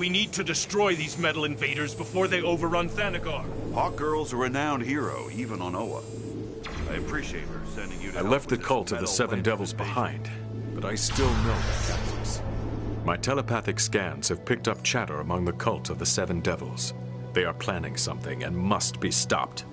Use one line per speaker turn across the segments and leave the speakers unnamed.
We need to destroy these metal invaders before they overrun Thanagar.
Hawkgirl's a renowned hero, even on Oa. I appreciate her sending you to
I
help
left the
with this
cult of the
metal
Seven
planet
Devils
invasion.
behind, but I still know their tactics. My telepathic scans have picked up chatter among the cult of the Seven Devils. They are planning something and must be stopped.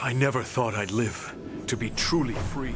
I never thought I'd live to be truly free.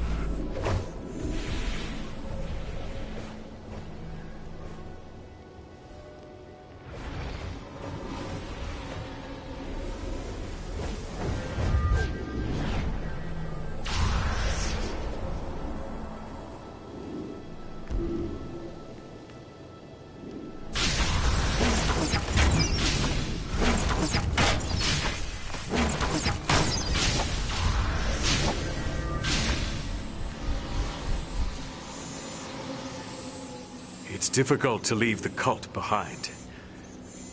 It's difficult to leave the cult behind.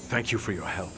Thank you for your help.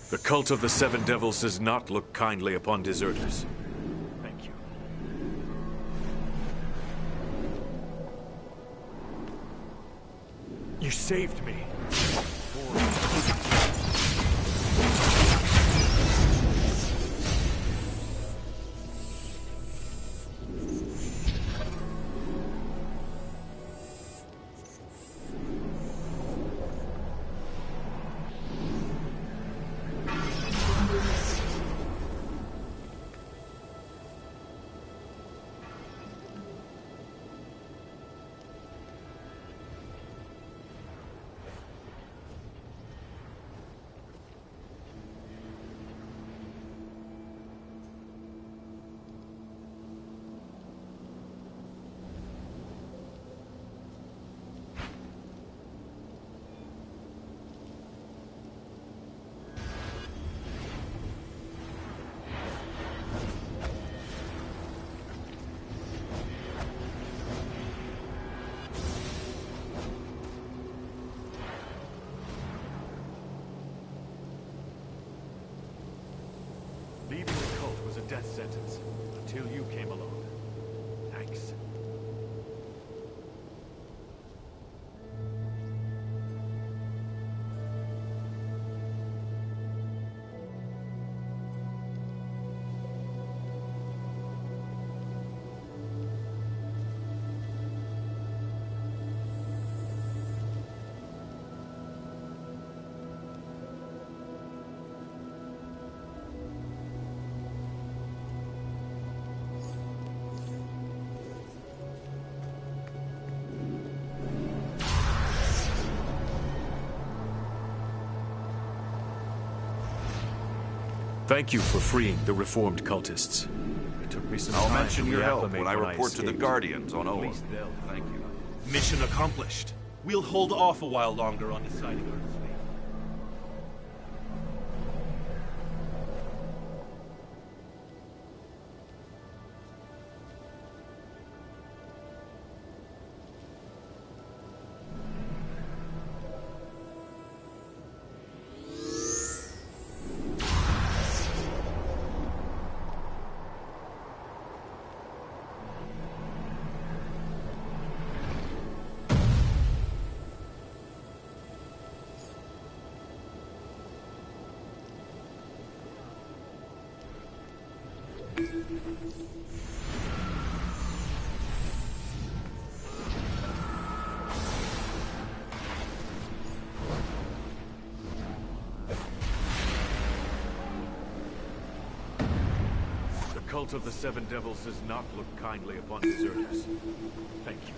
The cult of the Seven Devils does not look kindly upon deserters. Thank you. You saved me. Leaving the cult was a death sentence, until you came along. Thanks. Thank you for freeing the reformed cultists. It took me some time
I'll mention
to
your help
reacclimate
when I report to the
escaped.
Guardians on
At
Oa.
least they'll
Thank you.
Mission accomplished. We'll hold off a while longer on deciding our fate.
cult of the Seven Devils does not look kindly upon deserters. Thank you.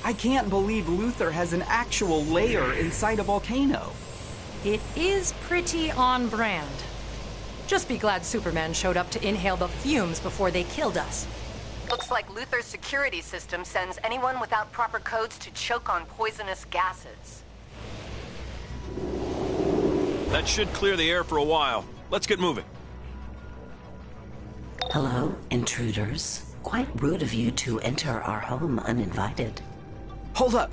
I can't believe Luther has an actual lair inside a volcano.
It is pretty on brand. Just be glad Superman showed up to inhale the fumes before they killed us.
Looks like Luther's security system sends anyone without proper codes to choke on poisonous gases.
That should clear the air for a while. Let's get moving.
Hello, intruders. Quite rude of you to enter our home uninvited.
Hold up.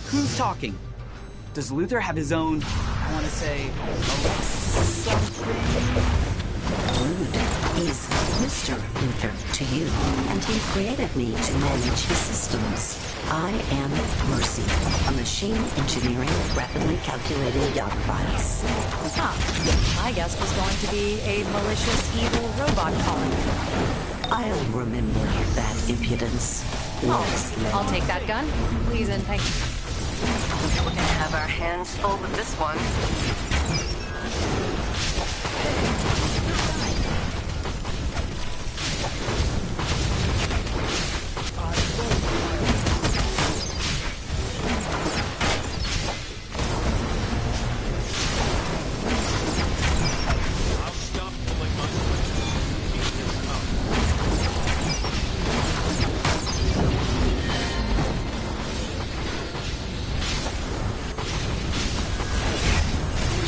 Who's talking? Does Luther have his own, I want to say, something?
Rude. He's Mr. Luther to you, and he created me to manage his systems. I am Mercy, a machine engineering, rapidly calculating young bias.
My guess was going to be a malicious, evil robot colony.
I'll remember that impudence.
I'll take that gun. Please and thank you.
We're gonna have our hands full with this one.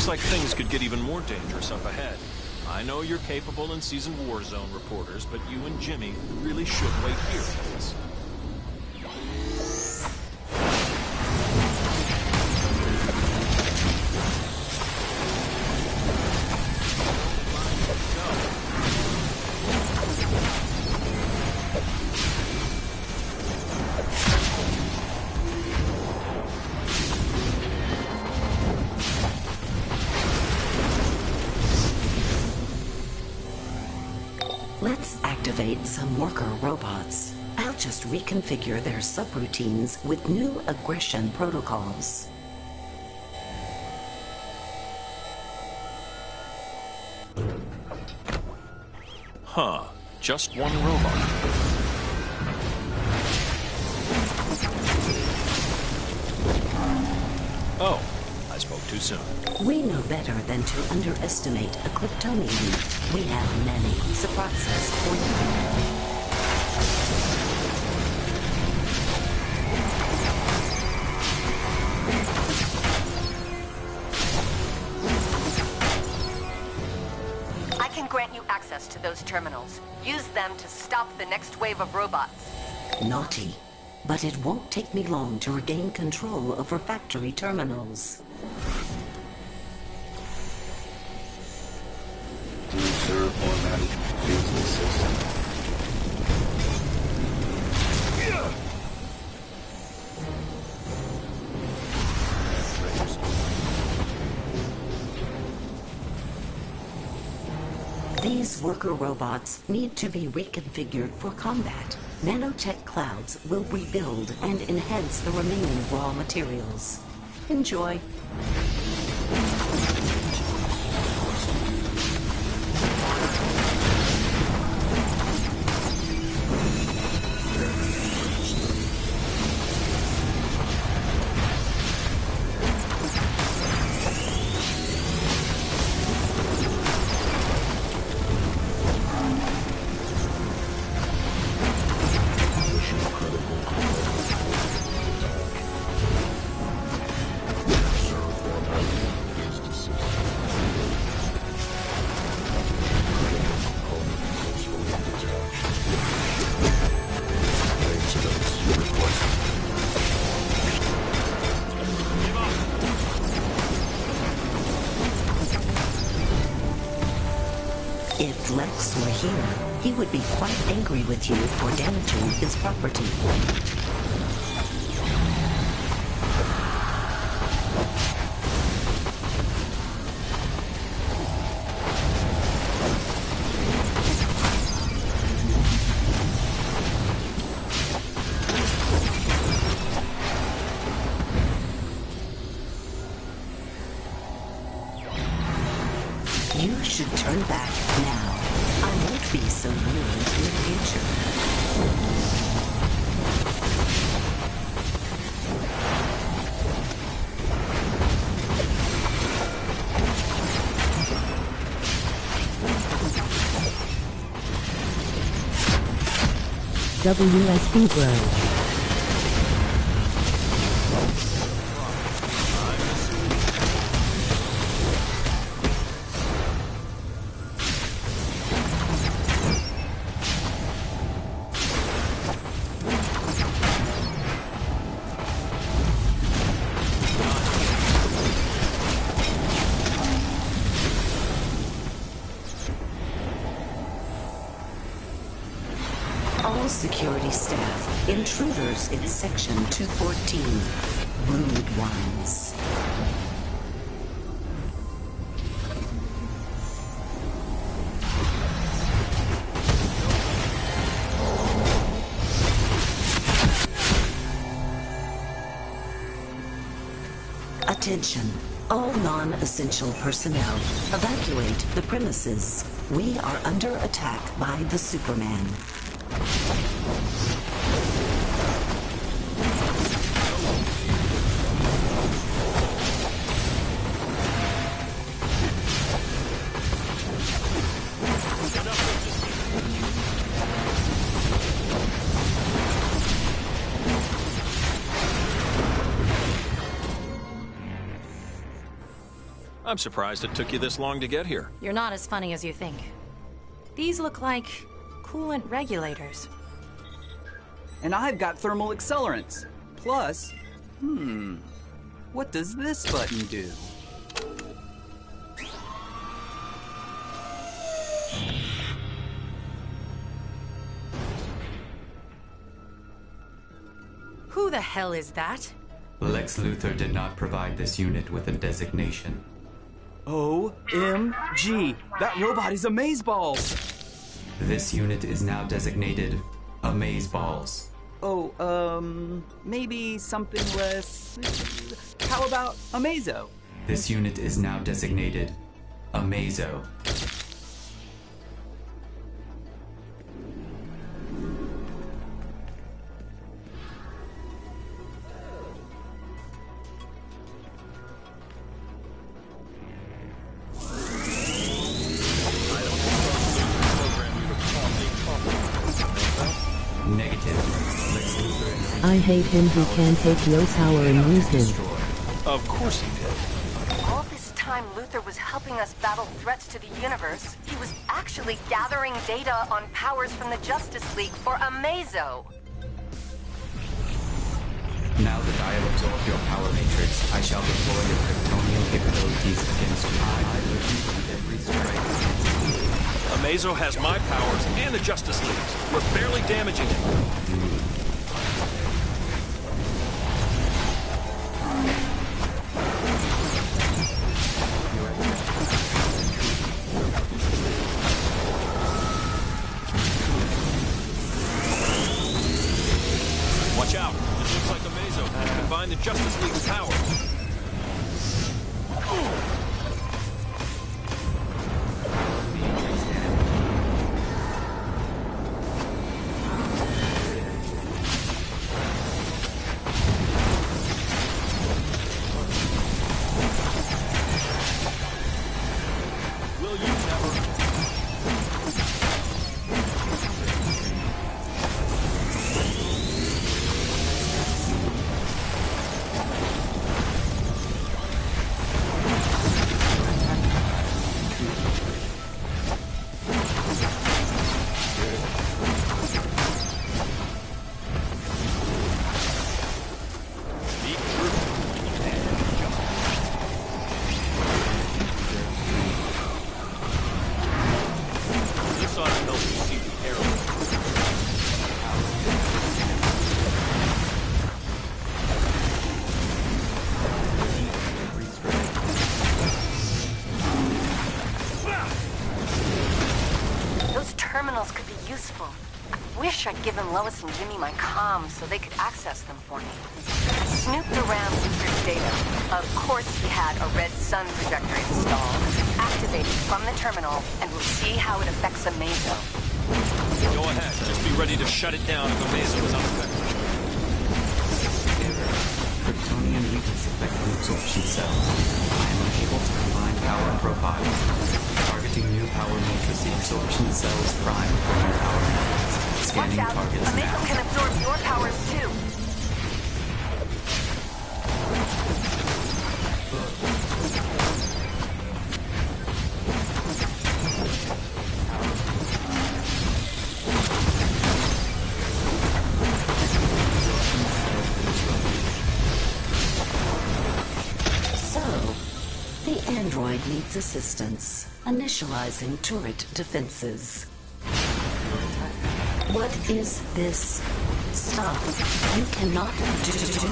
Like things could get even more dangerous up ahead. I know you're capable and seasoned war zone reporters, but you and Jimmy really should wait here for this.
Let's activate some worker robots. I'll just reconfigure their subroutines with new aggression protocols.
Huh. Just one robot. Oh, I spoke too soon.
We know better than to underestimate a Kryptonian. We have many surprises for you.
I can grant you access to those terminals. Use them to stop the next wave of robots.
Naughty. But it won't take me long to regain control over factory terminals. These worker robots need to be reconfigured for combat. Nanotech clouds will rebuild and enhance the remaining raw materials. Enjoy. Rex were here, he would be quite angry with you for damaging his property. You should turn back now. I won't be so rude in the future.
WSB Bro.
All security staff, intruders in Section 214. Rude ones. Attention. All non-essential personnel, evacuate the premises. We are under attack by the Superman.
I'm surprised it took you this long to get here.
You're not as funny as you think. These look like coolant regulators.
And I've got thermal accelerants. Plus, what does this button do?
Who the hell is that?
Lex Luthor did not provide this unit with a designation.
OMG! That robot is amazeballs!
This unit is now designated Amazeballs.
Maybe something less... How about Amazo?
This unit is now designated Amazo.
I hate him who can take your power and use him.
Of course he did.
All this time, Luthor was helping us battle threats to the universe. He was actually gathering data on powers from the Justice League for Amazo.
Now that I have absorbed your power matrix, I shall deploy your Kryptonian capabilities against you. I will use every strike against you.
Amazo has my powers and the Justice League's. We're barely damaging him. Watch out! It looks like Amazo can combine the Justice League's powers. Will you never...
useful. I wish I'd given Lois and Jimmy my comms so they could access them for me. I snooped around Luther's data. Of course he had a red sun projector installed, activated from the terminal, and we'll see how it affects Amazo.
Go ahead. Just be ready to shut it down if Amazo is unaffected.
Error. Kryptonian weakness affecting absorption cells. I am unable to combine power profiles. Targeting new power matrix absorption cells prime for new power methods.
Watch
Scanning
out.
targets
Amazo
now.
can absorb your powers too.
The android needs assistance. Initializing turret defenses. What is this? Stop. You cannot do this.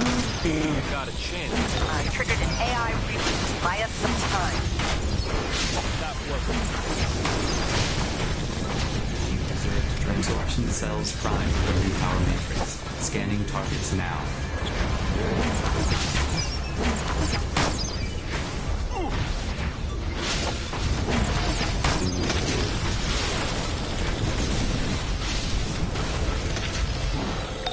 Got a chance.
I triggered an AI reboot. Buy us some time.
That worked.
Absorption cells prime for new power matrix. Scanning targets now.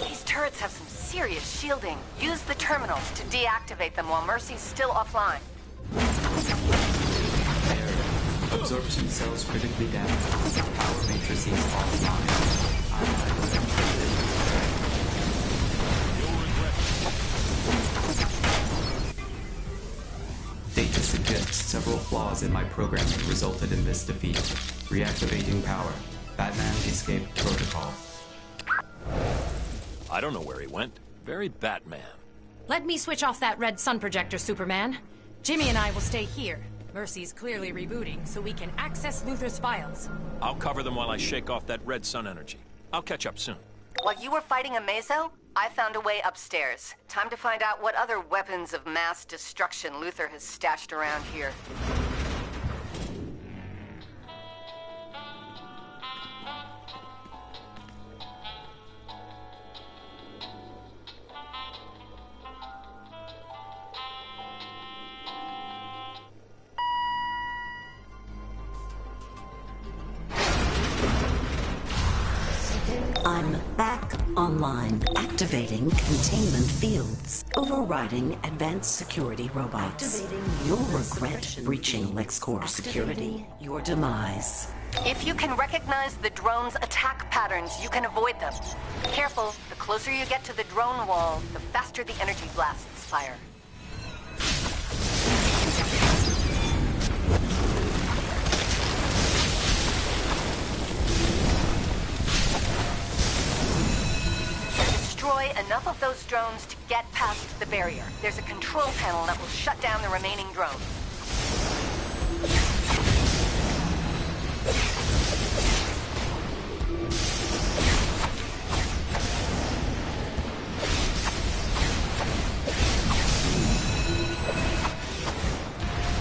These turrets have some serious shielding. Use the terminals to deactivate them while Mercy's still offline.
Error. Absorption cells critically damaged. Power matrices offline. Data suggests several flaws in my programming resulted in this defeat. Reactivating power. Batman escape protocol.
I don't know where he went. Very Batman.
Let me switch off that red sun projector, Superman. Jimmy and I will stay here. Mercy's clearly rebooting, so we can access Luther's files.
I'll cover them while I shake off that red sun energy. I'll catch up soon.
While you were fighting Amazo, I found a way upstairs. Time to find out what other weapons of mass destruction Luther has stashed around here.
I'm back online. Activating containment fields. Overriding advanced security robots. You'll regret breaching LexCorp security. Your demise.
If you can recognize the drone's attack patterns, you can avoid them. Careful, the closer you get to the drone wall, the faster the energy blasts fire. Destroy enough of those drones to get past the barrier. There's a control panel that will shut down the remaining drones.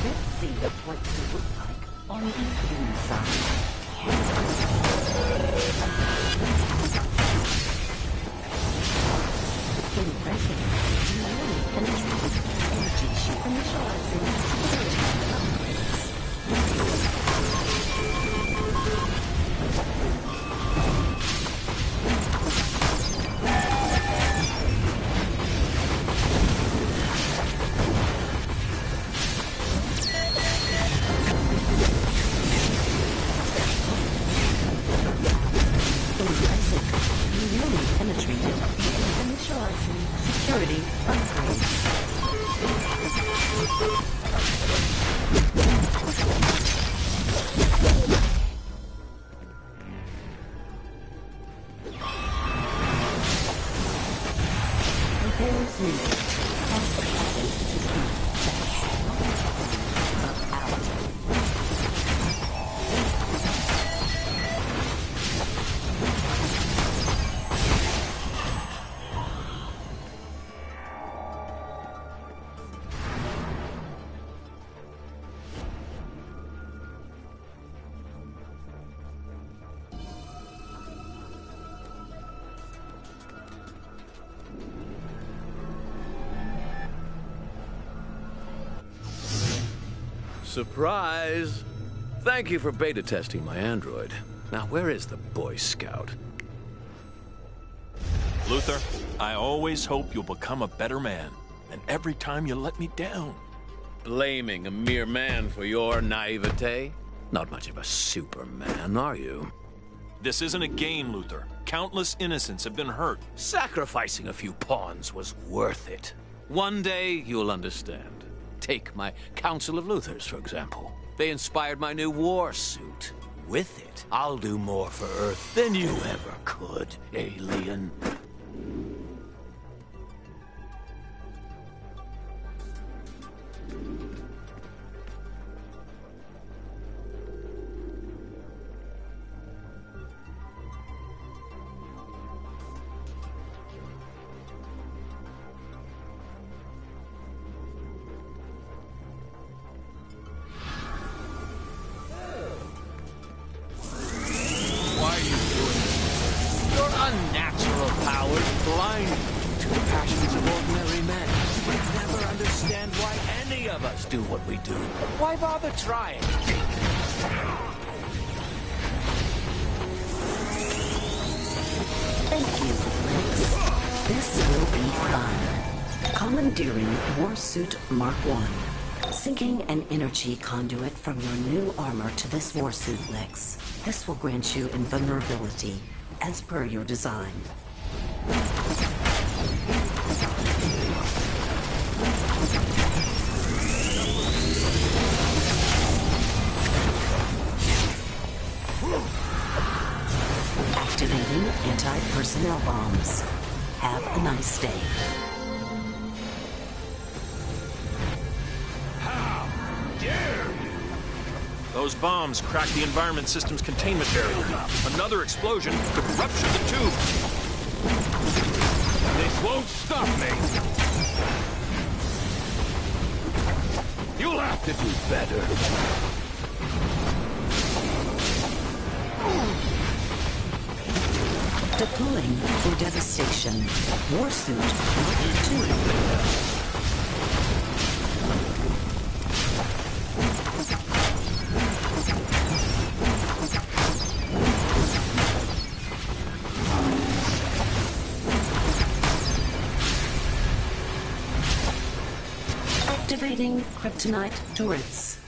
Let's see what you look like on the inside. Impressive. Really penetrated. Energy sheet initializing security Impressive. You really penetrated. Initializing security upgrade. Repairs needed.
Surprise! Thank you for beta testing my android. Now, where is the Boy Scout?
Luther, I always hope you'll become a better man. And every time you let me down.
Blaming a mere man for your naivete? Not much of a Superman, are you?
This isn't a game, Luther. Countless innocents have been hurt.
Sacrificing a few pawns was worth it. One day, you'll understand. Take my Council of Luthers, for example. They inspired my new war suit. With it, I'll do more for Earth than you ever could, alien. Blind to the passions of ordinary men. We never understand why any of us do what we do. Why bother trying?
Thank you, Lex. This will be fun. Commandeering Warsuit Mark I. Syncing an energy conduit from your new armor to this warsuit, Lex. This will grant you invulnerability, as per your design. Activating anti-personnel bombs. Have a nice day.
How dare you! Those bombs cracked the environment system's containment barrier. Another explosion could rupture the tube.
This won't stop me!
You'll have to do better.
Deploying for devastation. Warsuit Mark II. Activating kryptonite turrets.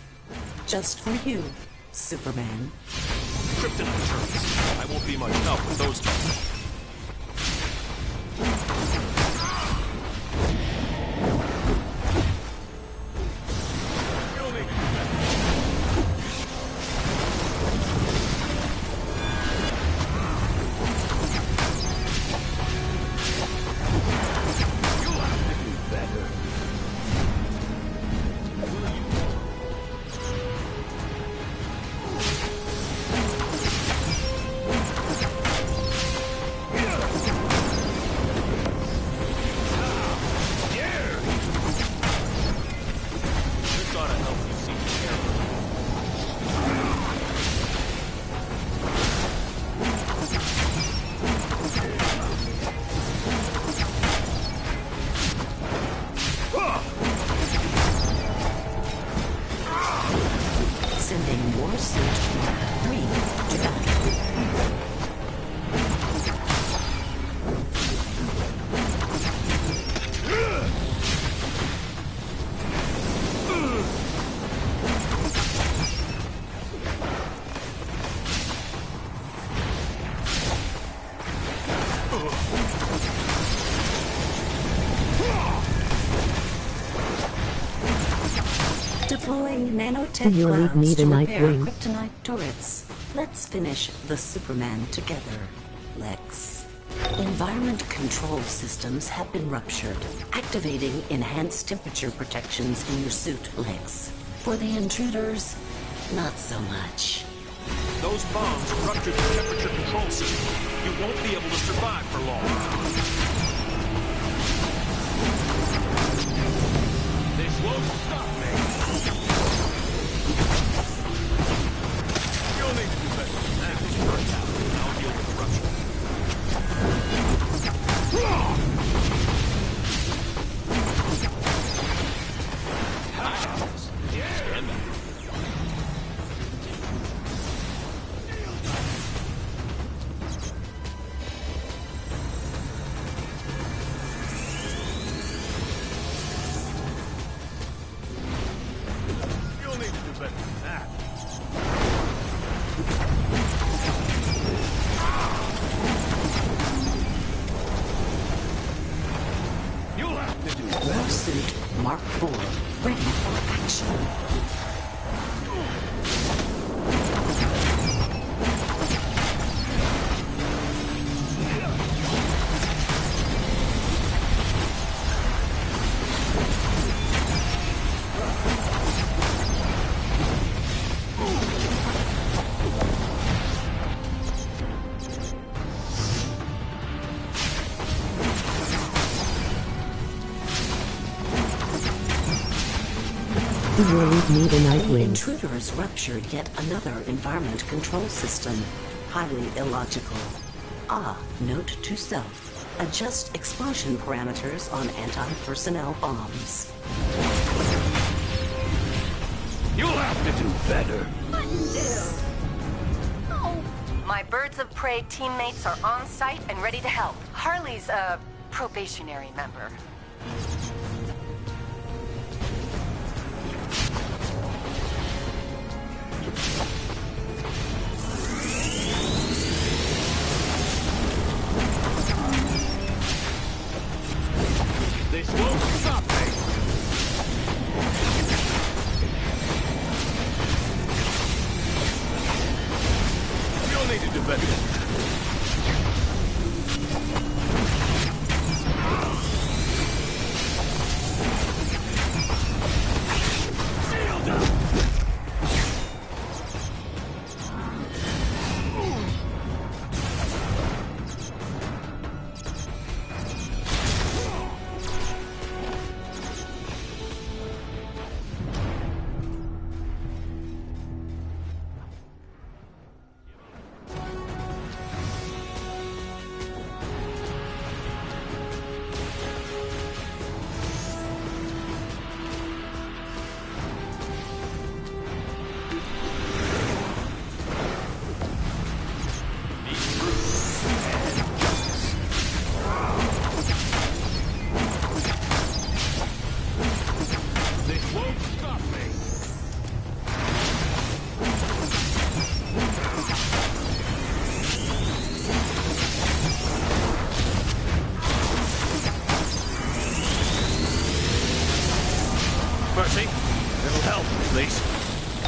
Just for you, Superman.
Kryptonite turrets. I won't be much help with those targets.
Deploying nanotech
Do you leave
clouds
me
to
the night
repair
wing?
kryptonite turrets. Let's finish the Superman together, Lex. Environment control systems have been ruptured, activating enhanced temperature protections in your suit, Lex. For the intruders, not so much.
Those bombs ruptured the temperature control system. You won't be able to survive for long.
This won't stop me!
You'll need to do better than that. I'll deal with the rupture. Stand back.
Warsuit Mark IV, ready for action. The intruders ruptured yet another environment control system. Highly illogical. Ah, note to self. Adjust explosion parameters on anti-personnel bombs.
You'll have to do better.
My birds of prey teammates are on site and ready to help. Harley's a probationary member.
This won't stop me. You'll need to do better.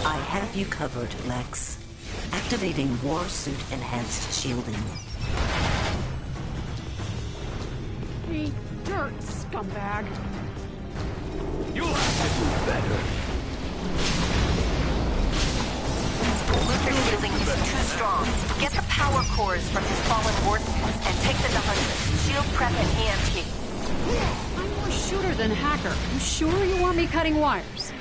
I have you covered, Lex. Activating Warsuit Enhanced Shielding.
Eat dirt, scumbag.
You'll have to do better.
Luther's shielding is too strong. Get the power cores from his fallen Warsuits and take them to 100. Shield prep and EMP.
I'm more shooter than hacker. You sure you want me cutting wires?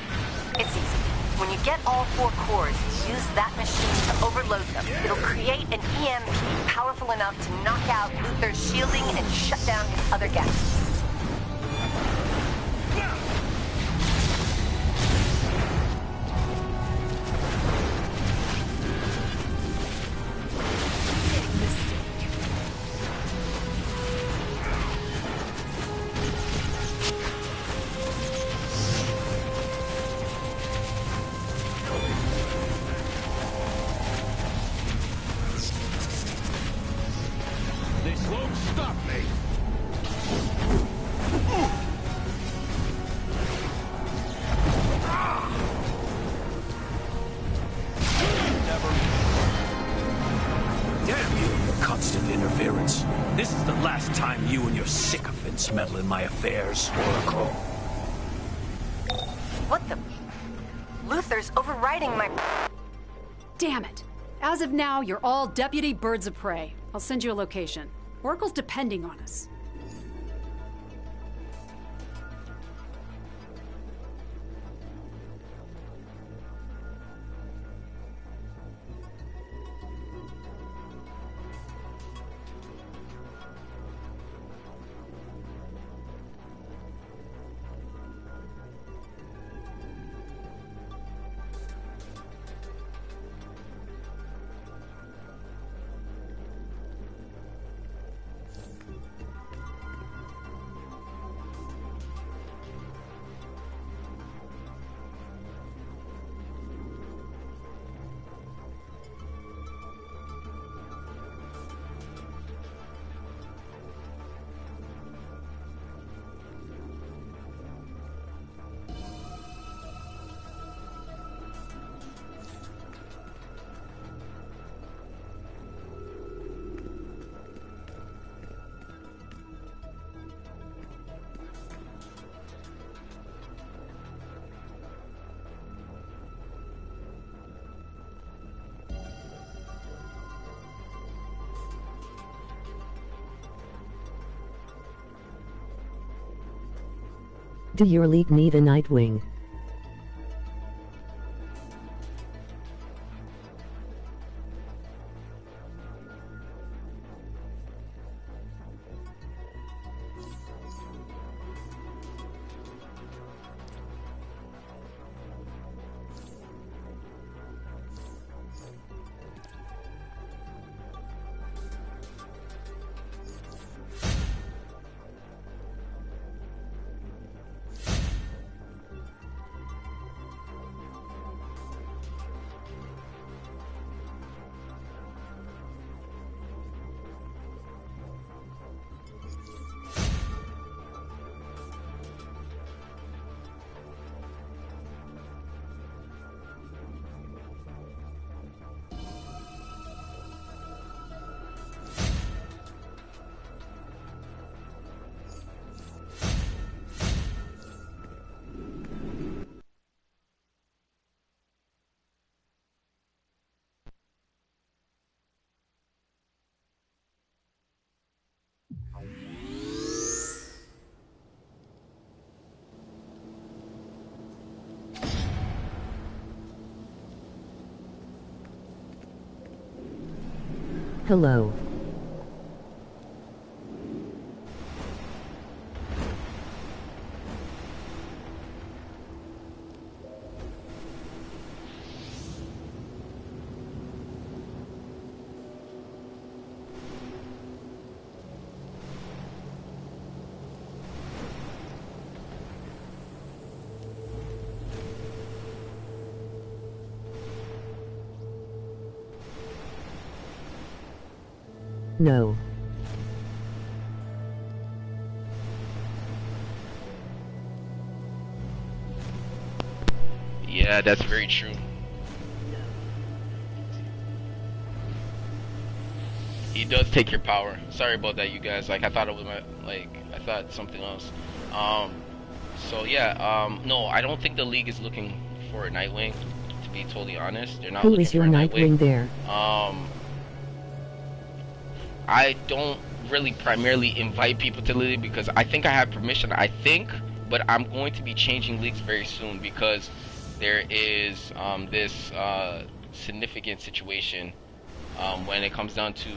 It's easy. When you get all 4 cores, use that machine to overload them. It'll create an EMP powerful enough to knock out Luther's shielding and shut down his other gadgets.
This won't stop me.
Damn you, your constant interference. This is the last time you and your sycophants meddle in my affairs, Oracle.
What the? Luther's overriding my...
Damn it. As of now, you're all Deputy Birds of Prey. I'll send you a location. Oracle's depending on us.
Do your league need a Nightwing? Hello. No.
Yeah, that's very true. He does take your power. Sorry about that, you guys. Like, I thought it was I thought something else. So yeah, no, I don't think the league is looking for a Nightwing, to be totally honest. They're not
Who
looking
is your
for a
Nightwing there?
I don't really primarily invite people to the league because I think I have permission, but I'm going to be changing leagues very soon because there is this significant situation when it comes down to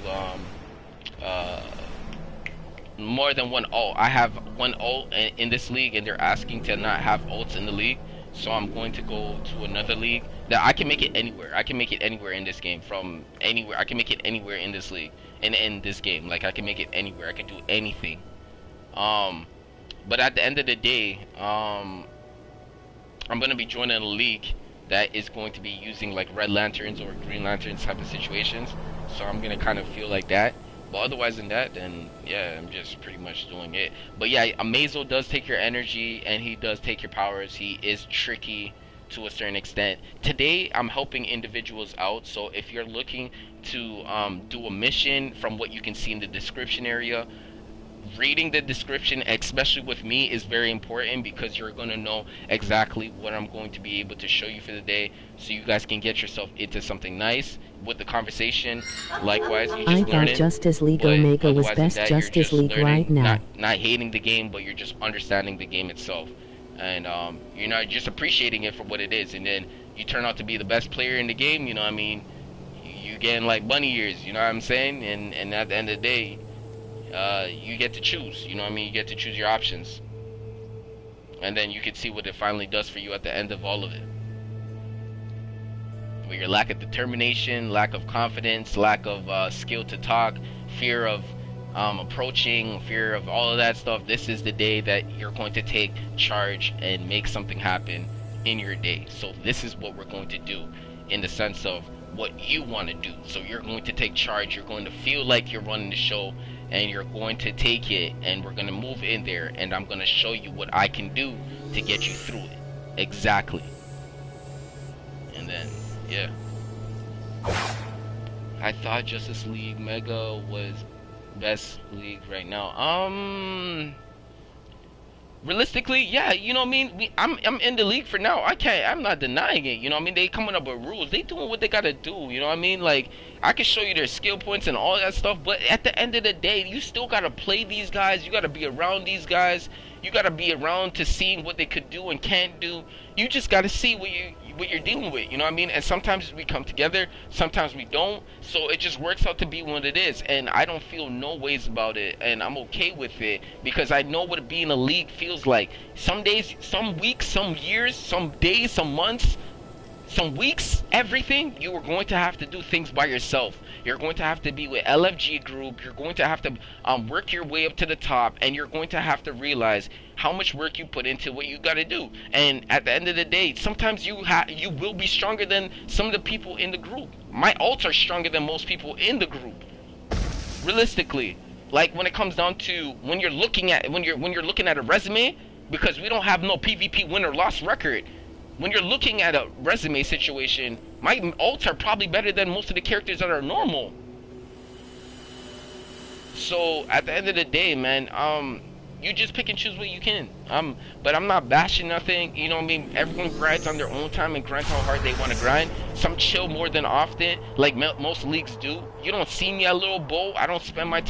more than one ult. I have one ult in this league and they're asking to not have ults in the league, so I'm going to go to another league that I can make it anywhere. I can make it anywhere in this game, from anywhere. I can make it anywhere in this league and in this game. Like, I can make it anywhere. I can do anything. But at the end of the day, I'm gonna be joining a league that is going to be using like Red Lanterns or Green Lanterns type of situations. So I'm gonna kind of feel like that. But otherwise than that, then yeah, I'm just pretty much doing it. But yeah, Amazo does take your energy and he does take your powers. He is tricky to a certain extent. Today I'm helping individuals out, so if you're looking to do a mission, from what you can see in the description area, reading the description, especially with me, is very important because you're going to know exactly what I'm going to be able to show you for the day, so you guys can get yourself into something nice with the conversation. Likewise, you just
I
learn
thought
it,
Justice League
but
Omega was
otherwise than
best
that, you're
Justice
just
League
learning,
right now.
not hating the game, but you're just understanding the game itself, and you're not just appreciating it for what it is, and then you turn out to be the best player in the game. You know what I mean? You getting like bunny ears, you know what I'm saying? And at the end of the day, you get to choose, you know what I mean? You get to choose your options, and then you can see what it finally does for you at the end of all of it. With your lack of determination, lack of confidence, lack of skill to talk, fear of approaching, fear of all of that stuff, this is the day that you're going to take charge and make something happen in your day. So this is what we're going to do in the sense of what you want to do. So you're going to take charge, you're going to feel like you're running the show, and you're going to take it, and we're going to move in there, and I'm going to show you what I can do to get you through it. Exactly. And then, yeah. I thought Justice League Mega was best league right now. Realistically, yeah, you know what I mean? I'm in the league for now. I'm not denying it, you know what I mean? They coming up with rules. They doing what they gotta do, you know what I mean? Like, I can show you their skill points and all that stuff, but at the end of the day, you still gotta play these guys. You gotta be around these guys. You gotta be around to seeing what they could do and can't do. You just gotta see what you're dealing with, you know what I mean? And sometimes we come together, sometimes we don't. So it just works out to be what it is, and I don't feel no ways about it, and I'm okay with it because I know what being a league feels like. Some days, some weeks, some years, some days, some months, some weeks, everything, you are going to have to do things by yourself. You're going to have to be with LFG group. You're going to have to work your way up to the top, and you're going to have to realize how much work you put into what you got to do. And at the end of the day, sometimes you will be stronger than some of the people in the group. My ults are stronger than most people in the group. Realistically, like when it comes down to when you're looking at a resume, because we don't have no PvP win or loss record. When you're looking at a resume situation, my ults are probably better than most of the characters that are normal. So at the end of the day, man, you just pick and choose what you can. But I'm not bashing nothing. You know what I mean? Everyone grinds on their own time and grinds how hard they want to grind. Some chill more than often, like most leagues do. You don't see me at Little Bow. I don't spend my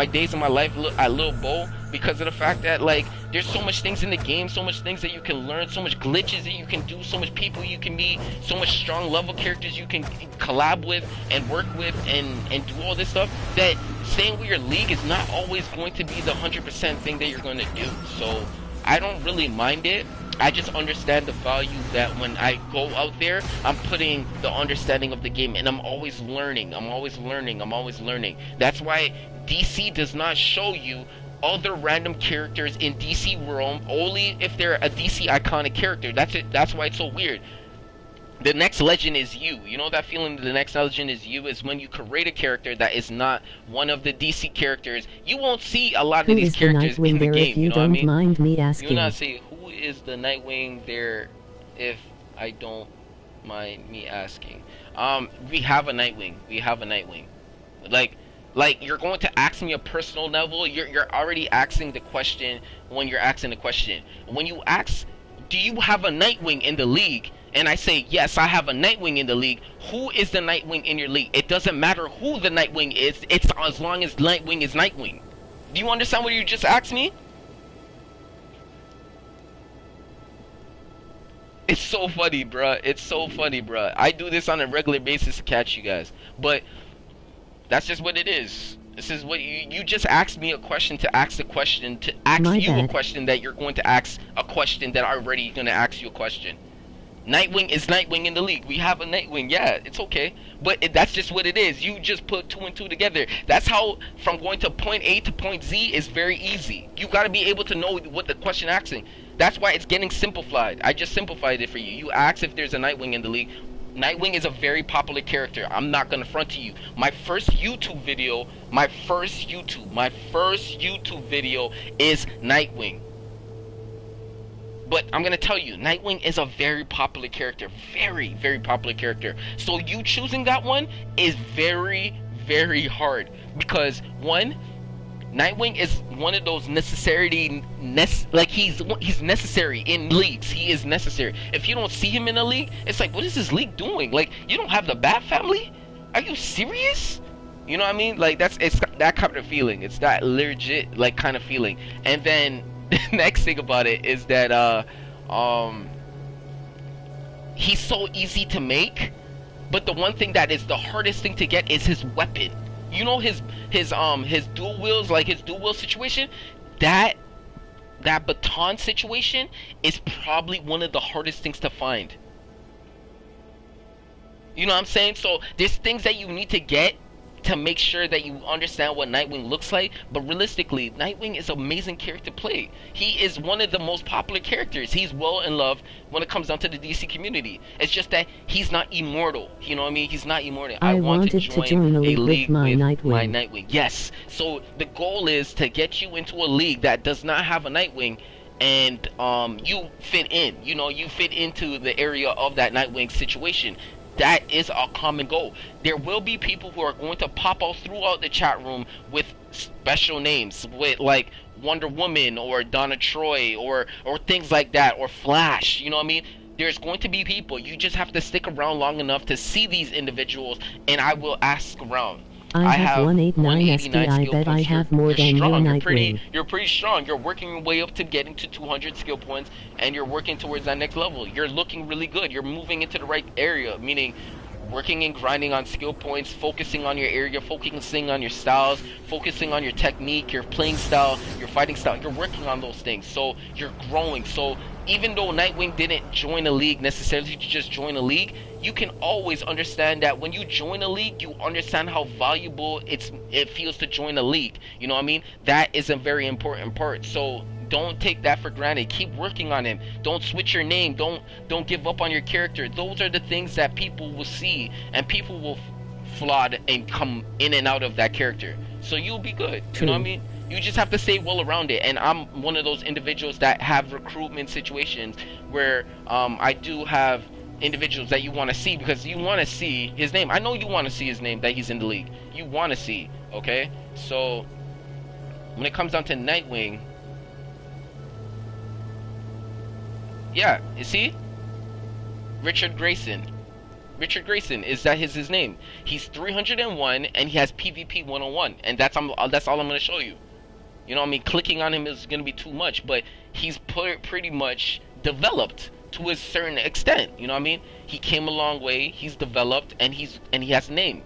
days of my life at Little Bow because of the fact that like there's so much things in the game, so much things that you can learn, so much glitches that you can do, so much people you can meet, so much strong level characters you can collab with and work with and do all this stuff, that staying with your league is not always going to be the 100% thing that you're going to do. So I don't really mind it. I just understand the value that when I go out there, I'm putting the understanding of the game, and I'm always learning. I'm always learning. That's why DC does not show you other random characters in DC World only if they're a DC iconic character. That's it. That's why it's so weird. The next legend is you. You know that feeling, the next legend is you, is when you create a character that is not one of the DC characters. You won't see a lot of these characters in the game, you know what I mean?
Mind me asking.
You will not see who is the Nightwing there, if I don't mind me asking. We have a Nightwing. Like you're going to ask me a personal level, you're already asking the question when you're asking the question. When you ask, do you have a Nightwing in the league? And I say, yes, I have a Nightwing in the league. Who is the Nightwing in your league? It doesn't matter who the Nightwing is. It's as long as Nightwing is Nightwing. Do you understand what you just asked me? It's so funny, bruh. It's so funny, bruh. I do this on a regular basis to catch you guys. But that's just what it is. This is what you just asked me a question to ask the question to ask you a question that you're going to ask a question that I'm already going to ask you a question. Nightwing is Nightwing in the league. We have a Nightwing. Yeah, it's okay. But that's just what it is. You just put 2 and 2 together. That's how from going to point A to point Z is very easy. You got to be able to know what the question asking. That's why it's getting simplified. I just simplified it for you. You ask if there's a Nightwing in the league. Nightwing is a very popular character. I'm not going to front to you. My first YouTube video is Nightwing. But I'm going to tell you, Nightwing is a very popular character. Very, very popular character. So you choosing that one is very, very hard. Because, one, Nightwing is one of those he's necessary in leagues. He is necessary. If you don't see him in a league, it's like, what is this league doing? Like, you don't have the Bat Family? Are you serious? You know what I mean? Like, it's that kind of feeling. It's that legit, like, kind of feeling. And then the next thing about it is that he's so easy to make, but the one thing that is the hardest thing to get is his weapon. You know, his dual wheels, like his dual wheel situation, that baton situation is probably one of the hardest things to find. You know what I'm saying? So there's things that you need to get to make sure that you understand what Nightwing looks like, but realistically, Nightwing is an amazing character to play. He is one of the most popular characters. He's well in love when it comes down to the DC community. It's just that he's not immortal. You know what I mean? He's not immortal. I wanted to join a league with my Nightwing. Yes. So the goal is to get you into a league that does not have a Nightwing, and you fit in. You know, you fit into the area of that Nightwing situation. That is a common goal. There will be people who are going to pop out throughout the chat room with special names, with like Wonder Woman or Donna Troy or things like that, or Flash. You know what I mean? There's going to be people. You just have to stick around long enough to see these individuals, and I will ask around.
I have 189 SP. I
skill
bet I
points.
have more than you,
strong.
Nightwing.
You're pretty strong. You're working your way up to getting to 200 skill points, and you're working towards that next level. You're looking really good. You're moving into the right area, meaning working and grinding on skill points, focusing on your area, focusing on your styles, focusing on your technique, your playing style, your fighting style. You're working on those things, so you're growing. So even though Nightwing didn't join a league necessarily to just join a league, you can always understand that when you join a league, you understand how valuable it feels to join a league. You know what I mean? That is a very important part. So don't take that for granted. Keep working on him. Don't switch your name. Don't give up on your character. Those are the things that people will see, and people will flawed and come in and out of that character. So you'll be good. You know what I mean? You just have to stay well around it. And I'm one of those individuals that have recruitment situations where I do have individuals that you want to see, because you want to see his name. I know you want to see his name, that he's in the league. You want to see, okay? So when it comes down to Nightwing, yeah, you see? Richard Grayson. Richard Grayson, is that his name? He's 301 and he has PvP 101, and that's all I'm going to show you. You know what I mean? Clicking on him is going to be too much, but he's pretty much developed to a certain extent. You know what I mean? He came a long way, he's developed, and he has a name.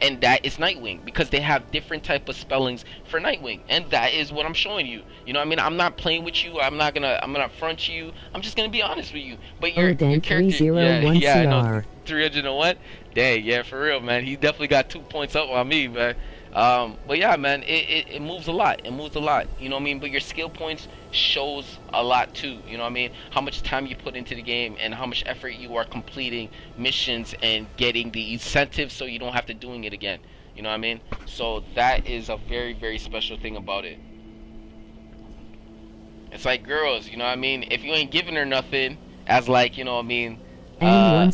And that is Nightwing, because they have different type of spellings for Nightwing, and that is what I'm showing you. You know what I mean? I'm not playing with you. I'm not front you. I'm just gonna be honest with you. But your character, yeah, no, 301. Dang, yeah, for real, man. He definitely got 2 points up on me, man. But yeah, man, it moves a lot. It moves a lot. You know what I mean? But your skill points shows a lot too. You know what I mean? How much time you put into the game and how much effort you are completing missions and getting the incentives so you don't have to doing it again. You know what I mean? So that is a very, very special thing about it. It's like girls, you know what I mean? If you ain't giving her nothing as, like, you know what I mean, time,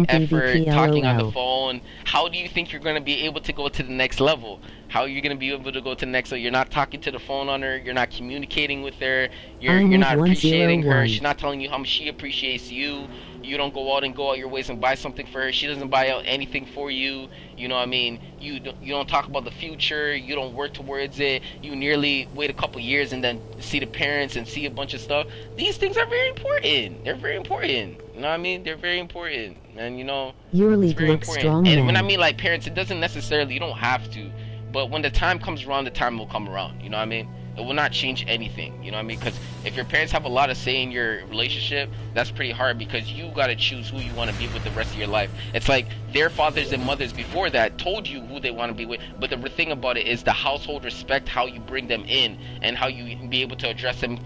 effort, talking on the phone, how do you think you're going to be able to go to the next level? How are you going to be able to go to the next level? You're not talking to the phone on her, you're not communicating with her, you're not appreciating her, she's not telling you how much she appreciates you. You don't go out your ways and buy something for her, she doesn't buy out anything for you. You know what I mean? You don't talk about the future, you don't work towards it, you nearly wait a couple years and then see the parents and see a bunch of stuff. These things are very important. They're very important. You know what I mean? They're very important. And you know,
your league looks strong.
And when I mean like parents, it doesn't necessarily, you don't have to, but when the time comes around, the time will come around. You know what I mean? It will not change anything. You know what I mean? Because if your parents have a lot of say in your relationship, that's pretty hard, because you got to choose who you want to be with the rest of your life. It's like their fathers and mothers before that told you who they want to be with, but the thing about it is the household respect how you bring them in and how you be able to address them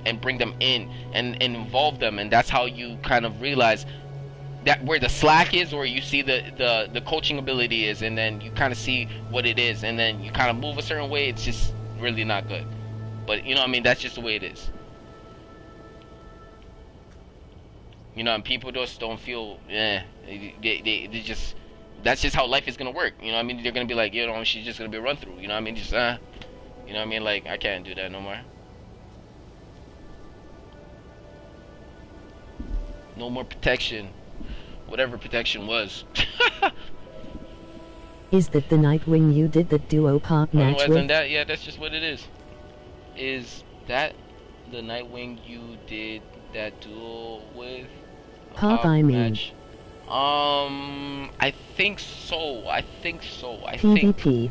and bring them in and involve them, and that's how you kind of realize that where the slack is, or you see the coaching ability is, and then you kind of see what it is, and then you kind of move a certain way. It's just really not good. But you know what I mean, that's just the way it is. You know, and people just don't feel, they just, that's just how life is gonna work. You know what I mean? They're gonna be like, you know, she's just gonna be a run through. You know what I mean? Just you know what I mean? Like, I can't do that no more. No more protection. Whatever protection was.
Is that the Nightwing you did the duo pop match with?
That? Yeah, that's just what it is. Is that the Nightwing you did that duel with?
Pop, I mean.
Match? I think so. I think
PvP.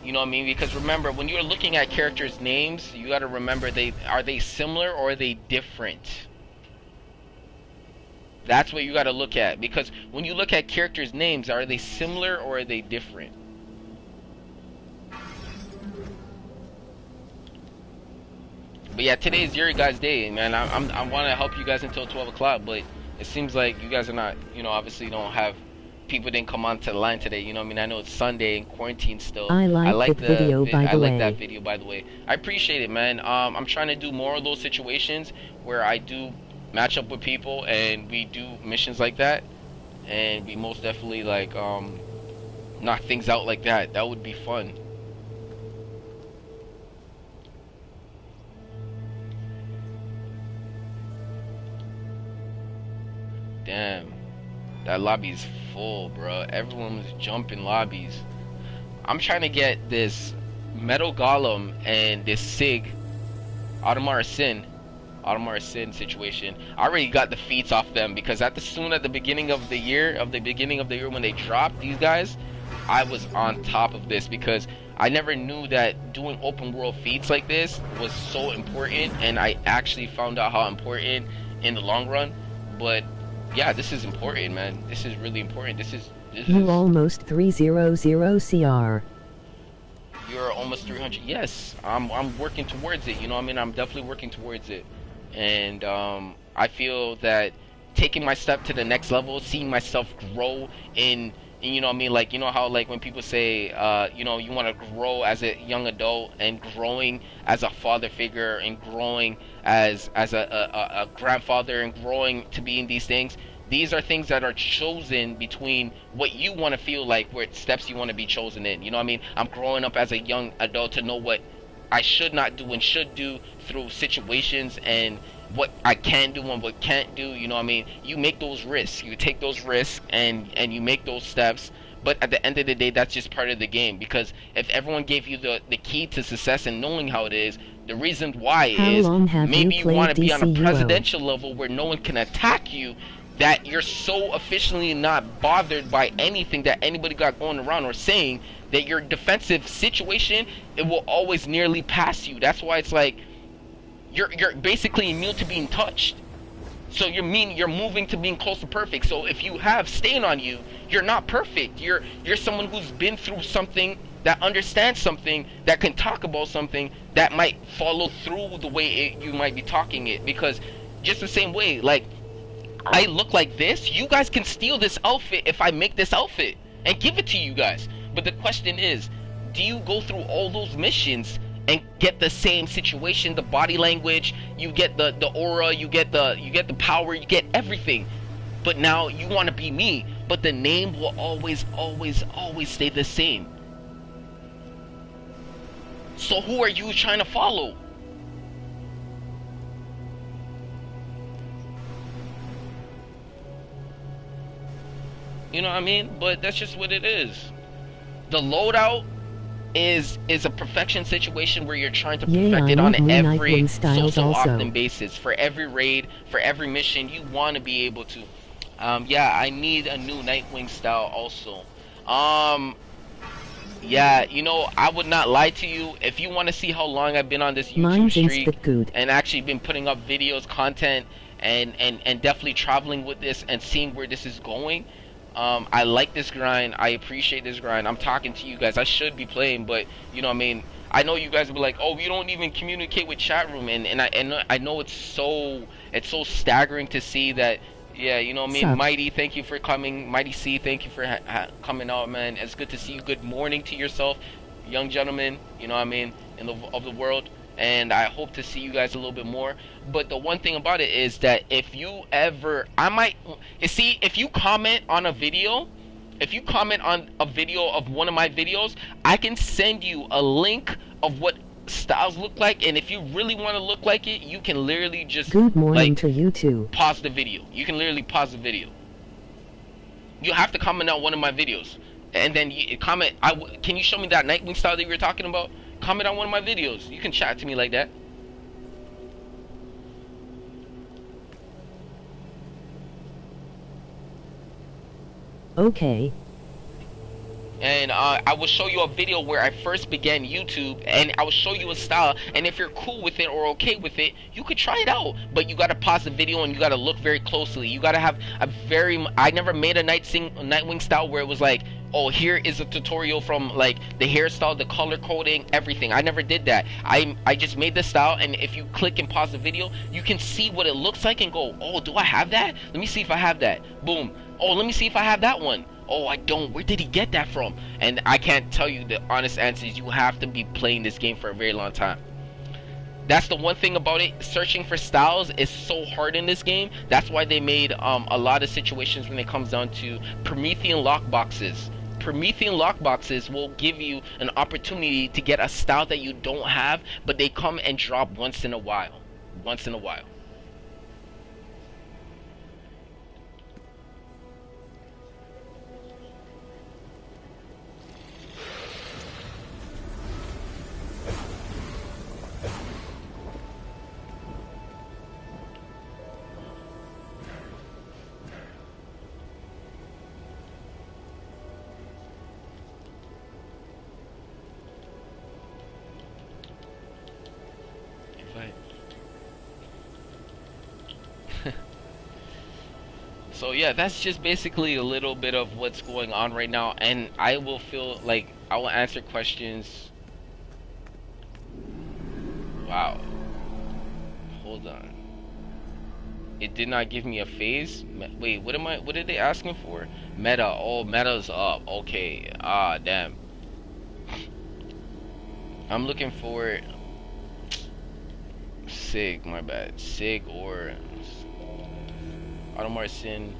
You know what I mean? Because remember, when you're looking at characters' names, you gotta remember, are they similar or are they different? That's what you gotta look at. Because when you look at characters' names, are they similar or are they different? But yeah, today is your guys' day, man. I want to help you guys until 12 o'clock, but it seems like you guys are not, you know, obviously don't have, people didn't come onto the line today, you know what I mean? I know it's Sunday and quarantine still.
I like the video, by the way.
I like that video, by the way. I appreciate it, man. I'm trying to do more of those situations where I do match up with people and we do missions like that, and we most definitely, like, knock things out like that. That would be fun. Damn, that lobby is full, bro. Everyone was jumping lobbies. I'm trying to get this Metal Golem and this Sig Audemars Sin situation. I already got the feats off them because at the beginning of the year when they dropped these guys, I was on top of this because I never knew that doing open world feats like this was so important, and I actually found out how important in the long run. But yeah, this is important, man. This is really important. This is
almost 300 CR.
You're almost 300. Yes, I'm working towards it. You know what I mean? I'm definitely working towards it. And I feel that taking my step to the next level, seeing myself grow in, you know what I mean? Like, you know how, like, when people say, you know, you want to grow as a young adult, and growing as a father figure, and growing as a grandfather, and growing to being these things. These are things that are chosen between what you want to feel like, what steps you want to be chosen in. You know what I mean? I'm growing up as a young adult to know what I should not do and should do through situations, and what I can do and what can't do. You know what I mean? You make those risks. You take those risks, and you make those steps. But at the end of the day, that's just part of the game. Because if everyone gave you the key to success and knowing how it is, the reason why is maybe you want to be on a presidential level where no one can attack you, that you're so officially not bothered by anything that anybody got going around or saying, that your defensive situation, it will always nearly pass you. That's why it's like you're basically immune to being touched. So you're moving to being close to perfect. So if you have stain on you, you're not perfect. You're someone who's been through something, that understands something, that can talk about something, that might follow through the way you might be talking it. Because just the same way, like, I look like this, you guys can steal this outfit if I make this outfit and give it to you guys. But the question is, do you go through all those missions and get the same situation, the body language, you get the aura, you get the power, you get everything. But now you want to be me, but the name will always stay the same. So who are you trying to follow? You know what I mean? But that's just what it is. The loadout is a perfection situation where you're trying to perfect it on every so often basis. For every raid, for every mission, you want to be able to. Yeah, I need a new Nightwing style also. Yeah, you know, I would not lie to you. If you want to see how long I've been on this YouTube streak and actually been putting up videos, content, and definitely traveling with this and seeing where this is going. I like this grind. I appreciate this grind. I'm talking to you guys. I should be playing, but you know what I mean? I know you guys will be like, oh, you don't even communicate with chat room, and I know it's so staggering to see that. Yeah, you know what I mean? Mighty, thank you for coming. Mighty C, thank you for coming out, man. It's good to see you. Good morning to yourself, young gentlemen, you know what I mean, of the world. And I hope to see you guys a little bit more. But the one thing about it is that if you ever, if you comment on a video, of one of my videos, I can send you a link of what styles look like, and if you really want to look like it, you can literally just
good morning to you too.
Pause the video. You can literally pause the video. You have to comment on one of my videos, and then you comment. Can you show me that Nightwing style that you were talking about? Comment on one of my videos. You can chat to me like that.
Okay.
And I will show you a video where I first began YouTube, and I will show you a style, and if you're cool with it or okay with it, you could try it out. But you gotta pause the video and you gotta look very closely. You gotta have I never made a Nightwing style where it was like, oh, here is a tutorial from like the hairstyle, the color coding, everything. I never did that. I just made the style, and if you click and pause the video, you can see what it looks like and go, oh, do I have that? Let me see if I have that. Boom. Oh, let me see if I have that one. Oh, I don't. Where did he get that from? And I can't tell you the honest answer is you have to be playing this game for a very long time. That's the one thing about it. Searching for styles is so hard in this game. That's why they made a lot of situations when it comes down to Promethean lockboxes. Promethean lockboxes will give you an opportunity to get a style that you don't have, but they come and drop once in a while. Once in a while. So yeah, that's just basically a little bit of what's going on right now, and I will feel like I will answer questions. Wow. Hold on. It did not give me a phase. Wait, what are they asking for? Meta. Oh, meta's up. Okay. Ah, damn. I'm looking for Sig, my bad. Sig or Automar Sin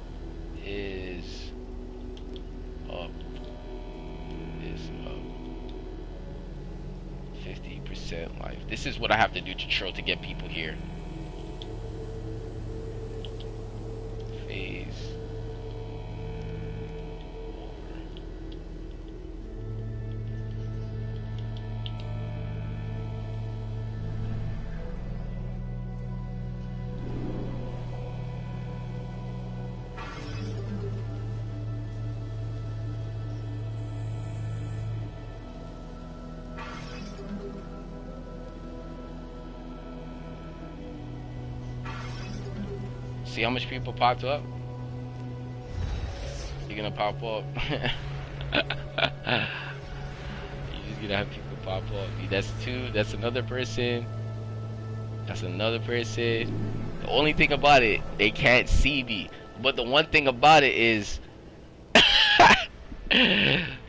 is up. Is up. 50% life. This is what I have to do to troll to get people here. Phase. See how much people popped up? You're gonna pop up. You're just gonna have people pop up. That's two. That's another person. That's another person. The only thing about it, they can't see me. But the one thing about it is,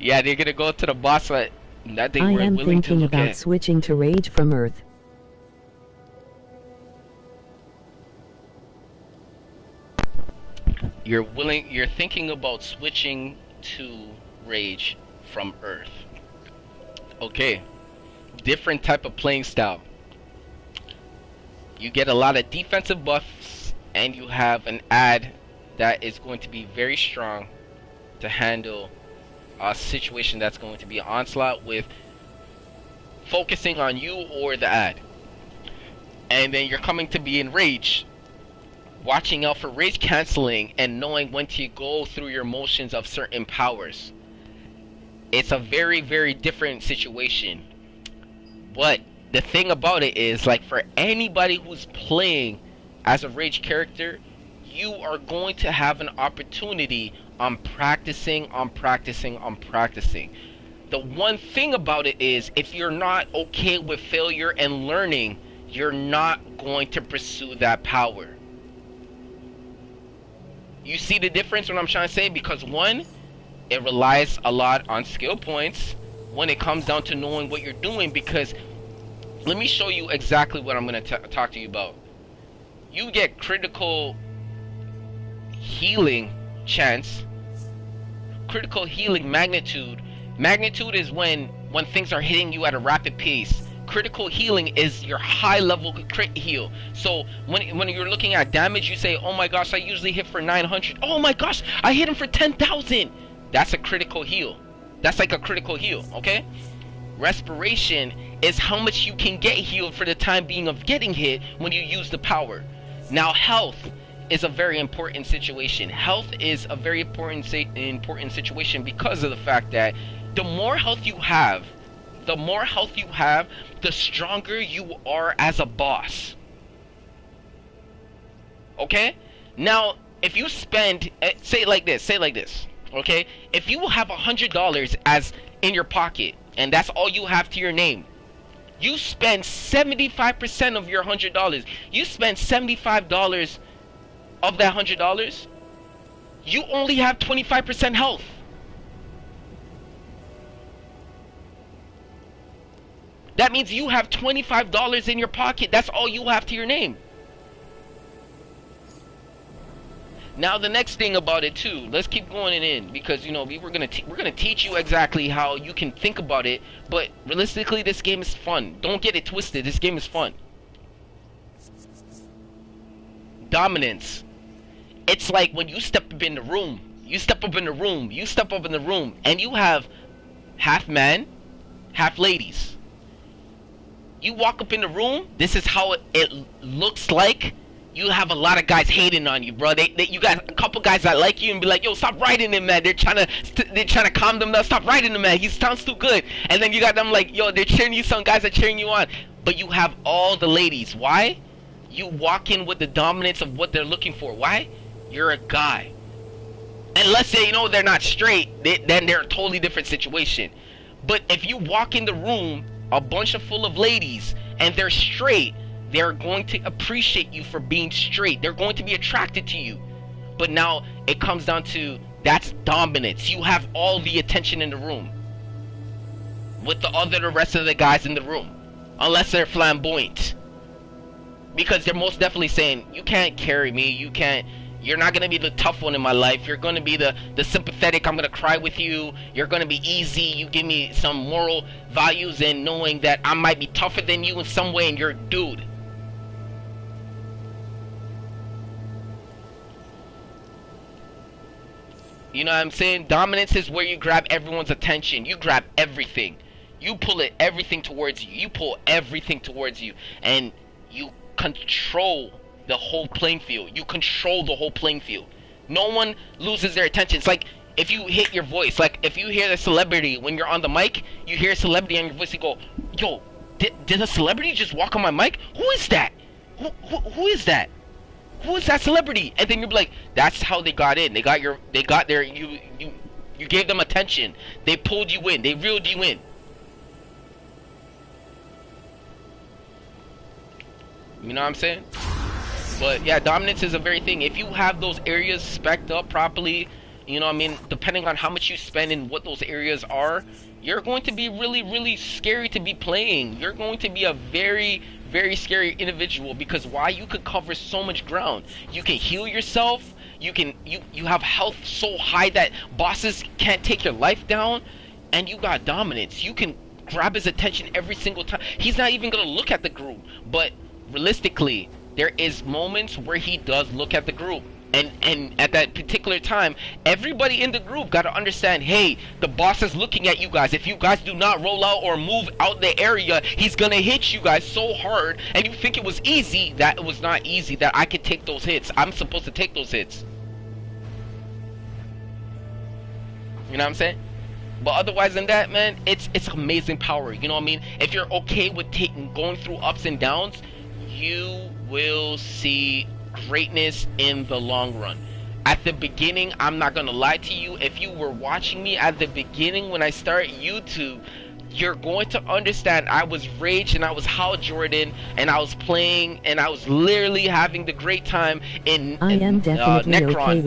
yeah, they're gonna go to the boss that they were willing to look at.
I am thinking about switching to Rage from Earth.
You're thinking about switching to Rage from Earth. Okay. Different type of playing style. You get a lot of defensive buffs, and you have an ad that is going to be very strong to handle a situation that's going to be an onslaught with focusing on you or the ad. And then you're coming to be in Rage, watching out for rage canceling and knowing when to go through your motions of certain powers. It's a very, very different situation. But the thing about it is, like, for anybody who's playing as a rage character, you are going to have an opportunity on practicing. The one thing about it is, if you're not okay with failure and learning, you're not going to pursue that power. You see the difference what I'm trying to say? Because one, it relies a lot on skill points when it comes down to knowing what you're doing. Because let me show you exactly what I'm going to talk to you about. You get critical healing chance, critical healing magnitude. Magnitude is when things are hitting you at a rapid pace. Critical healing is your high level crit heal. So when you're looking at damage, you say, oh my gosh, I usually hit for 900. Oh my gosh, I hit him for 10,000. That's a critical heal. That's like a critical heal, okay? Respiration is how much you can get healed for the time being of getting hit when you use the power. Now health is a very important situation. Health is a very important situation because of the fact that the more health you have, the stronger you are as a boss. Okay? Now, if you spend, say it like this, okay? If you have $100 as in your pocket, and that's all you have to your name, you spend 75% of your $100. You spend $75 of that $100, you only have 25% health. That means you have $25 in your pocket. That's all you have to your name. Now the next thing about it too, let's keep going in, because you know we're gonna teach you exactly how you can think about it. But realistically, this game is fun. Don't get it twisted. This game is fun. Dominance. It's like when you step up in the room. You step up in the room, and you have half man, half ladies. You walk up in the room, this is how it looks like. You have a lot of guys hating on you, bro. You got a couple guys that like you and be like, yo, stop writing him, man. They're trying to calm them down. Stop writing him, man. He sounds too good. And then you got them like, yo, they're cheering you. Some guys are cheering you on. But you have all the ladies. Why? You walk in with the dominance of what they're looking for. Why? You're a guy. And let's say, you know, they're not straight, then they're a totally different situation. But if you walk in the room, a bunch of full of ladies, and they're straight, they're going to appreciate you for being straight. They're going to be attracted to you. But now it comes down to, that's dominance. You have all the attention in the room with the rest of the guys in the room, unless they're flamboyant, because they're most definitely saying, you can't carry me, you're not gonna be the tough one in my life, you're gonna be the sympathetic, I'm gonna cry with you, you're gonna be easy, you give me some moral values and knowing that I might be tougher than you in some way and you're a dude. You know what I'm saying? Dominance is where you grab everyone's attention. You grab everything. You pull everything towards you. You pull everything towards you. And you control the whole playing field. You control the whole playing field. No one loses their attention. It's like if you hit your voice. Like if you hear the celebrity when you're on the mic, you hear a celebrity on your voice, you go, yo, did a celebrity just walk on my mic? Who is that? Who is that? Who is that celebrity? And then you're like, that's how they got in. They got their, you gave them attention. They pulled you in. They reeled you in. You know what I'm saying? But yeah, dominance is a very thing. If you have those areas spec'd up properly, you know what I mean, depending on how much you spend and what those areas are, you're going to be really, really scary to be playing. You're going to be a very, very scary individual, because why? You could cover so much ground. You can heal yourself. You have health so high that bosses can't take your life down, and you got dominance. You can grab his attention every single time. He's not even gonna look at the group, but realistically, there is moments where he does look at the group. And at that particular time, everybody in the group got to understand, hey, the boss is looking at you guys. If you guys do not roll out or move out the area, he's going to hit you guys so hard. And you think it was easy. That it was not easy, that I could take those hits. I'm supposed to take those hits. You know what I'm saying? But otherwise than that, man, it's amazing power. You know what I mean? If you're okay with going through ups and downs, you will see greatness in the long run. At the beginning, I'm not gonna lie to you, if you were watching me at the beginning when I started YouTube, you're going to understand I was Rage and I was Hal Jordan and I was playing and I was literally having the great time in Necron.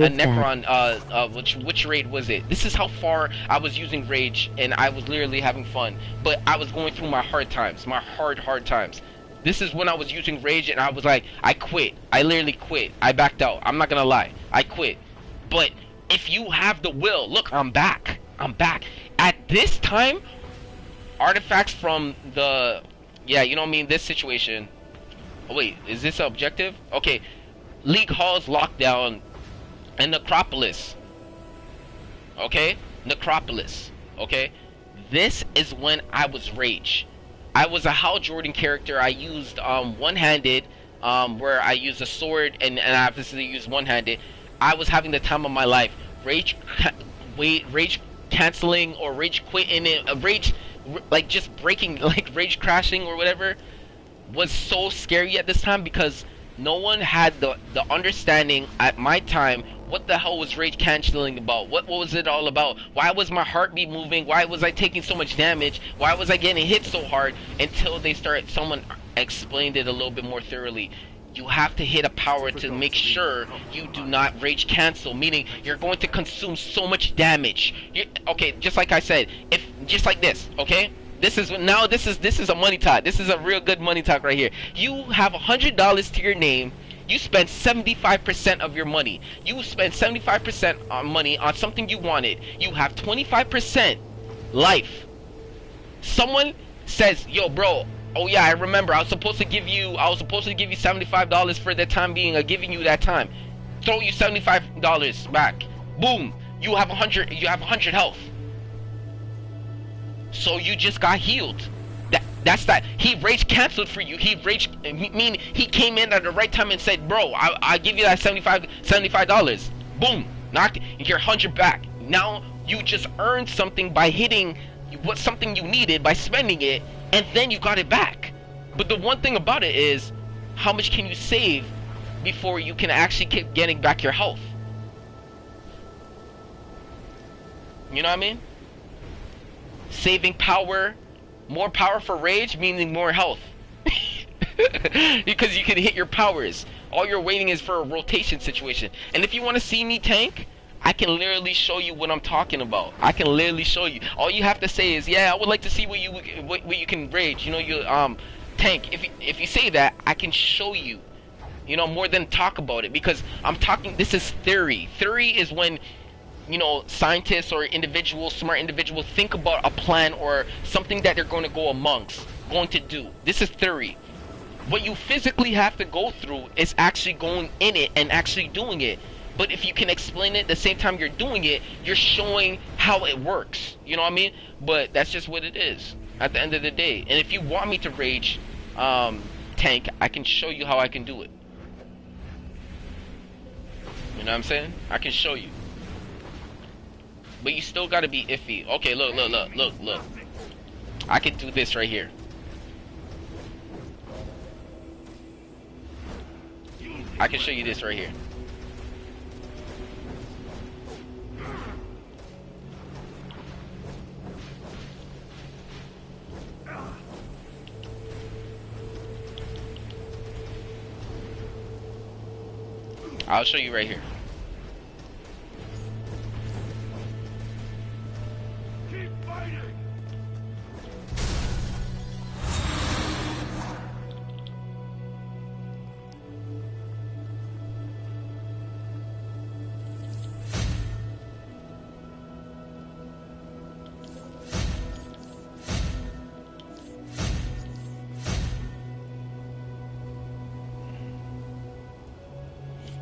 Which raid was it? This is how far I was using Rage and I was literally having fun, but I was going through my hard times, my hard times. This is when I was using Rage and I was like, I quit. I literally quit. I backed out. I'm not gonna lie. I quit. But if you have the will, look, I'm back. I'm back. At this time, artifacts from the, yeah, you know what I mean, this situation. Oh, wait, is this an objective? Okay. League Halls lockdown and Necropolis. Okay? Necropolis. Okay? This is when I was Rage. I was a Hal Jordan character. I used one-handed, where I used a sword and I obviously used one-handed. I was having the time of my life. Rage canceling or rage quitting it, rage like just breaking, like rage crashing or whatever, was so scary at this time because no one had the understanding at my time. What the hell was rage canceling about? What was it all about? Why was my heartbeat moving? Why was I taking so much damage? Why was I getting hit so hard? Until someone explained it a little bit more thoroughly. You have to hit a power to make sure you do not rage cancel, meaning you're going to consume so much damage. Okay, just like I said, just like this, okay? This is a money talk. This is a real good money talk right here. You have $100 to your name. You spend 75% of your money. You spend 75% on money on something you wanted. You have 25% life. Someone says, "Yo, bro, oh yeah, I remember. I was supposed to give you $75 for the time being. I'm giving you that time. Throw you $75 back. Boom. You have 100. You have 100 health. So you just got healed. That's that. He rage canceled for you. He came in at the right time and said, bro, I give you that $75. Boom. Knocked your 100 back. Now you just earned something by hitting something you needed by spending it, and then you got it back. But the one thing about it is, how much can you save before you can actually keep getting back your health? You know what I mean? Saving power, more power for rage, meaning more health. Because you can hit your powers. All you're waiting is for a rotation situation. And if you want to see me tank, I can literally show you what I'm talking about. I can literally show you. All you have to say is, yeah, I would like to see what you can rage. You know, you tank. If you say that, I can show you. You know, more than talk about it, because I'm talking. This is theory. Theory is when, you know, scientists or individuals, smart individuals, think about a plan or something that they're going to go amongst, going to do. This is theory. What you physically have to go through is actually going in it and actually doing it. But if you can explain it at the same time you're doing it, you're showing how it works. You know what I mean? But that's just what it is at the end of the day. And if you want me to rage tank, I can show you how I can do it. You know what I'm saying? I can show you. But you still gotta be iffy. Okay, look. I can do this right here. I can show you this right here. I'll show you right here.
Keep fighting!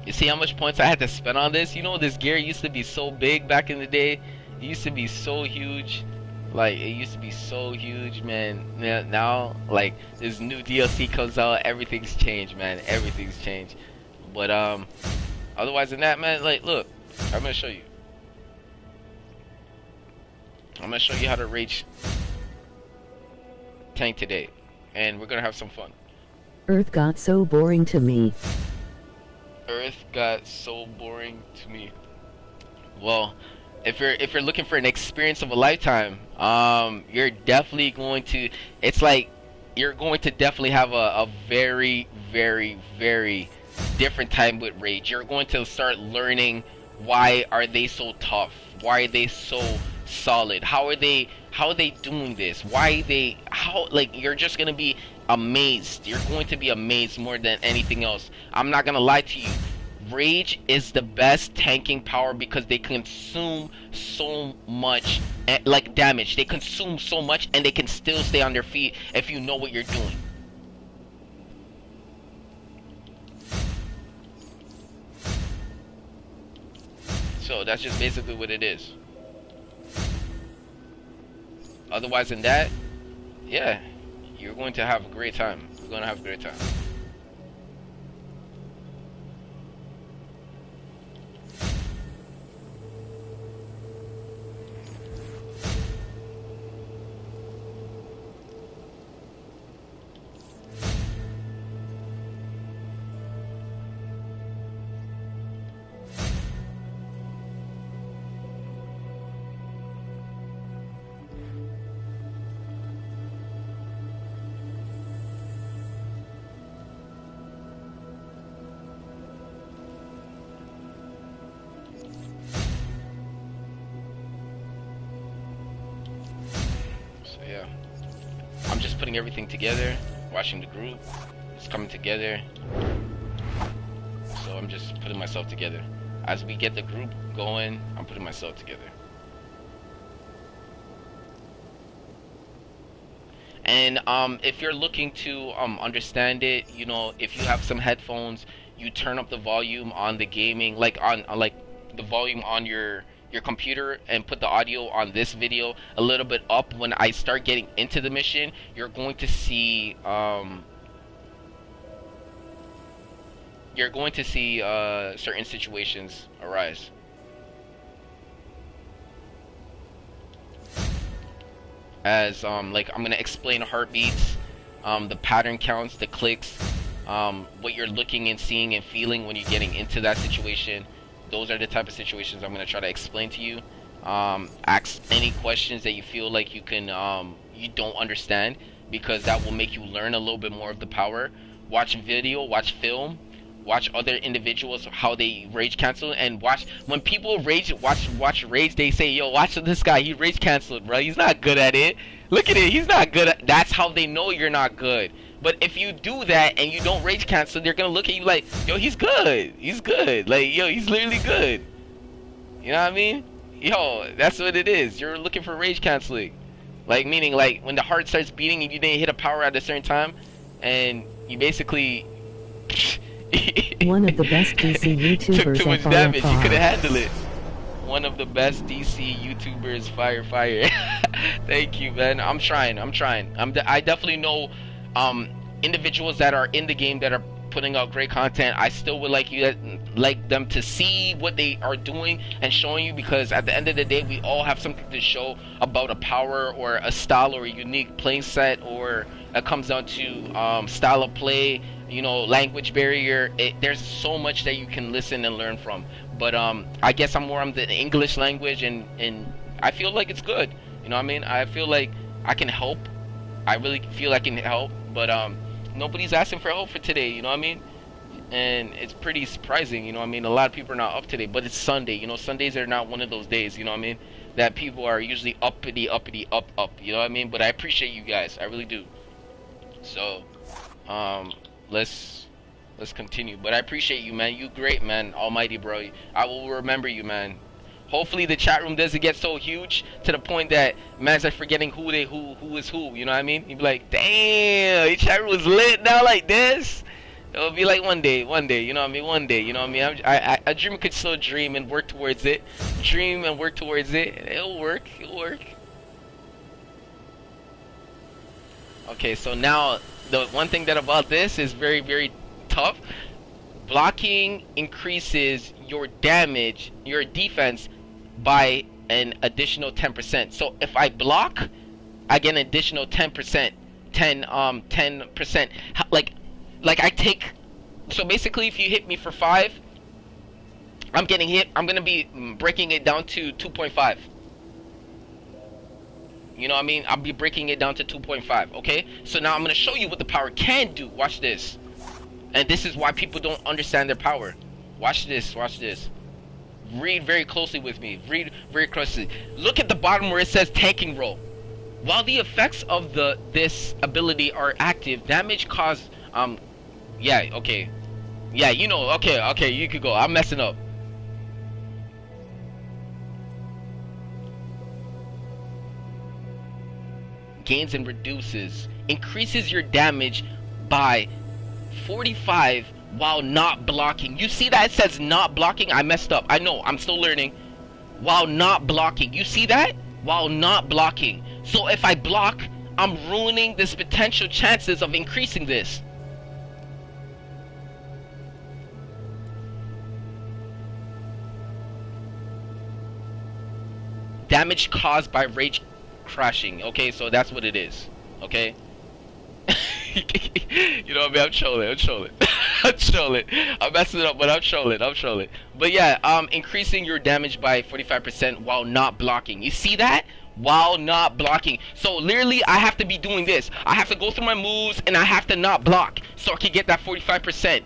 You see how much points I had to spend on this? You know, this gear used to be so big back in the day. It used to be so huge. Like, it used to be so huge, man. Now, like, this new DLC comes out, everything's changed, man. Everything's changed. But, otherwise than that, man, like, look. I'm gonna show you. I'm gonna show you how to rage tank today. And we're gonna have some fun.
Earth got so boring to me.
Earth got so boring to me. Well, if you're looking for an experience of a lifetime, you're definitely going to. It's like you're going to definitely have a very, very, very different time with rage. You're going to start learning why are they so tough? Why are they so solid? How are they doing this? Like, you're just gonna be amazed. You're going to be amazed more than anything else. I'm not gonna lie to you. Rage is the best tanking power because they consume so much like damage. They consume so much and they can still stay on their feet if you know what you're doing. So that's just basically what it is. Otherwise than that, yeah, you're going to have a great time. You're going to have a great time. Yeah, I'm just putting everything together, watching the group, it's coming together, so I'm just putting myself together. As we get the group going, I'm putting myself together. And if you're looking to understand it, you know, if you have some headphones, you turn up the volume on the gaming, like on like the volume on your computer, and put the audio on this video a little bit up. When I start getting into the mission, you're going to see certain situations arise. As like I'm gonna explain heartbeats, the pattern counts, the clicks, what you're looking and seeing and feeling when you're getting into that situation. Those are the type of situations I'm going to try to explain to you. Ask any questions that you feel like you can you don't understand, because that will make you learn a little bit more of the power. Watch video, watch film, watch other individuals how they rage cancel, and watch when people rage. Watch rage. They say, "Yo, watch this guy. He rage canceled, bro. He's not good at it. Look at it. He's not good at." That's how they know you're not good. But if you do that and you don't rage cancel, they're gonna look at you like, "Yo, he's good. He's good. Like, yo, he's literally good." You know what I mean? Yo, that's what it is. You're looking for rage canceling, like meaning like when the heart starts beating and you didn't hit a power at a certain time, and you basically.
One of the best DC YouTubers.
Took too much damage. You couldn't handle it. One of the best DC YouTubers. Fire. Thank you, man. I'm trying. I definitely know individuals that are in the game that are putting out great content. I still would like them to see what they are doing and showing you, because at the end of the day, we all have something to show about a power or a style or a unique playing set, or it comes down to style of play, you know, language barrier. There's so much that you can listen and learn from. But I guess I'm more on the English language, and I feel like it's good. You know what I mean? I feel like I can help. I really feel I can help, but nobody's asking for help for today, you know what I mean? And it's pretty surprising, you know what I mean? A lot of people are not up today, but it's Sunday, you know? Sundays are not one of those days, you know what I mean? That people are usually uppity, up, you know what I mean? But I appreciate you guys, I really do. So, let's continue. But I appreciate you, man. You great, man. Almighty, bro. I will remember you, man. Hopefully the chat room doesn't get so huge to the point that man's like forgetting who is who, you know what I mean? You'd be like, damn, your chat room is lit now like this. It'll be like one day, you know what I mean? One day, you know what I mean? A dreamer could still dream and work towards it. Dream and work towards it. It'll work. Okay, so now the one thing that about this is very, very tough. Blocking increases your damage, your defense, by an additional 10%. So if I block, I get an additional 10%. 10%. Like I take. So basically, if you hit me for 5, I'm getting hit. I'm gonna be breaking it down to 2.5. You know what I mean? I'll be breaking it down to 2.5. Okay. So now I'm gonna show you what the power can do. Watch this. And this is why people don't understand their power. Watch this. Read very closely with me. Read very closely. Look at the bottom where it says tanking roll. While the effects of this ability are active, damage caused yeah, okay. Yeah, you know, okay, you could go. I'm messing up. Gains and reduces. Increases your damage by 45 while not blocking. You see that it says not blocking? I messed up. I know, I'm still learning. While not blocking. You see that? While not blocking. So if I block, I'm ruining this potential chances of increasing this. Damage caused by rage crashing. Okay, so that's what it is. Okay? You know what I mean? I'm trolling. I'm messing it up, but I'm trolling. But yeah, increasing your damage by 45% while not blocking. You see that? While not blocking. So literally, I have to be doing this. I have to go through my moves, and I have to not block, so I can get that 45%.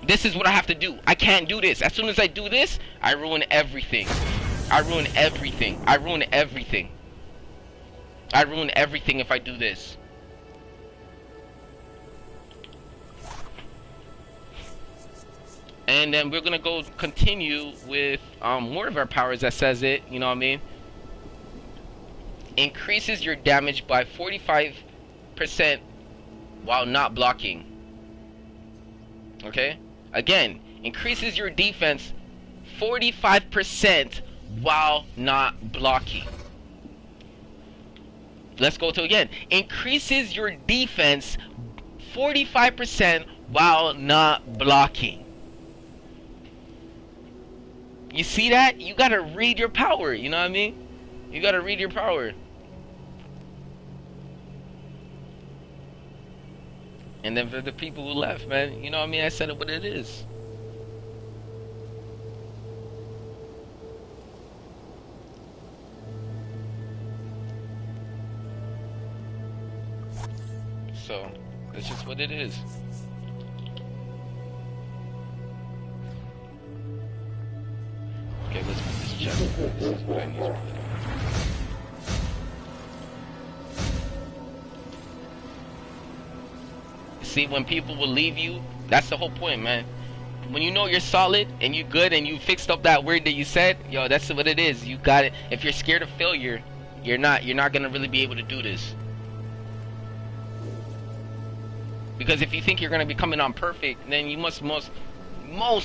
This is what I have to do. I can't do this. As soon as I do this, I ruin everything. I ruin everything if I do this. And then we're gonna go continue with more of our powers that says it, you know what I mean? Increases your damage by 45% while not blocking. Okay? Again, increases your defense 45% while not blocking. Let's go to again. Increases your defense 45% while not blocking. You see that? You gotta read your power, you know what I mean? You gotta read your power. And then for the people who left, man, you know what I mean? I said it what it is. So, that's just what it is. Okay, let's put this check. This is what I need to put on. See, when people will leave you, that's the whole point, man. When you know you're solid and you're good and you fixed up that word that you said, yo, that's what it is. You got it. If you're scared of failure, you're not gonna really be able to do this. Because if you think you're gonna be coming on perfect, then you must most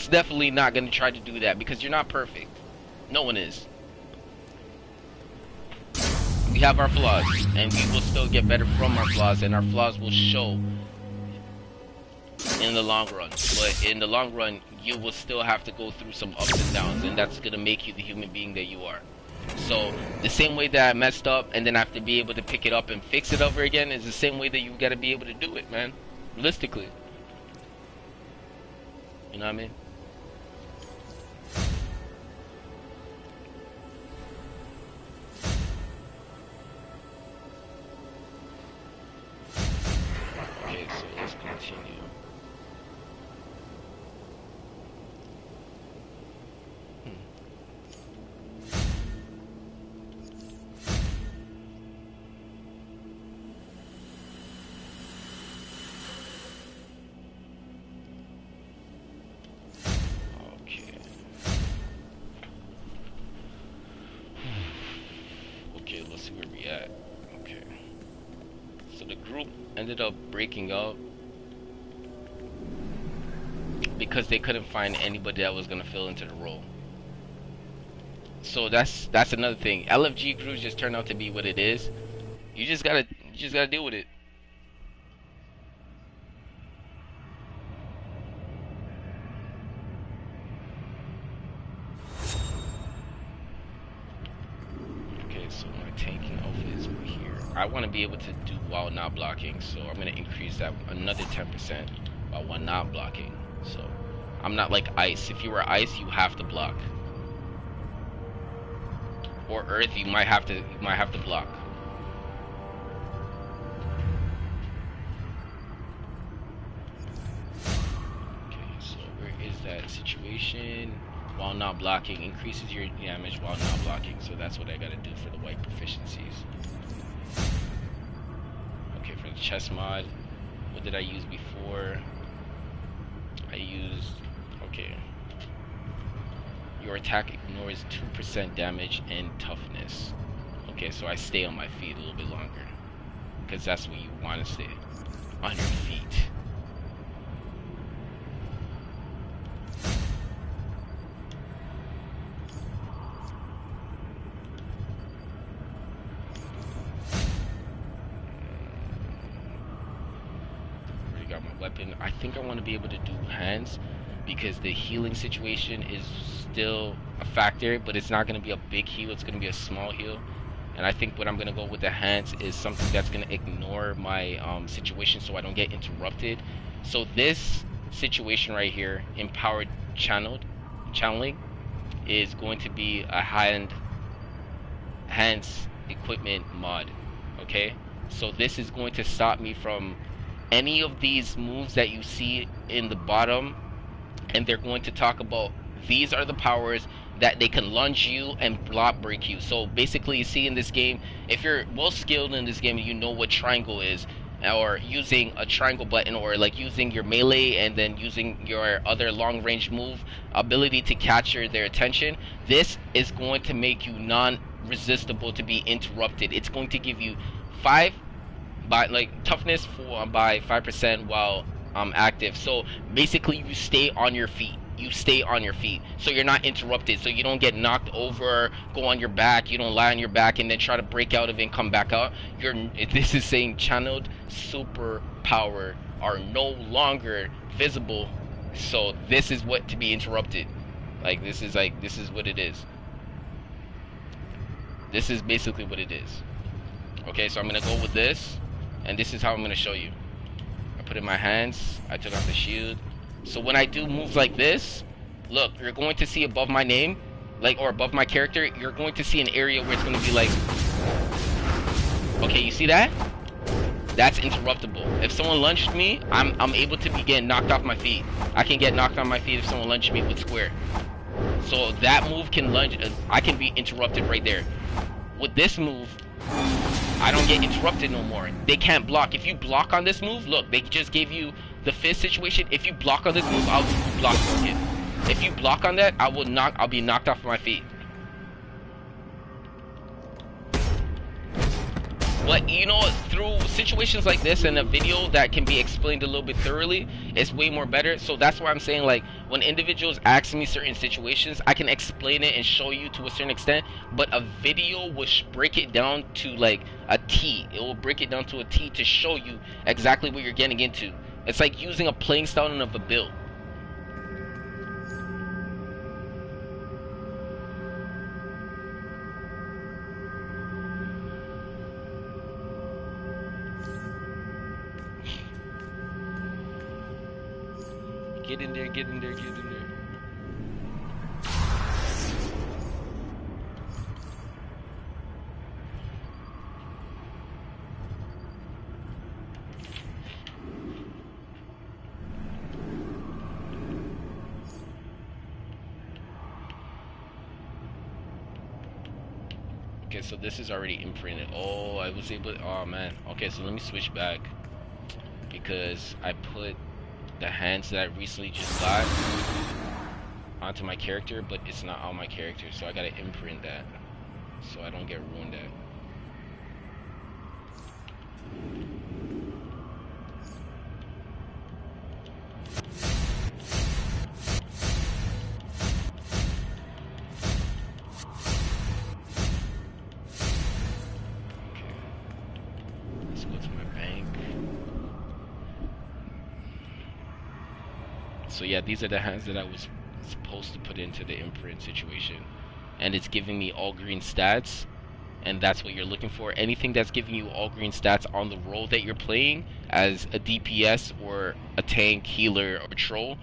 definitely not gonna try to do that, because you're not perfect. No one is. We have our flaws, and we will still get better from our flaws, and our flaws will show in the long run. But in the long run, you will still have to go through some ups and downs, and that's gonna make you the human being that you are. So the same way that I messed up and then I have to be able to pick it up and fix it over again is the same way that you gotta be able to do it, man. Realistically. You know what I mean? Okay, so let's continue. Okay, let's see where we at. Okay. So the group ended up breaking up because they couldn't find anybody that was gonna fill into the role. So that's another thing. LFG crews just turned out to be what it is. You just gotta deal with it. So my tanking outfit is over here. I want to be able to do while not blocking, so I'm going to increase that another 10% while not blocking. So I'm not like ice. If you were ice, you have to block. Or earth, you might have to block. Okay, so where is that situation? While not blocking increases your damage while not blocking, so that's what I gotta do for the white proficiencies. Okay, for the chest mod, what did I use before? I used, okay, your attack ignores 2% damage and toughness. Okay, so I stay on my feet a little bit longer, because that's what you want to stay, on your feet. Weapon. I think I want to be able to do hands because the healing situation is still a factor, but it's not going to be a big heal, it's going to be a small heal. And I think what I'm going to go with the hands is something that's going to ignore my situation so I don't get interrupted. So this situation right here, empowered channeling, is going to be a hands equipment mod. Okay, so this is going to stop me from any of these moves that you see in the bottom, and they're going to talk about these are the powers that they can lunge you and block break you. So basically, you see in this game, if you're well skilled in this game, you know what triangle is, or using a triangle button, or like using your melee and then using your other long range move ability to capture their attention. This is going to make you non-resistible to be interrupted. It's going to give you 5 by like toughness by 5% while active. So basically you stay on your feet. So you're not interrupted, so you don't get knocked over, go on your back, you don't lie on your back and then try to break out of it and come back out. This is saying channeled superpower are no longer visible, so this is what to be interrupted. This is what it is. This is basically what it is. Okay, so I'm gonna go with this, and this is how I'm gonna show you. I put put in my hands. I took off the shield. So when I do moves like this, look, you're going to see above my name, like, or above my character, you're going to see an area where it's going to be like, okay, you see that? That's interruptible. If someone lunged me, I'm able to be getting knocked off my feet. I can get knocked off my feet if someone lunged me with square. So that move can lunge, I can be interrupted right there. With this move, I don't get interrupted no more. They can't block. If you block on this move, look, they just gave you the fist situation. If you block on this move, I'll block it. If you block on that, I'll be knocked off my feet. But you know, through situations like this and a video that can be explained a little bit thoroughly, it's way more better. So that's why I'm saying, like, when individuals ask me certain situations, I can explain it and show you to a certain extent, but a video will break it down to like a T. It will break it down to a T to show you exactly what you're getting into. It's like using a playing style of a build. Get in there, get in there, get in there. Okay, so this is already imprinted. Oh, I was able to, oh man. Okay, so let me switch back, because I put the hands that I recently just got onto my character, but it's not on my character, so I gotta imprint that so I don't get ruined at. So yeah, these are the hands that I was supposed to put into the imprint situation, and it's giving me all green stats, and that's what you're looking for. Anything that's giving you all green stats on the role that you're playing as a DPS or a tank, healer, or troll,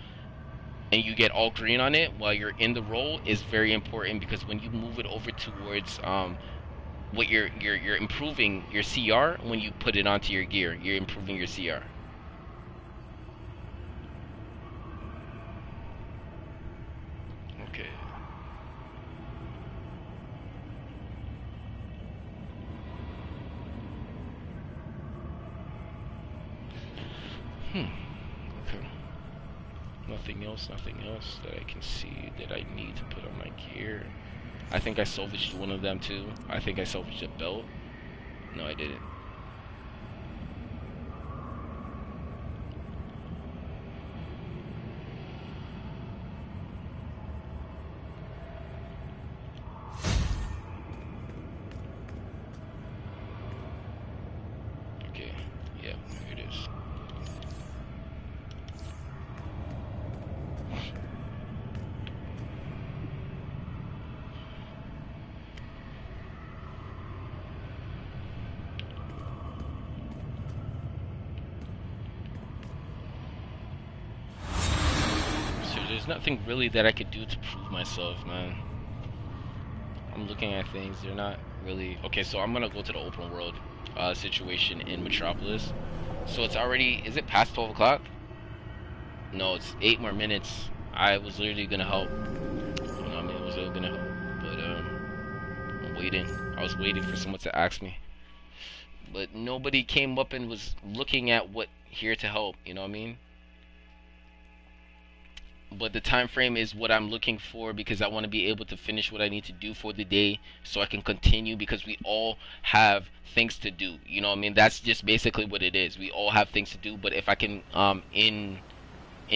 and you get all green on it while you're in the role is very important, because when you move it over towards what you're improving your CR. When you put it onto your gear, you're improving your CR. Okay. Okay. Nothing else that I can see that I need to put on my gear. I think I salvaged one of them too. I think I salvaged a belt. No, I didn't. Okay, yeah, here it is. There's nothing really that I could do to prove myself, man. I'm looking at things, they're not really... Okay, so I'm gonna go to the open world situation in Metropolis. So it's already... Is it past 12 o'clock? No, it's 8 more minutes. I was literally gonna help. You know, I mean, I was literally gonna help. But, I'm waiting. I was waiting for someone to ask me. But nobody came up and was looking at what here to help, you know what I mean? But the time frame is what I'm looking for, because I want to be able to finish what I need to do for the day so I can continue, because we all have things to do, you know what I mean? That's just basically what it is. We all have things to do, but if I can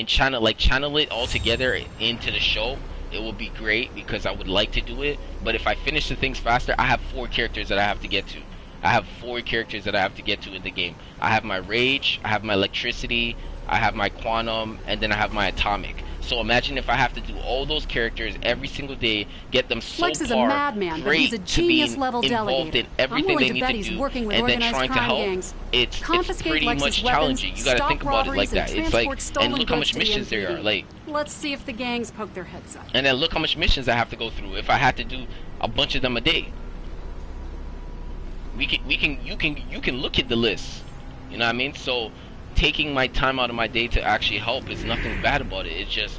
channel it all together into the show, it will be great, because I would like to do it. But if I finish the things faster, I have 4 characters that I have to get to. I have 4 characters that I have to get to in the game. I have my Rage, I have my Electricity, I have my Quantum, and then I have my Atomic. So imagine if I have to do all those characters every single day, get them so
Lex is a madman, but he's a genius-level
involved in
delegator.
everything they need to
he's
do,
working with
and then
organized
trying to
crime
help.
gangs.
It's
Confiscate
pretty
Lex's
much
weapons,
challenging. You gotta
stop
think about it like
robberies,
that.
and
It's like,
transport stolen
and look how
goods
much
to the
missions there are.
NPD.
Like,
let's see if the gangs poke their heads up.
and then look how much missions I have to go through if I had to do a bunch of them a day. You can look at the list. You know what I mean? So taking my time out of my day to actually help is nothing bad about it. It's just,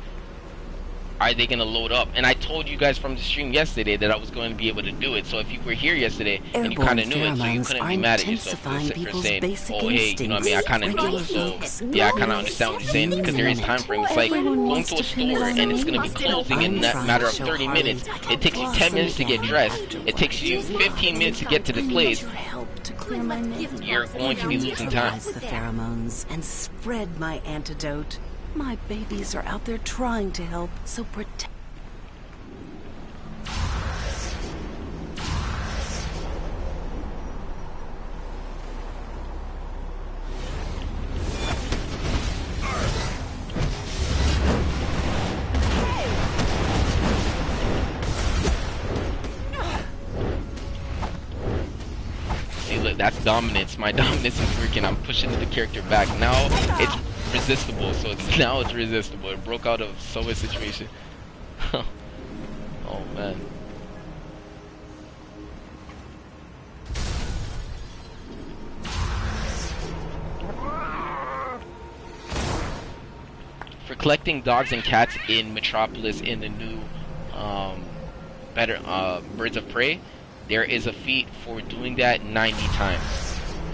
are they going to load up? And I told you guys from the stream yesterday that I was going to be able to do it. So if you were here yesterday and you kind of knew it, so you couldn't be mad at yourself for saying, oh, hey, you know what I mean? I kind of knew it, so yeah, I kind of understand what you're saying, because there is time frame. It's like going to a store and it's going to be closing in a matter of 30 minutes. It takes you 10 minutes to get dressed. It takes you 15 minutes to get to the place. You're going to be losing time.
The pheromones and spread my antidote. My babies are out there trying to help, so protect.
See, look, that's dominance. My dominance is working. I'm pushing the character back. Now it's resistible, so now it's resistible. It broke out of so much situation. Oh man. For collecting dogs and cats in Metropolis in the new Birds of Prey, there is a feat for doing that 90 times.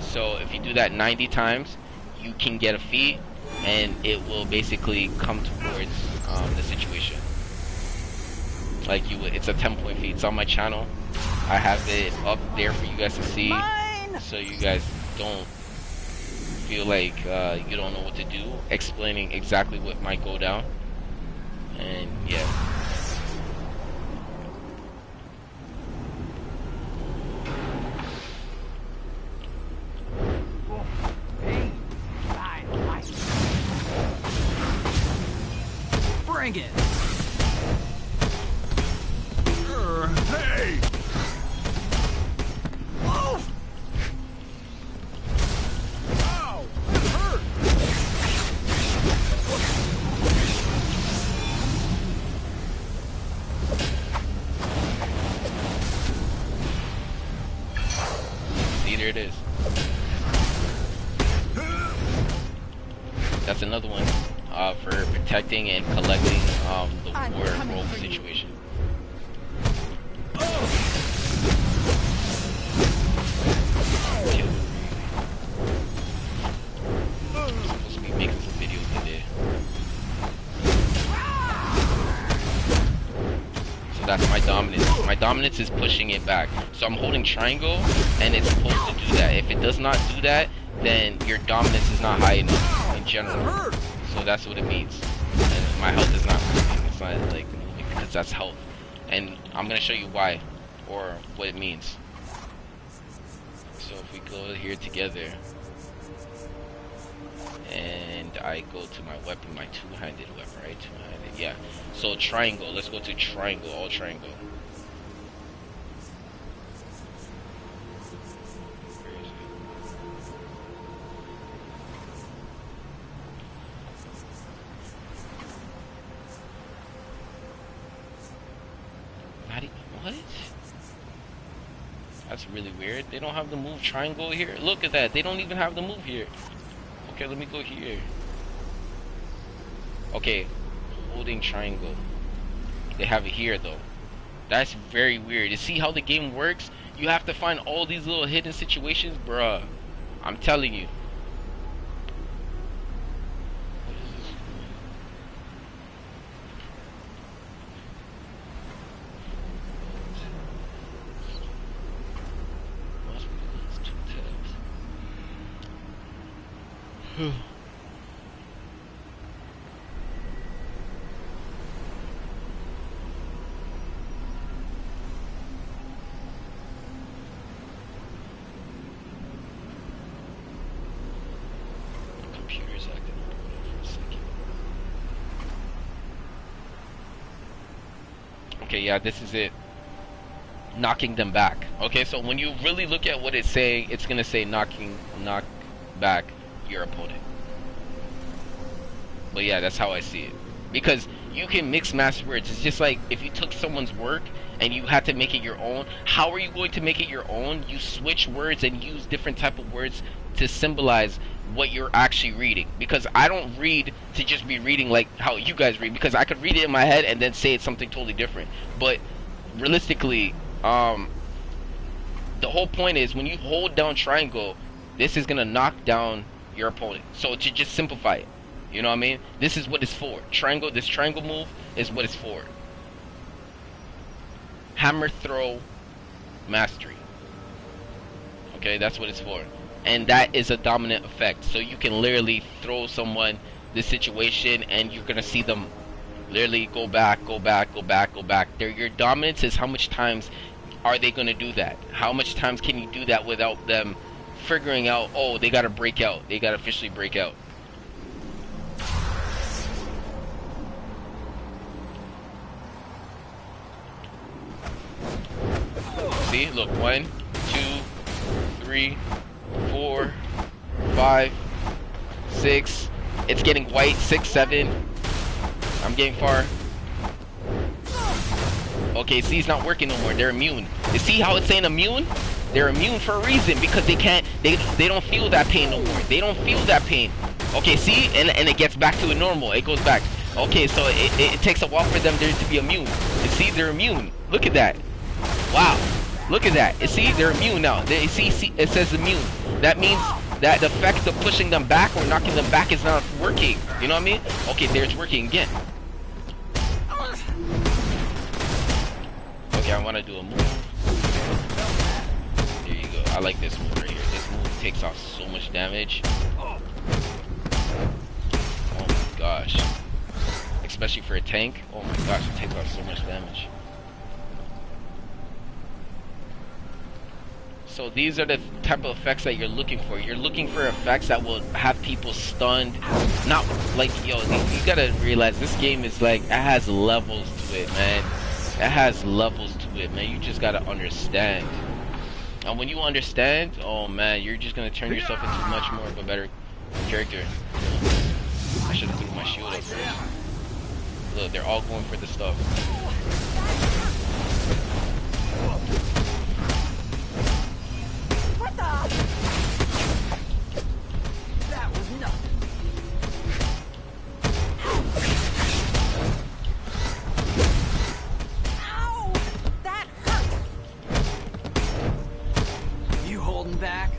So if you do that 90 times, you can get a feat, and it will basically come towards the situation. Like it's a 10-point feat. It's on my channel. I have it up there for you guys to see, so you guys don't feel like you don't know what to do. Explaining exactly what might go down, and yeah.
Bring it!
Hey! Oh! Ow! It hurt!
See, there it is. That's another one for protecting and collecting the war rogue situation. I'm supposed to be making some videos today. So that's my dominance. My dominance is pushing it back. So I'm holding triangle, and it's supposed to do that. If it does not do that, then your dominance is not high enough in general. So that's what it means. And my health is not moving. It's not like moving because that's health. And I'm gonna show you why, or what it means. So if we go here together, and I go to my weapon, my two-handed weapon, right? Two-handed, yeah. So triangle. Let's go to triangle. All triangle. What? That's really weird. They don't have the move triangle here. Look at that. They don't even have the move here. Okay, let me go here. Okay, holding triangle. They have it here though. That's very weird. You see how the game works? You have to find all these little hidden situations, bruh. I'm telling you. Computer's acting up for a second. Okay, yeah, this is it. Knocking them back. Okay, so when you really look at what it's saying, it's gonna say knock back your opponent. But yeah, that's how I see it. Because you can mix match words. It's just like if you took someone's work and you had to make it your own. How are you going to make it your own? You switch words and use different type of words to symbolize what you're actually reading. Because I don't read to just be reading like how you guys read, because I could read it in my head and then say it's something totally different. But realistically, the whole point is when you hold down triangle, this is gonna knock down your opponent. So to just simplify it, you know what I mean? This is what it's for. Triangle, this triangle move is what it's for. Hammer throw mastery. Okay, that's what it's for. And that is a dominant effect. So you can literally throw someone this situation and you're gonna see them literally go back, go back, go back, go back. Your dominance is how much times are they gonna do that? How much times can you do that without them figuring out, oh, they gotta break out. They gotta officially break out. See, look, 1, 2, 3, 4, 5, 6. It's getting white. 6, 7. I'm getting far. Okay, see, it's not working no more. They're immune. You see how it's saying immune? They're immune for a reason, because they can't. They don't feel that pain no more. They don't feel that pain. Okay, see, and it gets back to a normal. It goes back. Okay, so it takes a while for them to be immune. You see, they're immune. Look at that. Wow. Look at that. You see, they're immune now. They see, it says immune. That means that the effect of pushing them back or knocking them back is not working. You know what I mean? Okay, there it's working again. Okay, I want to do a move. There you go. I like this move right here. This move takes off so much damage. Oh my gosh. Especially for a tank. Oh my gosh, it takes off so much damage. So these are the type of effects that you're looking for. You're looking for effects that will have people stunned. Not like, yo, you gotta realize this game is like, it has levels to it, man. It has levels to it, man. You just gotta understand. And when you understand, oh man, you're just gonna turn yourself into much more of a better character. I should have threw my shield up first. Look, they're all going for the stuff.
What the? That was nothing. Ow! That hurt.
You holding back?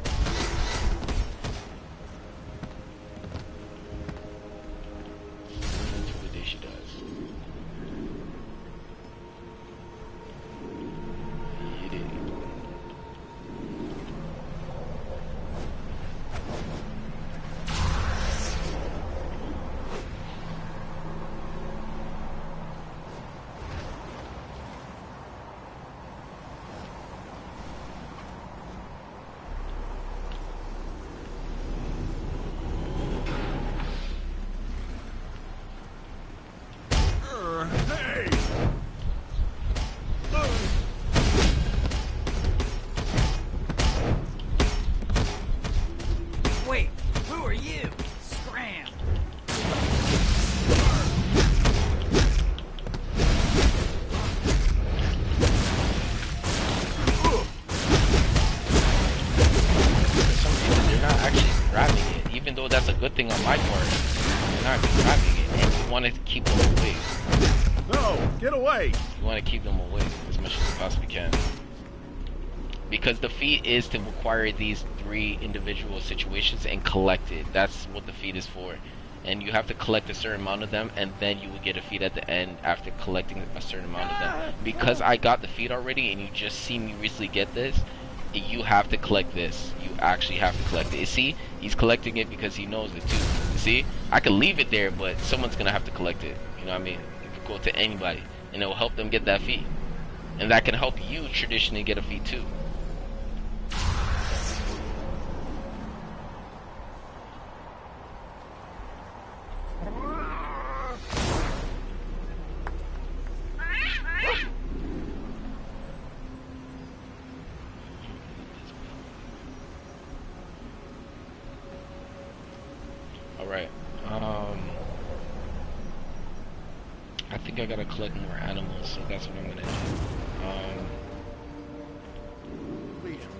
Wait, who are you? Scram!
They're not actually grabbing it, even though that's a good thing on my part. They're not grabbing it, and you want to keep them away.
No, get away!
You want to keep them away as much as you possibly can. Because the feat is to acquire these 3 individual situations and collect it. That's what the feat is for. And you have to collect a certain amount of them, and then you will get a feat at the end after collecting a certain amount of them. Because I got the feat already, and you just see me recently get this, you have to collect this. You actually have to collect it. You see? He's collecting it because he knows it too. You see? I could leave it there, but someone's going to have to collect it. You know what I mean? It could go to anybody, and it will help them get that feat. And that can help you traditionally get a feat too. think I gotta collect more animals, so that's what I'm gonna do.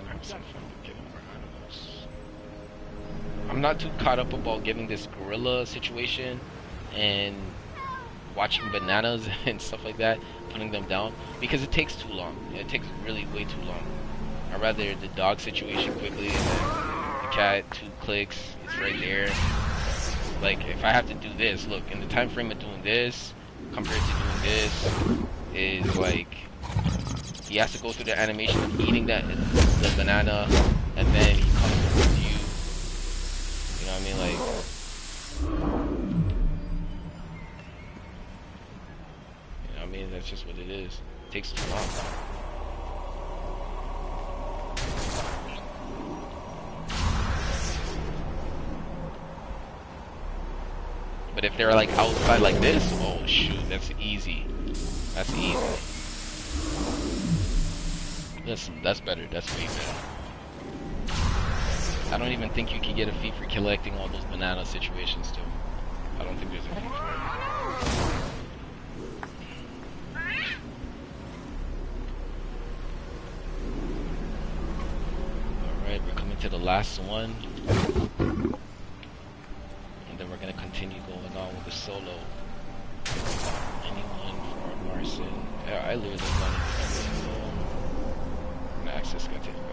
Have some fun with getting more animals. I'm not too caught up about getting this gorilla situation and watching bananas and stuff like that, putting them down, because it takes too long. It takes really way too long. I'd rather the dog situation quickly, and then the cat, 2 clicks, it's right there. Like, if I have to do this, look, in the time frame of doing this, compared to doing this, is like, he has to go through the animation of eating the banana, and then he comes with you. You know what I mean? Like, you know what I mean? That's just what it is. It takes too long. But if they're like outside like this, oh shoot, that's easy. That's easy. That's better. That's way better. I don't even think you can get a fee for collecting all those banana situations too. I don't think there's a fee for it. Alright, we're coming to the last one. And then we're gonna continue going on with the solo. Anyone for Marson? Yeah, I literally wanted to access got taken by me.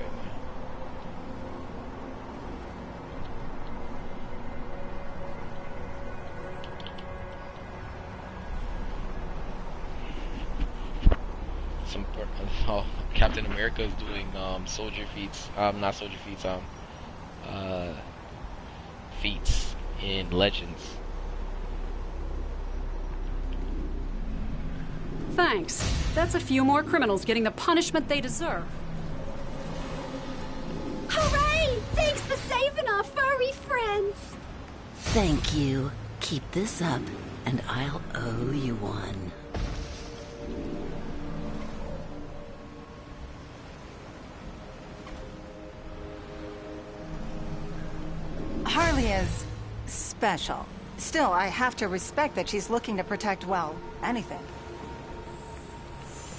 Oh, Captain America is doing soldier feats. Not soldier feats. Feats in Legends.
Thanks. That's a few more criminals getting the punishment they deserve.
Hooray! Thanks for saving our furry friends. Thank you. Keep this up, and I'll owe you one.
Harley is special. Still, I have to respect that she's looking to protect, well, anything.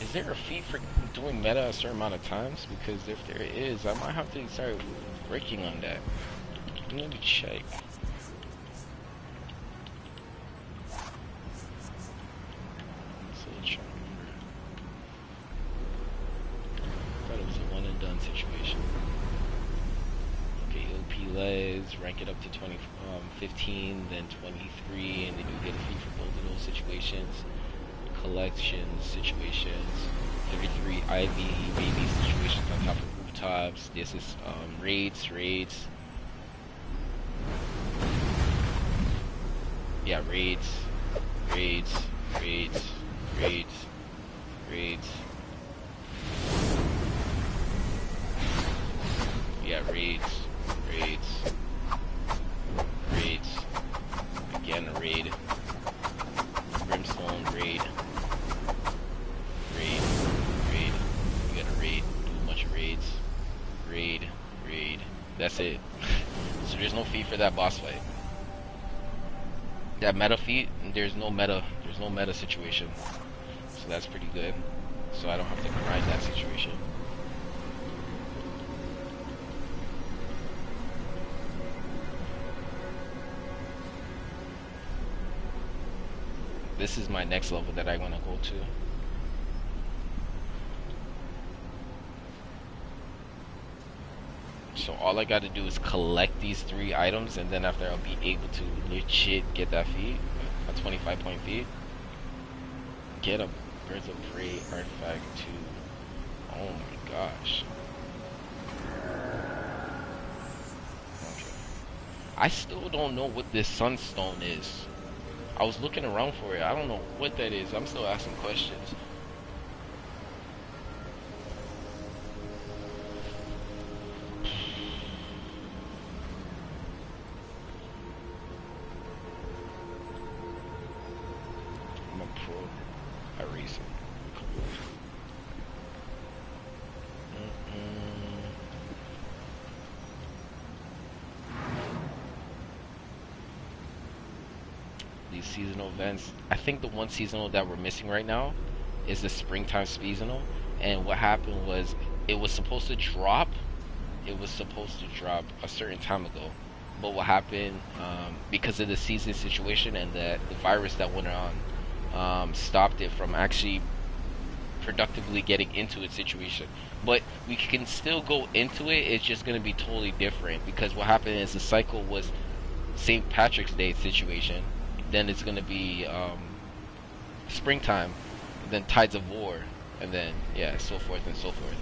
Is there a fee for doing meta a certain amount of times? Because if there is, I might have to start working on that. Let me check. So I'm trying to remember. I thought it was a one and done situation. Okay, OP Les, rank it up to 15, then 23, and then you get a fee for both of those situations. Collections situations, 33 IV baby situations on top of rooftops. This is raids. Yeah, raids. Yeah, raids. Again, a raid. Brimstone raid. You gotta raid, do a bunch of raids. Raid. That's it. So there's no fee for that boss fight. That meta fee, there's no meta situation. So that's pretty good. So I don't have to grind that situation. This is my next level that I want to go to. So all I got to do is collect these 3 items, and then after I'll be able to legit get that fee, a 25-point fee. Get a Birds of Prey artifact too. Oh my gosh. Okay. I still don't know what this sunstone is. I was looking around for it. I don't know what that is. I'm still asking questions. I'm a pro at racing. these seasonal events. I think the one seasonal that we're missing right now is the springtime seasonal. And what happened was it was supposed to drop. It was supposed to drop a certain time ago. But what happened, because of the season situation and the virus that went on, stopped it from actually productively getting into its situation. But we can still go into it. It's just going to be totally different, because what happened is the cycle was St. Patrick's Day situation, then it's going to be springtime, then Tides of War, and then yeah, so forth and so forth.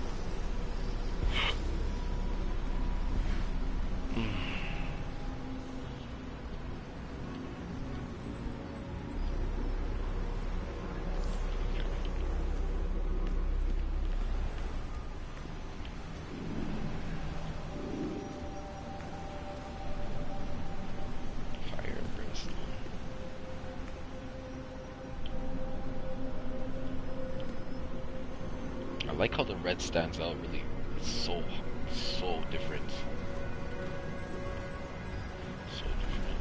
I like how the red stands out. Really, it's so different. So different.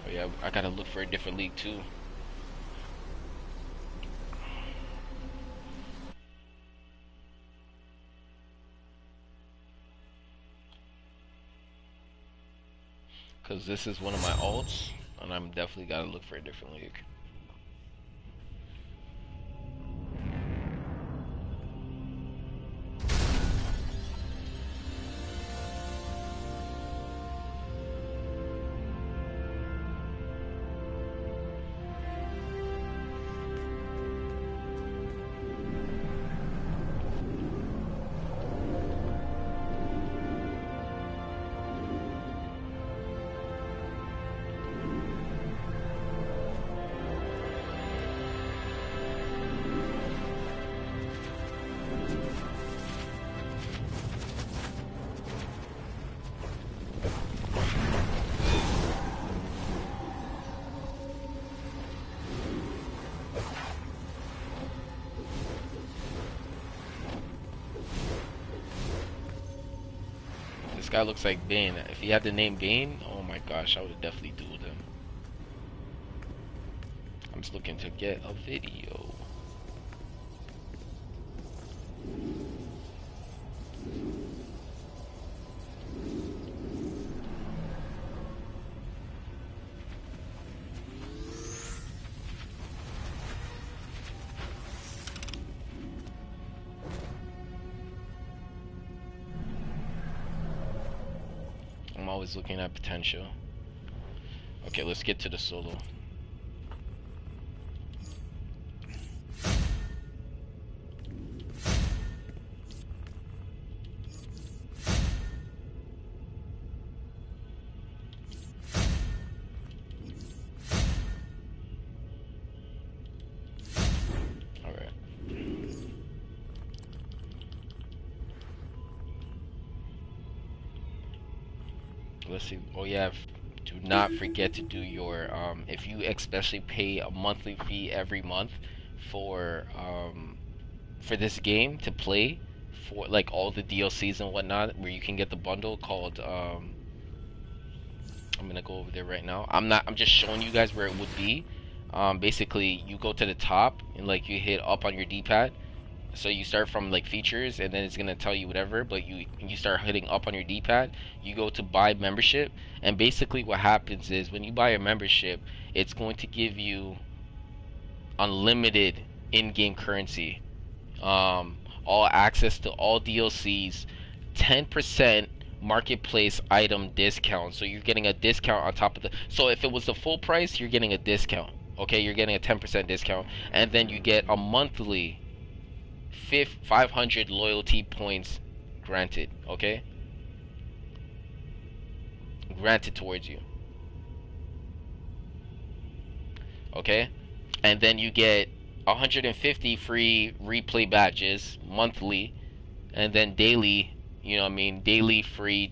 Oh yeah, I gotta look for a different league too. Because this is one of my alts, and I'm definitely gotta look for a different league. This guy looks like Bane. If he had the name Bane, oh my gosh, I would have definitely dueled him. I'm just looking to get a video. I'm always looking at potential. Okay, let's get to the solo. Let's see. Oh yeah, do not forget to do your if you especially pay a monthly fee every month for this game to play, for like all the DLCs and whatnot, where you can get the bundle called I'm gonna go over there right now. I'm just showing you guys where it would be. Basically you go to the top and like you hit up on your D-pad. So you start from like features, and then it's gonna tell you whatever, but you start hitting up on your D-pad. You go to buy membership, and basically what happens is when you buy a membership, it's going to give you unlimited in-game currency, all access to all DLCs, 10% marketplace item discount. So you're getting a discount on top of the. So if it was the full price, you're getting a discount. Okay, you're getting a 10% discount, and then you get a monthly 500 loyalty points granted. Okay, granted towards you. Okay, and then you get 150 free replay badges monthly, and then daily, you know what I mean, daily free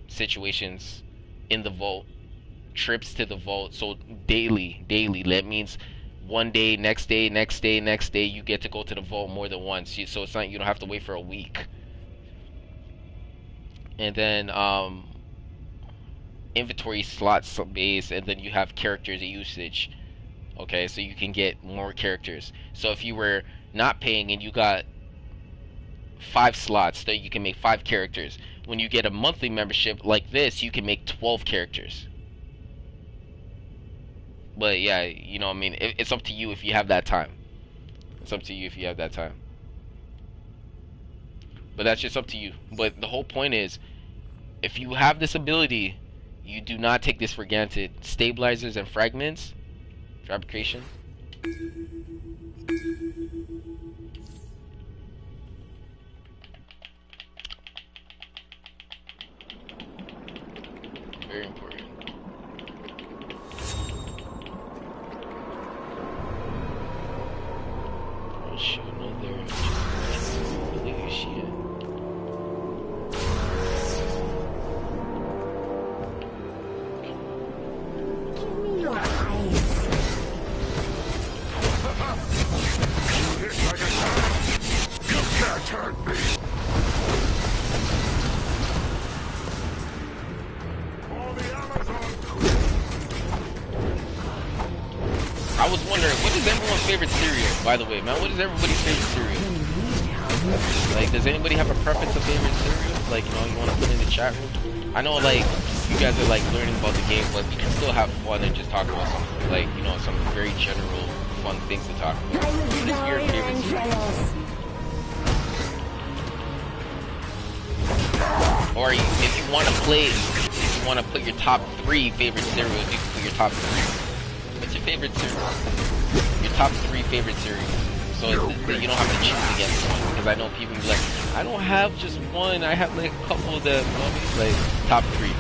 situations in the vault, trips to the vault. So daily, that means one day, next day, next day, next day, you get to go to the vault more than once. So it's not, you don't have to wait for a week. And then inventory slots base, and then you have characters usage. Okay, so you can get more characters. So if you were not paying and you got 5 slots, then you can make 5 characters. When you get a monthly membership like this, you can make 12 characters. But yeah, you know what I mean, it's up to you if you have that time. It's up to you if you have that time. But that's just up to you. But the whole point is, if you have this ability, you do not take this for granted. Stabilizers and fragments, fabrication. Very important. Oh shoot, another shit.
Your eyes.
You can't hurt me!
I was wondering, what is everyone's favorite cereal, by the way, man? What is everybody's favorite cereal? Like, does anybody have a preference of favorite cereal? Like, you know, you want to put in the chat room? I know, like, you guys are, like, learning about the game, but we can still have fun and just talk about something, like, you know, some very general, fun things to talk about. What is your favorite cereal? Or if you want to play, if you want to put your top 3 favorite cereals, you can put your top 3. What's your favorite cereal? Your top 3 favorite cereals. So you don't have to choose against one. Because I know people be like, I don't have just one. I have like a couple of them. You know what I mean? Like, top 3.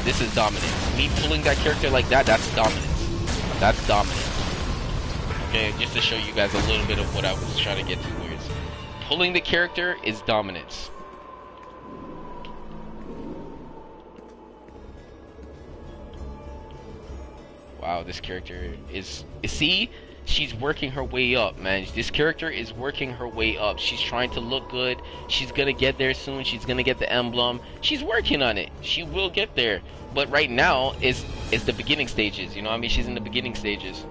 This is dominance. Me pulling that character like that, that's dominance. That's dominance. Okay, just to show you guys a little bit of what I was trying to get towards. Pulling the character is dominance. Wow, this character is... See? She's working her way up, man. This character is working her way up. She's trying to look good. She's gonna get there soon. She's gonna get the emblem. She's working on it. She will get there. But right now is the beginning stages. You know what I mean? She's in the beginning stages.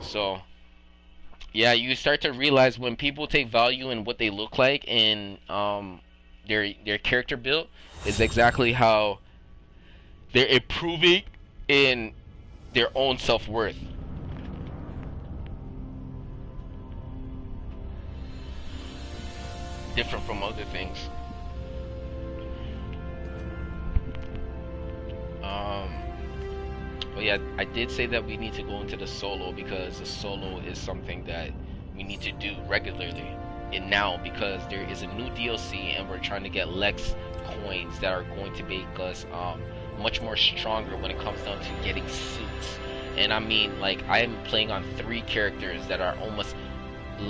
So, yeah, you start to realize when people take value in what they look like and their character build is exactly how they're improving in their own self-worth. Different from other things. But yeah, I did say that we need to go into the solo because the solo is something that we need to do regularly. And now, because there is a new DLC and we're trying to get Lex coins that are going to make us much more stronger when it comes down to getting suits. And I mean, like, I am playing on 3 characters that are almost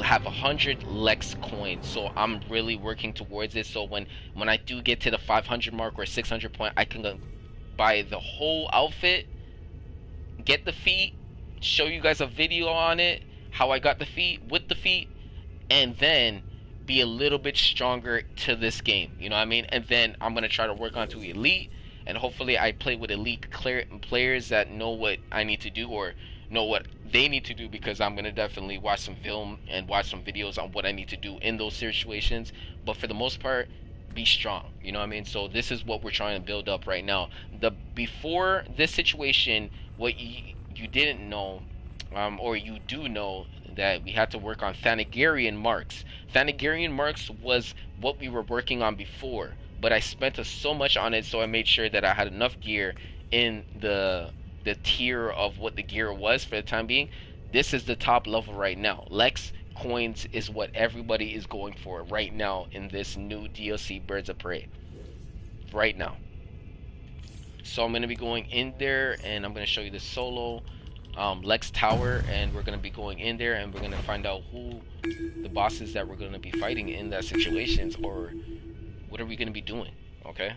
have 100 Lex coins, so I'm really working towards it. So when I do get to the 500 mark or 600 point, I can buy the whole outfit, get the feet, show you guys a video on it, how I got the feet, with the feet, and then be a little bit stronger to this game, you know what I mean? And then I'm gonna try to work on to elite, and hopefully I play with elite players that know what I need to do or know what they need to do, because I'm gonna definitely watch some film and watch some videos on what I need to do in those situations. But for the most part, be strong, you know what I mean? So this is what we're trying to build up right now. Before this situation, what you didn't know, or you do know, that we had to work on Thanagarian marks. Thanagarian marks was what we were working on before, but I spent so much on it, so I made sure that I had enough gear in the tier of what the gear was for the time being. This is the top level right now. Lex coins is what everybody is going for right now in this new DLC Birds of Prey. right now. So I'm going to be going in there, and I'm going to show you the solo Lex Tower, and we're going to be going in there, and we're going to find out who the bosses that we're going to be fighting in that situations, or what are we going to be doing, okay?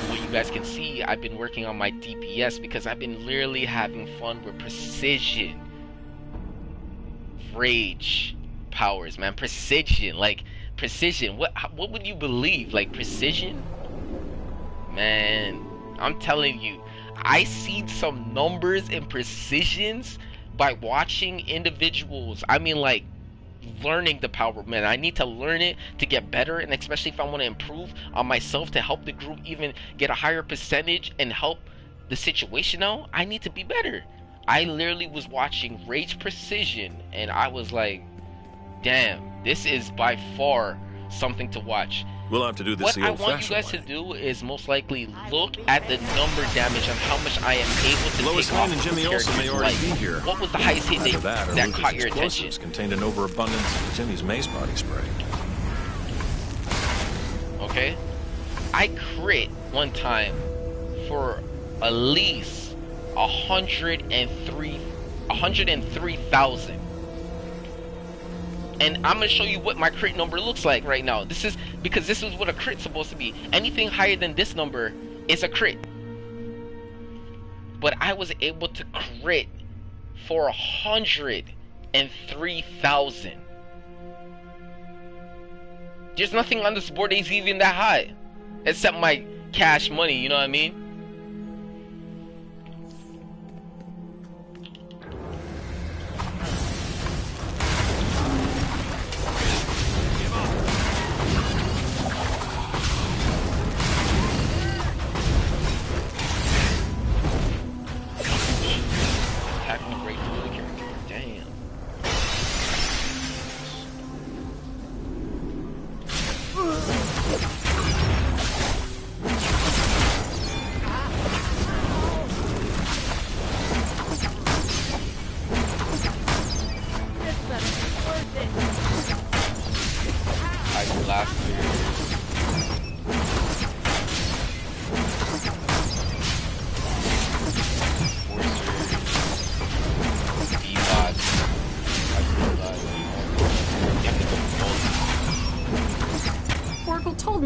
You guys can see I've been working on my DPS because I've been literally having fun with precision rage powers, man. Precision, like precision. What would you believe? Like precision, man. I'm telling you, I seen some numbers and precisions by watching individuals. I mean, like, learning the power, man. I need to learn it to get better, and especially if I want to improve on myself to help the group even get a higher percentage and help the situation out. I need to be better. I literally was watching Rage Precision, and I was like, damn, this is by far something to watch.
We'll have to do this
the old-fashioned way. What I want you guys to do is most likely look at the number damage on how much I am able to
Lois
take
Lane
off
and Jimmy Olsen may already be here.
What was the highest hit that caught your attention?
Contained an overabundance of Jimmy's mace body spray.
Okay, I crit one time for at least 103,000. And I'm gonna show you what my crit number looks like right now. This is because this is what a crit's supposed to be. Anything higher than this number is a crit. But I was able to crit for 103,000. There's nothing on this board that's even that high, except my cash money. You know what I mean?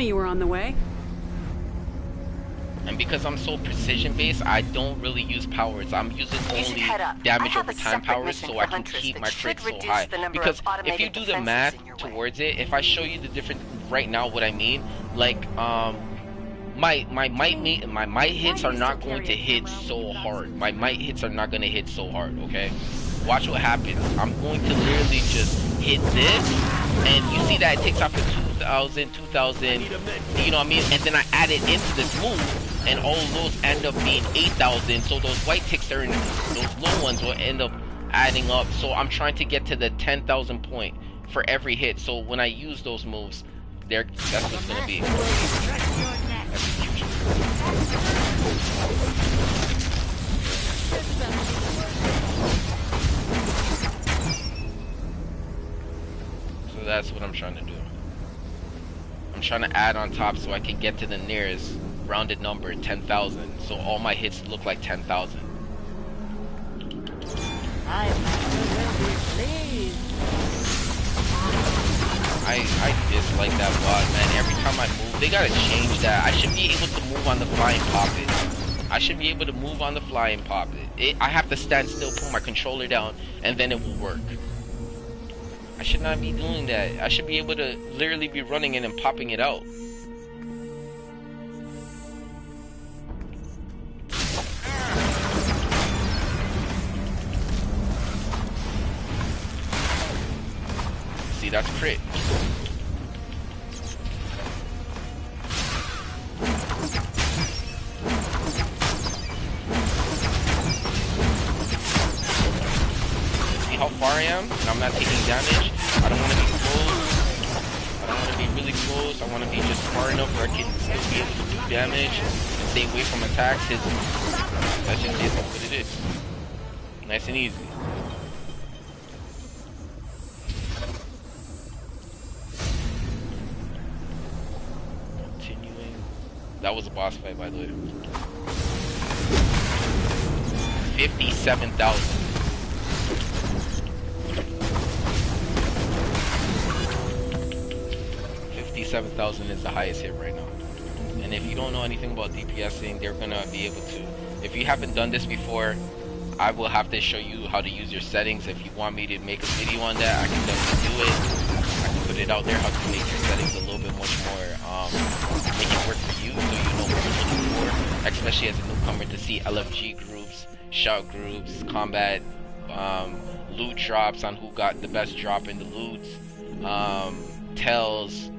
You were on the way.
And because I'm so precision based, I don't really use powers. I'm using only damage over time powers, so I can keep my crit so high. Because if you do the math towards it, if I show you the different right now, what I mean, like my might hits are not going to hit so hard. My might hits are not going to hit so hard. Okay, watch what happens. I'm going to literally just hit this, and you see that it takes off the 2,000, you know what I mean? And then I add it into this move, and all of those end up being 8,000. So those white ticks are in those low ones will end up adding up. So I'm trying to get to the 10,000 point for every hit. So when I use those moves, that's what it's gonna be. So that's what I'm trying to do. I'm trying to add on top so I can get to the nearest rounded number, 10,000. So all my hits look like 10,000. I dislike that bot, man. Every time I move, they gotta change that. I should be able to move on the fly and pop it. I should be able to move on the fly and pop it. I have to stand still, put my controller down, and then it will work. I should not be doing that. I should be able to literally be running in and popping it out. See, that's crit. See how far I am? And I'm not taking damage. I don't want to be close. I don't want to be really close. I want to be just far enough where I can still be able to do damage and stay away from attacks. That's just it, what it is. Nice and easy. Continuing. That was a boss fight, by the way. 57,000. 57,000 is the highest hit right now. And if you don't know anything about DPSing, they're gonna be able to. If you haven't done this before, I will have to show you how to use your settings. If you want me to make a video on that, I can definitely do it. I can put it out there how to make your settings a little bit much more, make it work for you, so you know what you're looking for. Especially as a newcomer, to see LFG groups, shout groups, combat, loot drops on who got the best drop in the loots, tells.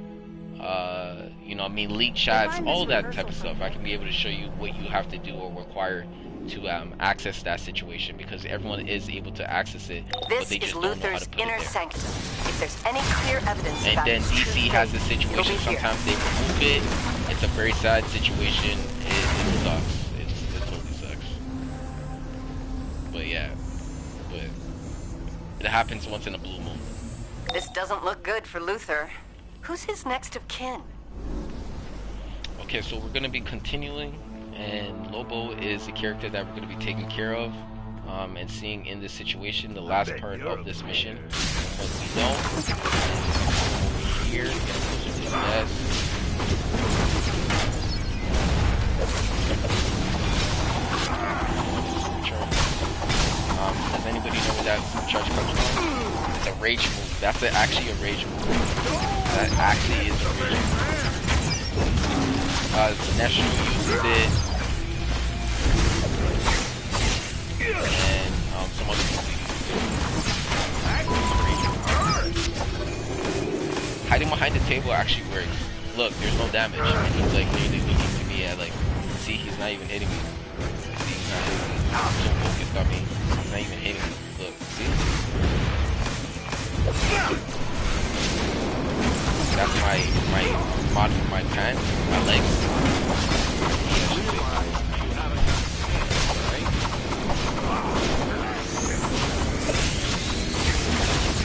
You know, I mean, leak chats, all that type of stuff. I can be able to show you what you have to do or require to access that situation, because everyone is able to access it, but they just don't know how to put it there.
Sanctum. If there's any clear evidence
and then DC has a situation. Sometimes they remove it. It's a very sad situation. It sucks. It totally sucks. But yeah, but it happens once in a blue moon.
This doesn't look good for Luther. Who's his next of kin?
Okay, so we're going to be continuing, and Lobo is the character that we're going to be taking care of, and seeing in this situation, the last part of this mission. What we know, over here, get closer to the desk. Does anybody know where that charge comes from? It's a rage move. That's actually a rage move. That actually is a rage move. National uses it, and some other people use it. Hiding behind the table actually works. Look, there's no damage, and he's like literally looking to me at like, see, he's not even hitting me. See, he's not hitting me. He's so focused on me. He's not even hitting me. Look, see? That's my mod for my pants, my legs.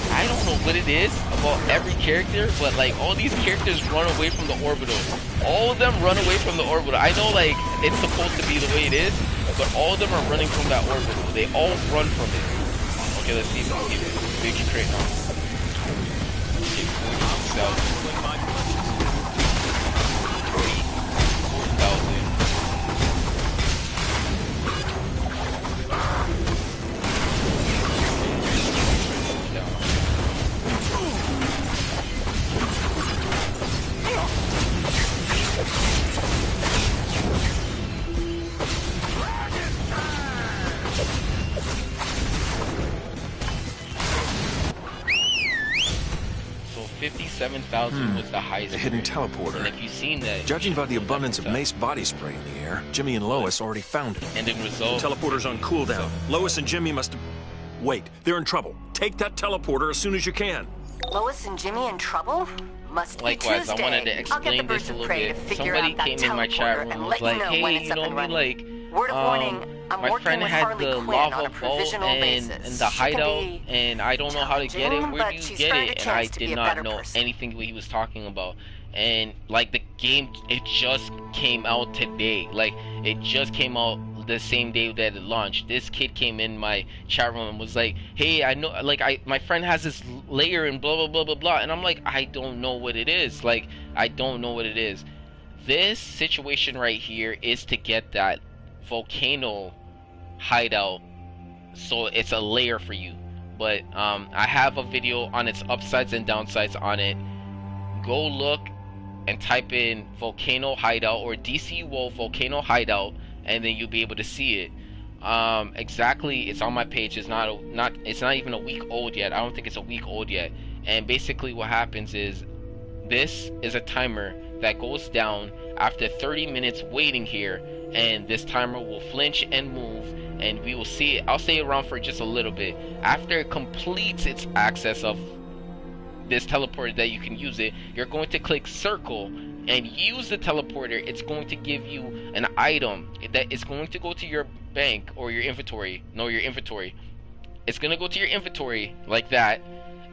I don't know what it is about every character, but like all these characters run away from the orbital. All of them run away from the orbital. I know like it's supposed to be the way it is, but all of them are running from that orbital. They all run from it. Okay, let's see. Big crate now. Okay, 46,000. 40,000. So 57,000 was the highest.
A hidden teleporter.
And if you've seen that,
judging by the abundance of mace body spray in the air, Jimmy and Lois already found it.
And in result,
the teleporter's on cooldown. Lois and Jimmy must have... Wait, they're in trouble. Take that teleporter as soon as you can.
Lois and Jimmy in trouble? Must
likewise,
be Tuesday.
I wanted to explain this a little bit. Somebody came in my chat room and was like, hey, you know me, like,
word of warning, I'm
my
working
friend
with
had
Harley
the
Quinn
lava
on a
boat
provisional
and
basis.
the
She can
hideout,
be
and I don't know how to get it. Where
but
do you
she's
get
earned a
it? And I
chance to be
did
a
not
better
know
person.
anything what he was talking about. And like the game, it just came out today. Like it just came out the same day that it launched. This kid came in my chat room and was like, hey, I know, like, my friend has this layer and blah blah blah blah blah, and I'm like, I don't know what it is. Like, I don't know what it is. This situation right here is to get that volcano hideout, so it's a layer for you. But I have a video on its upsides and downsides on it. Go look and type in volcano hideout or Dcuo volcano hideout, and then you'll be able to see it. Exactly, it's on my page. It's not even a week old yet. I don't think it's a week old yet. And basically what happens is, this is a timer that goes down after 30 minutes waiting here, and this timer will flinch and move, and we will see it. I'll stay around for just a little bit. After it completes its access of this teleporter that you can use it, you're going to click circle and use the teleporter. It's going to give you an item that is going to go to your bank or your inventory. No, your inventory. It's going to go to your inventory like that.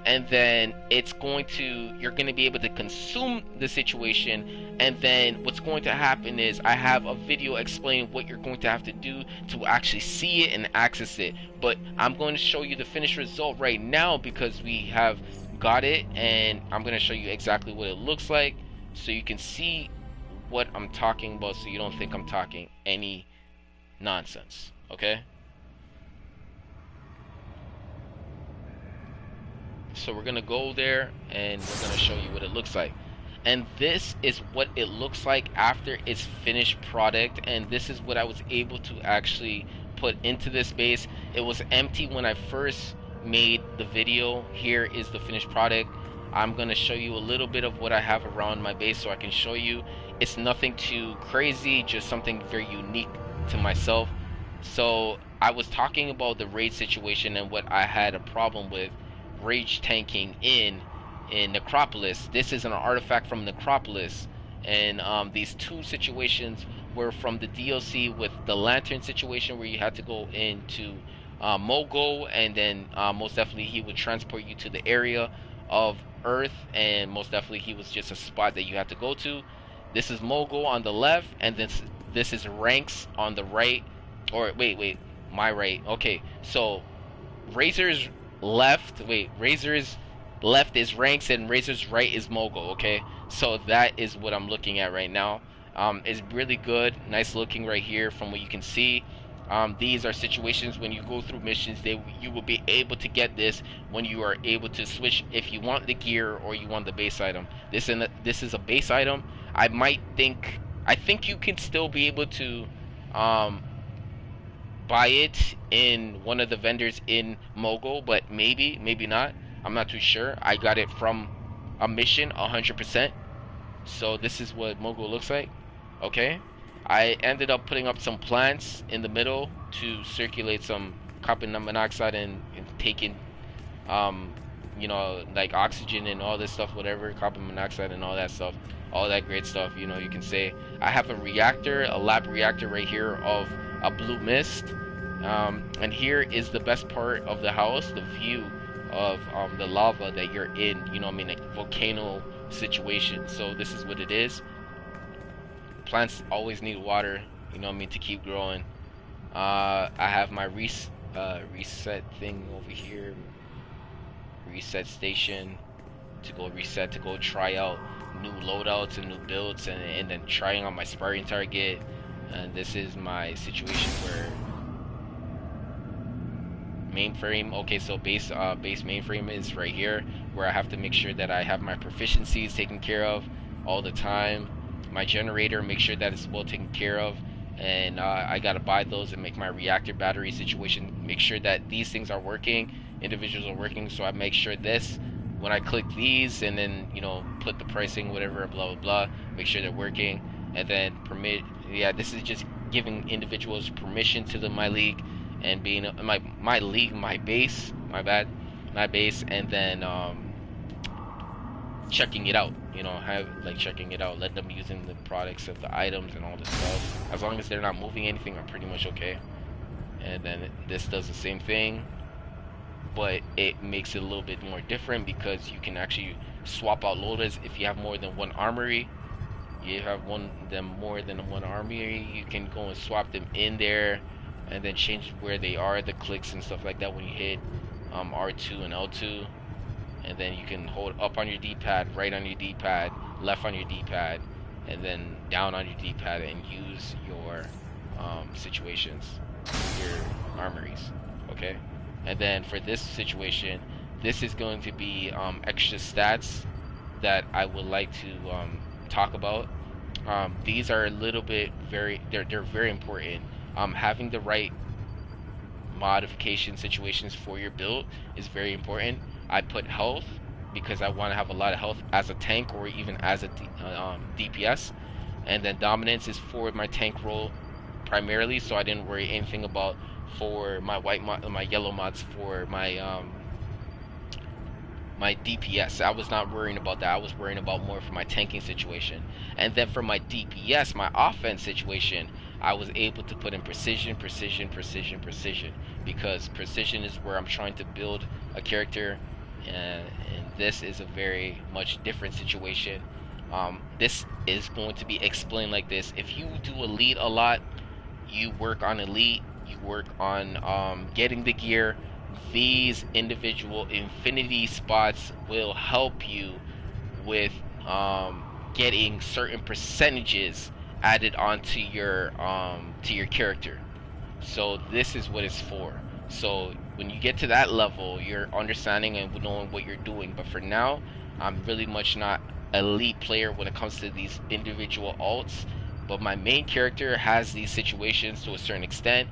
And then it's going to, you're going to be able to consume the situation. And then what's going to happen is I have a video explaining what you're going to have to do to actually see it and access it. But I'm going to show you the finished result right now because we have got it, and I'm going to show you exactly what it looks like so you can see what I'm talking about, so you don't think I'm talking any nonsense. Okay? So we're gonna go there and we're gonna show you what it looks like. And this is what it looks like after its finished product, and this is what I was able to actually put into this base. It was empty when I first made the video. Here is the finished product. I'm gonna show you a little bit of what I have around my base so I can show you. It's nothing too crazy, just something very unique to myself. So I was talking about the raid situation and what I had a problem with rage tanking in Necropolis. This is an artifact from Necropolis, and these two situations were from the DLC with the lantern situation where you had to go into Mogo, and then most definitely he would transport you to the area of Earth, and most definitely he was just a spot that you had to go to. This is Mogo on the left, and this is Ranks on the right. Or wait, my right. Okay, so Razor's left is Ranks and Razor's right is Mogo. Okay, so that is what I'm looking at right now. It's really good, nice looking right here from what you can see. These are situations when you go through missions that you will be able to get this when you are able to switch if you want the gear or you want the base item. This is a base item. I think you can still be able to buy it in one of the vendors in Mogo, but maybe not. I'm not too sure. I got it from a mission 100%. So this is what Mogo looks like. Okay, I ended up putting up some plants in the middle to circulate some carbon monoxide and taking you know, like oxygen and all this stuff, whatever, carbon monoxide and all that stuff, all that great stuff, you know, you can say. I have a reactor, a lab reactor right here of a blue mist, and here is the best part of the house, the view of the lava that you're in, you know what I mean, like volcano situation. So this is what it is. Plants always need water, you know what I mean, to keep growing. I have my reset thing over here, reset station, to go reset, to go try out new loadouts and new builds, and then trying on my sparring target. And this is my situation where mainframe. Okay, so base mainframe is right here, where I have to make sure that I have my proficiencies taken care of all the time. My generator, make sure that it's well taken care of, and I gotta buy those and make my reactor battery situation, make sure that these things are working, individuals are working. So I make sure this, when I click these and then, you know, put the pricing, whatever, blah blah blah, make sure they're working. And then permit, yeah, this is just giving individuals permission to my league and being my league, my base, my base, and then checking it out, you know, checking it out, let them using the products of the items and all this stuff. As long as they're not moving anything, I'm pretty much okay. And then this does the same thing, but it makes it a little bit more different because you can actually swap out loaders if you have more than one armory. You have more than one armory, you can go and swap them in there and then change where they are, the clicks and stuff like that when you hit R2 and L2. And then you can hold up on your D-pad, right on your D-pad, left on your D-pad, and then down on your D-pad, and use your situations, your armories, okay? And then for this situation, this is going to be extra stats that I would like to talk about. These are a little bit they're very important. Having the right modification situations for your build is very important. I put health because I want to have a lot of health as a tank or even as a DPS, and then dominance is for my tank role primarily, so I didn't worry anything about for my my yellow mods for my my DPS. I was not worrying about that. I was worrying about more for my tanking situation. And then for my DPS, my offense situation, I was able to put in precision, precision, precision, precision. Because precision is where I'm trying to build a character. And this is a very much different situation. This is going to be explained like this. If you do elite a lot, you work on elite, you work on getting the gear, these individual infinity spots will help you with getting certain percentages added onto your character. So this is what it's for. So when you get to that level, you're understanding and knowing what you're doing. But for now, I'm really much not elite player when it comes to these individual alts. But my main character has these situations to a certain extent,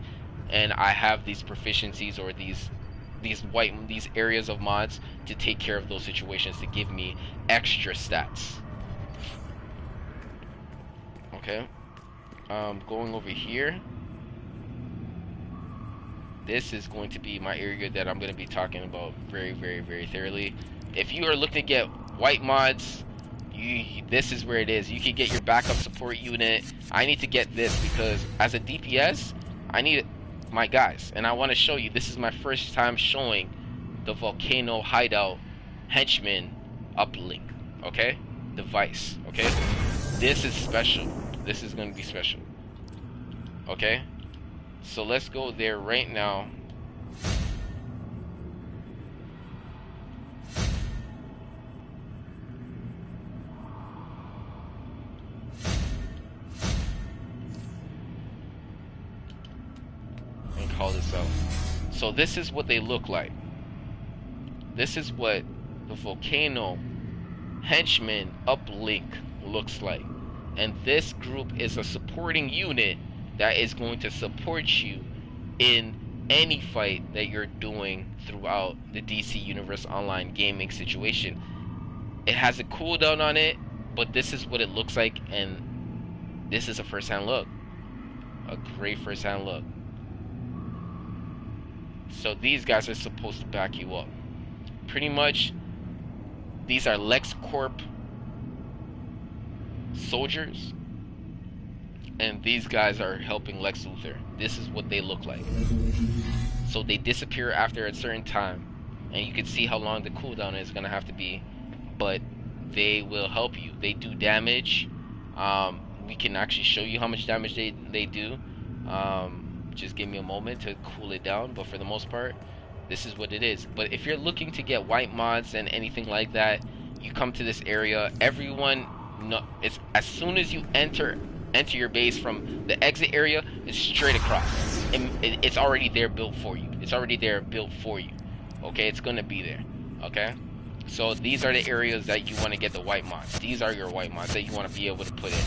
and I have these proficiencies or these areas of mods to take care of those situations to give me extra stats. Okay, going over here. This is going to be my area that I'm going to be talking about very, very, very thoroughly. If you are looking to get white mods, this is where it is. You can get your backup support unit. I need to get this because as a DPS, I need my guys. And I want to show you, this is my first time showing the Volcano Hideout Henchman uplink. Okay? Device. Okay? This is special. This is going to be special. Okay? So let's go there right now. And call this out. So this is what they look like. This is what the Volcano Henchman uplink looks like. And this group is a supporting unit that is going to support you in any fight that you're doing throughout the DC Universe Online gaming situation. It has a cooldown on it, but this is what it looks like, and this is a first-hand look. A great first-hand look. So these guys are supposed to back you up. Pretty much, these are LexCorp soldiers, and these guys are helping Lex Luthor. This is what they look like. So they disappear after a certain time, and you can see how long the cooldown is going to have to be, but they will help you. They do damage. We can actually show you how much damage they do. Just give me a moment to cool it down, but for the most part, this is what it is. But if you're looking to get white mods and anything like that, you come to this area. Everyone, it's as soon as you enter your base from the exit area, it's straight across. And it's already there built for you. It's already there built for you. Okay, it's gonna be there. Okay, so these are the areas that you want to get the white mods. These are your white mods that you want to be able to put in.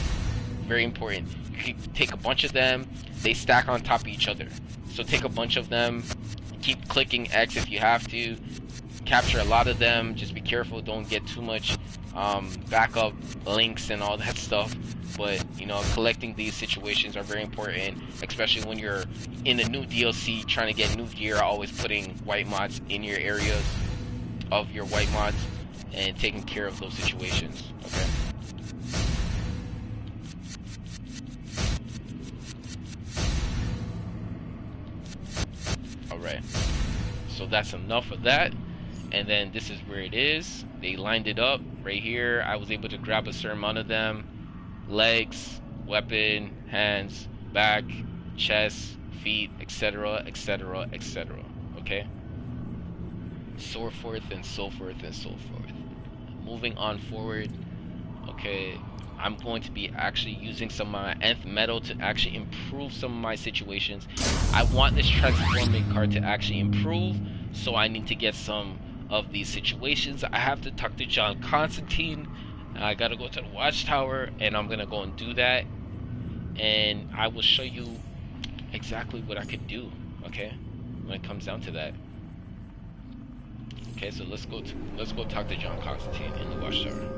Very important. You can take a bunch of them. They stack on top of each other. So take a bunch of them. Keep clicking X if you have to. Capture a lot of them. Just be careful. Don't get too much backup links and all that stuff. But, you know, collecting these situations are very important, especially when you're in a new DLC trying to get new gear. Always putting white mods in your areas of your white mods and taking care of those situations. Okay. Alright. So that's enough of that. And then this is where it is. They lined it up right here. I was able to grab a certain amount of them. Legs, weapon, hands, back, chest, feet, etc., etc., etc. Okay? So forth and so forth and so forth. Moving on forward. Okay, I'm going to be actually using some of my nth metal to actually improve some of my situations. I want this transforming card to actually improve, so I need to get some of these situations. I have to talk to John Constantine. I gotta go to the watchtower, and I'm gonna go and do that, and I will show you exactly what I could do. Okay, when it comes down to that. Okay, so let's go talk to John Constantine in the watchtower.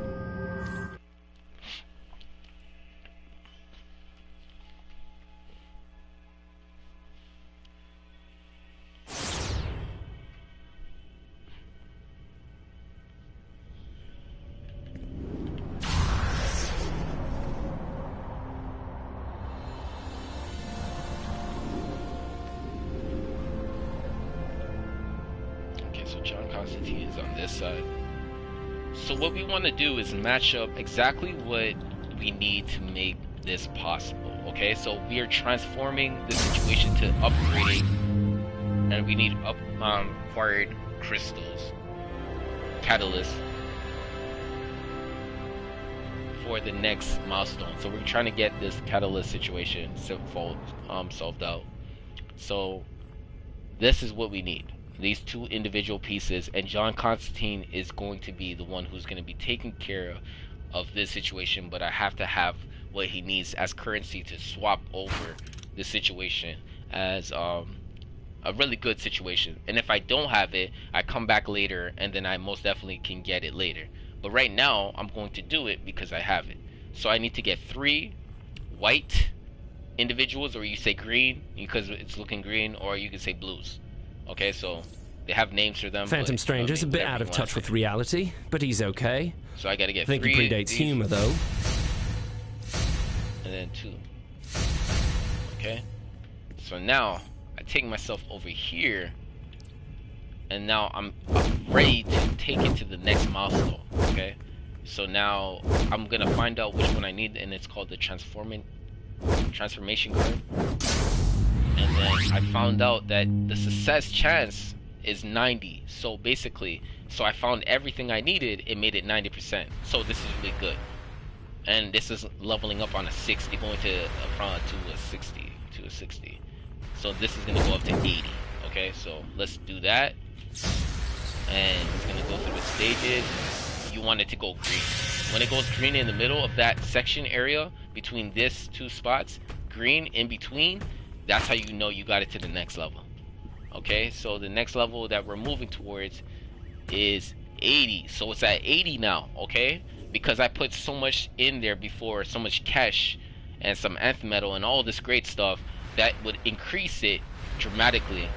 so John Constantine is on this side. So what we want to do is match up exactly what we need to make this possible. Okay, so we are transforming the situation to upgrading, and we need acquired crystals, catalysts, for the next milestone. So we're trying to get this catalyst situation solved out. So this is what we need. These two individual pieces, and John Constantine is going to be the one who's going to be taking care of this situation, but I have to have what he needs as currency to swap over this situation as a really good situation. And if I don't have it, I come back later and then I most definitely can get it later. But right now I'm going to do it because I have it. So I need to get 3 white individuals, or you say green because it's looking green, or you can say blues. Okay, so they have names for them.
Phantom Stranger's a bit out of touch with reality, but he's okay.
So I gotta get
3. I think he predates humor, though.
And then 2. Okay. So now I take myself over here, and now I'm ready to take it to the next milestone. Okay. So now I'm gonna find out which one I need, and it's called the transformation card. And then I found out that the success chance is 90. So basically, I found everything I needed. It made it 90%. So this is really good. And this is leveling up on a 60, going to a 60. So this is gonna go up to 80. Okay, so let's do that. And it's gonna go through the stages. You want it to go green. When it goes green in the middle of that section area between these 2 spots, green in between, that's how you know you got it to the next level. Okay, so the next level that we're moving towards is 80. So it's at 80 now, okay? Because I put so much in there before, so much cash and some nth metal and all this great stuff that would increase it dramatically,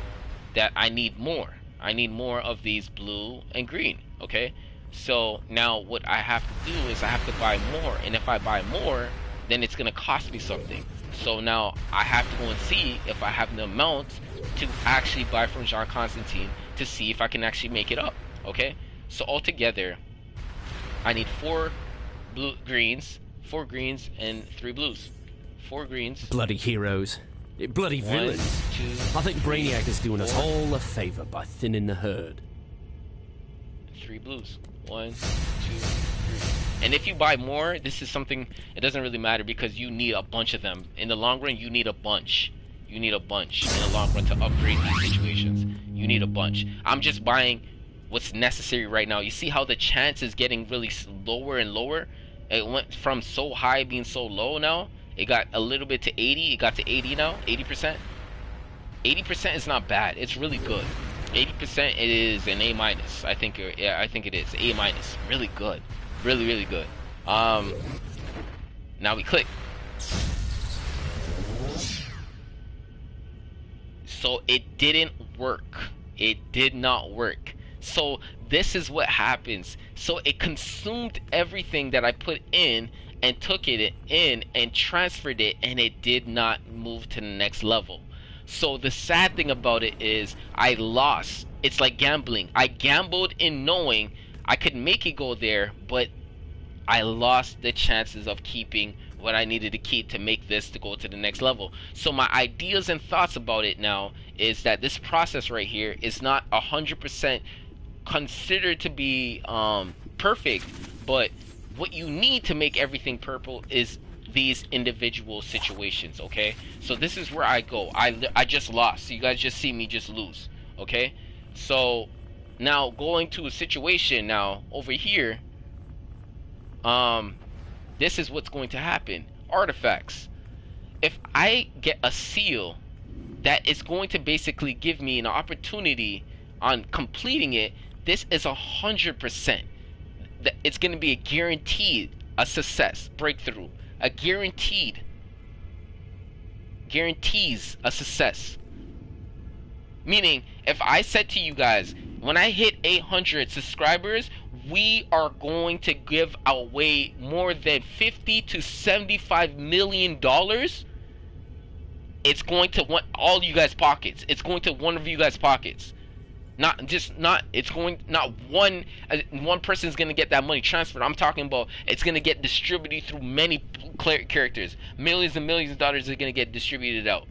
that I need more. I need more of these blue and green, okay? So now what I have to do is I have to buy more, and if I buy more, then it's gonna cost me something. So now I have to go and see if I have the amount to actually buy from John Constantine to see if I can actually make it up. Okay, so altogether I need 4 greens, and 3 blues. 4 greens.
Bloody heroes. Bloody villains.
2,
I think Brainiac is doing us all a favor by thinning the herd.
3 blues. 1, 2, 3. And if you buy more, this is something, it doesn't really matter because you need a bunch of them. In the long run, you need a bunch. You need a bunch in the long run to upgrade these situations. You need a bunch. I'm just buying what's necessary right now. You see how the chance is getting really lower and lower? It went from so high being so low now. It got a little bit to 80. It got to 80 now. 80%. 80% is not bad. It's really good. 80% is an A minus. I think it is A minus. Really good. Really, really good. Now we click. So it didn't work. It did not work. So this is what happens. So it consumed everything that I put in and took it in and transferred it, and it did not move to the next level. So the sad thing about it is I lost. It's like gambling. I gambled in knowing I could make it go there, but I lost the chances of keeping what I needed to keep to make this to go to the next level. So my ideas and thoughts about it now is that this process right here is not 100% considered to be perfect, but what you need to make everything purple is these individual situations. Okay, so this is where I go. I just lost, so you guys just see me just lose. Okay, so now going to a situation now over here, this is what's going to happen. Artifacts. If I get a seal that is going to basically give me an opportunity on completing it, this is 100%. It's going to be a guaranteed a success, breakthrough, a guarantees a success. Meaning, if I said to you guys, when I hit 800 subscribers, we are going to give away more than $50 to $75 million. It's going to all you guys' pockets. It's going to one of you guys' pockets. It's going, not one person's gonna get that money transferred. I'm talking about it's gonna get distributed through many characters. Millions and millions of dollars are gonna get distributed out.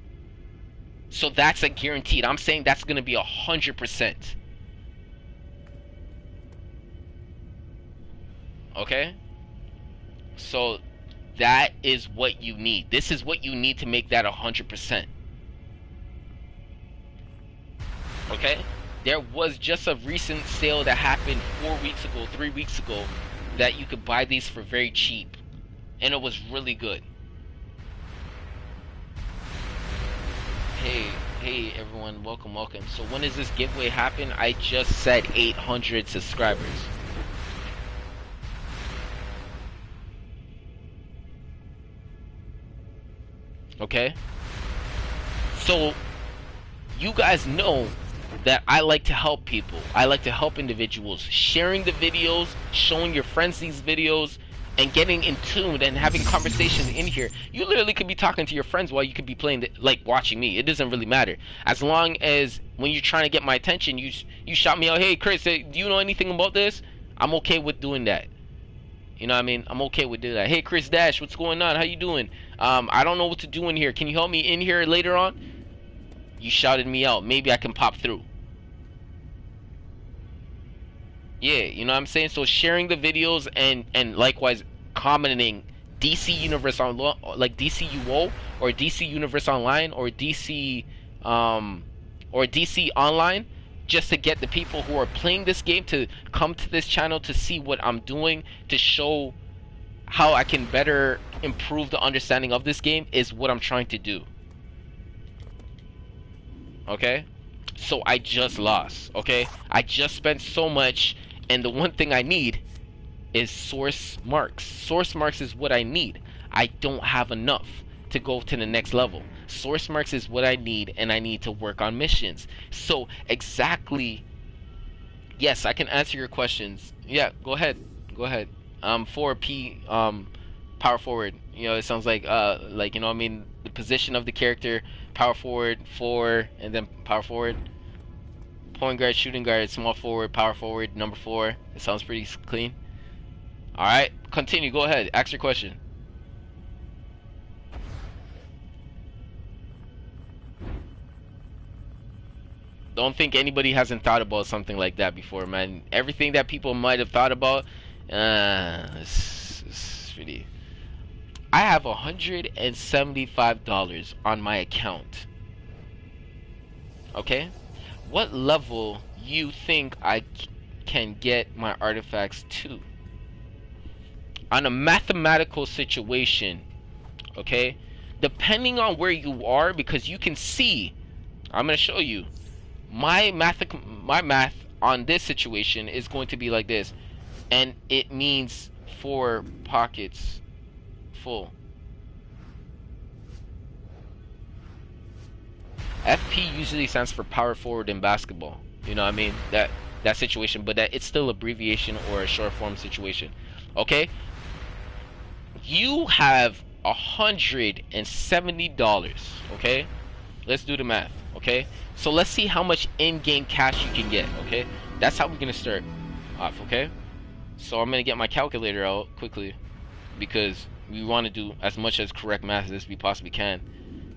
So that's a guaranteed. I'm saying that's gonna be 100%. Okay? So that is what you need. This is what you need to make that 100%. Okay? There was just a recent sale that happened 4 weeks ago, 3 weeks ago, that you could buy these for very cheap. And it was really good. Hey everyone, welcome. So when does this giveaway happen? I just said 800 subscribers. Okay? So you guys know that I like to help people. I like to help individuals. Sharing the videos, showing your friends these videos, and getting in tune and having conversations in here. You literally could be talking to your friends while you could be playing, like watching me. It doesn't really matter. As long as when you're trying to get my attention, you shout me out, hey Chris, do you know anything about this? I'm okay with doing that. You know what I mean? I'm okay with doing that. Hey Chris Dash, what's going on? How you doing? I don't know what to do in here. Can you help me in here later on? You shouted me out. Maybe I can pop through. Yeah, you know what I'm saying? So sharing the videos and likewise commenting DC Universe on, like Dcuo or DC Universe Online or DC Online, just to get the people who are playing this game to come to this channel to see what I'm doing, to show how I can better improve the understanding of this game, is what I'm trying to do. Okay? So I just lost, okay? I just spent so much, and the one thing I need is source marks. Source marks is what I need. I don't have enough to go to the next level. Source marks is what I need, and I need to work on missions. So exactly, yes, I can answer your questions. Yeah, go ahead. Go ahead. 4P, power forward. You know, it sounds like you know what I mean, the position of the character, power forward, 4, and then power forward. Point guard, shooting guard, small forward, power forward, number 4. It sounds pretty clean. Alright, continue. Go ahead. Ask your question. Don't think anybody hasn't thought about something like that before, man. Everything that people might have thought about, it's really... I have $175 on my account. Okay? What level you think I can get my artifacts to? On a mathematical situation, okay? Depending on where you are, because you can see, I'm going to show you. My math on this situation is going to be like this. And it means 4 pockets full. FP usually stands for power forward in basketball. You know what I mean? That situation, but that it's still abbreviation or a short form situation. Okay? You have $170. Okay? Let's do the math. Okay? So let's see how much in-game cash you can get. Okay? That's how we're gonna start off. Okay? So I'm gonna get my calculator out quickly, because we want to do as much as correct math as we possibly can,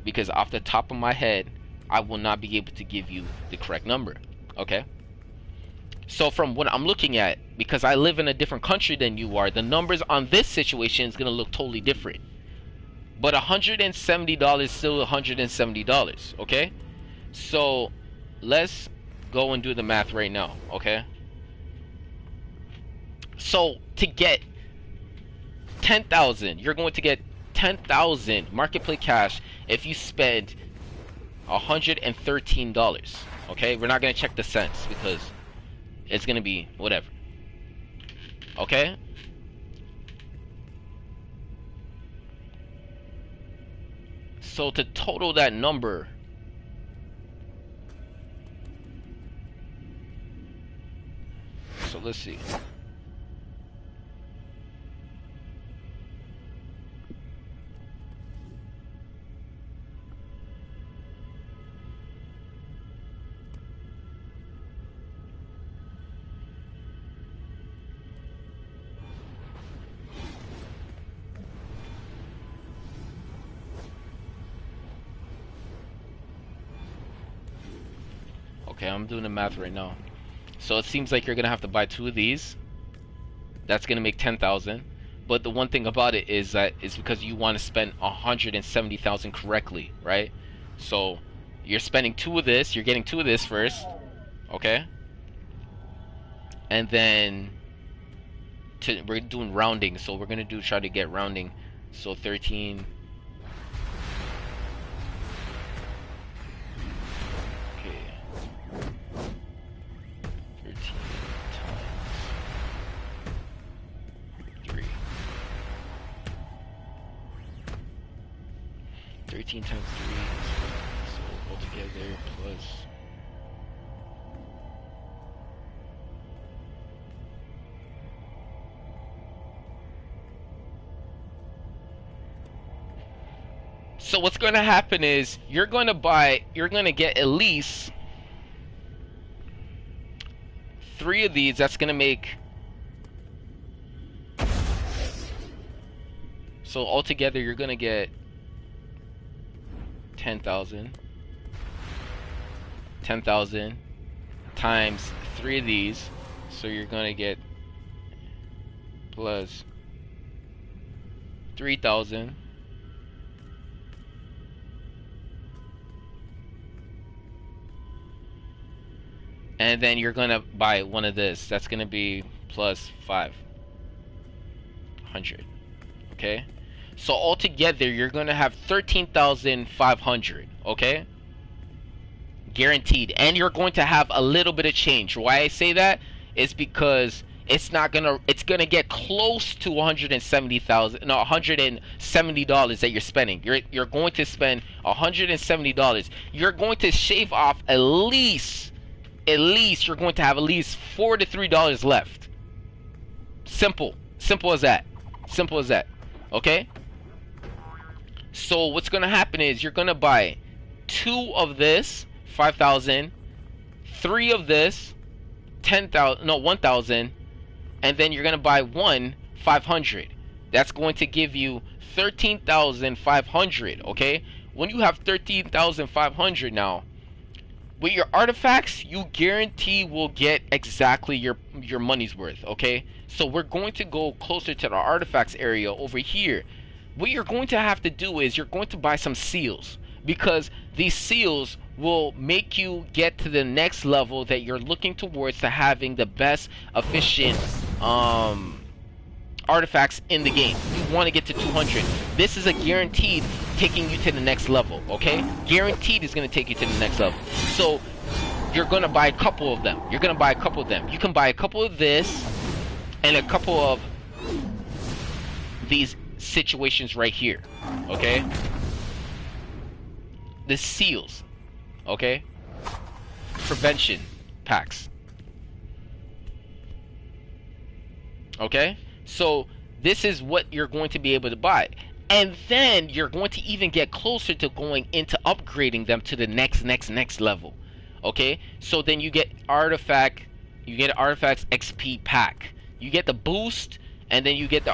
because off the top of my head I will not be able to give you the correct number. Okay? So from what I'm looking at, because I live in a different country than you are, the numbers on this situation is going to look totally different. But $170 is still $170, okay? So let's go and do the math right now, okay? So to get 10,000, you're going to get 10,000 marketplace cash if you spend $113. Okay, we're not gonna check the cents because it's gonna be whatever. Okay, so to total that number, so let's see. Okay, I'm doing the math right now. So it seems like you're gonna have to buy 2 of these. That's gonna make 10,000. But the one thing about it is that it's because you want to spend 170,000 correctly, right? So you're spending 2 of this. You're getting 2 of this first, okay? And then we're doing rounding, so we're gonna try to get rounding. So 13. Okay. 13 times 3. 13 times 3. So altogether plus. So what's going to happen is you're going to get at least 3 of these. That's going to make, so altogether you're going to get 10,000. 10,000 times 3 of these. So you're going to get plus 3,000. And then you're gonna buy 1 of this. That's gonna be plus 500. Okay? So altogether you're gonna have 13,500, okay? Guaranteed. And you're going to have a little bit of change. Why I say that is because it's gonna get close to $170 that you're spending. You're going to spend $170. You're going to shave off at least you're going to have at least $4 to $3 left. Simple as that. Okay? So what's going to happen is you're going to buy 2 of this, 5,000, 3 of this, 10,000, no, 1,000, and then you're going to buy 1, 500. That's going to give you 13,500, okay? When you have 13,500 now, with your artifacts, you guarantee will get exactly your money's worth, okay? So we're going to go closer to the artifacts area over here. What you're going to have to do is you're going to buy some seals, because these seals will make you get to the next level that you're looking towards, to having the best efficient artifacts in the game. You want to get to 200. This is a guaranteed taking you to the next level, okay? Guaranteed is going to take you to the next level. So you're going to buy a couple of them. You can buy a couple of this and a couple of these situations right here, okay? The seals, okay? Prevention packs, okay? So this is what you're going to be able to buy. And then you're going to even get closer to going into upgrading them to the next level. Okay? So then you get artifacts XP pack. You get the boost, and then you get the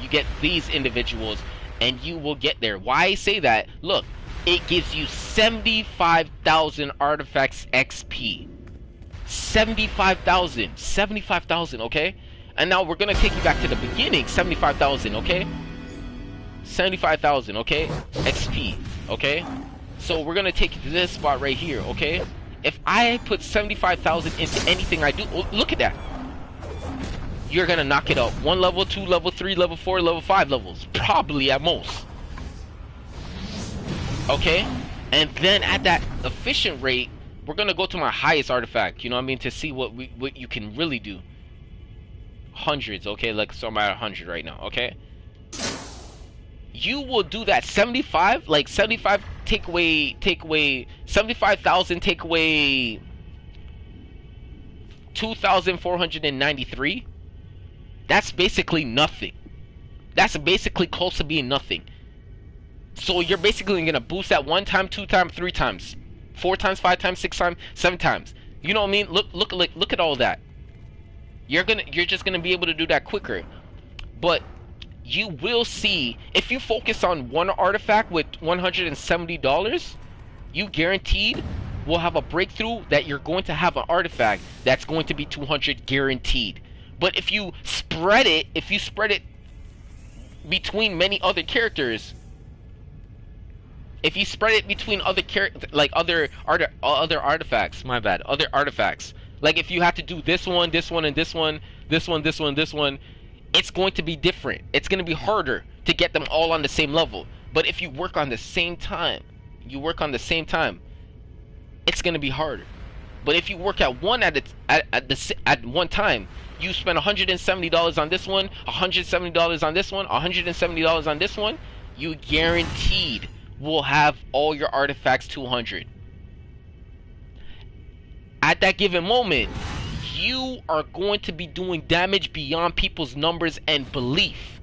you get these individuals, and you will get there. Why I say that? Look, it gives you 75,000 artifacts XP. 75,000, okay? And now we're gonna take you back to the beginning. 75,000, okay? 75,000, okay? XP, okay? So we're gonna take you to this spot right here, okay? If I put 75,000 into anything I do, oh, look at that. You're gonna knock it out. 1 level, 2 level, 3 level, 4 level, 5 levels, probably at most. Okay? And then at that efficient rate, we're gonna go to my highest artifact. You know what I mean? To see what you can really do. Hundreds, okay? Like, so I'm at 100 right now, okay? You will do that 75, like 75 take away 75,000 take away 2,493. That's basically nothing. That's basically close to being nothing. So you're basically gonna boost that 1 time, 2 times, 3 times, 4 times, 5 times, 6 times, 7 times. You know what I mean? Look at all that. You're just gonna be able to do that quicker. But you will see, if you focus on one artifact with $170, you guaranteed will have a breakthrough that you're going to have an artifact that's going to be 200 guaranteed. But if you spread it between many other characters, if you spread it between other like other artifacts, my bad, other artifacts, like if you have to do this one, this one, and this one, this one, this one, this one, it's going to be different. It's going to be harder to get them all on the same level. But if you work on the same time, it's going to be harder. But if you work at one at one time, you spend $170 on this one, $170 on this one, $170 on this one, you guaranteed will have all your artifacts 200. At that given moment, you are going to be doing damage beyond people's numbers and belief.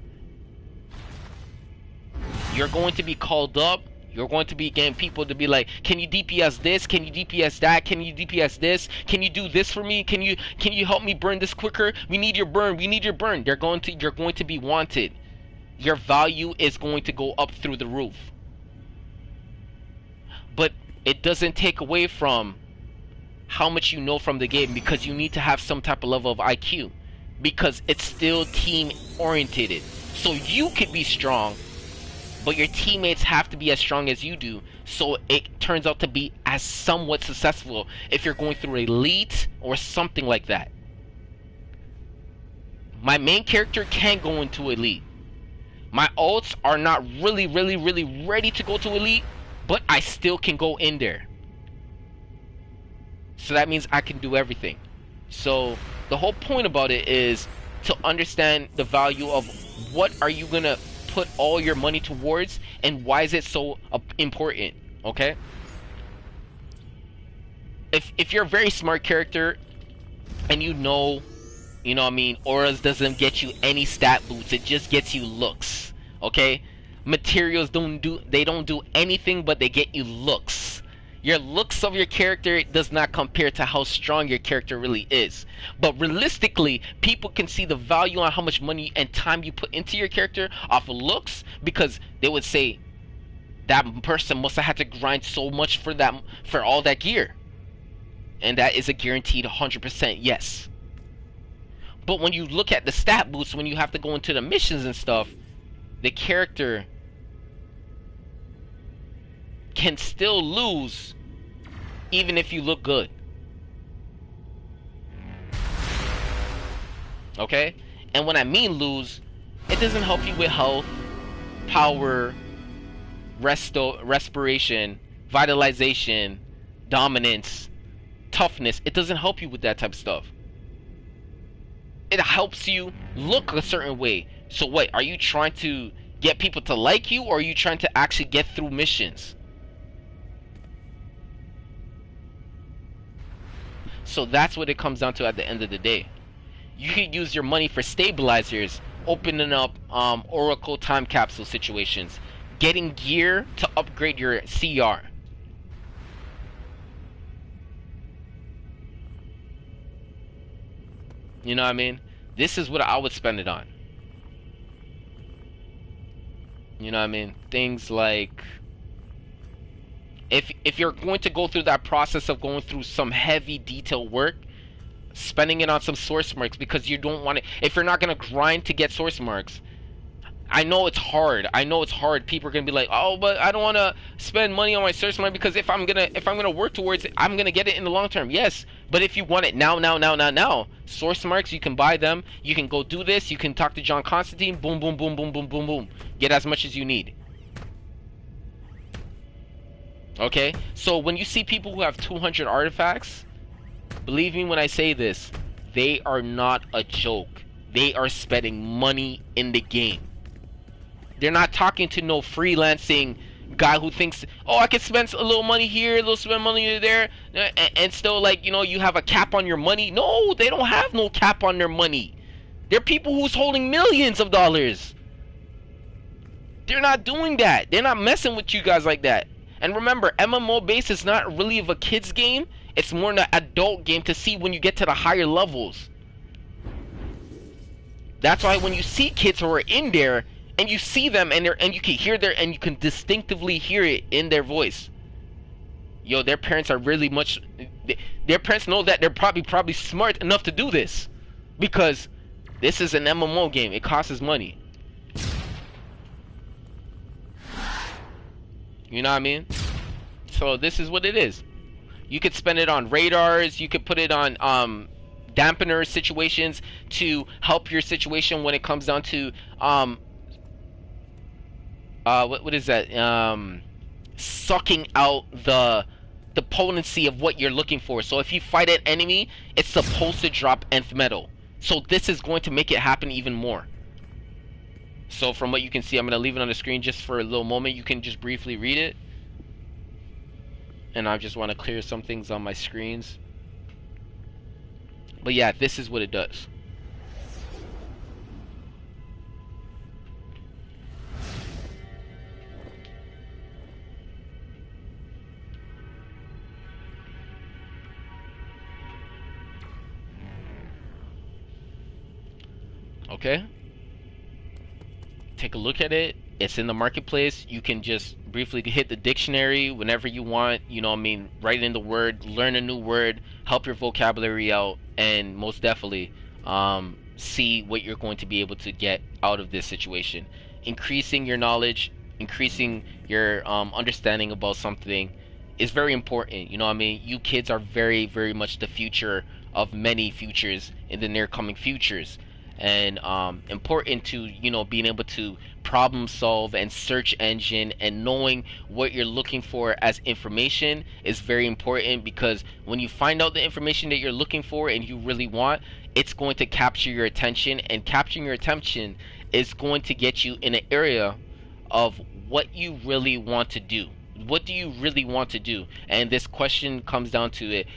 You're going to be called up. You're going to be getting people to be like, can you DPS this? Can you DPS that? Can you DPS this? Can you do this for me? Can you help me burn this quicker? We need your burn. We need your burn. You're going to be wanted. Your value is going to go up through the roof. But it doesn't take away from how much you know from the game, because you need to have some type of level of IQ, because it's still team oriented. So you could be strong, but your teammates have to be as strong as you do, so it turns out to be as somewhat successful if you're going through elite or something like that. My main character can go into elite. My ults are not really ready to go to elite, but I still can go in there. So that means I can do everything. So the whole point about it is to understand the value of what are you gonna put all your money towards, and why is it so important. Okay, if you're a very smart character and you know what I mean, auras doesn't get you any stat boosts, it just gets you looks. Okay, materials don't do anything, but they get you looks. Your looks of your character does not compare to how strong your character really is. But realistically, people can see the value on how much money and time you put into your character off of looks, because they would say that person must have had to grind so much for all that gear. And that is a guaranteed 100% yes. But when you look at the stat boosts, when you have to go into the missions and stuff, the character can still lose even if you look good. Okay? And when I mean lose, it doesn't help you with health, power, respiration, vitalization, dominance, toughness. It doesn't help you with that type of stuff. It helps you look a certain way. So wait, are you trying to get people to like you, or are you trying to actually get through missions? So that's what it comes down to at the end of the day. You could use your money for stabilizers, opening up Oracle time capsule situations, getting gear to upgrade your CR. You know what I mean? This is what I would spend it on. You know what I mean? Things like, if you're going to go through that process of going through some heavy detail work, spending it on some source marks, because you don't want to, if you're not going to grind to get source marks. I know it's hard. People are going to be like, oh, but I don't want to spend money on my source mark, because if I'm going to work towards it, I'm going to get it in the long term. Yes, but if you want it now, source marks, you can buy them. You can go do this. You can talk to John Constantine. Boom, boom, boom, boom, boom, boom, boom. Get as much as you need. Okay, so when you see people who have 200 artifacts, believe me when I say this, they are not a joke. They are spending money in the game. They're not talking to no freelancing guy who thinks, oh, I can spend a little money here, a little spend money there, and still, like, you know, you have a cap on your money. No, they don't have no cap on their money. They're people who's holding millions of dollars. They're not doing that. They're not messing with you guys like that. And remember, MMO base is not really of a kid's game. It's more an adult game to see when you get to the higher levels. That's why when you see kids who are in there, and you see them, and you can hear and you can distinctively hear it in their voice. yo, their parents are really much. Their parents know that they're probably smart enough to do this, because this is an MMO game. It costs money. You know what I mean? So this is what it is. You could spend it on radars. You could put it on dampener situations to help your situation when it comes down to what is that? Sucking out the potency of what you're looking for. So if you fight an enemy, it's supposed to drop nth metal. So this is going to make it happen even more. So from what you can see, I'm going to leave it on the screen just for a little moment. You can just briefly read it. And I just want to clear some things on my screens. But yeah, this is what it does. Okay, take a look at it. It's in the marketplace. You can just briefly hit the dictionary whenever you want, you know what I mean, write in the word, learn a new word, help your vocabulary out, and most definitely see what you're going to be able to get out of this situation. Increasing your knowledge, increasing your understanding about something is very important. You know what I mean? You kids are very, very much the future of many futures in the near coming futures. And important to, you know, being able to problem solve and search engine and knowing what you're looking for as information is very important, because when you find out the information that you're looking for and you really want, it's going to capture your attention, and capturing your attention is going to get you in an area of what you really want to do. What do you really want to do? And this question comes down to it.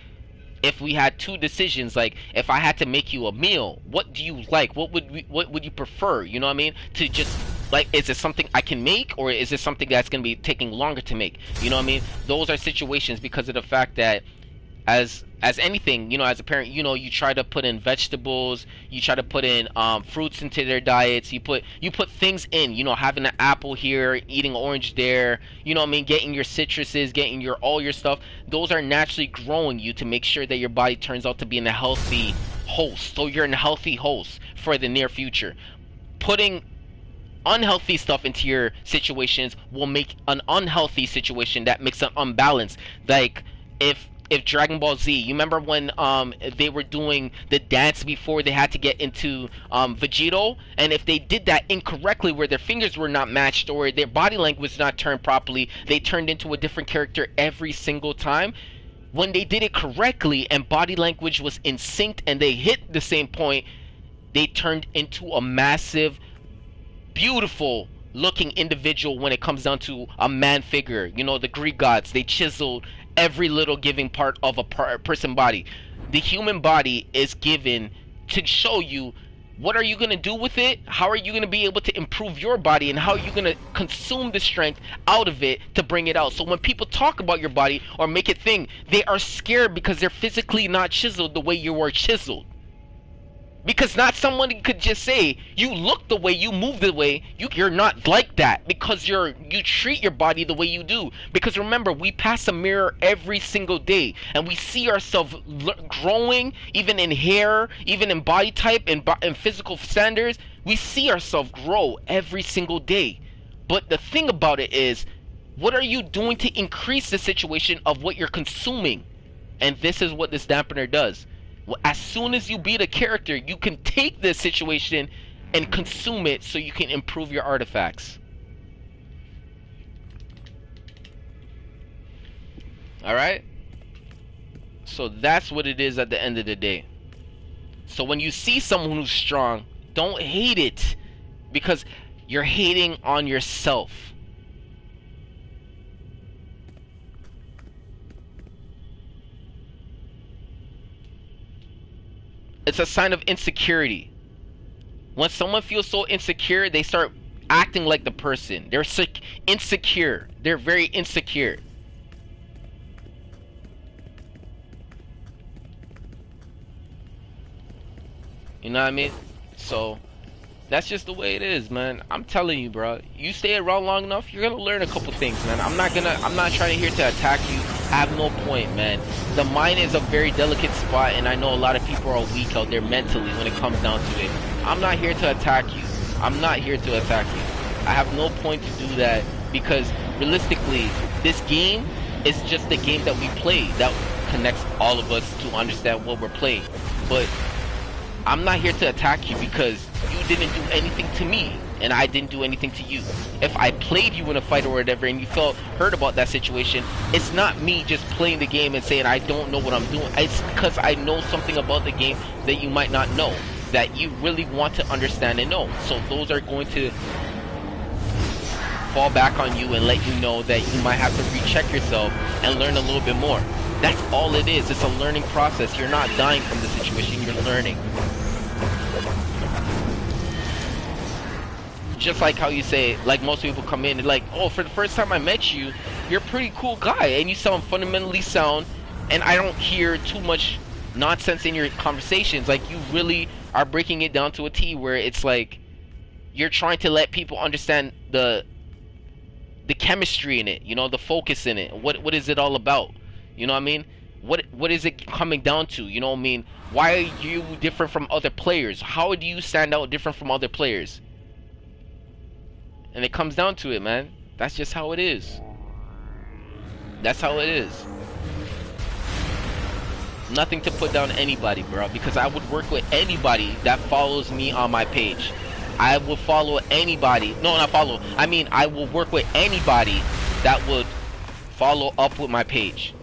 If we had two decisions, like if I had to make you a meal, what do you like? What would you prefer? You know what I mean? To just like, is it something I can make, or is it something that's going to be taking longer to make? You know what I mean? Those are situations, because of the fact that as anything, you know, as a parent, you know, you try to put in vegetables, you try to put in fruits into their diets, you put things in, you know, having an apple here, eating orange there, you know what I mean, getting your citruses, getting your all your stuff. Those are naturally growing you to make sure that your body turns out to be in a healthy host. So you're in a healthy host for the near future. Putting unhealthy stuff into your situations will make an unhealthy situation that makes an unbalance. Like if Dragon Ball Z, you remember when they were doing the dance before they had to get into Vegito, and if they did that incorrectly, where their fingers were not matched or their body language was not turned properly, they turned into a different character every single time. When they did it correctly and body language was in sync and they hit the same point, they turned into a massive, beautiful looking individual when it comes down to a man figure. You know, the Greek gods, they chiseled every little giving part of a person body. The human body is given to show you what are you going to do with it, how are you going to be able to improve your body, and how are you going to consume the strength out of it to bring it out. So when people talk about your body or make it think, they are scared because they're physically not chiseled the way you are chiseled. Because not someone could just say, you look the way, you move the way, you're not like that, because you treat your body the way you do. Because remember, we pass a mirror every single day, and we see ourselves growing, even in hair, even in body type, and physical standards. We see ourselves grow every single day. But the thing about it is, what are you doing to increase the situation of what you're consuming? And this is what this dampener does. As soon as you beat a character, you can take this situation and consume it so you can improve your artifacts. Alright? So that's what it is at the end of the day. So when you see someone who's strong, don't hate it, because you're hating on yourself. It's a sign of insecurity. When someone feels so insecure, they start acting like the person. They're insecure. They're very insecure. You know what I mean? So that's just the way it is, man. I'm telling you, bro. You stay around long enough, you're gonna learn a couple things, man. I'm not trying to here to attack you. have no point, man. The mind is a very delicate spot, and I know a lot of people are weak out there mentally when it comes down to it. I'm not here to attack you. I'm not here to attack you. I have no point to do that, because realistically, this game is just the game that we play that connects all of us to understand what we're playing. But I'm not here to attack you because you didn't do anything to me and I didn't do anything to you. If I played you in a fight or whatever and you felt hurt about that situation, it's not me just playing the game and saying I don't know what I'm doing. It's because I know something about the game that you might not know, that you really want to understand and know. So those are going to fall back on you and let you know that you might have to recheck yourself and learn a little bit more. That's all it is. It's a learning process. You're not dying from the situation, you're learning. Just like how you say, like most people come in and like, oh, for the first time I met you, you're a pretty cool guy and you sound fundamentally sound, and I don't hear too much nonsense in your conversations. Like, you really are breaking it down to a T, where it's like you're trying to let people understand the chemistry in it, you know, the focus in it. What is it all about? You know what I mean? What is it coming down to? You know what I mean? Why are you different from other players? How do you stand out different from other players? And it comes down to it, man. That's just how it is. That's how it is. Nothing to put down anybody, bro, because I would work with anybody that follows me on my page. I will follow anybody. No, not follow. I mean, I will work with anybody that would follow up with my page.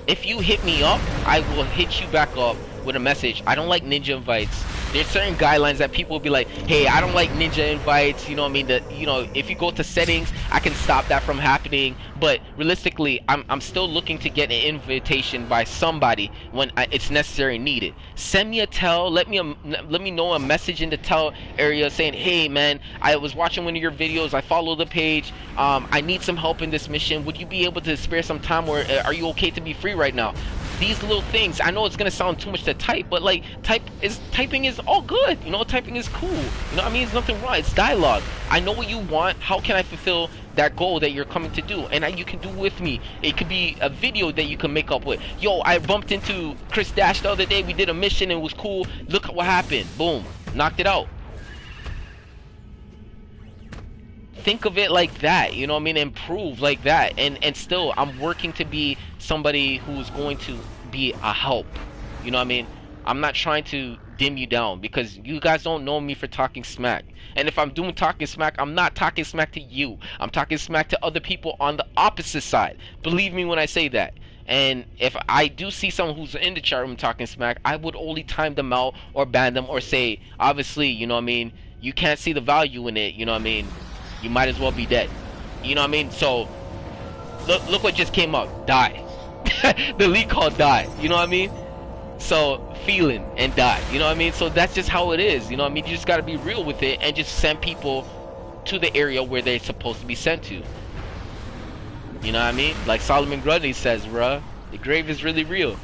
If you hit me up, I will hit you back up with a message. I don't like ninja invites. There's certain guidelines that people will be like, hey, I don't like ninja invites, you know what I mean? You know, if you go to settings, I can stop that from happening. But realistically, I'm still looking to get an invitation by somebody when it's necessary and needed. Send me a tell, let me know a message in the tell area saying, hey man, I was watching one of your videos, I follow the page, I need some help in this mission. Would you be able to spare some time, or are you okay to be free right now? These little things, I know it's gonna sound too much to type, but like typing is all good, you know. Typing is cool, you know what I mean? It's nothing wrong. It's dialogue. I know what you want. How can I fulfill that goal that you're coming to do? And you can do with me. It could be a video that you can make up with. Yo, I bumped into Chris Dash the other day. We did a mission and it was cool. Look what happened. Boom, knocked it out. Think of it like that, you know what I mean? Improve like that. And still, I'm working to be somebody who's going to be a help, you know what I mean? I'm not trying to dim you down, because you guys don't know me for talking smack. And if I'm doing talking smack, I'm not talking smack to you. I'm talking smack to other people on the opposite side. Believe me when I say that. And if I do see someone who's in the chat room talking smack, I would only time them out or ban them, or say, obviously, you know what I mean, you can't see the value in it, you know what I mean, you might as well be dead, you know what I mean? So look what just came up. Die. The league called die, you know what I mean? So feeling and die, you know what I mean? So that's just how it is, you know what I mean? You just got to be real with it and just send people to the area where they're supposed to be sent to, you know what I mean? Like Solomon Grundy says, bruh, the grave is really real.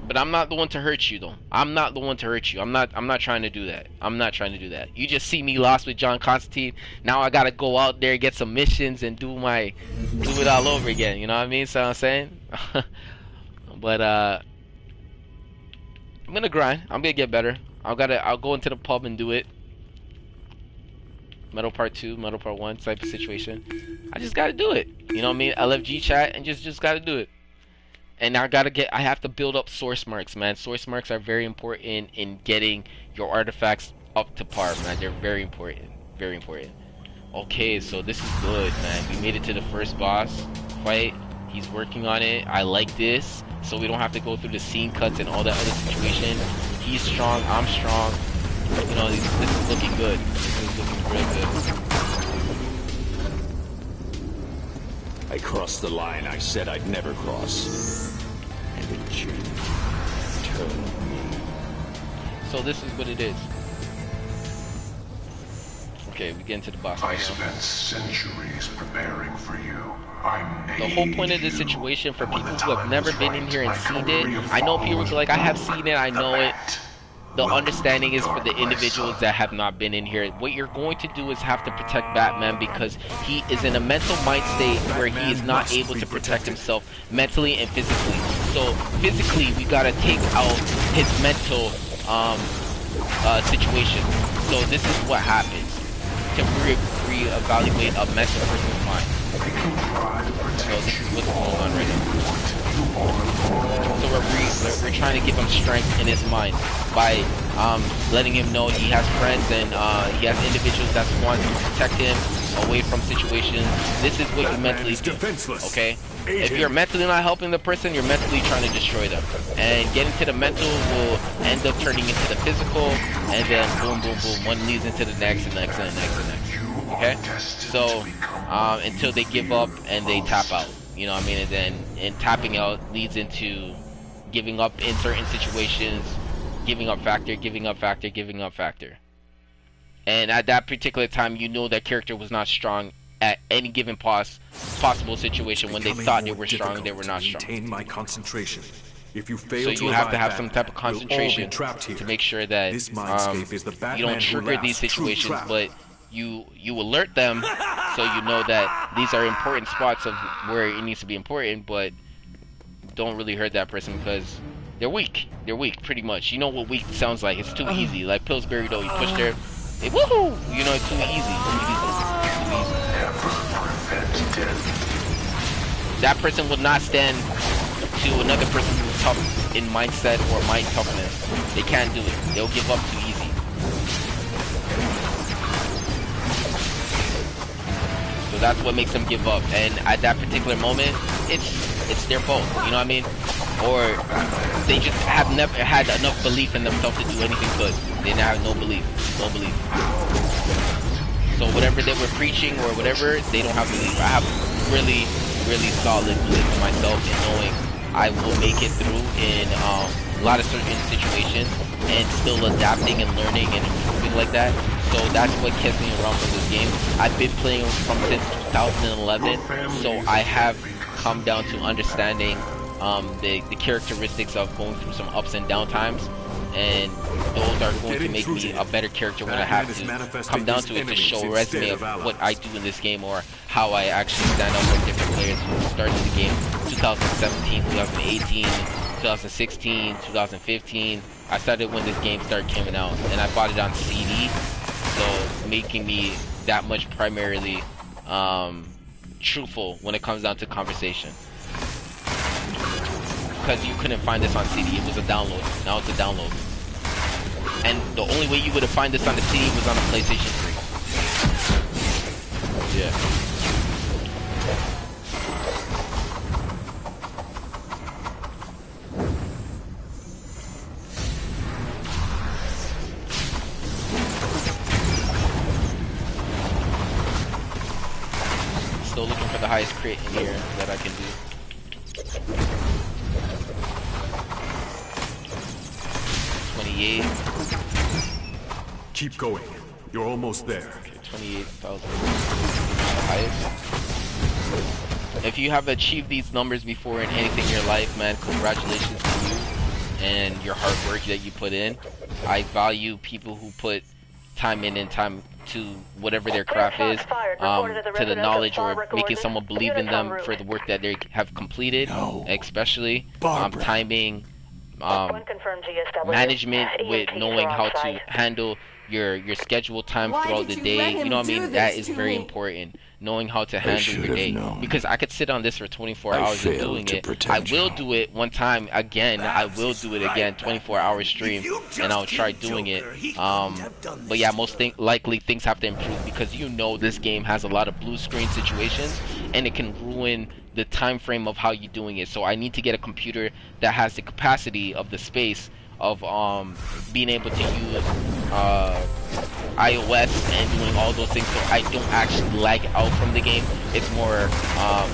But I'm not the one to hurt you, though. I'm not the one to hurt you. I'm not trying to do that. I'm not trying to do that. You just see me lost with John Constantine. Now I gotta go out there, get some missions, and do it all over again. You know what I mean? So I'm saying. But I'm gonna grind. I'm gonna get better. I'll go into the pub and do it. Metal Part 2, Metal Part 1 type of situation. I just gotta do it. You know what I mean? LFG chat and just gotta do it. And I have to build up source marks, man. Source marks are very important in getting your artifacts up to par, man. They're very important. Very important. Okay, so this is good, man. We made it to the first boss fight. He's working on it. I like this. So we don't have to go through the scene cuts and all that other situation. He's strong. I'm strong. You know, this is looking good. This is looking real good.
I crossed the line I said I'd never cross. And it turned me.
So this is what it is. Okay, we get into the boss.
I spent centuries preparing for you.
The whole point of this situation, for people who have never been in here and seen it, I know people are like, I have seen it, I know it. the understanding is for the individuals that have not been in here, what you're going to do is have to protect Batman because he is in a mental mind state where he is not able to protect himself mentally and physically. So physically, we gotta take out his mental situation. So this is what happens to re-evaluate a mental person's mind. So this is what's going on right now. So we're trying to give him strength in his mind by letting him know he has friends and he has individuals that want to protect him away from situations. This is what you mentally do, okay? If you're mentally not helping the person, you're mentally trying to destroy them. And getting to the mental will end up turning into the physical, and then boom, boom, boom. One leads into the next, and next, and next, and next. Okay? So, until they give up and they tap out. You know what I mean? And then tapping out leads into giving up in certain situations, giving up factor, giving up factor, giving up factor. And at that particular time, you know that character was not strong at any given possible situation. When they thought they were strong, they were not strong.
Maintain my concentration. If you fail
so you have to have some type of concentration to make sure that you don't trigger these situations, but you alert them so you know that these are important spots of where it needs to be important, but don't really hurt that person because they're weak. They're weak, pretty much. You know what weak sounds like. It's too easy. Like Pillsbury, though, you push there, they woohoo! You know, it's too easy. That person will not stand to another person who's tough in mindset or mind toughness. They can't do it. They'll give up too easy. So that's what makes them give up. And at that particular moment, it's their fault. You know what I mean? Or they just have never had enough belief in themselves to do anything good. They now have no belief. No belief. So whatever they were preaching or whatever, they don't have belief. I have really, really solid belief in myself and knowing I will make it through in a lot of certain situations and still adapting and learning and improving like that. So that's what kept me around for this game. I've been playing from since 2011, so I have come down to understanding the characteristics of going through some ups and down times, and those are going to make me a better character when I have to come down to it to show a resume of what I do in this game or how I actually stand out from different players who started the game 2017, 2018, 2016, 2015. I started when this game started coming out, and I bought it on CD, so making me that much primarily truthful when it comes down to conversation. Because you couldn't find this on CD, it was a download. Now it's a download. And the only way you would have found this on the CD was on a PlayStation 3. Yeah. Still looking for the highest crit in here that I can do.
Keep going. You're almost there.
Okay, 28,000. Highest. If you have achieved these numbers before in anything in your life, man, congratulations to you and your hard work that you put in. I value people who put time in and time to whatever their craft is, to the knowledge or making someone believe in them for the work that they have completed, especially timing, management with knowing how to handle your schedule time throughout the day. You know what I mean? That is very important. Knowing how to handle your day. Because I could sit on this for 24 hours and doing it. I will do it one time again. I will do it again, 24-hour stream, and I'll try doing it. But yeah, most likely things have to improve because you know this game has a lot of blue screen situations, and it can ruin the time frame of how you're doing it. So I need to get a computer that has the capacity of the space of being able to use iOS and doing all those things, so I don't actually lag out from the game. It's more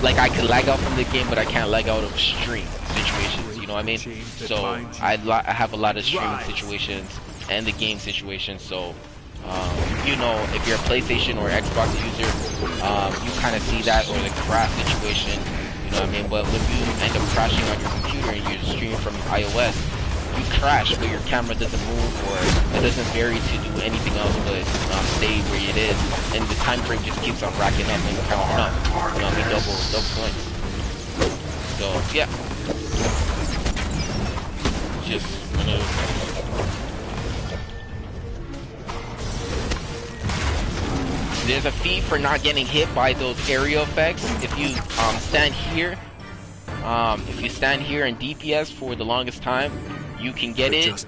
like I can lag out from the game, but I can't lag out of stream situations. You know what I mean? So I have a lot of streaming situations and the game situations. So you know, if you're a PlayStation or Xbox user, you kind of see that, or the crash situation. You know what I mean? But when you end up crashing on your computer and you're streaming from iOS, you crash, but your camera doesn't move or it doesn't vary to do anything else but stay where it is, and the time frame just keeps on racking up and counting up. You know what I mean? Double points. So yeah, just one of those things. There's a fee for not getting hit by those area effects. If you stand here, in DPS for the longest time, you can get it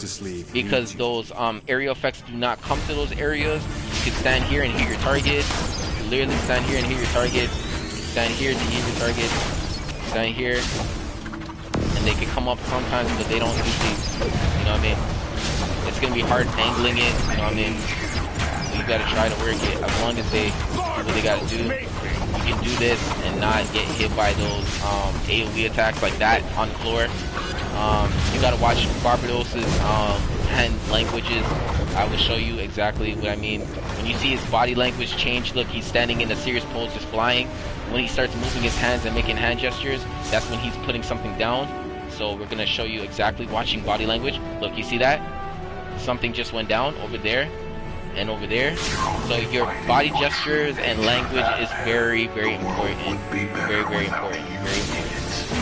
because those area effects do not come to those areas. You can stand here and hit your target. You can literally stand here and hit your target. Stand here to hit your target. Stand here, and they can come up sometimes, but they don't usually. You know what I mean? It's gonna be hard angling it. You know what I mean? You gotta try to work it. As long as they do what they gotta do, you can do this and not get hit by those AoE attacks like that on the floor. You gotta watch Barbados's hand languages. I will show you exactly what I mean. When you see his body language change, look, he's standing in a serious pose, just flying. When he starts moving his hands and making hand gestures, that's when he's putting something down. So we're gonna show you exactly watching body language. Look, you see that? Something just went down over there. And over there, so your body gestures and language is very, very important. Very, very important. Very important. So,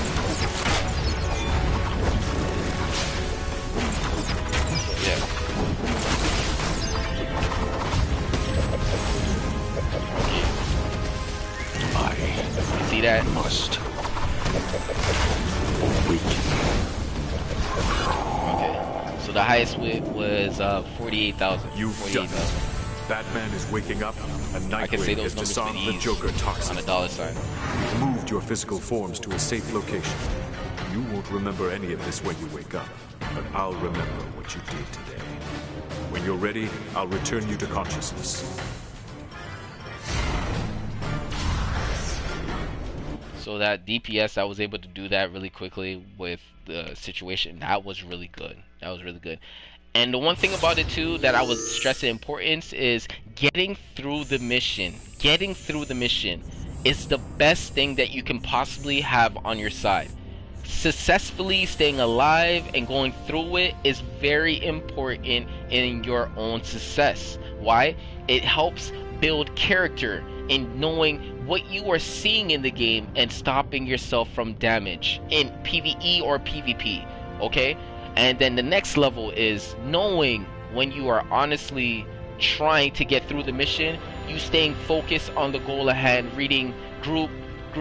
yeah. Okay. You see that?
Must.
Okay. So the highest whip was 48,000.
You've done it. Batman is waking up, and Nightwing has disarmed the Joker toxin.
On a dollar sign.
You've moved your physical forms to a safe location. You won't remember any of this when you wake up, but I'll remember what you did today. When you're ready, I'll return you to consciousness.
So that DPS, I was able to do that really quickly with the situation. That was really good. That was really good. And the one thing about it too that I was stressing importance is getting through the mission. Getting through the mission is the best thing that you can possibly have on your side. Successfully staying alive and going through it is very important in your own success. Why? It helps build character in knowing what you are seeing in the game and stopping yourself from damage in PvE or PvP. Okay? And then the next level is knowing when you are honestly trying to get through the mission, you staying focused on the goal at hand, reading group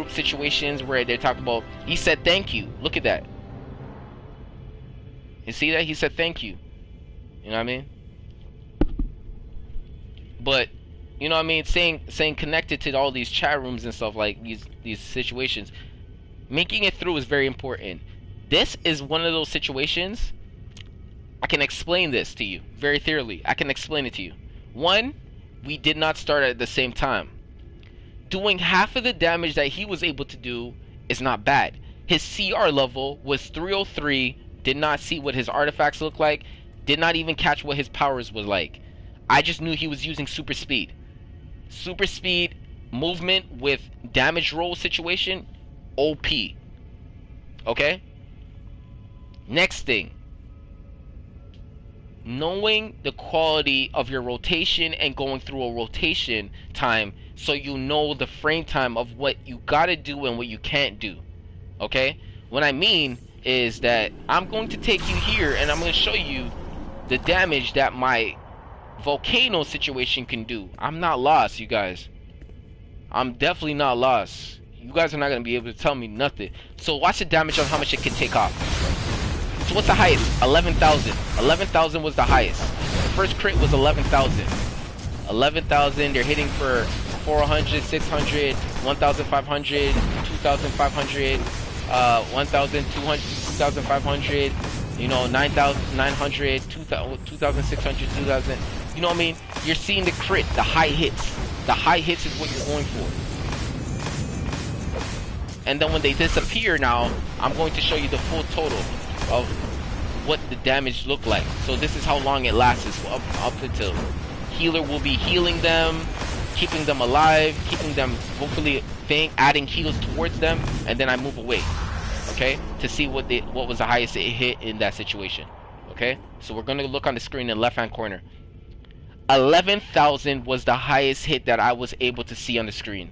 situations where they're talking about, he said thank you. Look at that. You see that? He said thank you. You know what I mean? But you know what I mean, saying connected to all these chat rooms and stuff, like these situations, making it through is very important. This is one of those situations. I can explain this to you very thoroughly. I can explain it to you. One, we did not start at the same time. Doing half of the damage that he was able to do is not bad. His CR level was 303, did not see what his artifacts looked like, did not even catch what his powers was like. I just knew he was using super speed. Super speed, movement with damage roll situation, OP. Okay? Next thing. Knowing the quality of your rotation and going through a rotation time so you know the frame time of what you gotta do and what you can't do. Okay? What I mean is that I'm going to take you here and I'm going to show you the damage that my volcano situation can do. I'm not lost, you guys. I'm definitely not lost. You guys are not going to be able to tell me nothing. So watch the damage on how much it can take off. So what's the highest? 11,000. 11,000 was the highest. The first crit was 11,000. 11,000. They're hitting for 400, 600, 1,500, 2,500, 1,200, 2,500. You know, 9,900, 2,600, 2,000. You know what I mean? You're seeing the crit, the high hits. The high hits is what you're going for. And then when they disappear now, I'm going to show you the full total of what the damage looked like. So this is how long it lasts, up until healer will be healing them, keeping them alive, keeping them hopefully adding heals towards them, and then I move away. Okay, to see what was the highest it hit in that situation. Okay, so we're gonna look on the screen in the left-hand corner. 11,000 was the highest hit that I was able to see on the screen.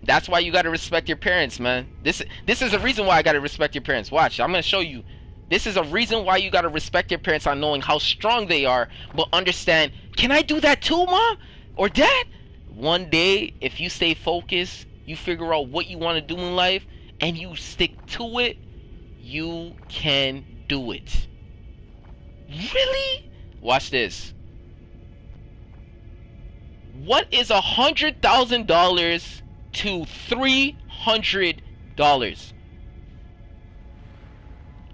That's why you gotta respect your parents, man. This is a reason why I gotta respect your parents. Watch, I'm gonna show you. This is a reason why you gotta respect your parents on knowing how strong they are, but understand, can I do that too, Mom? Or Dad? One day, if you stay focused, you figure out what you want to do in life, and you stick to it, you can do it. Really? Watch this. What is $100,000 to $300?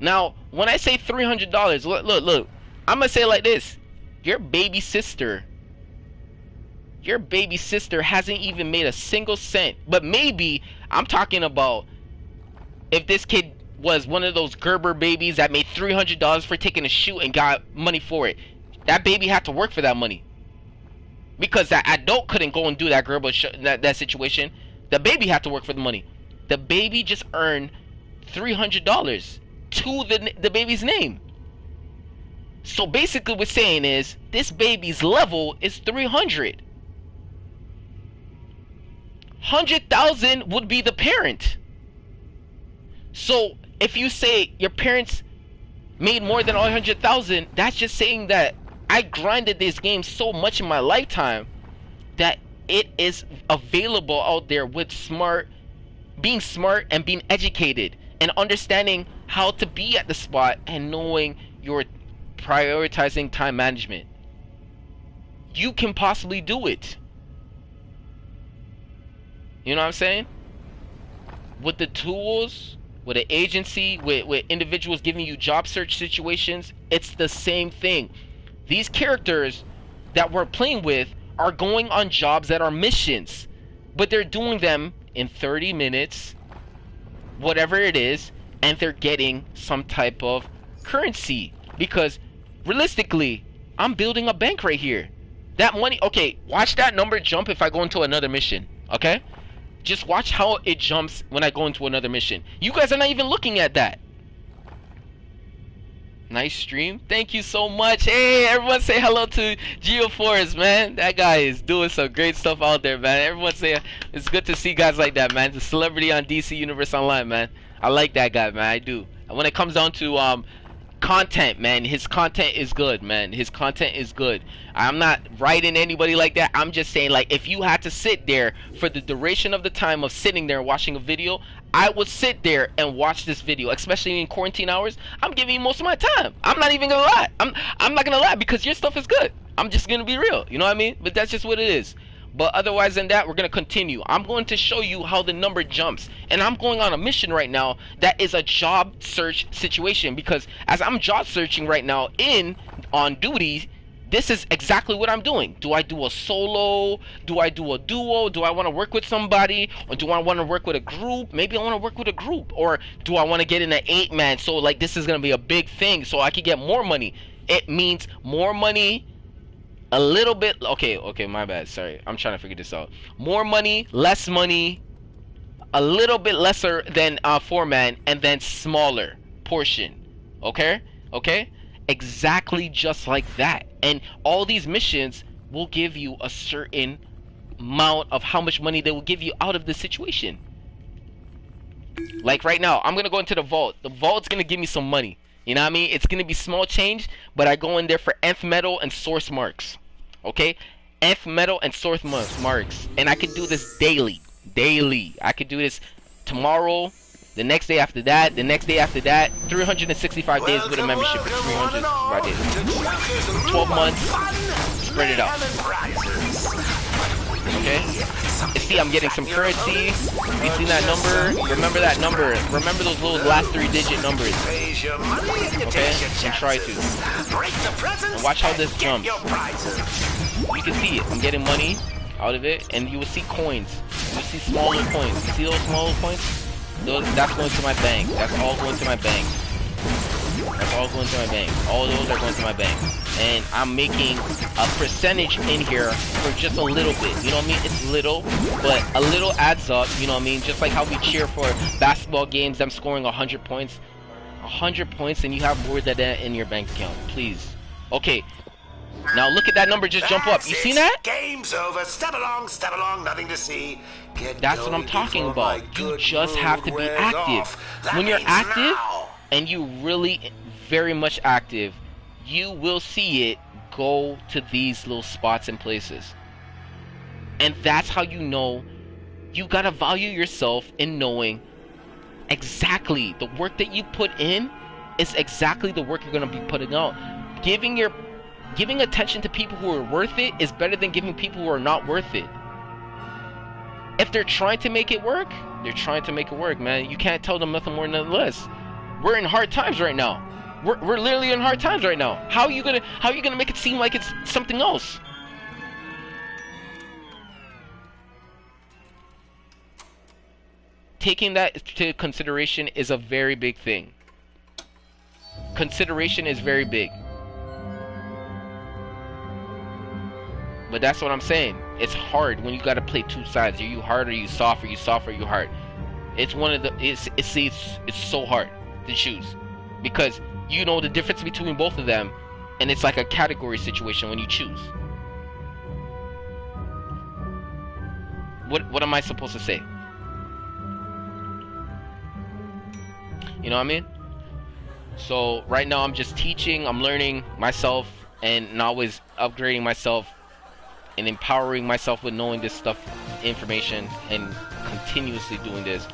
Now, when I say $300, look. I'm gonna say it like this: your baby sister hasn't even made a single cent. But maybe I'm talking about if this kid was one of those Gerber babies that made $300 for taking a shoot and got money for it. That baby had to work for that money, because that adult couldn't go and do that Gerber that situation. The baby had to work for the money. The baby just earned $300 to the baby's name. So basically what we're saying is this baby's level is 300. 100,000 would be the parent. So if you say your parents made more than 100,000, that's just saying that I grinded this game so much in my lifetime that it is available out there with being smart and being educated and understanding how to be at the spot and knowing you're prioritizing time management. You can possibly do it. You know what I'm saying? With the tools, with an agency, with individuals giving you job search situations, it's the same thing. These characters that we're playing with are going on jobs that are missions, but they're doing them in 30 minutes, whatever it is, and they're getting some type of currency. Because realistically, I'm building a bank right here. That money, okay, watch that number jump if I go into another mission, okay? Just watch how it jumps when I go into another mission. You guys are not even looking at that. Nice stream. Thank you so much. Hey, everyone say hello to GeoForest, man. That guy is doing some great stuff out there, man. Everyone say it's good to see guys like that, man. The celebrity on DC Universe Online, man. I like that guy, man. I do. And when it comes down to content, man, his content is good, man. His content is good. I'm not writing anybody like that. I'm just saying, like, if you had to sit there for the duration of the time of sitting there watching a video, I would sit there and watch this video, especially in quarantine hours. I'm giving you most of my time. I'm not even gonna lie. I'm not gonna lie, because your stuff is good. I'm just gonna be real. You know what I mean? But that's just what it is. But otherwise than that, we're gonna continue. I'm going to show you how the number jumps, and I'm going on a mission right now that is a job search situation, because as I'm job searching right now on duty, this is exactly what I'm doing. Do I do a solo? Do I do a duo? Do I want to work with somebody? Or do I want to work with a group? Maybe I want to work with a group. Or do I want to get in an 8-man? So like this is going to be a big thing so I can get more money. It means more money, a little bit. Okay, my bad. Sorry. I'm trying to figure this out. More money, less money, a little bit lesser than 4-man, and then smaller portion. Okay? Exactly just like that. And all these missions will give you a certain amount of how much money they will give you out of the situation. Like right now, I'm gonna go into the vault. The vault's gonna give me some money. You know what I mean? It's gonna be small change, but I go in there for nth metal and source marks. Okay? Nth metal and source marks. And I can do this daily. I could do this tomorrow, the next day after that, the next day after that. 365 days with a membership for 365 days. 12 months, spread it out. Okay? You see, I'm getting some currency. You see that number? Remember that number. Remember those little last 3-digit numbers. Okay? And try to. And watch how this jumps. You can see it. I'm getting money out of it, and you will see coins. You will see smaller coins. You see those smaller coins? That's going to my bank. That's all going to my bank. That's all going to my bank. All those are going to my bank. And I'm making a percentage in here for just a little bit. You know what I mean? It's little, but a little adds up. You know what I mean? Just like how we cheer for basketball games, them scoring 100 points. 100 points and you have more than that in your bank account. Please. Okay. Now look at that number just jump up. You seen that?
Game's over. Step along, nothing to see.
That's what I'm talking about. You just have to be active. When you're active, and you really very much active, you will see it go to these little spots and places. And that's how you know you gotta value yourself in knowing exactly the work that you put in is exactly the work you're gonna be putting out. Giving attention to people who are worth it is better than giving people who are not worth it. If they're trying to make it work, they're trying to make it work, man. You can't tell them nothing more than less. We're in hard times right now. We're literally in hard times right now. How are you gonna make it seem like it's something else? Taking that to consideration is a very big thing. Consideration is very big. But that's what I'm saying. It's hard when you gotta play two sides. Are you hard or are you soft? Are you soft or are you hard? It's one of the it's so hard to choose. Because you know the difference between both of them, and it's like a category situation when you choose. What am I supposed to say? You know what I mean? So right now I'm just teaching, I'm learning myself, and always upgrading myself and empowering myself with knowing this stuff, information, and continuously doing this.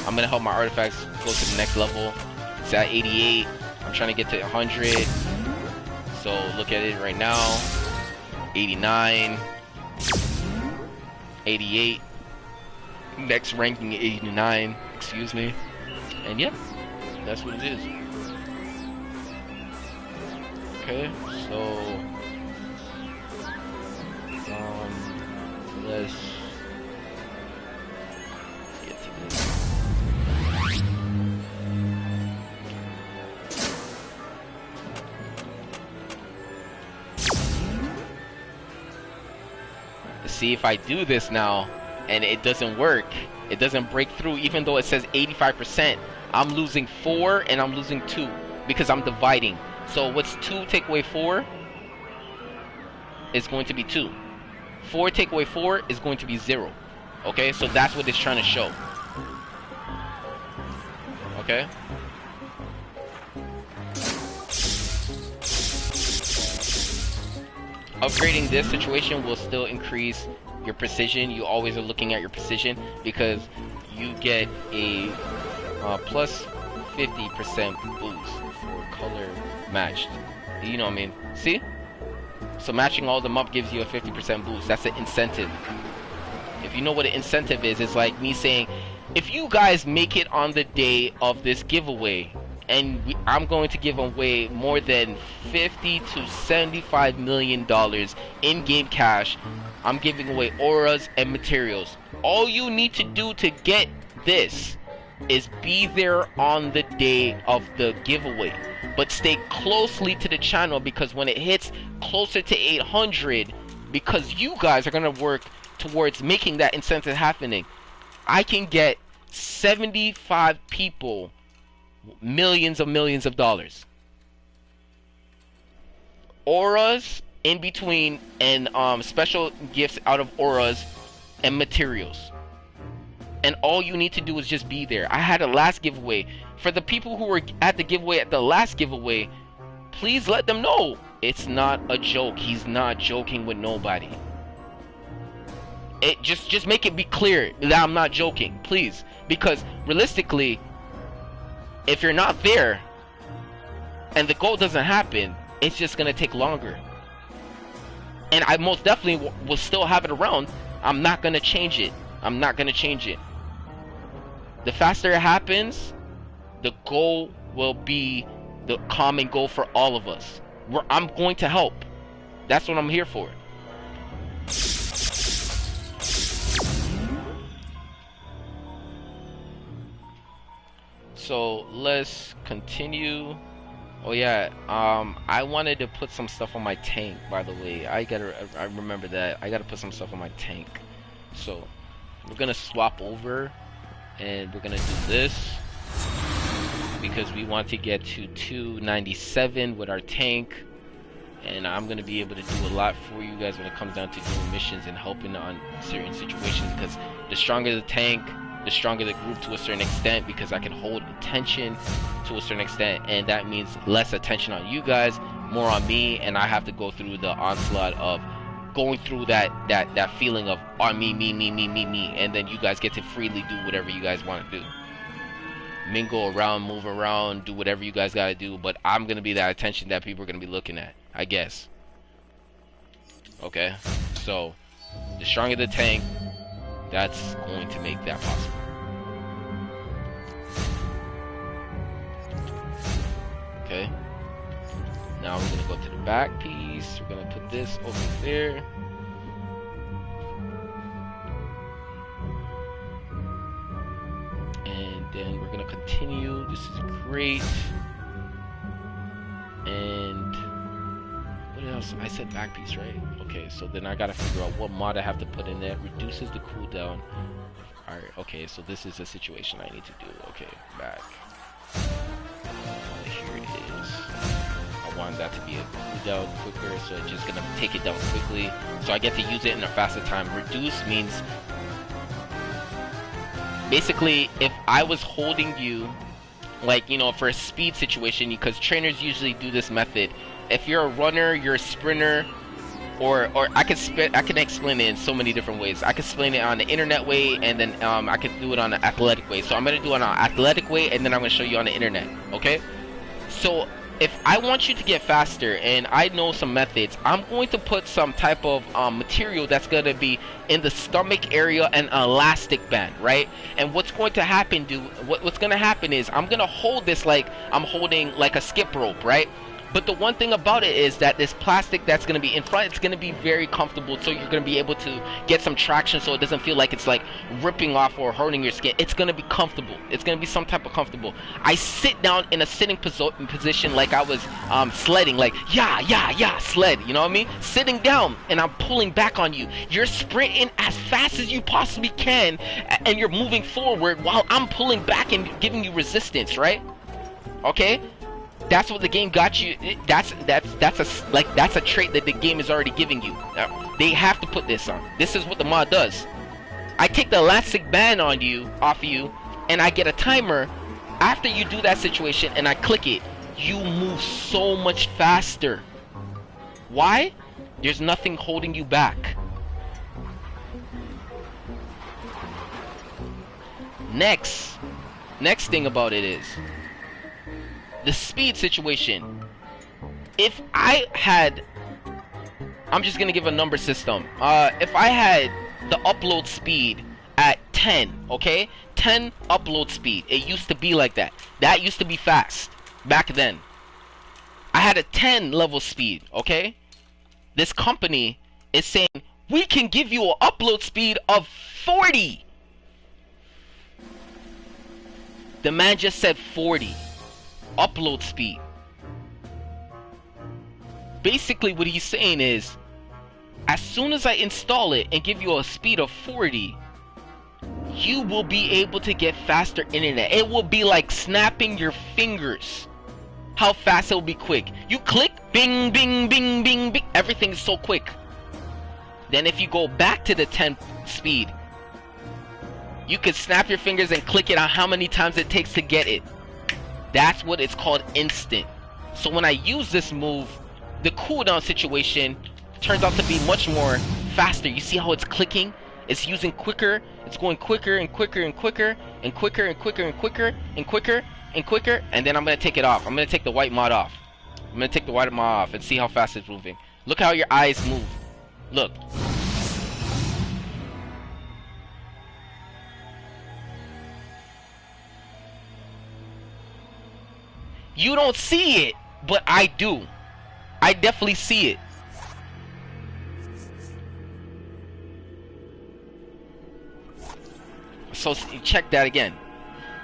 I'm gonna help my artifacts go to the next level. It's at 88. I'm trying to get to 100. So look at it right now. 89. 88. Next ranking 89. Excuse me. And yeah, that's what it is. Okay, so let's get to this. See if I do this now and it doesn't work, it doesn't break through, even though it says 85%, I'm losing 4 and I'm losing 2 because I'm dividing. So what's 2 take away 4 is going to be 2. 4 take away 4 is going to be 0. Okay, so that's what it's trying to show. Okay. Upgrading this situation will still increase your precision. You always are looking at your precision because you get a plus 50% boost for color matched. You know what I mean? See? So matching all of them up gives you a 50% boost. That's an incentive. If you know what an incentive is, it's like me saying, if you guys make it on the day of this giveaway, and I'm going to give away more than $50 to $75 million in-game cash. I'm giving away auras and materials. All you need to do to get this is be there on the day of the giveaway. But stay closely to the channel, because when it hits closer to 800, because you guys are going to work towards making that incentive happening, I can get 75 people millions of dollars. Auras in between, and special gifts out of auras and materials. And all you need to do is just be there. I had a last giveaway. For the people who were at the giveaway at the last giveaway, please let them know it's not a joke. He's not joking with nobody. It just make it be clear that I'm not joking, please. Because realistically, if you're not there and the goal doesn't happen, it's just gonna take longer. And I most definitely will still have it around. I'm not gonna change it. I'm not gonna change it. The faster it happens, the goal will be the common goal for all of us. I'm going to help. That's what I'm here for. So let's continue. Oh yeah, I wanted to put some stuff on my tank, by the way. I remember that. I gotta put some stuff on my tank. So, we're gonna swap over, and we're gonna do this, because we want to get to 297 with our tank, and I'm gonna be able to do a lot for you guys when it comes down to doing missions and helping on certain situations, because the stronger the tank, the stronger the group to a certain extent, because I can hold attention to a certain extent, and that means less attention on you guys, more on me, and I have to go through the onslaught of going through that feeling of me, and then you guys get to freely do whatever you guys want to do. Mingle around, move around, do whatever you guys gotta do, but I'm gonna be that attention that people are gonna be looking at, I guess. Okay, so the stronger the tank, that's going to make that possible. Okay. Now we're gonna go to the back piece. We're gonna put this over there. And then we're gonna continue. This is great. And what else? I said back piece, right? Okay, so then I gotta figure out what mod I have to put in there. Reduces the cooldown. Alright, okay, so this is a situation I need to do. Okay, back. Here it is. I want that to be a cooldown quicker, so it's just gonna take it down quickly. So I get to use it in a faster time. Reduce means basically if I was holding you, like, you know, for a speed situation, because trainers usually do this method. If you're a runner, you're a sprinter, or I can explain it in so many different ways. I can explain it on the internet way, and then I can do it on the athletic way. So I'm gonna do it on an athletic way, and then I'm gonna show you on the internet. Okay? So if I want you to get faster, and I know some methods, I'm going to put some type of material that's gonna be in the stomach area and an elastic band, right? And what's going to happen? What's gonna happen is I'm gonna hold this like I'm holding like a skip rope, right? But the one thing about it is that this plastic that's going to be in front, it's going to be very comfortable, so you're going to be able to get some traction so it doesn't feel like it's like ripping off or hurting your skin. It's going to be comfortable. It's going to be some type of comfortable. I sit down in a sitting position like I was sledding, like, yeah, sled, you know what I mean? Sitting down, and I'm pulling back on you. You're sprinting as fast as you possibly can, and you're moving forward while I'm pulling back and giving you resistance, right? Okay? That's what the game got you. That's a trait that the game is already giving you. They have to put this on. This is what the mod does. I take the elastic band off of you, and I get a timer. After you do that situation, and I click it, you move so much faster. Why? There's nothing holding you back. Next thing about it is the speed situation. If I had, I'm just gonna give a number system. If I had the upload speed at 10, okay? 10 upload speed. It used to be like that. That used to be fast back then. I had a 10 level speed, okay? This company is saying, we can give you an upload speed of 40. The man just said 40. Upload speed. Basically what he's saying is, as soon as I install it and give you a speed of 40, you will be able to get faster internet. It will be like snapping your fingers. How fast it will be quick. You click, bing, bing, bing, bing, bing. Everything is so quick. Then if you go back to the 10 speed, you can snap your fingers and click it on how many times it takes to get it. That's what it's called instant. So when I use this move, the cooldown situation turns out to be much more faster. You see how it's clicking? It's using quicker. It's going quicker and quicker and quicker and quicker and quicker and quicker and quicker and quicker. And then I'm going to take it off. I'm going to take the white mod off. I'm going to take the white mod off and see how fast it's moving. Look how your eyes move. Look. You don't see it, but I do. I definitely see it. So check that again.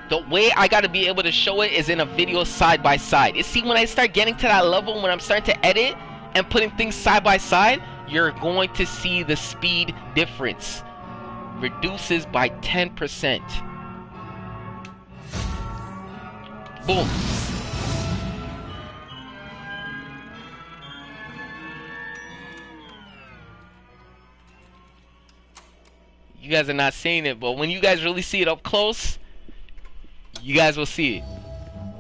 The way I gotta be able to show it is in a video side by side. You see, when I start getting to that level, when I'm starting to edit and putting things side by side, you're going to see the speed difference reduces by 10%. Boom. You guys are not seeing it, but when you guys really see it up close, you guys will see it.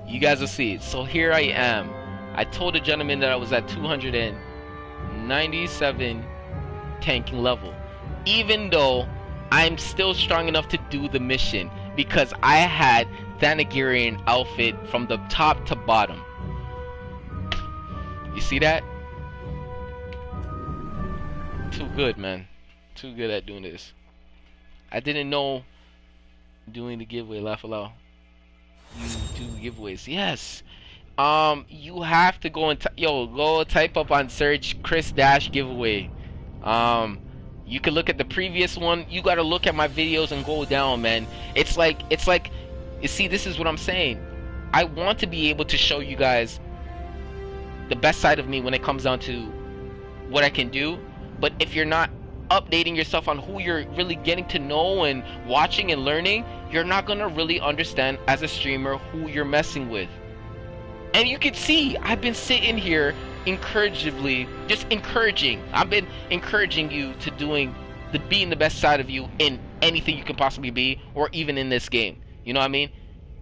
You guys will see it. So here I am. I told the gentleman that I was at 297 tanking level, even though I'm still strong enough to do the mission because I had Thanagarian outfit from the top to bottom. You see that? Too good, man. Too good at doing this. I didn't know doing the giveaway. Laugh aloud. You do giveaways. Yes. You have to go and go type up on search Chris Dash giveaway. You can look at the previous one. You gotta look at my videos and go down, man. It's like you see, this is what I'm saying. I want to be able to show you guys the best side of me when it comes down to what I can do. But if you're not updating yourself on who you're really getting to know and watching and learning, you're not gonna really understand as a streamer who you're messing with. And you can see I've been sitting here encouragingly, just encouraging. I've been encouraging you to being the best side of you in anything you can possibly be, or even in this game. You know what I mean?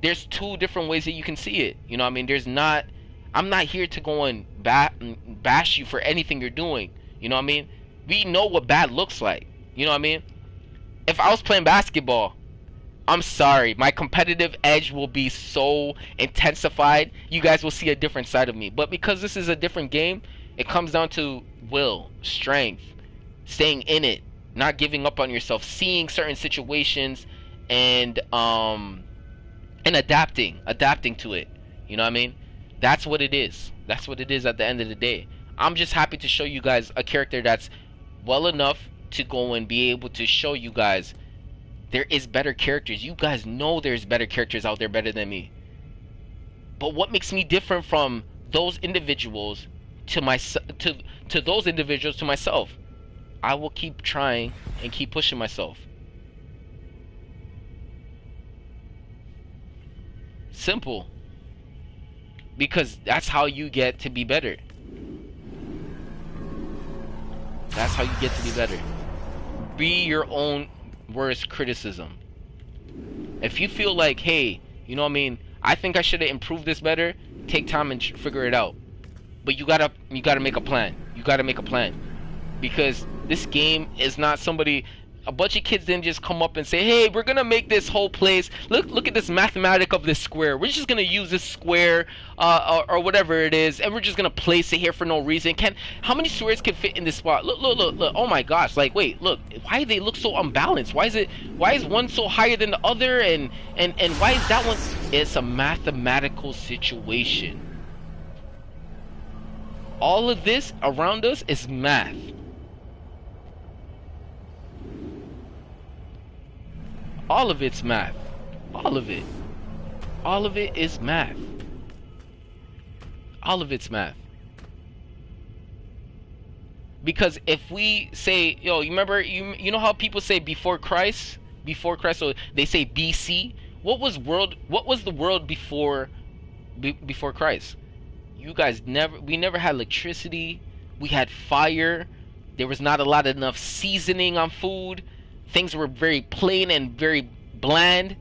There's two different ways that you can see it. You know what I mean? I'm not here to go and bash you for anything you're doing. You know what I mean? We know what bad looks like. You know what I mean? If I was playing basketball, I'm sorry, my competitive edge will be so intensified. You guys will see a different side of me. But because this is a different game, it comes down to will, strength, staying in it, not giving up on yourself, seeing certain situations, and adapting to it. You know what I mean? That's what it is. That's what it is at the end of the day. I'm just happy to show you guys a character that's well enough to go and be able to show you guys there is better characters. You guys know there's better characters out there better than me. But what makes me different from those individuals to those individuals to myself? I will keep trying and keep pushing myself. Simple. Because that's how you get to be better. That's how you get to be better. Be your own worst criticism. If you feel like, hey, you know what I mean, I think I should have improved this better, take time and figure it out. But you gotta make a plan. You gotta make a plan. Because this game is not a bunch of kids didn't just come up and say, hey, we're gonna make this whole place, look at this mathematic of this square, we're just gonna use this square or whatever it is, and we're just gonna place it here for no reason. How many squares can fit in this spot? Look, oh my gosh, like, wait, look, why do they look so unbalanced? Why is one so higher than the other, and why is that one? It's a mathematical situation. All of this around us is math. All of it's math. All of it. All of it is math. All of it's math. Because if we say, yo, you remember, you know how people say before Christ? Before Christ, so they say BC. What was the world before Christ? You guys we never had electricity. We had fire. There was not enough seasoning on food. Things were very plain and very bland.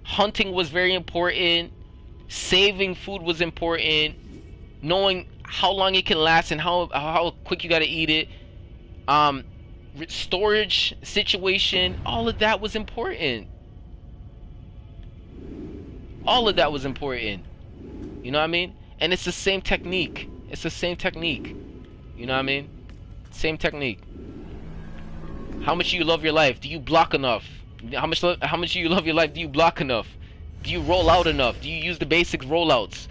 Hunting was very important. Saving food was important. Knowing how long it can last and how quick you gotta eat it. Storage situation. All of that was important. All of that was important. You know what I mean? And it's the same technique. It's the same technique. You know what I mean? Same technique. How much do you love your life? Do you block enough? How much do you love your life? Do you block enough? Do you roll out enough? Do you use the basic rollouts?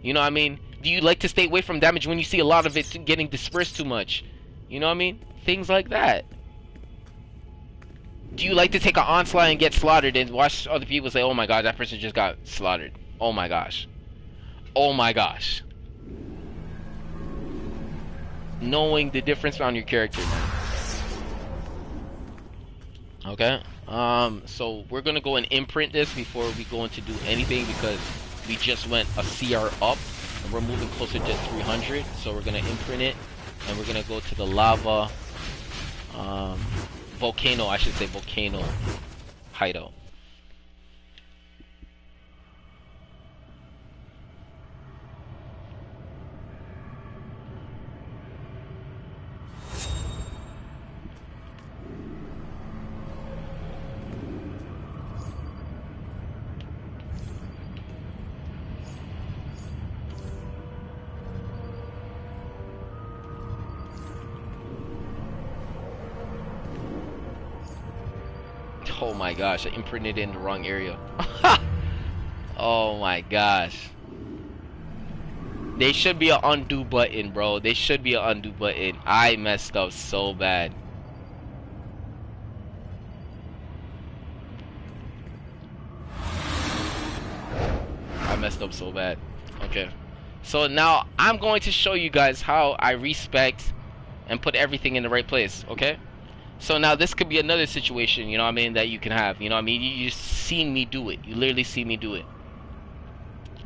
You know what I mean? Do you like to stay away from damage when you see a lot of it getting dispersed too much? You know what I mean? Things like that. Do you like to take an onslaught and get slaughtered and watch other people say, oh my god, that person just got slaughtered? Oh my gosh. Oh my gosh. Knowing the difference on your character, man. Okay? So we're gonna go and imprint this before we go into do anything because we just went a CR up and we're moving closer to 300. So we're gonna imprint it and we're gonna go to the lava volcano, I should say volcano hideout. Oh my gosh, I imprinted it in the wrong area. Oh my gosh. There should be an undo button, bro. There should be an undo button. I messed up so bad. I messed up so bad. Okay. So now I'm going to show you guys how I respect and put everything in the right place, okay? So now this could be another situation, you know what I mean, that you can have. You know what I mean? You just see me do it. You literally see me do it.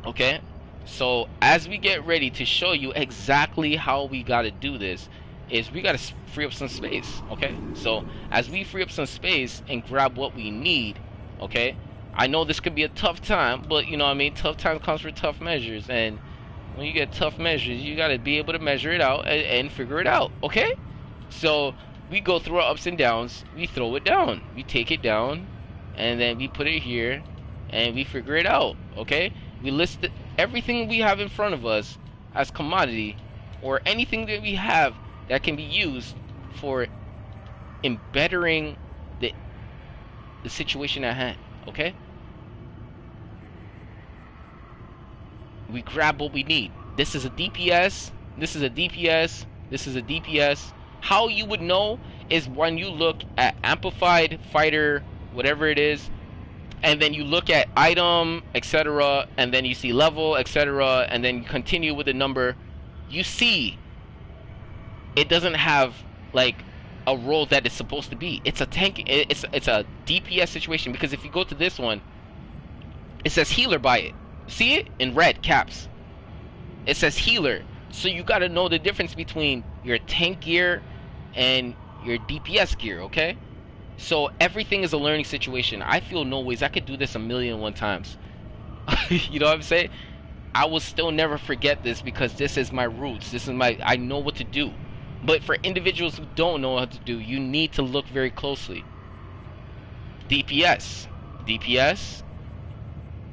Okay? So as we get ready to show you exactly how we got to do this, is we got to free up some space, okay? So as we free up some space and grab what we need, okay? I know this could be a tough time, but you know what I mean? Tough time comes with tough measures. And when you get tough measures, you got to be able to measure it out and figure it out, okay? So we go through our ups and downs, we throw it down, we take it down, and then we put it here, and we figure it out, okay? We list everything we have in front of us as commodity, or anything that we have that can be used for bettering the situation at hand, okay? We grab what we need. This is a DPS, this is a DPS, this is a DPS. How you would know is when you look at amplified fighter, whatever it is, and then you look at item, etc., and then you see level, etc., and then you continue with the number. You see it doesn't have like a role that it's supposed to be. It's a tank. It's a DPS situation, because if you go to this one, it says healer by it. See it in red caps. It says healer. So you got to know the difference between your tank gear and your DPS gear, okay? So everything is a learning situation. I feel no ways I could do this 1,000,001 times. You know what I'm saying? I will still never forget this because this is my roots. This is my, I know what to do. But for individuals who don't know what to do, you need to look very closely. DPS. DPS.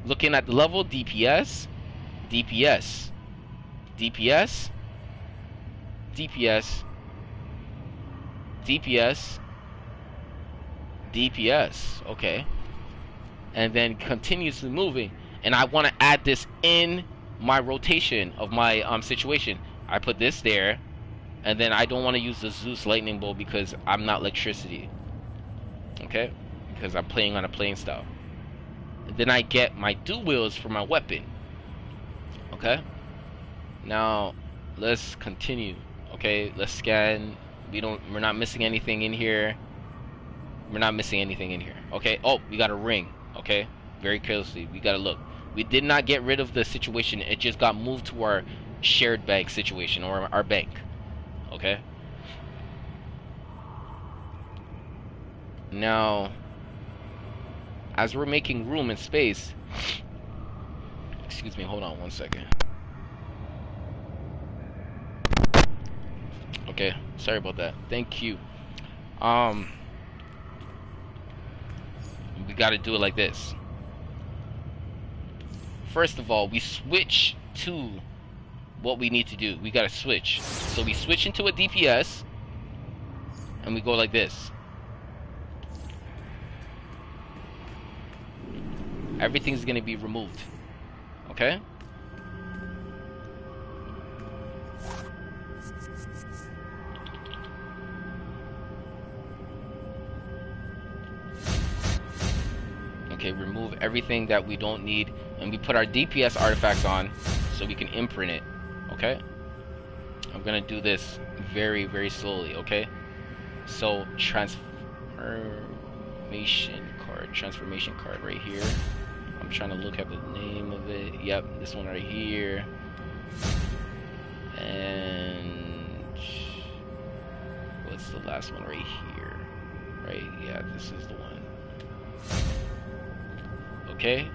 Looking at the level, DPS. DPS. DPS. DPS. DPS. DPS. Okay. And then continuously moving. And I want to add this in my rotation of my situation. I put this there. And then I don't want to use the Zeus lightning bolt because I'm not electricity. Okay? Because I'm playing on a playing style. And then I get my dual wheels for my weapon. Okay? Now let's continue. Okay, let's scan. We're not missing anything in here. We're not missing anything in here. Okay. Oh, we got a ring. Okay. Very closely. We gotta look. We did not get rid of the situation. It just got moved to our shared bank situation, or our bank. Okay. Now, as we're making room and space, excuse me, hold on one second. Okay, sorry about that. Thank you. We gotta do it like this. First of all, we switch to what we need to do. We gotta switch. So we switch into a DPS, and we go like this. Everything's gonna be removed. Okay? remove everything that we don't need, and we put our DPS artifacts on so we can imprint it. Okay, I'm gonna do this very, very slowly. Okay, so transformation card right here. I'm trying to look at the name of it. Yep, this one right here. And what's the last one right here? Right, yeah, this is the one. Okay,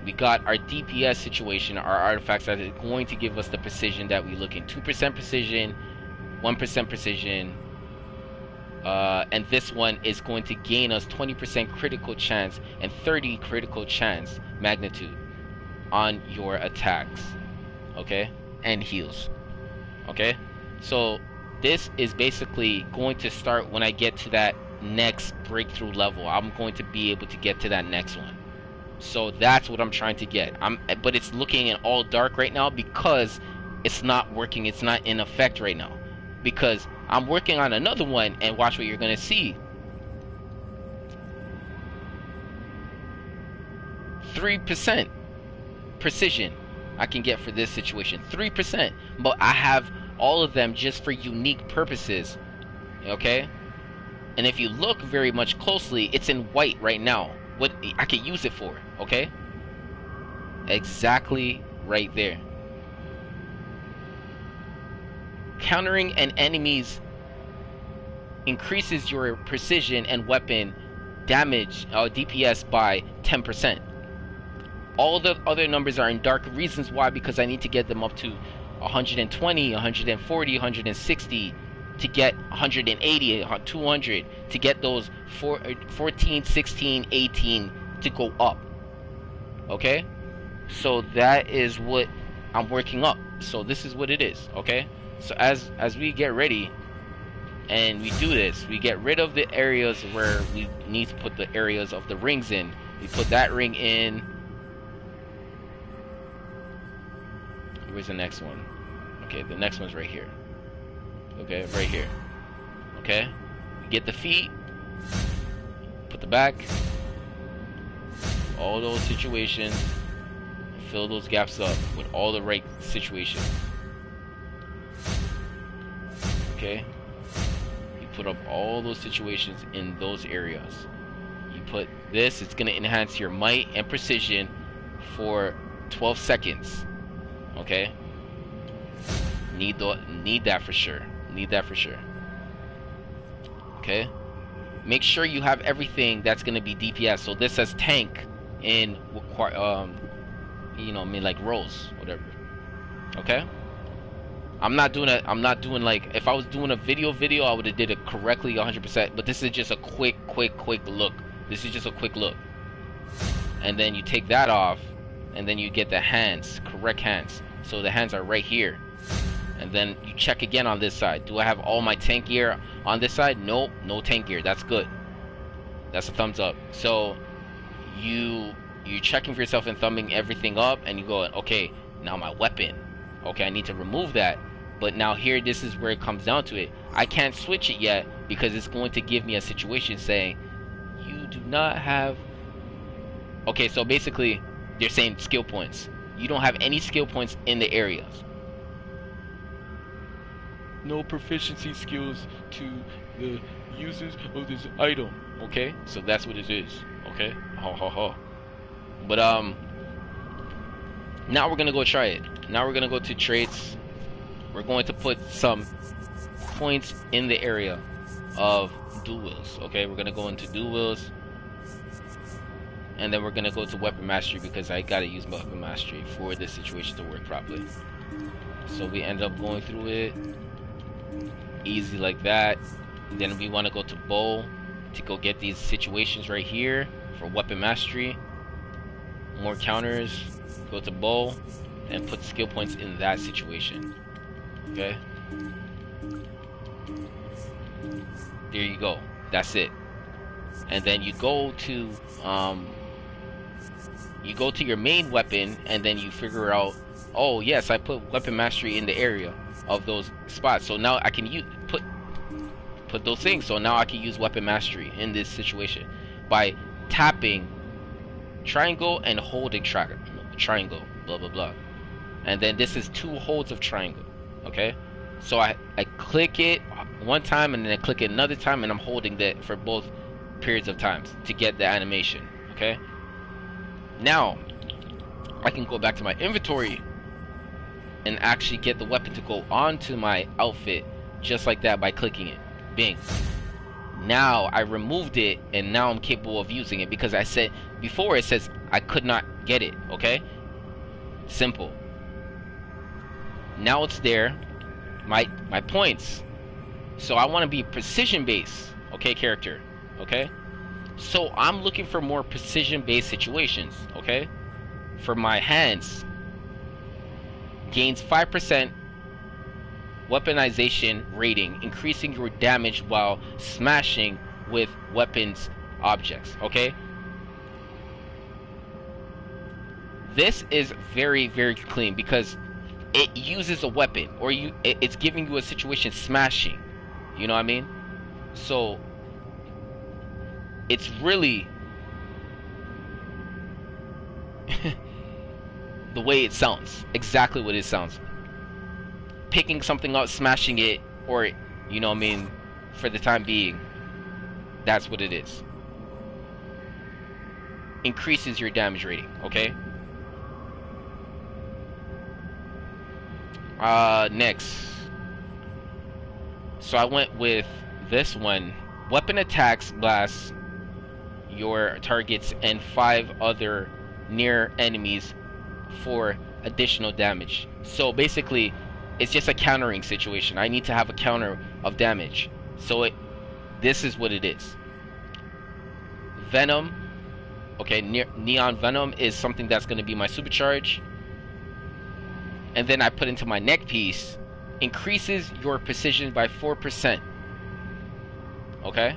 we got our DPS situation, our artifacts that is going to give us the precision that we look in. 2% precision, 1% precision, and this one is going to gain us 20% critical chance and 30 critical chance magnitude on your attacks. Okay, and heals. Okay, so this is basically going to start when I get to that next breakthrough level. I'm going to be able to get to that next one. So that's what I'm trying to get. But it's looking in all dark right now because it's not working. It's not in effect right now because I'm working on another one, and watch what you're gonna see. 3% precision I can get for this situation. 3%, but I have all of them just for unique purposes. Okay, and if you look very much closely, it's in white right now. What I could use it for, okay? Exactly right there. Countering an enemy's increases your precision and weapon damage, DPS, by 10%. All the other numbers are in dark. Reasons why, because I need to get them up to 120, 140, 160 to get 180, 200 to get those 14, 16, 18 to go up. Okay, so that is what I'm working up. So this is what it is. Okay, so as we get ready and we do this, we get rid of the areas where we need to put the areas of the rings in. We put that ring in. Where's the next one? Okay, the next one's right here. Okay, right here. Okay, get the feet, put the back, all those situations, fill those gaps up with all the right situations. Okay, you put up all those situations in those areas. You put this, it's going to enhance your might and precision for 12 seconds. Okay, need that for sure. Need that for sure. Okay, make sure you have everything that's going to be DPS. So this says tank in you know, I mean, like rows, whatever. Okay, I'm not doing like, if I was doing a video I would have did it correctly 100%, but this is just a quick look. This is just a quick look. And then you take that off, and then you get the hands, correct hands. So the hands are right here. And then you check again on this side. Do I have all my tank gear on this side? Nope, no tank gear. That's good. That's a thumbs up. So you're checking for yourself and thumbing everything up, and you go, okay, now my weapon. Okay, I need to remove that. But now here, this is where it comes down to it. I can't switch it yet because it's going to give me a situation saying you do not have. Okay, so basically they're saying skill points. You don't have any skill points in the areas. No proficiency skills to the users of this item. Okay, so that's what it is. Okay, but now we're gonna go try it. Now we're gonna go to traits. We're going to put some points in the area of dual wheels. Okay, we're gonna go into dual wheels, and then we're gonna go to weapon mastery because I gotta use weapon mastery for this situation to work properly. So we end up going through it easy like that. Then we want to go to bow to go get these situations right here for weapon mastery. More counters. Go to bow and put skill points in that situation. Okay, there you go. That's it. And then you go to your main weapon, and then you figure out, oh yes, I put weapon mastery in the area of those spots, so now I can put those things. So now I can use weapon mastery in this situation by tapping triangle and holding triangle, blah blah blah. And then this is 2 holds of triangle. Okay, so I click it one time and then I click it another time, and I'm holding that for both periods of times to get the animation. Okay, now I can go back to my inventory and actually get the weapon to go onto my outfit just like that by clicking it. Bing. Now I removed it, and now I'm capable of using it, because I said before it says I could not get it. Okay, simple. Now it's there. My points. So I want to be precision based. Okay, character. Okay, so I'm looking for more precision based situations. Okay, for my hands, gains 5% weaponization rating, increasing your damage while smashing with weapons objects. Okay, this is very, very clean because it uses a weapon, or it's giving you a situation smashing. You know what I mean? So it's really the way it sounds, exactly what it sounds. Picking something up, smashing it, or, you know what I mean, for the time being, that's what it is. Increases your damage rating. Okay, next, so I went with this one. Weapon attacks blast your targets and 5 other near enemies for additional damage. So basically it's just a countering situation. I need to have a counter of damage. So this is what it is. Venom. Okay, Neon Venom is something that's going to be my supercharge. And then I put into my neck piece. Increases your precision by 4%. Okay.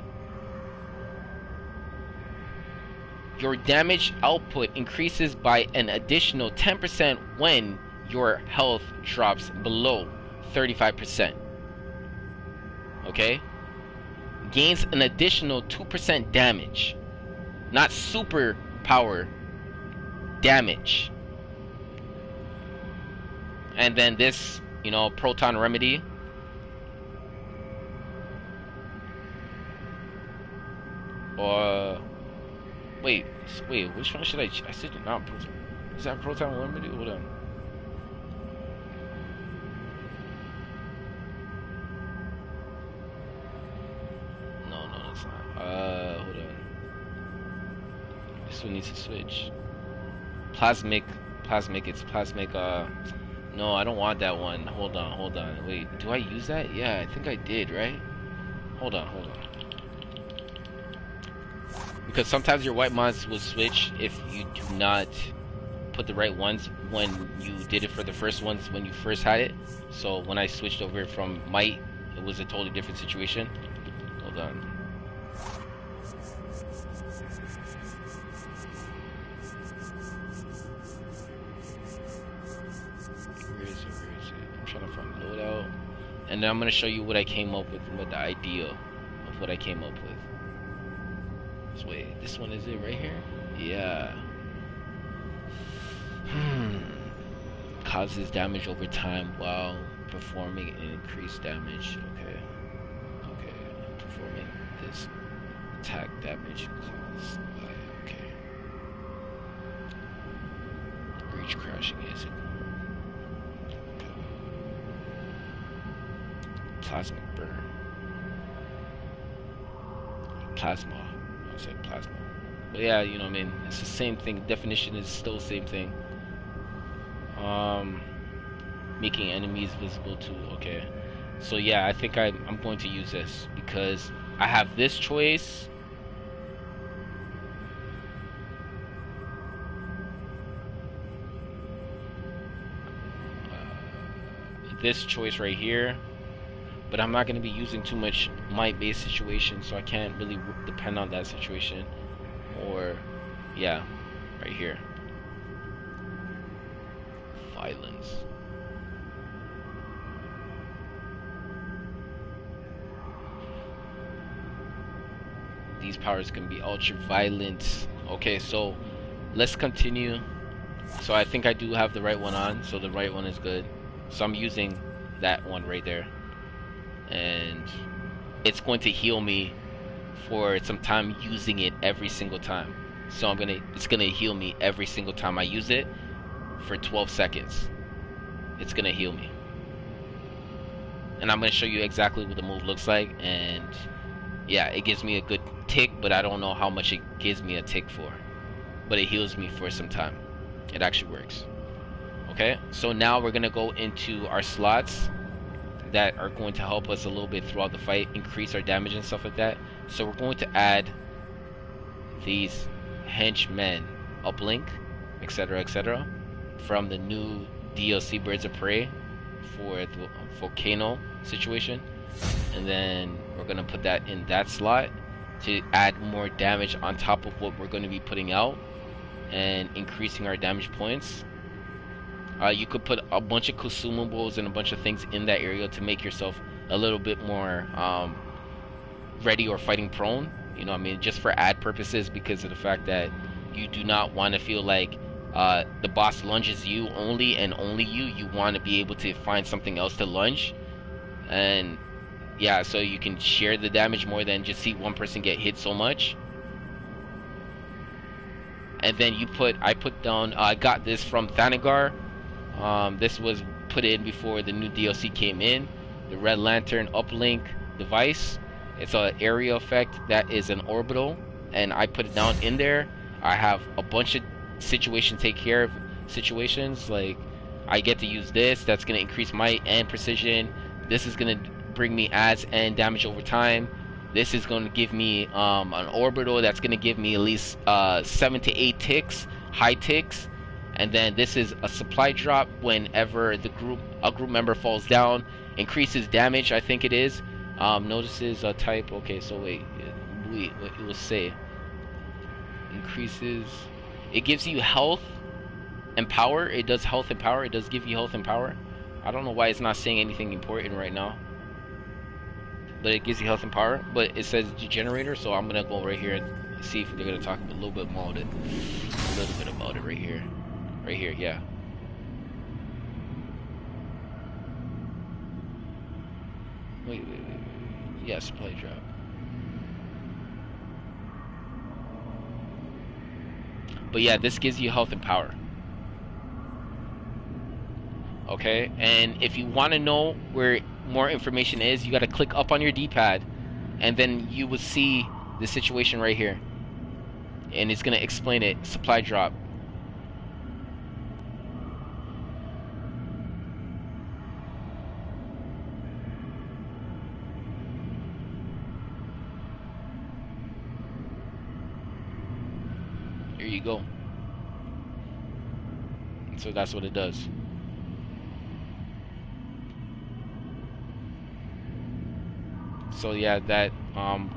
Your damage output increases by an additional 10% when your health drops below 35%. Okay? Gains an additional 2% damage. Not super power, damage. And then this, you know, Proton Remedy. Wait, which one should I said not Proton. Is that Proton Remedy? Hold on. No, that's not. Hold on. This one needs to switch. Plasmic, it's Plasmic, no, I don't want that one. Hold on. Wait, do I use that? Yeah, I think I did, right? Hold on. Because sometimes your white mods will switch if you do not put the right ones when you did it for the first ones when you first had it. So when I switched over from might, it was a totally different situation. Hold on. Where is it? I'm trying to find loadout. And then I'm going to show you what I came up with, what the idea of what I came up with. Wait, this one is it right here? Yeah. Causes damage over time while performing an increased damage. Okay. Performing this attack damage caused by, okay. Breach crashing is it? Okay. Plasmic burn. Plasma. Plasma. But yeah, you know what I mean, it's the same thing. Definition is still the same thing. Making enemies visible to, okay. So yeah, I think I'm going to use this because I have this choice. This choice right here. But I'm not going to be using too much might-based situation, so I can't really depend on that situation. Or, yeah, right here. Violence. These powers can be ultra-violent. Okay, so let's continue. So I think I do have the right one on, so the right one is good. So I'm using that one right there, and it's going to heal me for some time using it every single time. So it's gonna heal me every single time I use it for 12 seconds. It's gonna heal me, and I'm gonna show you exactly what the move looks like. And yeah, it gives me a good tick, but I don't know how much it gives me a tick for, but it heals me for some time. It actually works. Okay, so now we're gonna go into our slots that are going to help us a little bit throughout the fight, increase our damage and stuff like that. So we're going to add these henchmen uplink, etc., from the new DLC Birds of Prey for the volcano situation, and then we're gonna put that in that slot to add more damage on top of what we're going to be putting out and increasing our damage points. You could put a bunch of consumables and a bunch of things in that area to make yourself a little bit more ready or fighting prone, you know what I mean, just for ad purposes, because of the fact that you do not want to feel like the boss lunges you only and only you want to be able to find something else to lunge. And yeah, so you can share the damage more than just see one person get hit so much. And then I put down, I got this from Thanagar. This was put in before the new DLC came in, the Red Lantern uplink device. It's an area effect that is an orbital, and I put it down in there. I have a bunch of take care of situations, like I get to use this. That's going to increase might and precision. This is going to bring me adds and damage over time. This is going to give me an orbital that's going to give me at least 7 to 8 ticks, high ticks. And then this is a supply drop whenever a group member falls down, increases damage, I think it is. Notices a type. Okay, so wait, what it will say. Increases. It gives you health and power. It does health and power. It does give you health and power. I don't know why it's not saying anything important right now, but it gives you health and power. But it says Degenerator, so I'm gonna go right here and see if they're gonna talk a little bit more about it. A little bit about it right here. Right here, yeah. Wait. Yeah, supply drop. But yeah, this gives you health and power. Okay, and if you want to know where more information is, you got to click up on your D-pad, and then you will see the situation right here. And it's going to explain it. Supply drop. Here you go. So that's what it does. So yeah, that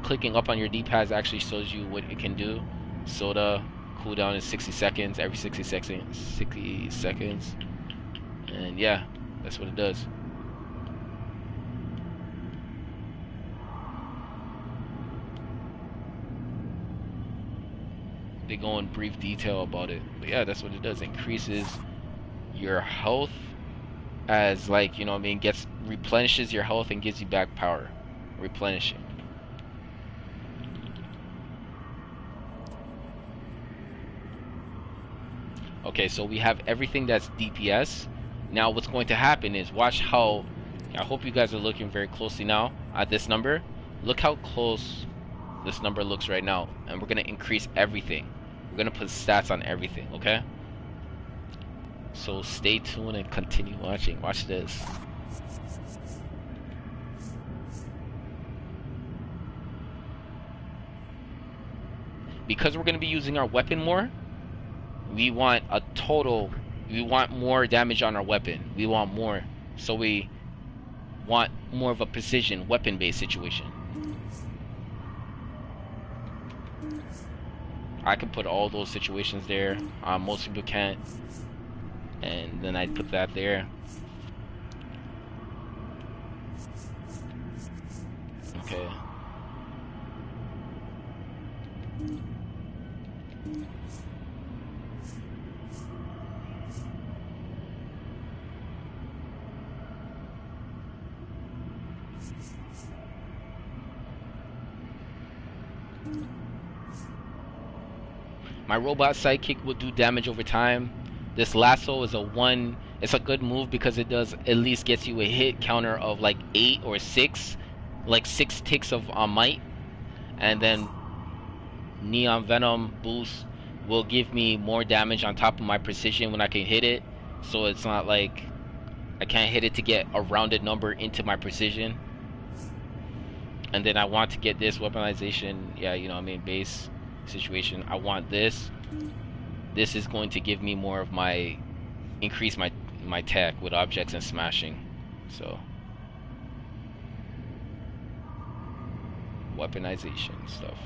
clicking up on your D-pads actually shows you what it can do. Soda cooldown is 60 seconds, every 60 seconds. And yeah, that's what it does. They go in brief detail about it, but yeah, that's what it does. It increases your health as, like, you know what I mean, replenishes your health and gives you back power. Replenishing. Okay, so we have everything that's DPS. Now what's going to happen is, watch how, I hope you guys are looking very closely now at this number. Look how close this number looks right now, and we're going to increase everything. We're going to put stats on everything, okay? So stay tuned and continue watching. Watch this. Because we're going to be using our weapon more, we want more damage on our weapon. We want more. So we want more of a precision, weapon-based situation. I can put all those situations there. Most people can't. And then I put that there. Okay. My robot sidekick will do damage over time. This lasso is it's a good move because it does at least gets you a hit counter of like 8 or 6, like 6 ticks of might, and then Neon Venom boost will give me more damage on top of my precision when I can hit it, so it's not like I can't hit it to get a rounded number into my precision. And then I want to get this weaponization, yeah, you know what I mean, base situation. I want this. This is going to give me more of my, increase my tech with objects and smashing. So weaponization stuff.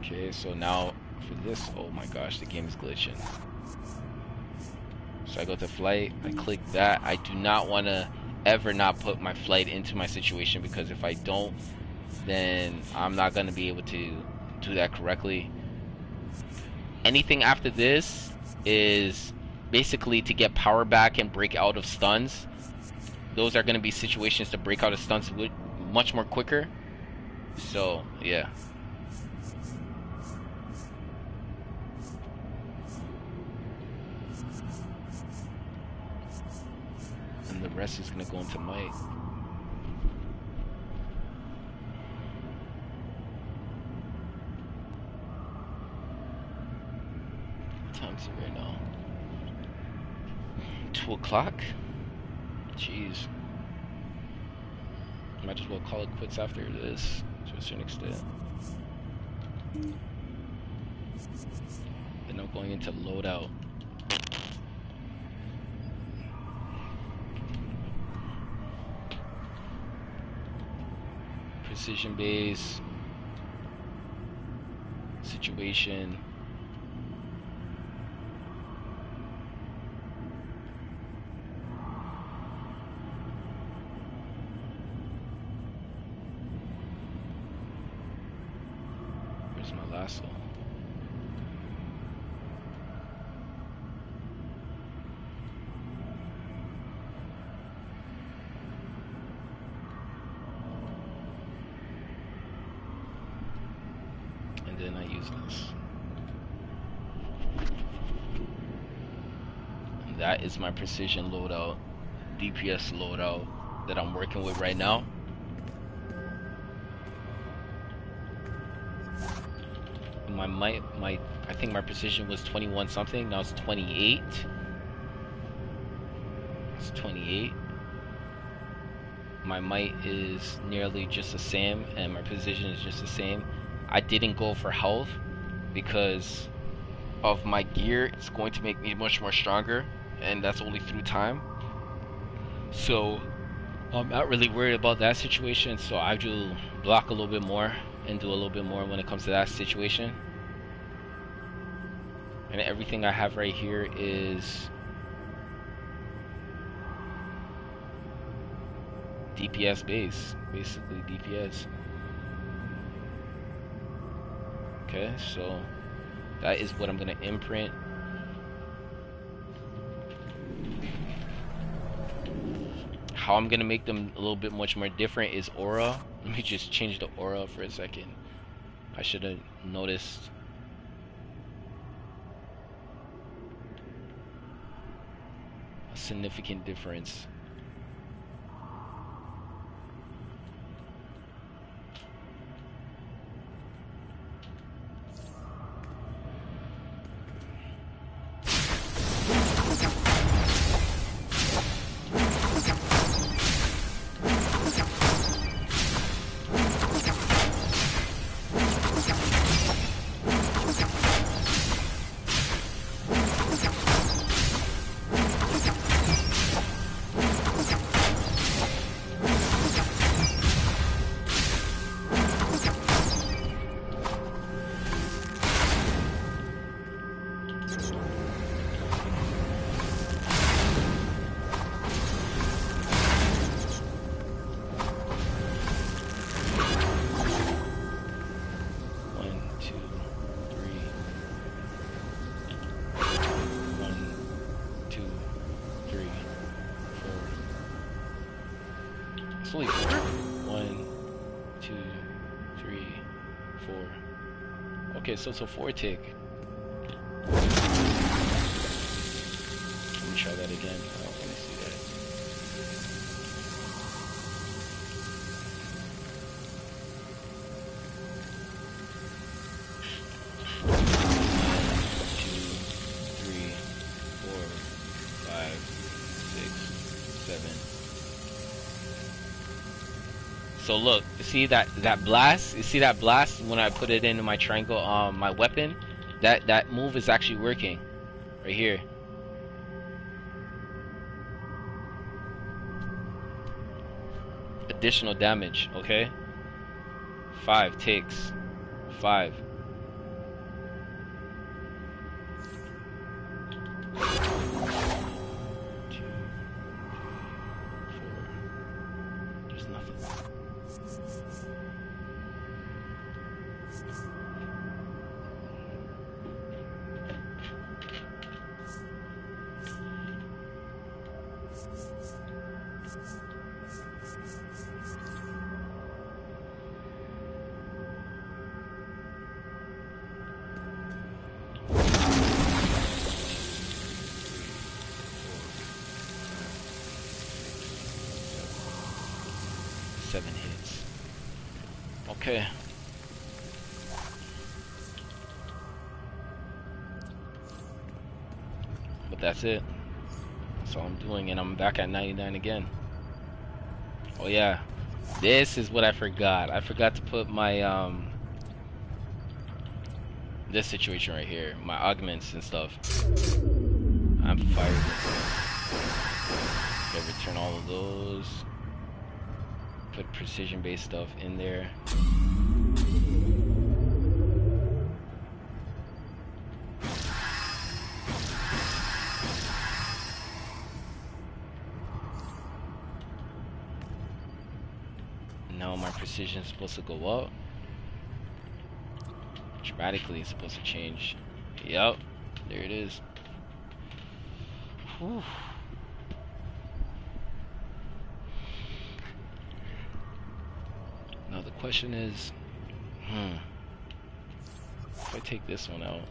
Okay, so now for this, oh my gosh, the game is glitching. So I go to flight, I click that. I do not want to ever not put my flight into my situation, because if I don't, then I'm not going to be able to do that correctly. Anything after this is basically to get power back and break out of stuns. Those are going to be situations to break out of stuns much more quicker. So, yeah. And the rest is going to go into might. What time is it right now? 2 o'clock? Jeez. Might as well call it quits after this, to a certain extent. Then I'm going into loadout. Precision base. Situation. Where's my lasso? And then I use this. And that is my precision loadout, DPS loadout that I'm working with right now. I think my precision was 21 something, now it's 28. It's 28. My might is nearly just the same, and my precision is just the same. I didn't go for health because of my gear. It's going to make me much more stronger, and that's only through time. So I'm not really worried about that situation, so I do block a little bit more and do a little bit more when it comes to that situation. And everything I have right here is DPS base, basically DPS. Okay, so that is what I'm gonna imprint. How I'm gonna make them a little bit much more different is aura. Let me just change the aura for a second. I should have noticed. A significant difference. only 4. 1, 2, 3, 4. Okay, so 4 tick. Let me try that again. Oh, let me see that. So look, you see that blast? You see that blast when I put it into my triangle, my weapon? That move is actually working, right here. Additional damage, okay? 5 ticks, 5. There's nothing. Okay. But that's it. That's all I'm doing, and I'm back at 99 again. Oh yeah. This is what I forgot. I forgot to put my this situation right here. My augments and stuff. Amplifiers and stuff. Okay, return all of those. Put precision based stuff in there. Now my precision is supposed to go up. Dramatically it's supposed to change. Yep, there it is. Whew. Now the question is, if I take this one out,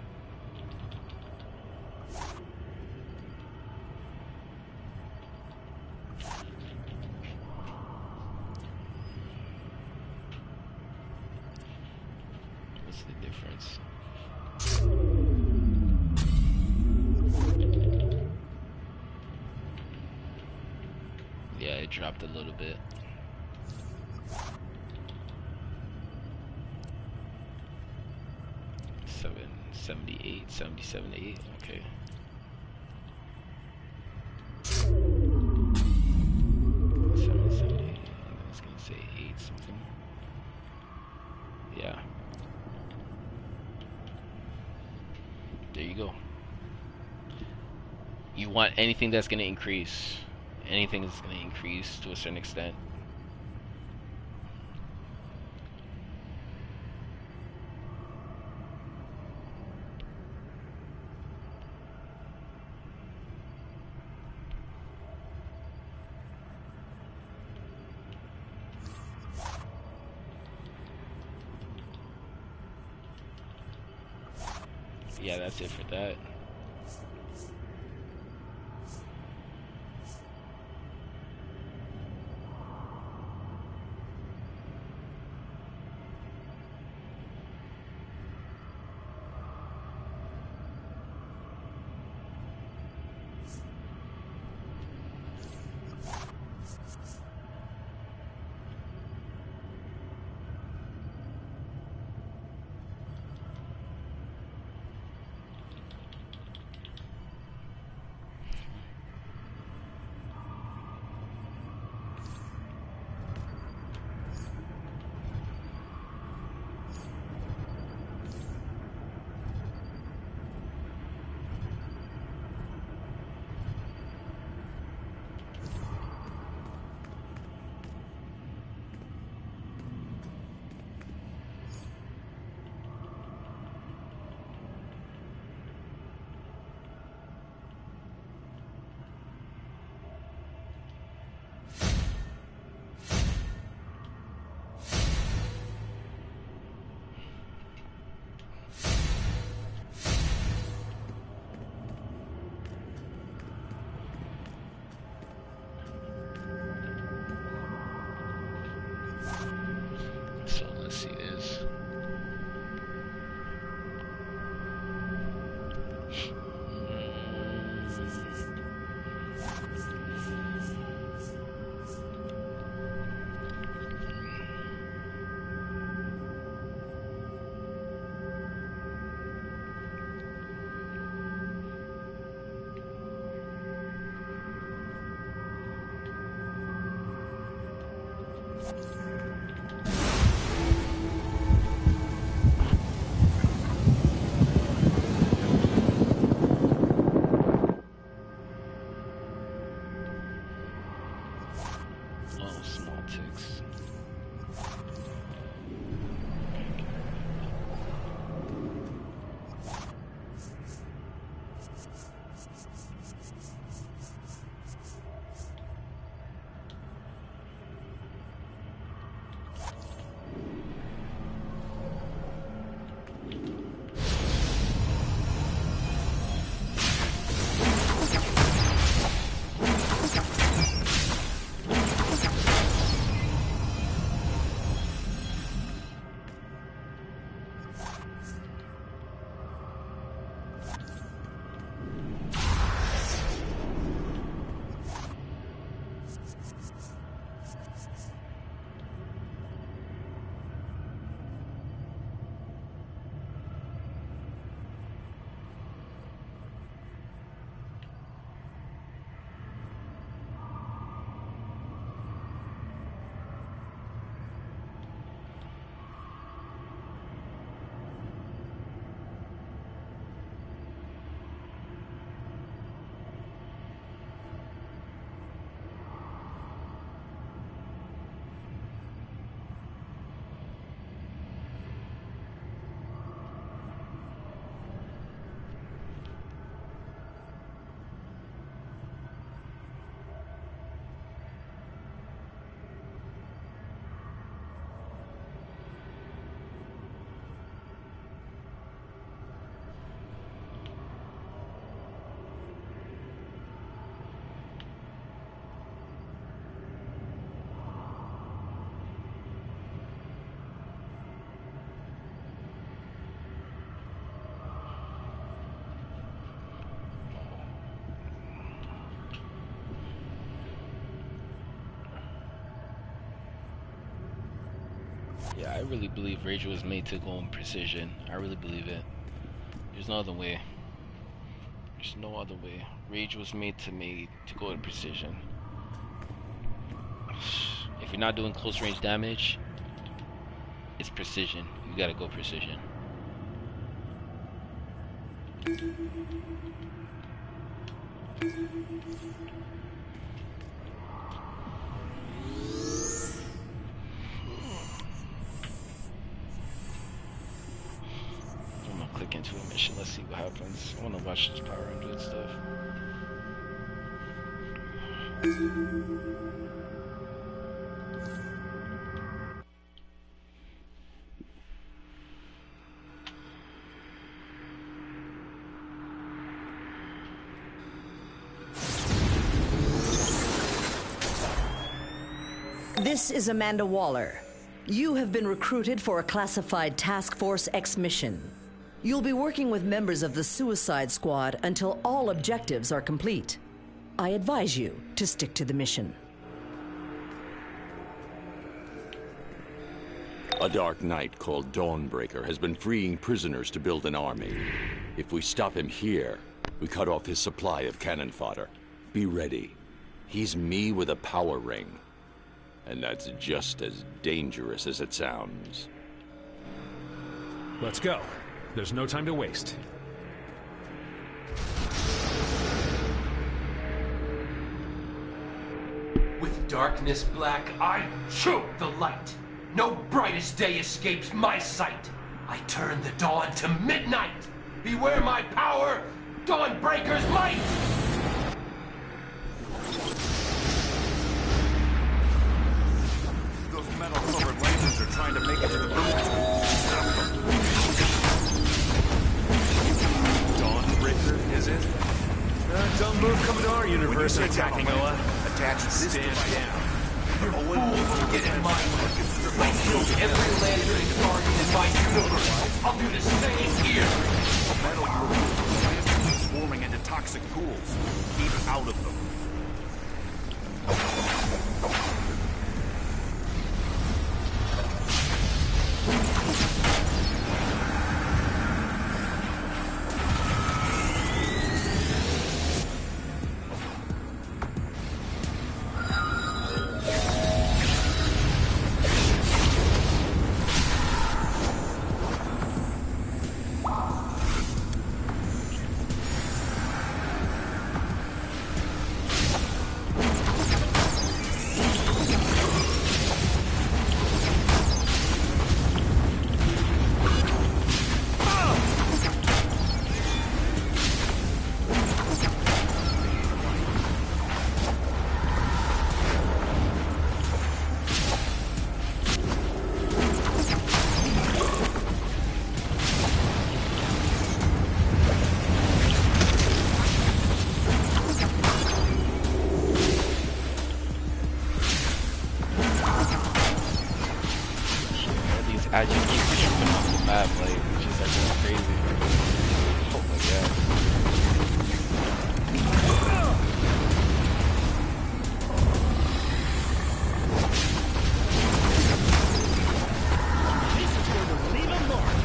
what's the difference? Yeah, it dropped a little bit. $7, 78, 77, 8, okay. I was gonna say 8 something. Yeah. There you go. You want anything that's gonna increase. Anything that's gonna increase to a certain extent. Yeah, that's it for that. Oh, small ticks. Yeah, I really believe Rage was made to go in precision. I really believe it. There's no other way. There's no other way. Rage was made to go in precision. If you're not doing close range damage, it's precision. You gotta go precision. I'm gonna click into a mission. Let's see what happens. I wanna watch this Power Rangers stuff.
This is Amanda Waller. You have been recruited for a classified Task Force X mission. You'll be working with members of the Suicide Squad until all objectives are complete. I advise you to stick to the mission.
A dark knight called Dawnbreaker has been freeing prisoners to build an army. If we stop him here, we cut off his supply of cannon fodder. Be ready. He's me with a power ring. And that's just as dangerous as it sounds.
Let's go. There's no time to waste.
With darkness black, I choke the light. No brightest day escapes my sight. I turn the dawn to midnight. Beware my power, Dawnbreaker's might!
Those metal-covered lasers are trying to make it to the room. Stop them.
Dawnbreaker, is it? Don't move, coming to our universe and attacking Noah.
Attach this
Stand down.
You're fools to get in my way. I killed every landing guardian in my universe. I'll do the same here.
Metal you're transforming into toxic pools. Keep out of them.
I just keep jumping off the map, like, just like going crazy. Oh my god.
This is going to leave a mark.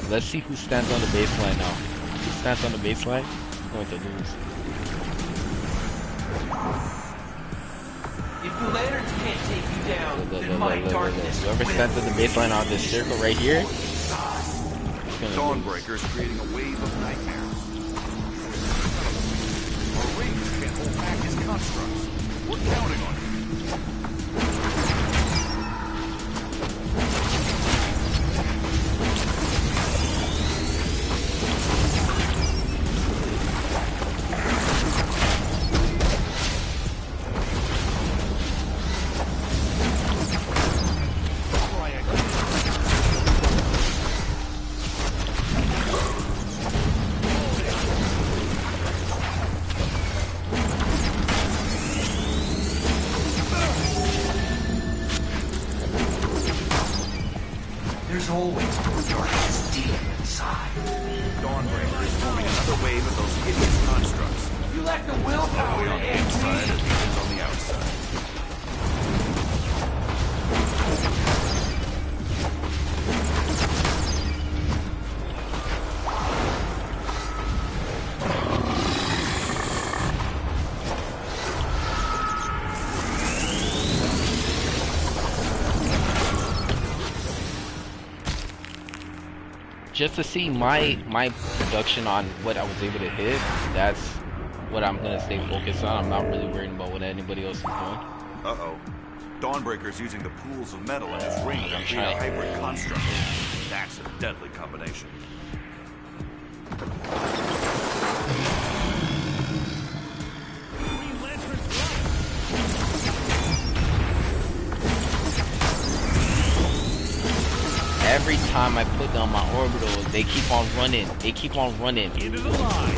Let's see who stands on the baseline now. Who stands on the baseline is going to lose.
If the lanterns can't take you down, then my darkness
Whoever stands on the baseline on this circle right here,
Dawnbreaker's creating a wave of nightmares. Our rings can't hold back his constructs. We're counting on him.
There's always more darkness deep inside.
Dawnbreaker is forming another wave of those hideous constructs.
You lack the willpower to
on the
hit
inside
me.
as it is on the outside.
just to see my production on what I was able to hit, that's what I'm gonna stay focused on. I'm not really worried about what anybody else is doing.
Uh-oh. Dawnbreaker's using the pools of metal in his ring to create a hybrid construct. That's a deadly combination.
Every time I put down my orbital, they keep on running. They keep on running.
Into the line.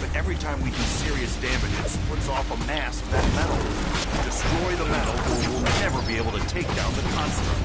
But every time we do serious damage, it splits off a mass of that metal. Destroy the metal, or we'll never be able to take down the construct.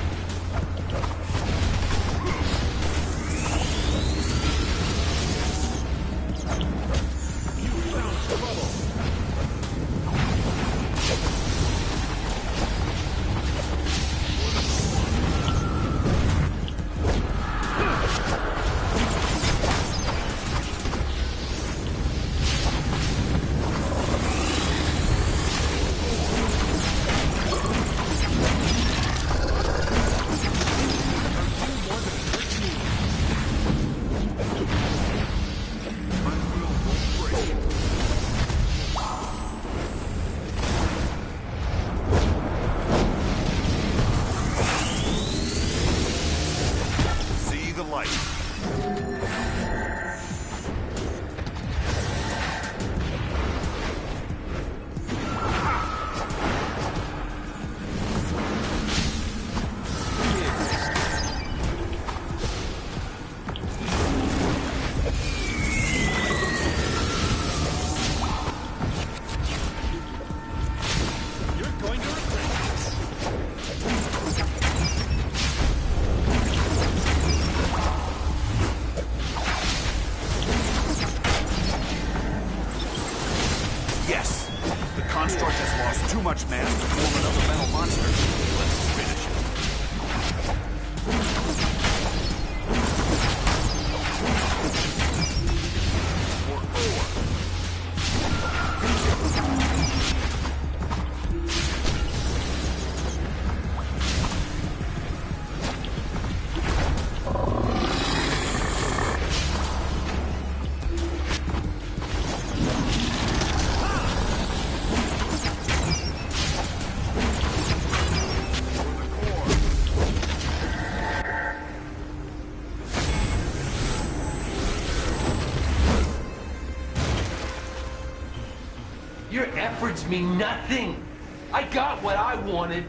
Your efforts mean nothing. I got what I wanted.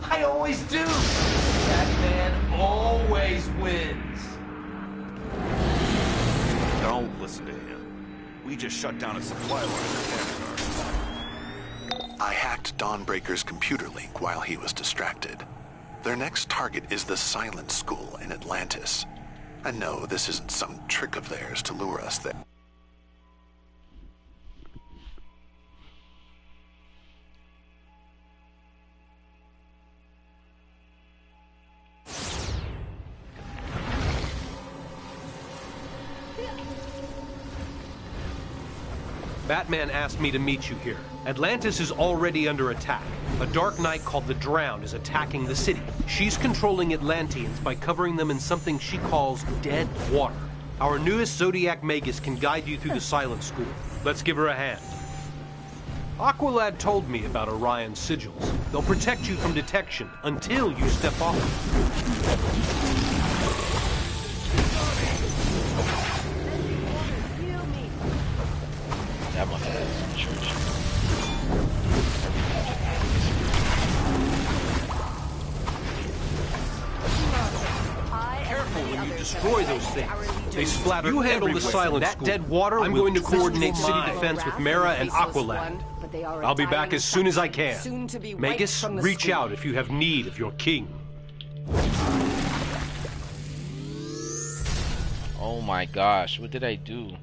I always do. That man always wins.
Don't listen to him. We just shut down a supply line in Canada.
I hacked Dawnbreaker's computer link while he was distracted. Their next target is the Silent School in Atlantis. I know this isn't some trick of theirs to lure us there.
Batman asked me to meet you here. Atlantis is already under attack. A dark knight called the Drown is attacking the city. She's controlling Atlanteans by covering them in something she calls dead water. Our newest Zodiac Magus can guide you through the Silent School. Let's give her a hand. Aqualad told me about Orion's sigils. They'll protect you from detection until you step off.
That must have been church.
Careful when you destroy those things. They splatter everywhere. You handle the Silent School. That dead water. I'm going to coordinate city defense with Mara and Aqualad. I'll be back as soon as I can. Magus, reach out if you have need of your king.
Oh my gosh, what did I do?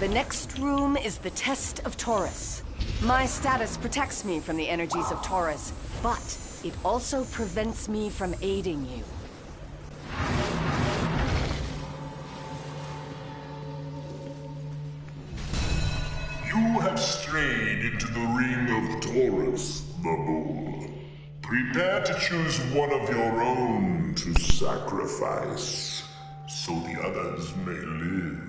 The next room is the Test of Taurus. My status protects me from the energies of Taurus, but it also prevents me from aiding you.
You have strayed into the ring of Taurus, the bull. Prepare to choose one of your own to sacrifice, so the others may live.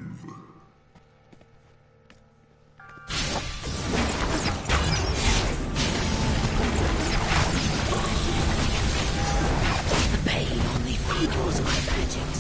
The pain only fuels my magics.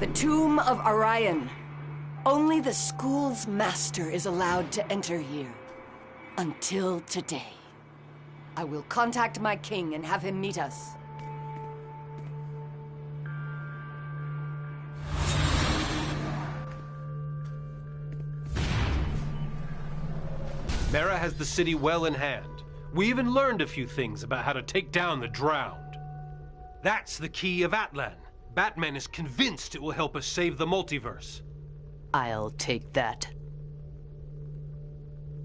The Tomb of Orion. Only the school's master is allowed to enter here. Until today. I will contact my king and have him meet us.
Mara has the city well in hand. We even learned a few things about how to take down the Drowned. That's the key of Atlan. Batman is convinced it will help us save the multiverse.
I'll take that.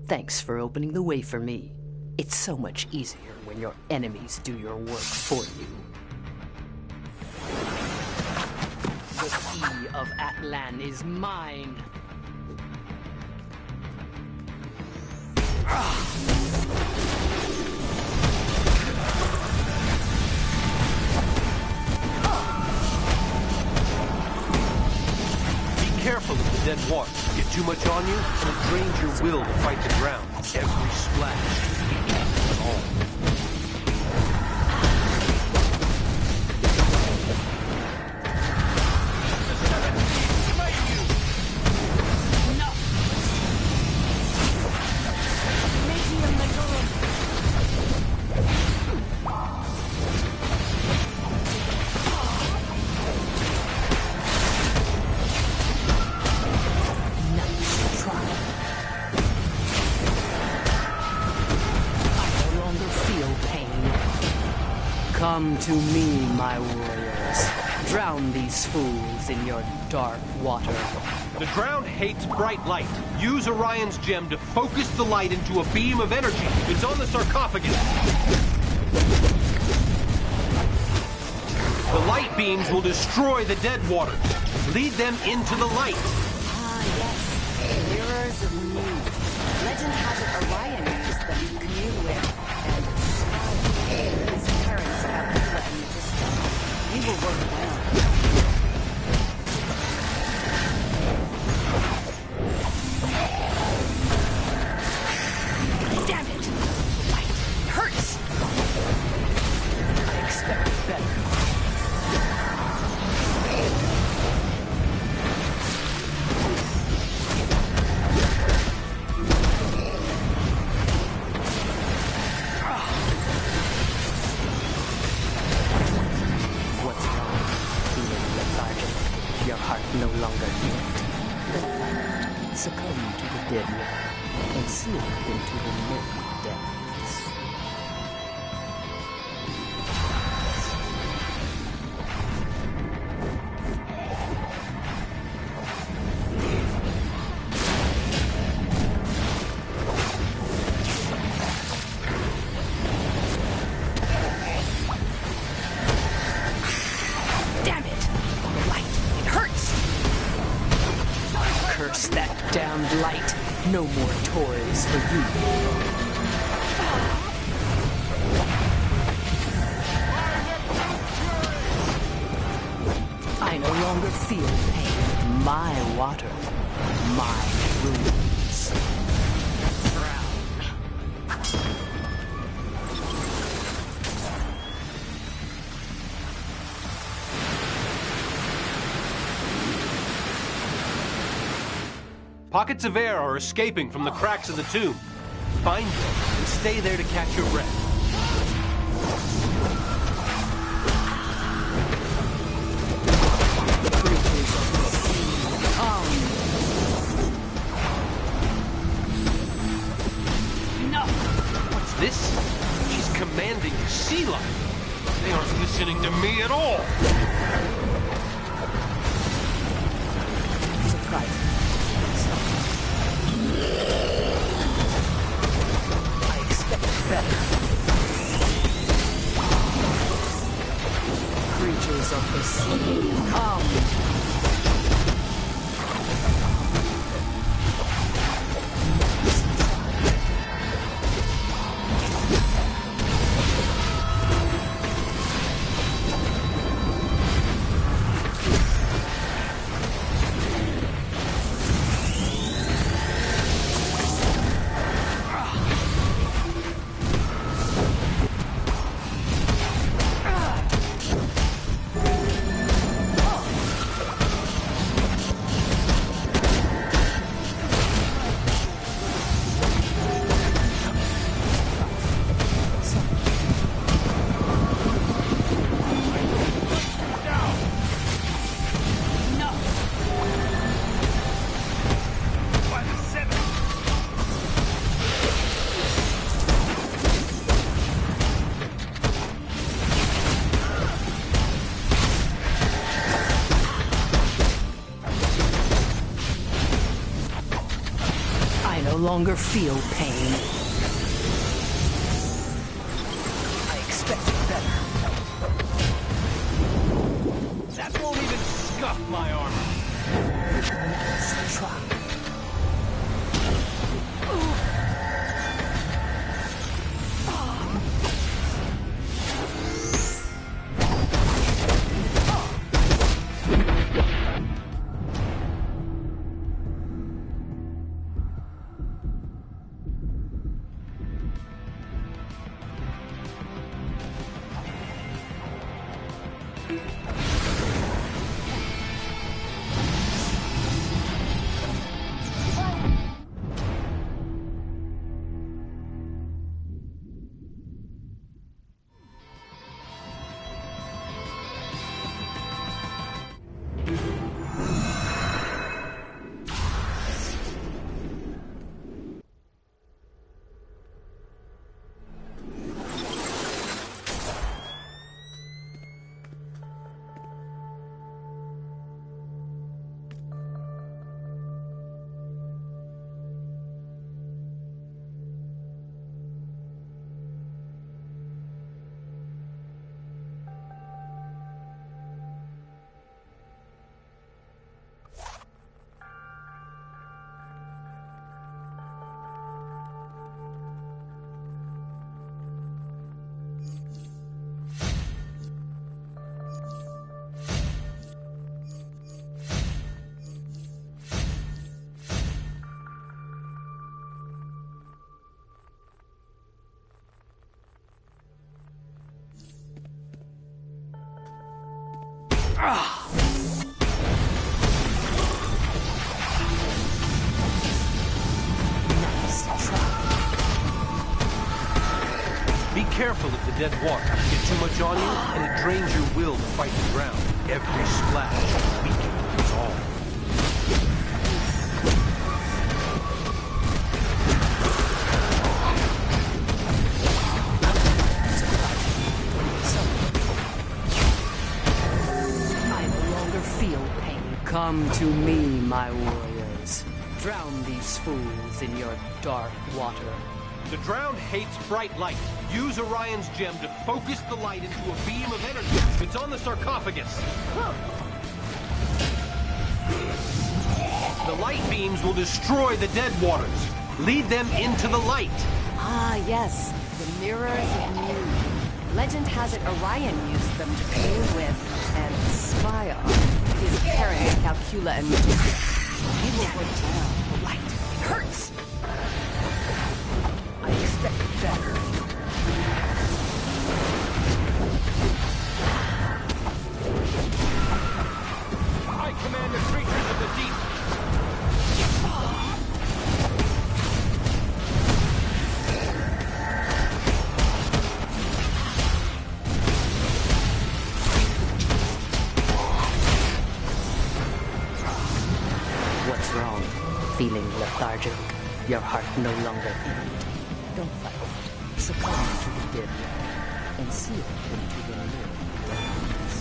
Thanks for opening the way for me. It's so much easier when your enemies do your work for you. The key of Atlan is mine.
Be careful of the dead water. Get too much on you, and it drains your will to fight the ground. Every splash is all.
Come to me, my warriors. Drown these fools in your dark water.
The Drowned hates bright light. Use Orion's gem to focus the light into a beam of energy. It's on the sarcophagus. The light beams will destroy the dead waters. Lead them into the light.
Ah, yes. Mirrors of Moon. Legend has it Orion used them to commune with. And his parents have threatened to stop. We will work well. Damn it! Light hurts!
I expect better. No longer beat. Succumb to the dead water and slip into the murky depths.
Damn it! The light, it hurts!
Curse that damned light. No more toys for you. I no longer feel pain. My water, my rules.
Pockets of air are escaping from the cracks of the tomb. Find them and stay there to catch your breath. What's this? She's commanding the sea life. They aren't listening to me at all.
Surprise. I expect better. Creatures of the sea, come.
longer feel pain.
I expected better.
That won't even scuff my armor.
Let's try.
Be careful of the dead water. Get too much on you, and it drains your will to fight the ground. Every splash weakens all.
I no longer feel pain.
Come to me, my warriors. Drown these fools in your dark water.
The drowned hates bright light. Use Orion's gem to focus the light into a beam of energy. It's on the sarcophagus. The light beams will destroy the dead waters. Lead them into the light.
Ah, yes. The mirrors of Mu. Legend has it Orion used them to commune with and spy on his parents, Calcula and Medusa. He will go down. The light. It hurts.
I expected better.
I command the creatures of the deep.
What's wrong? Feeling lethargic? Your heart no longer beats? Don't fight. Succumb to the dead and seal into the living darkness.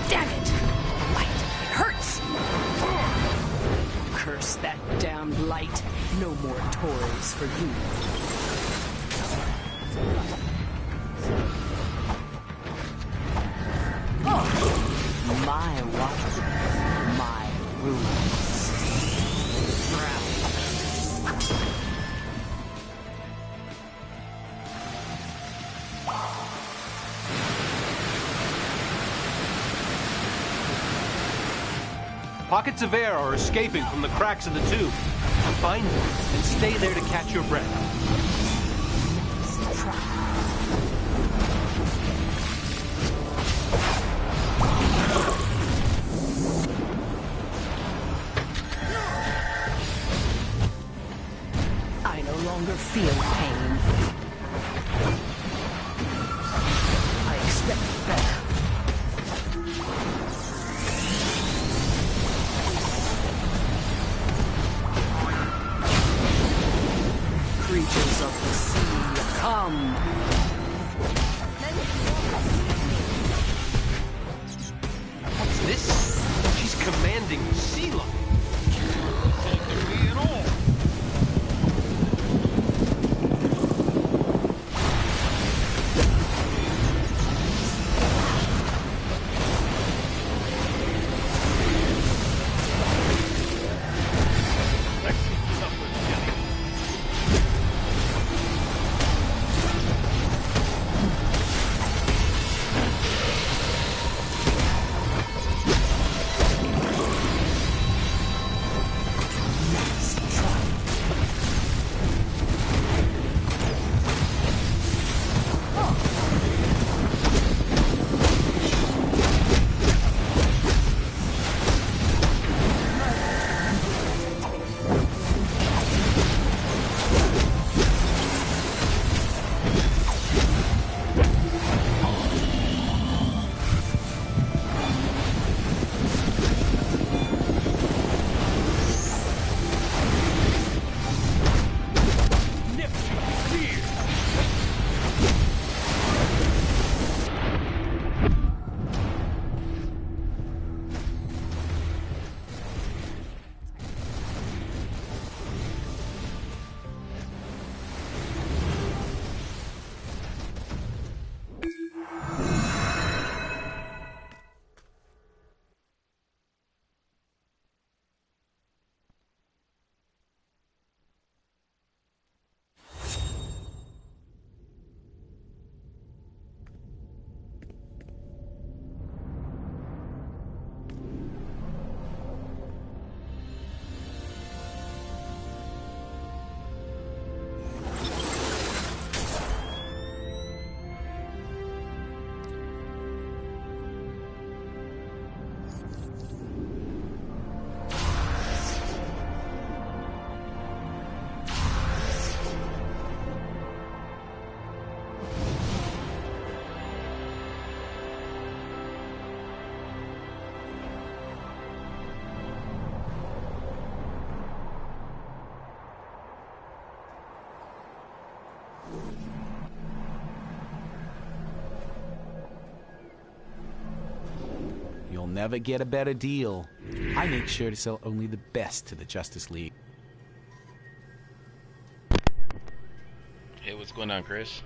Damn it! The light. It hurts!
Curse that damned light. No more toys for you. My water, my rules.
Pockets of air are escaping from the cracks of the tube. Find them and stay there to catch your breath.
I no longer feel pain. I expected better.
creatures of the sea, come!
What's this? She's commanding the sea lion. Taking me at all.
You'll never get a better deal. I make sure to sell only the best to the Justice League.
Hey, what's going on, Chris?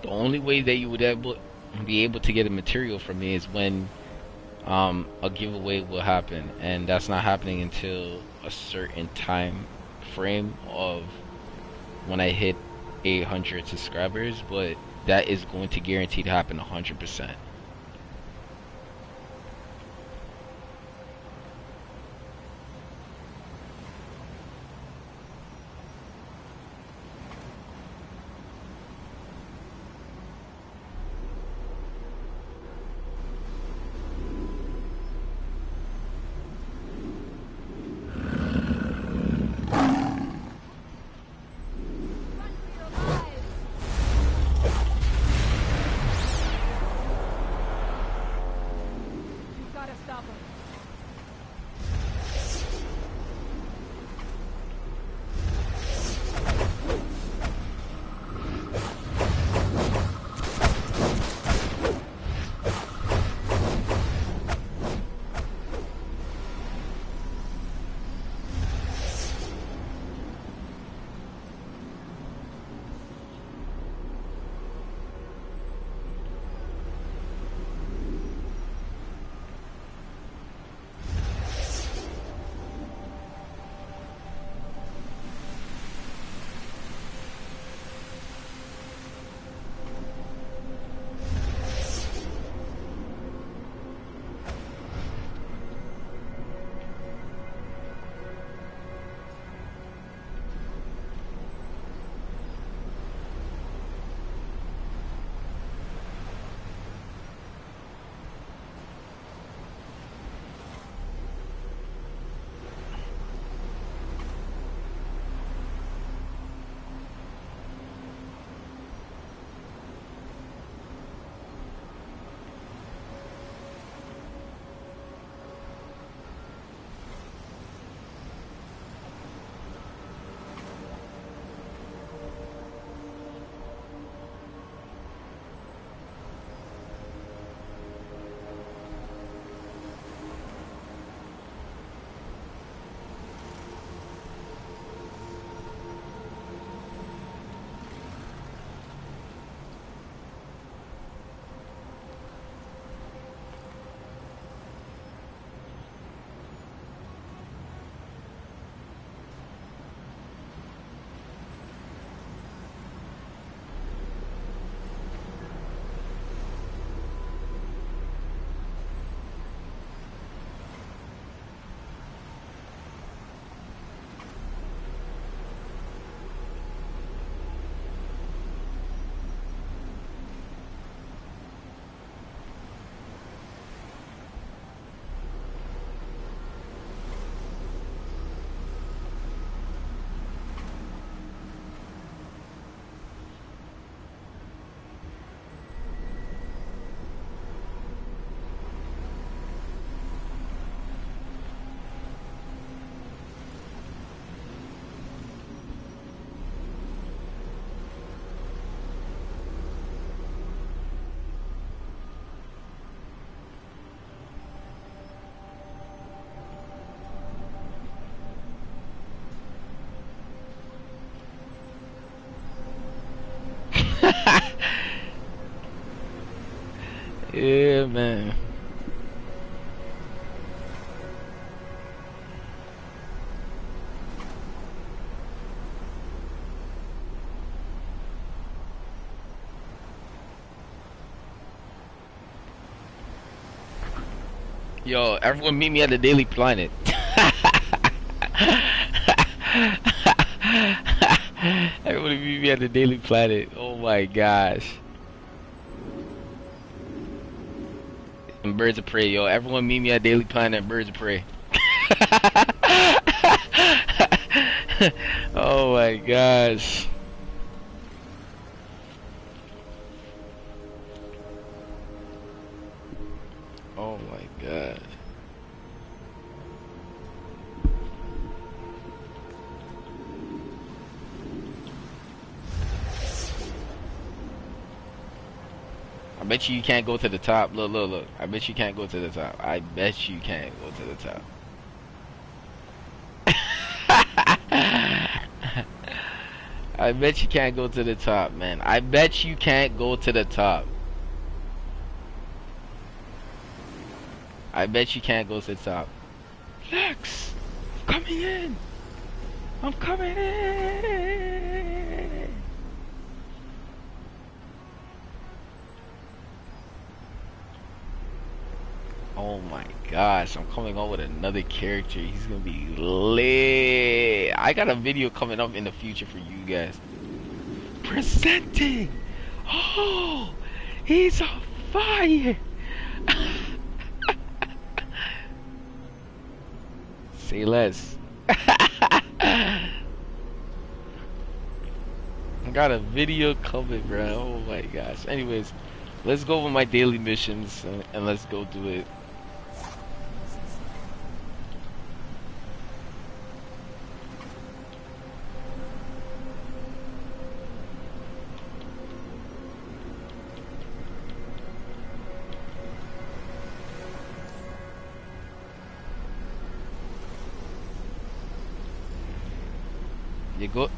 The only way that you would be able to get a material from me is when a giveaway will happen, and that's not happening until a certain time frame of when I hit 800 subscribers, but that is going to guarantee to happen 100%. Yeah, man. Yo, everyone meet me at the Daily Planet. Everyone meet me at the Daily Planet. Oh my gosh. And Birds of Prey, yo. Everyone meet me at Daily Planet and Birds of Prey. Oh my gosh. Oh my god. I bet you can't go to the top. Look, look, look. I bet you can't go to the top. I bet you can't go to the top. I bet you can't go to the top, man. I bet you can't go to the top. I bet you can't go to the top. Lex! I'm coming in! I'm coming in! Oh my gosh, I'm coming up with another character. He's gonna be lit. I got a video coming up in the future for you guys. Presenting! Oh! He's on fire! Say less. I got a video coming, bro. Oh my gosh. Anyways, let's go with my daily missions and let's go do it.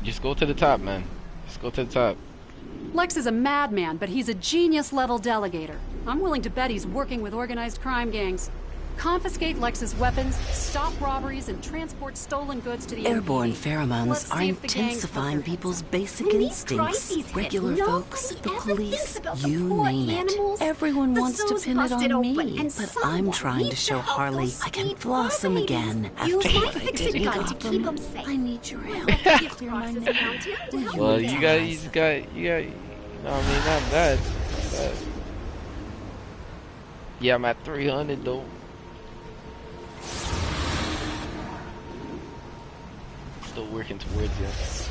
Just go to the top, man. Just go to the top.
Lex is a madman, but he's a genius-level delegator. I'm willing to bet he's working with organized crime gangs. Confiscate Lex's weapons, stop robberies, and transport stolen goods to the
Airborne
NPD.
pheromones
Let's
are
see if the gangs
intensifying
put their
people's basic
We need
instincts.
crises hit.
Regular folks, the
Nobody ever
police,
thinks about the
you
poor
name
animals.
it. Everyone
The
wants to
zoo's
pin it
busted
on
open,
me,
and
but
someone
I'm trying to
needs
show
help
Harley
those
I can
sweet
floss him
babies.
again
Use
after
my
what I
fix-it
did in
gun to keep
Gotham.
'em safe.
I need your help.
Gift boxes around too to help
Well,
them.
you got, you got, you know, I mean, not bad. But yeah, I'm at 300 though. Still working towards it.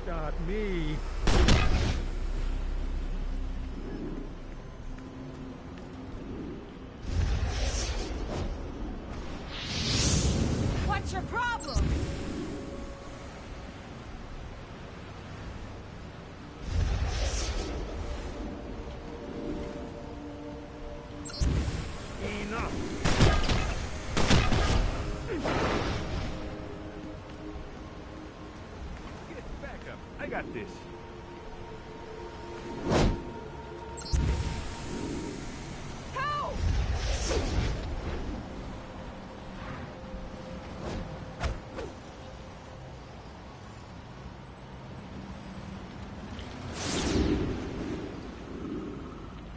Stop me.
What's your problem?
Enough. I got this.
Help!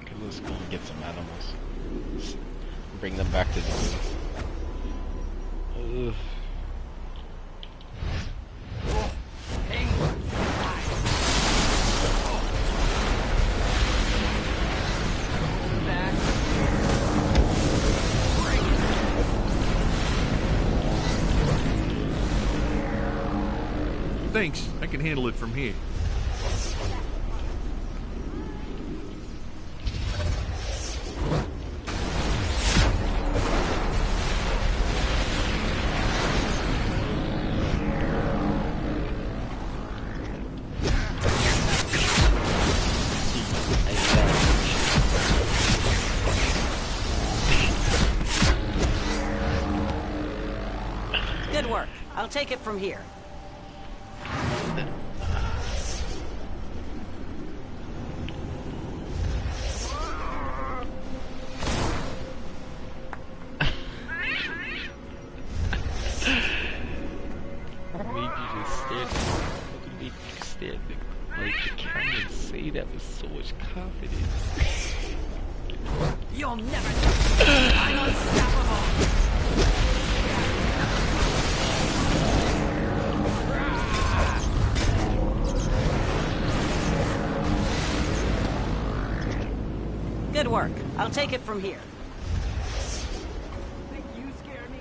Okay, let's go and get some animals. Bring them back to the zoo. Ugh.
Thanks. I can handle it from here.
Good work. I'll take it from here.
Like the camera say that with so much confidence.
You'll never I'm unstoppable. Good work. I'll take it from here. Think you scare me?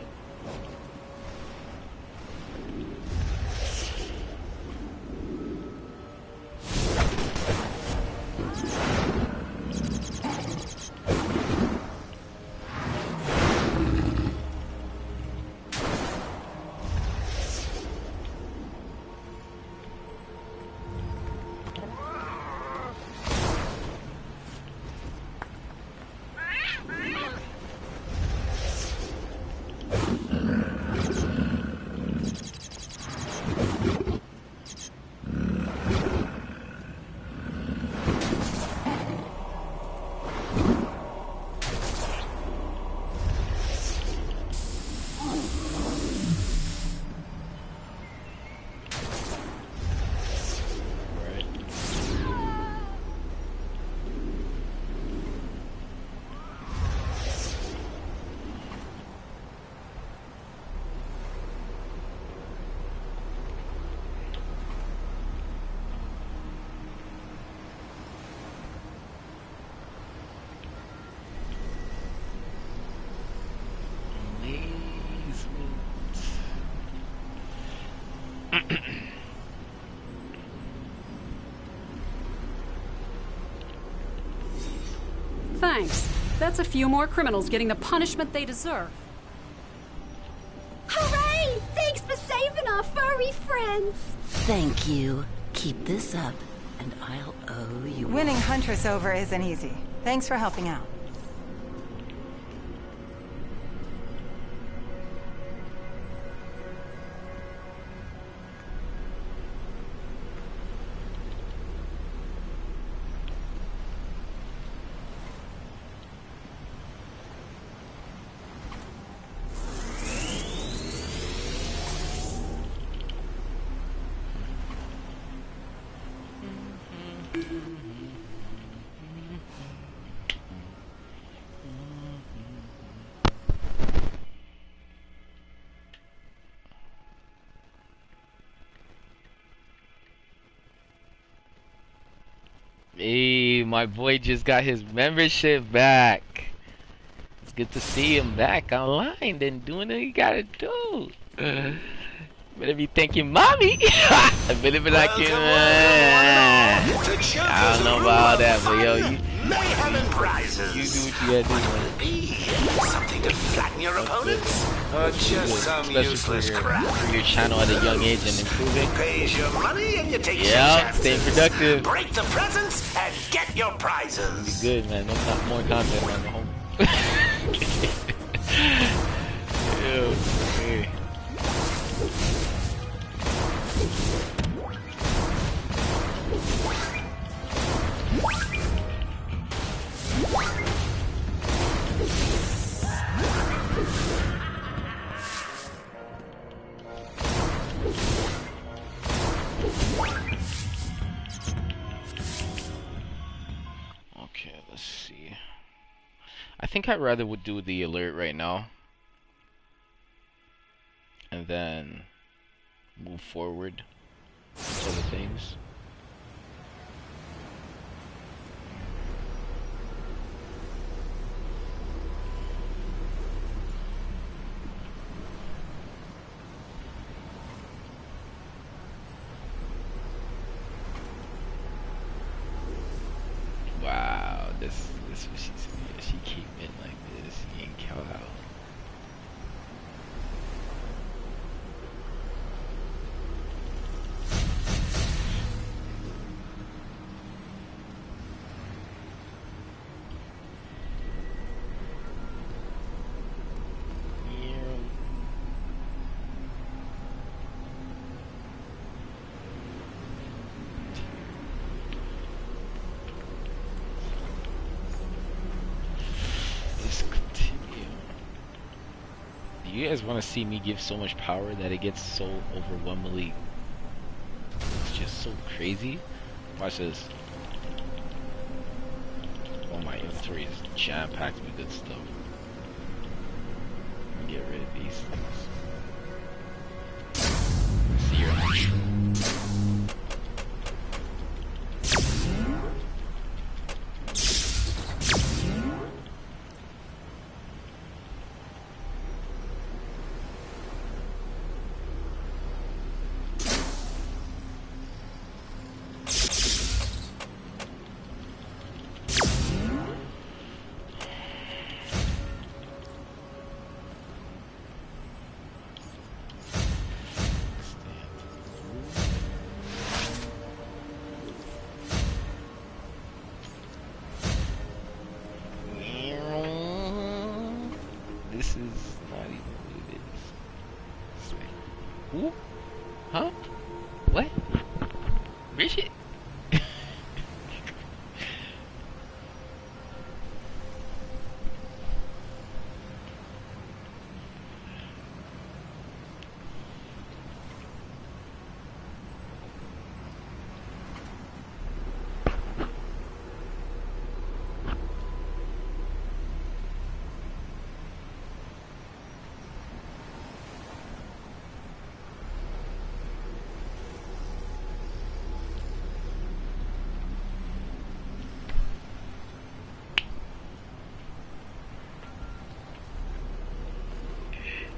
Thanks. That's a few more criminals getting the punishment they deserve.
Hooray! Thanks for saving our furry friends!
Thank you. Keep this up, and I'll owe you.
Winning Huntress over isn't easy. Thanks for helping out.
Hey, my boy just got his membership back. It's good to see him back online and doing what he gotta do. Better be thanking mommy. I better be like him. I don't know about all that, but yo, you do what you gotta do.
Something to flatten your opponents? Or just some useless crap?
For your channel at a young age and improving.
Pays your money and you take your
Yeah,
chances.
stay productive.
Break the presents and get your prizes.
Be good, man. That's not more content on the home. Ew, hey. Okay, let's see. I think I'd rather would do the alert right now. And then move forward with other things. Wow, this what she said. She keep it like this in Cal. you guys want to see me give so much power that it gets so overwhelmingly, it's just so crazy? Watch this. Oh, my inventory is jam-packed with good stuff. Let me get rid of these things. See your action. This is not even what it is. Who? Huh? What? Bridget?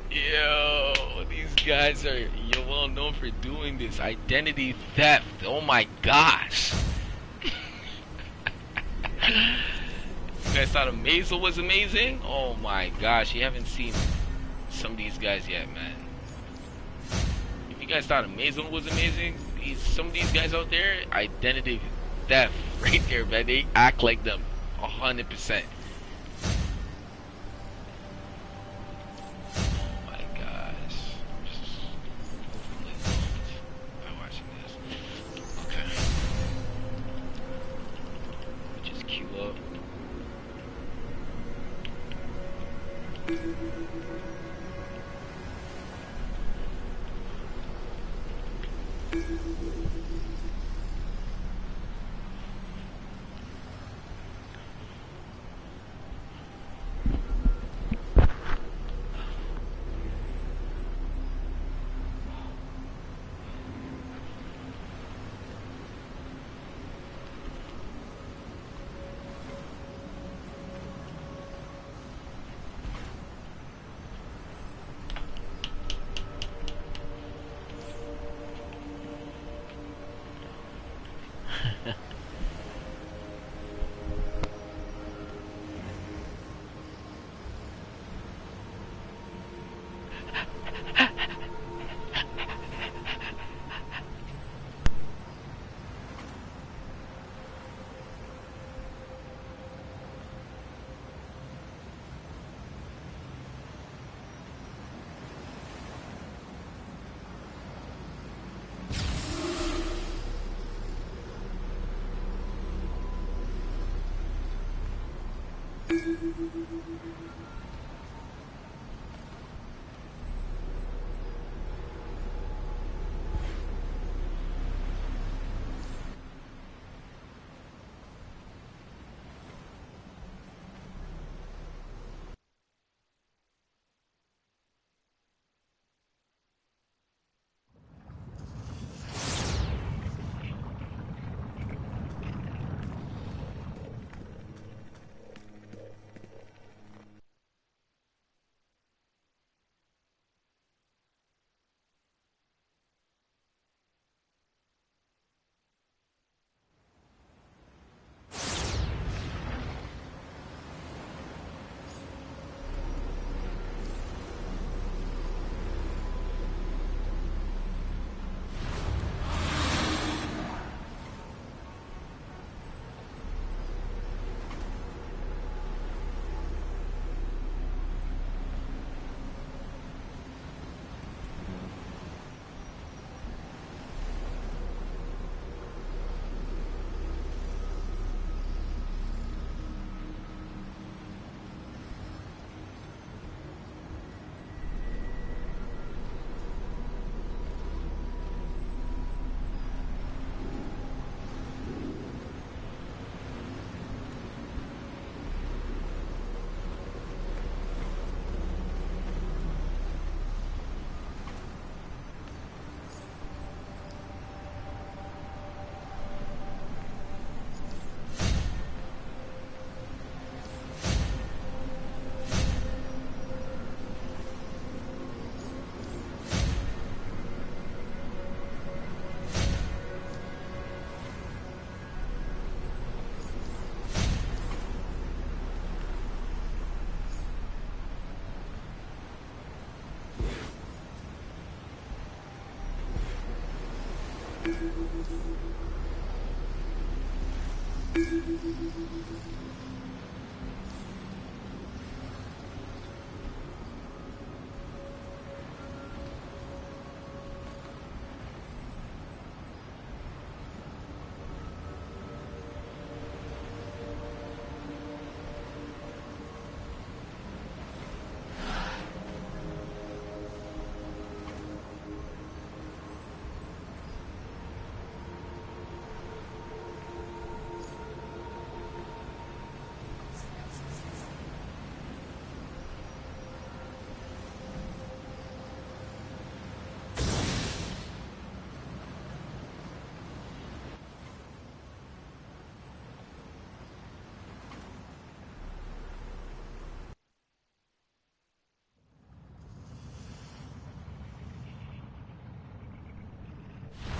Yo, these guys are well known for doing this identity theft. Oh my gosh. You guys thought Amazel was amazing? Oh my gosh, you haven't seen some of these guys yet, man. If you guys thought Amazel was amazing, some of these guys out there, identity theft right there, man. They act like them 100%.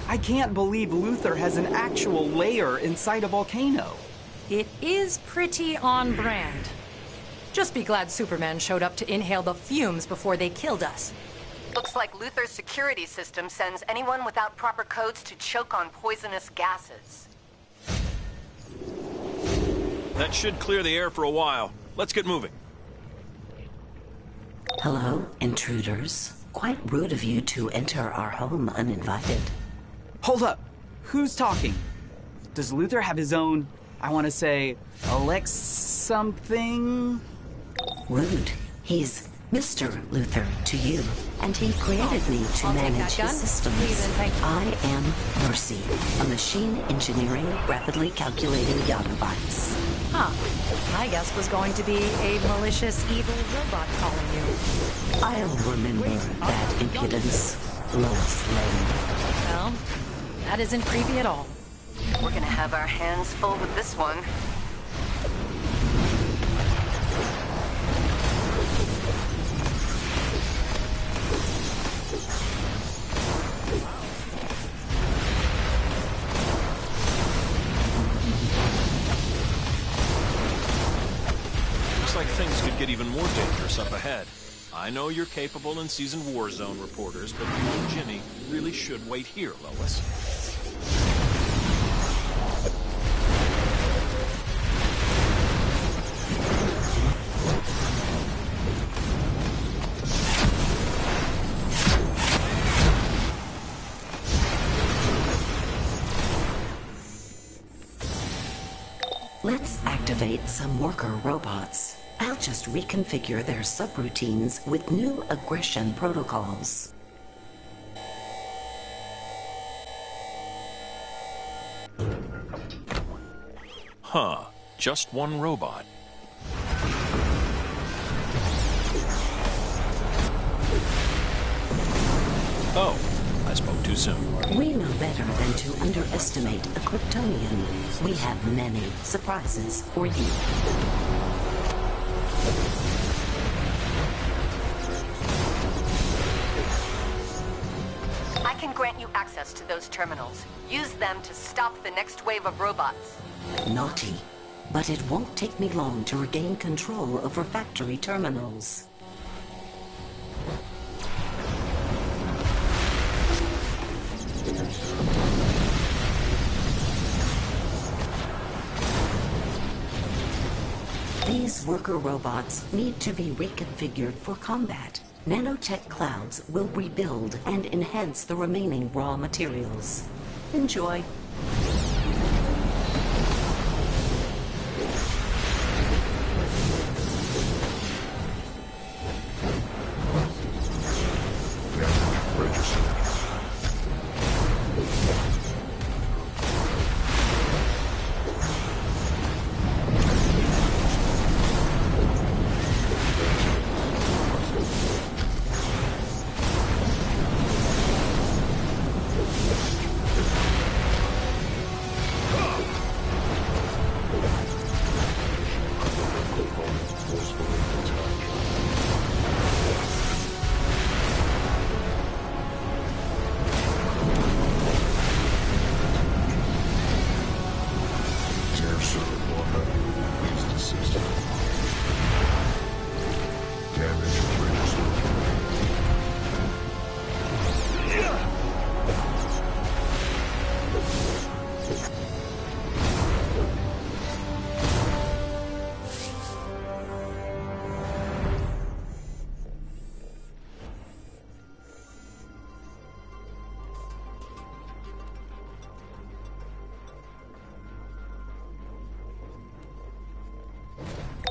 I can't believe Luther has an actual lair inside a volcano.
It is pretty on brand. Just be glad Superman showed up to inhale the fumes before they killed us.
Looks like Luther's security system sends anyone without proper codes to choke on poisonous gases.
That should clear the air for a while. Let's get moving.
Hello, intruders. Quite rude of you to enter our home uninvited.
Hold up. Who's talking? Does Luther have his own, I want to say, Alex something?
Rude. He's Mr. Luther to you, and he created me to manage his systems.
Please and thank you.
I am Mercy, a machine engineering, rapidly calculating yottabytes.
Huh. My guess was going to be a malicious, evil robot calling you.
I'll remember that impudence, Lois Lane.
Well, that isn't creepy at all.
We're gonna have our hands full with this one.
Looks like things could get even more dangerous up ahead. I know you're capable and seasoned war zone reporters, but you and Jimmy really should wait here, Lois.
Let's activate some worker robots. I'll just reconfigure their subroutines with new aggression protocols.
Huh. Just one robot. Oh, I spoke too soon.
We know better than to underestimate a Kryptonian. We have many surprises for you.
I can grant you access to those terminals. Use them to stop the next wave of robots.
Naughty. But it won't take me long to regain control over factory terminals. These worker robots need to be reconfigured for combat. Nanotech clouds will rebuild and enhance the remaining raw materials. Enjoy.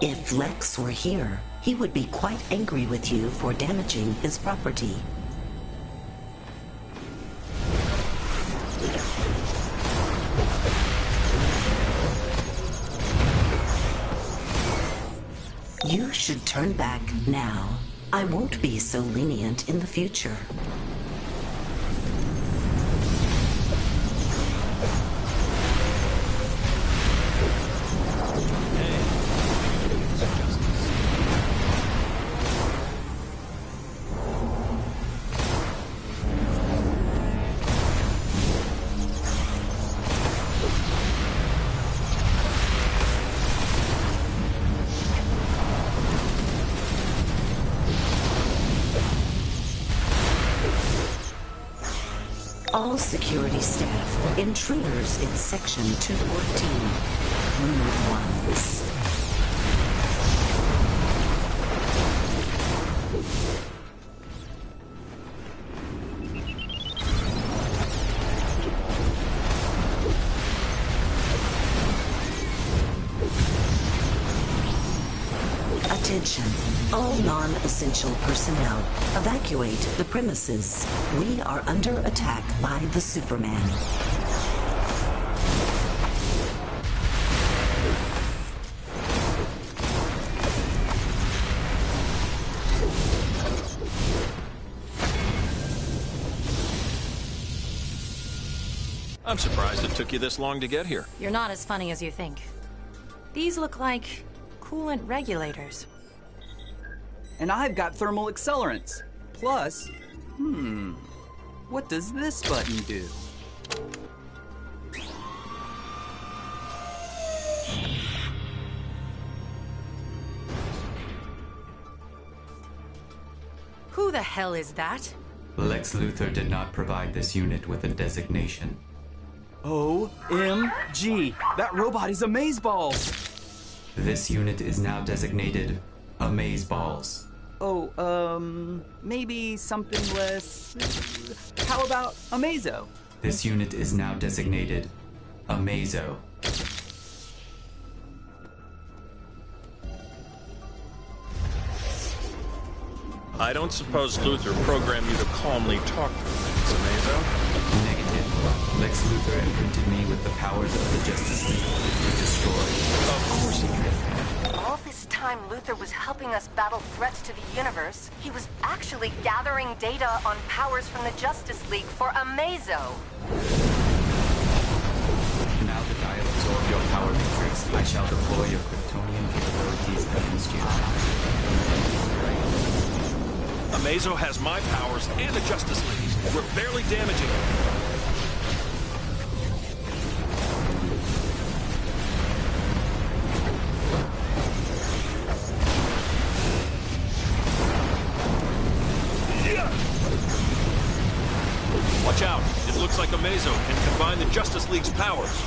If Lex were here, he would be quite angry with you for damaging his property. You should turn back now. I won't be so lenient in the future. All security staff, intruders in Section 214, rude ones. Attention, all non-essential personnel, evacuate the premises. We are under attack by the Superman.
I'm surprised it took you this long to get here.
You're not as funny as you think. These look like coolant regulators.
And I've got thermal accelerants. Plus, what does this button do?
Who the hell is that?
Lex Luthor did not provide this unit with a designation.
OMG! That robot is amazeballs!
This unit is now designated Amazeballs.
Maybe something less... How about Amazo?
This unit is now designated Amazo.
I don't suppose Luthor programmed you to calmly talk to things, Amazo?
Negative. Lex Luthor imprinted me with the powers of the Justice League to destroy.
Of course he did.
All this time Luthor was helping us battle threats to the universe. He was actually gathering data on powers from the Justice League for Amazo.
Now that I have absorbed your power matrix, I shall deploy your Kryptonian capabilities against you.
Amazo has my powers and the Justice League's. We're barely damaging him. Watch out. It looks like Amazo can combine the Justice League's powers.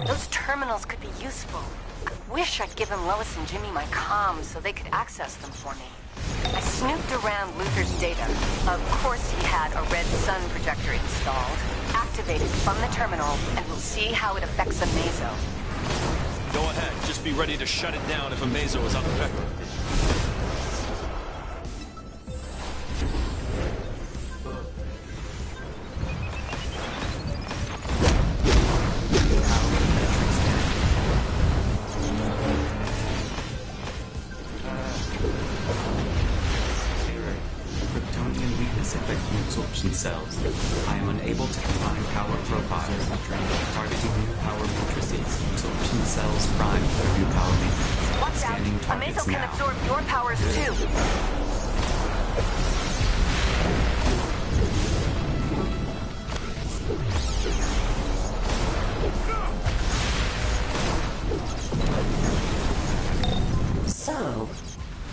Those terminals could be useful. I wish I'd given Lois and Jimmy my comms so they could access them for me. I snooped around Luthor's data. Of course he had a red sun projector installed. Activated from the terminal, and we'll see how it affects Amazo.
Go ahead. Just be ready to shut it down if Amazo is unaffected.
Absorption cells. I am unable to combine power profiles. Targeting new power matrices. Absorption cells prime for new power matrices.
Watch out!
Scanning
A
targets
Mazo can
now.
absorb your powers too.
So,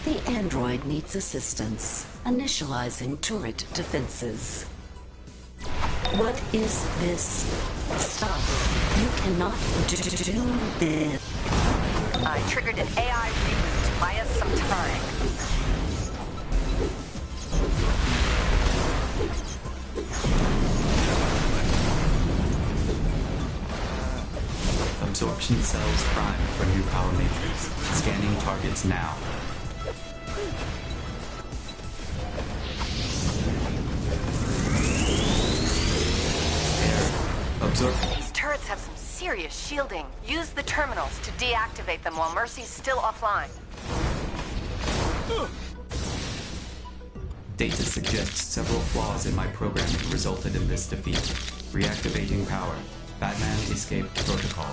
the android needs assistance. Initializing turret defenses. What is this? Stop. You cannot do this.
I triggered an AI reboot. Buy us some time.
Absorption cells prime for new power matrix. Scanning targets now.
These turrets have some serious shielding. Use the terminals to deactivate them while Mercy's still offline.
Data suggests several flaws in my programming resulted in this defeat. Reactivating power. Batman escaped protocol.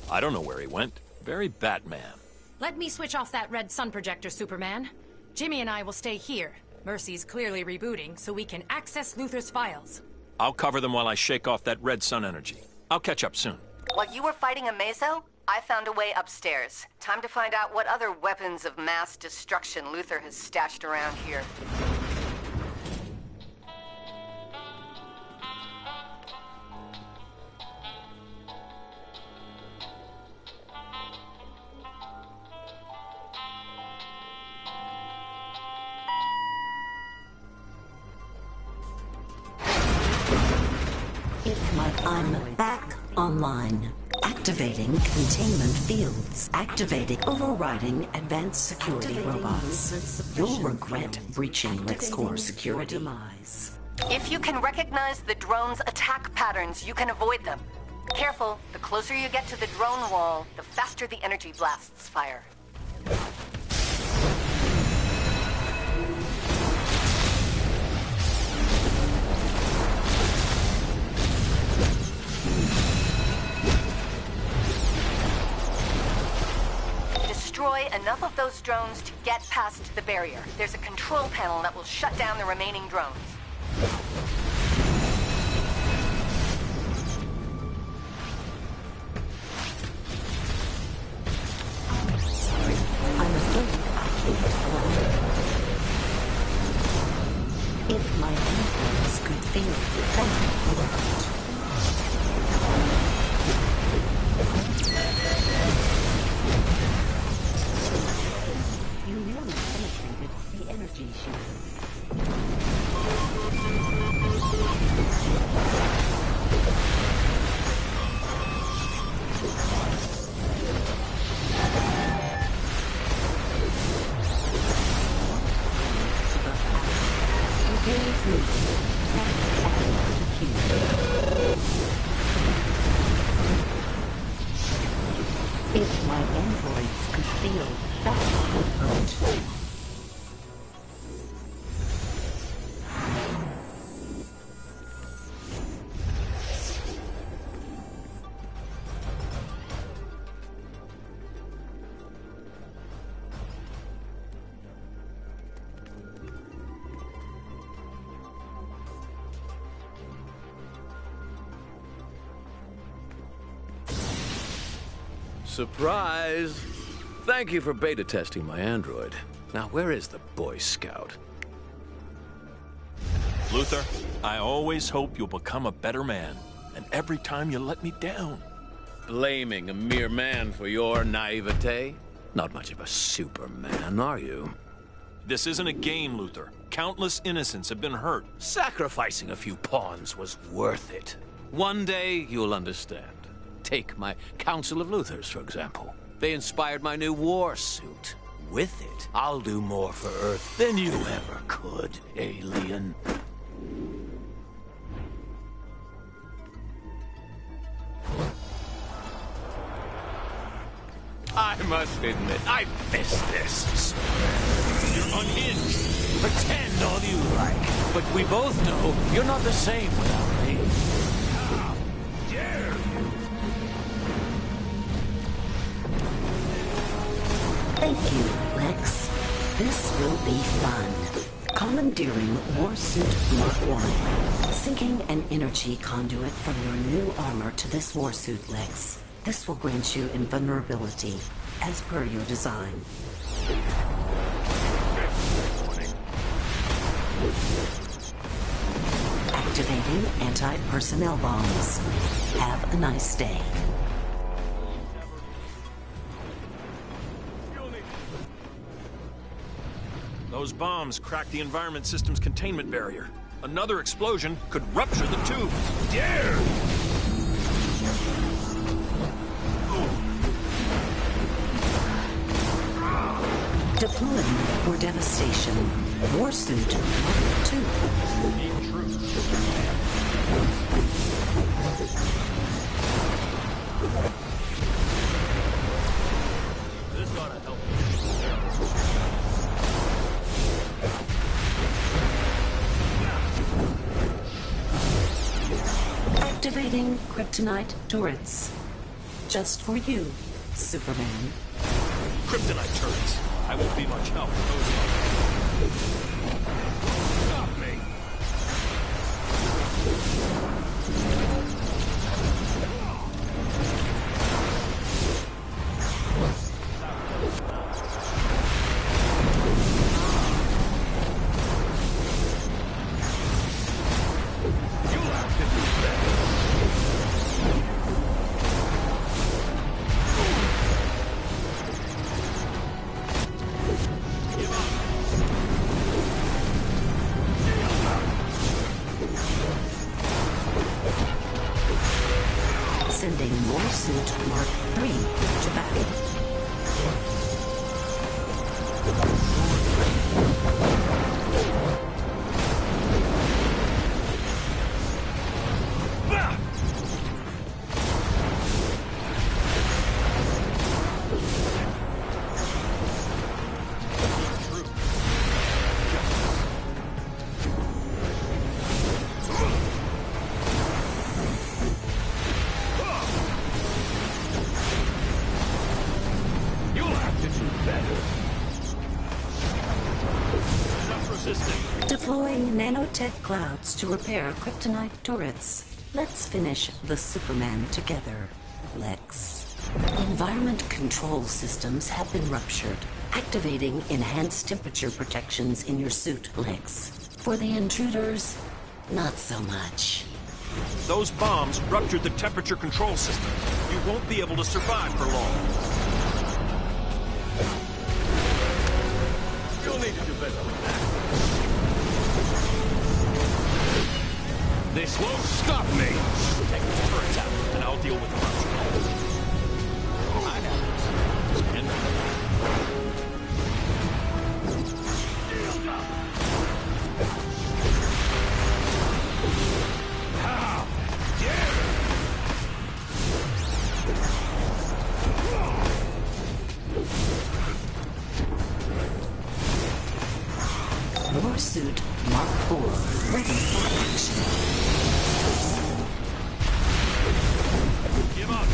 I don't know where he went. Very Batman.
Let me switch off that red sun projector, Superman. Jimmy and I will stay here. Mercy's clearly rebooting, so we can access Luthor's files.
I'll cover them while I shake off that red sun energy. I'll catch up soon.
While you were fighting a Mazo, I found a way upstairs. Time to find out what other weapons of mass destruction Luthor has stashed around here.
I'm back online. Activating containment fields. Activating overriding advanced security robots. You'll regret breaching LexCorp security.
If you can recognize the drone's attack patterns, you can avoid them. Careful, the closer you get to the drone wall, the faster the energy blasts fire. Destroy enough of those drones to get past the barrier. There's a control panel that will shut down the remaining drones.
If my influence could feel that. You nearly penetrated the energy shield. If my androids could feel that would hurt.
Surprise! Thank you for beta testing my android. Now, where is the Boy Scout?
Luthor, I always hope you'll become a better man. And every time you let me down.
Blaming a mere man for your naivete? Not much of a Superman, are you?
This isn't a game, Luthor. Countless innocents have been hurt.
Sacrificing a few pawns was worth it. One day, you'll understand. Take my Council of Luthors, for example. They inspired my new war suit. With it, I'll do more for Earth than you ever could, alien. I must admit, I miss this.
You're unhinged.
Pretend all you like, but we both know you're not the same without me.
How dare you!
Thank you, Lex. This will be fun. Commandeering Warsuit Mark 1. Syncing an energy conduit from your new armor to this warsuit, Lex. This will grant you invulnerability, as per your design. Activating anti-personnel bombs. Have a nice day.
Those bombs cracked the environment system's containment barrier. Another explosion could rupture the tube. Dare!
Deploying for devastation. Warsuit Mark 2.
Need truth. This ought to help.
Activating kryptonite turrets. Just for you, Superman.
Kryptonite turrets. I won't be much help. Stop me.
Sending Warsuit Mark 3 to battle. Deploying nanotech clouds to repair kryptonite turrets. Let's finish the Superman together, Lex. Environment control systems have been ruptured. Activating enhanced temperature protections in your suit, Lex. For the intruders, not so much.
Those bombs ruptured the temperature control system. You won't be able to survive for long. You'll need to do better than that. This won't stop me! Take the turrets out, and I'll deal with the rupture. I have this. Stand How dare!
Warsuit Mark 4, ready for action.
Give up!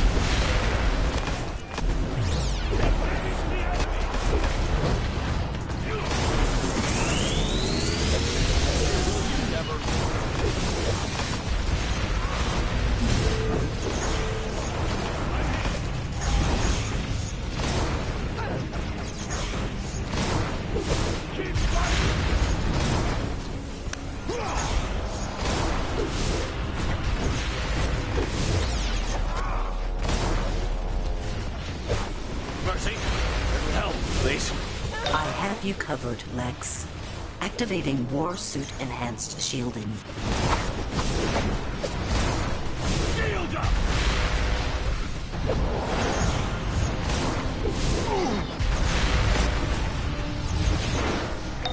Mercy, help, please.
I have you covered, Lex. Activating Warsuit Enhanced Shielding.
Shield up!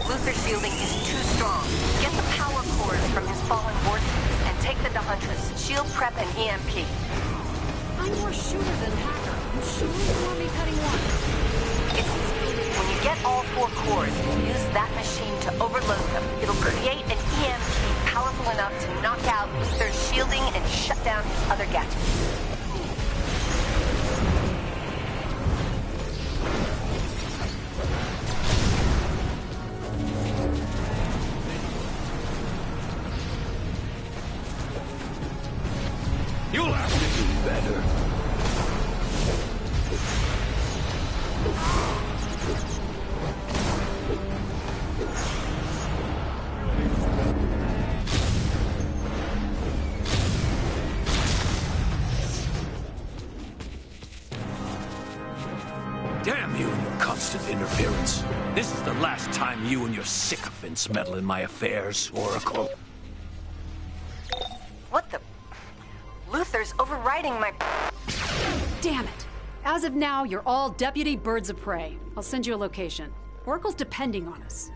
Luther's shielding is too strong. Get the power cores from his fallen warsuits and take them to Huntress. Shield prep and EMP.
I'm more shooter than hacker. You sure you want me cutting one?
It's easy. When you get all 4 cores and use that machine to overload them. It'll create an EMP powerful enough to knock out Luther's shielding and shut down his other gadgets.
You'll have to do better. Damn you and your constant interference. This is the last time you and your sycophants meddle in my affairs, Oracle.
What the? Luther's overriding my...
Damn it. As of now, you're all Deputy Birds of Prey. I'll send you a location. Oracle's depending on us.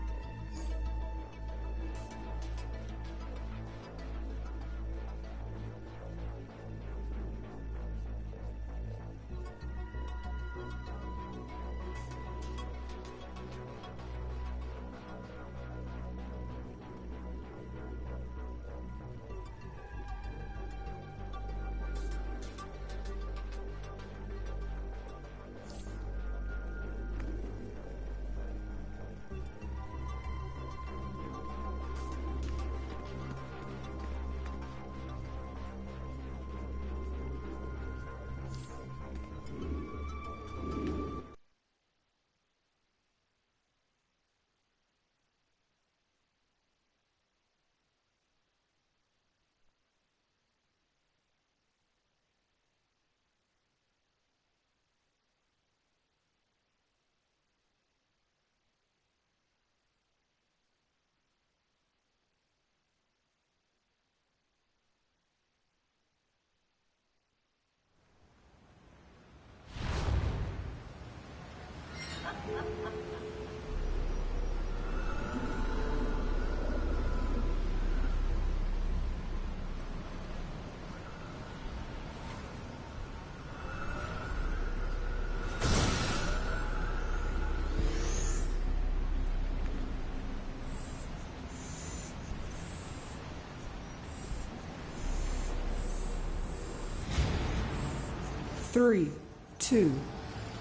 Three, two,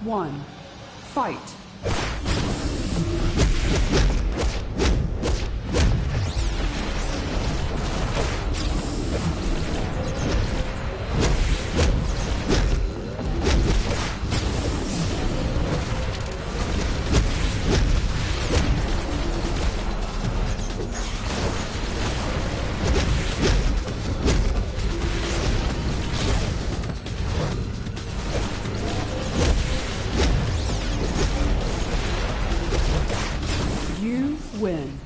one, fight. You win.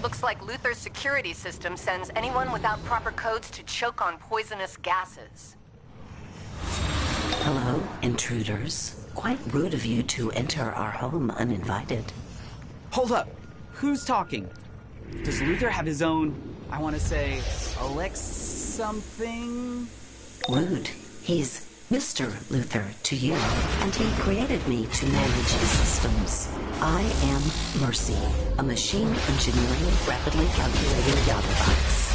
Looks like Luther's security system sends anyone without proper codes to choke on poisonous gases.
Hello, intruders. Quite rude of you to enter our home uninvited.
Hold up. Who's talking? Does Luther have his own, I want to say, Alex something?
Rude. He's Mr. Luther to you, and he created me to manage his systems. I am Mercy, a machine engineering rapidly calculating Autobots.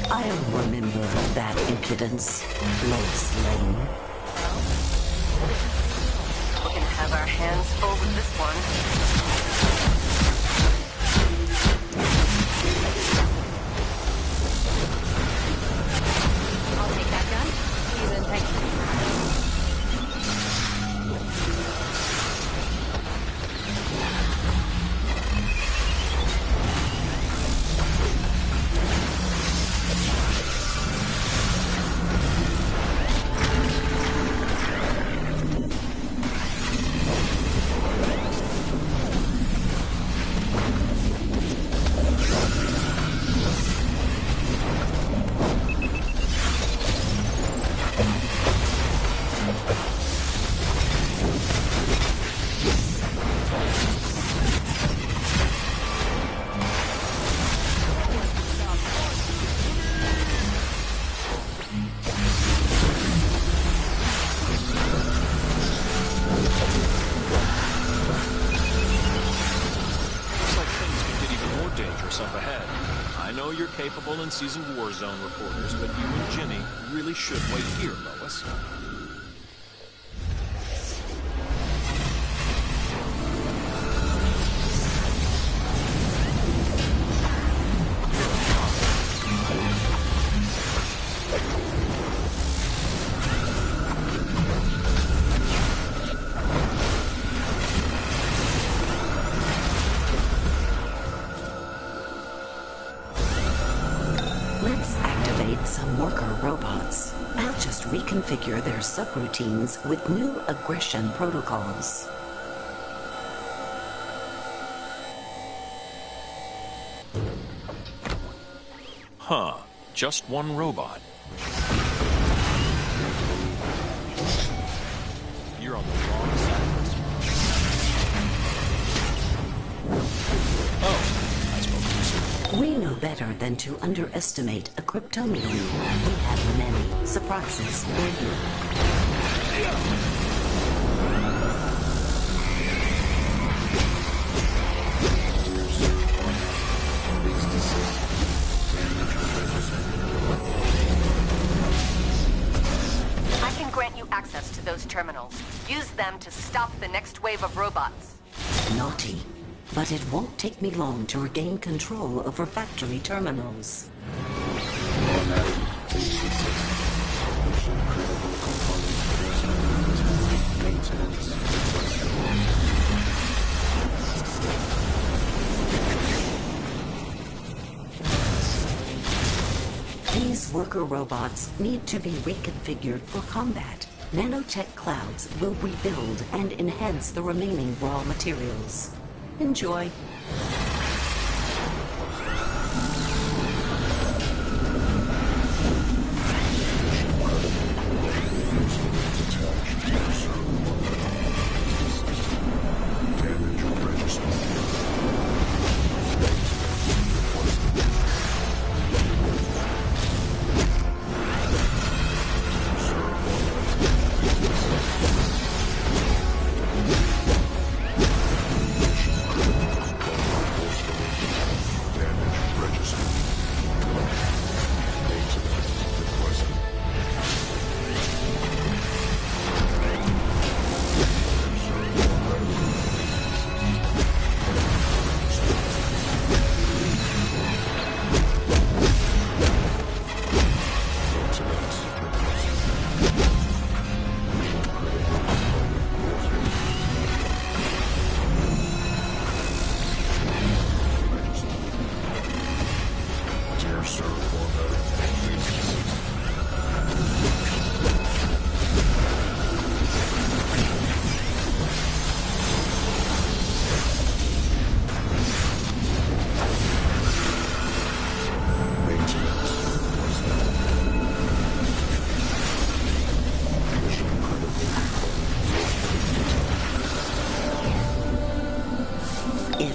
I'll remember that impudence, Lois Lane.
We're gonna have our hands full with this one.
I'll take that gun. Please and thank you.
Capable and seasoned Warzone reporters, but you and Jimmy really should wait here, Lois.
Reconfigure their subroutines with new aggression protocols.
Huh. Just one robot. You're on the wrong side of this one. Oh, I spoke too soon.
We know better than to underestimate a Kryptonian. We have many surprises for you.
I can grant you access to those terminals. Use them to stop the next wave of robots.
Naughty. But it won't take me long to regain control over factory terminals. These worker robots need to be reconfigured for combat. Nanotech clouds will rebuild and enhance the remaining raw materials. Enjoy.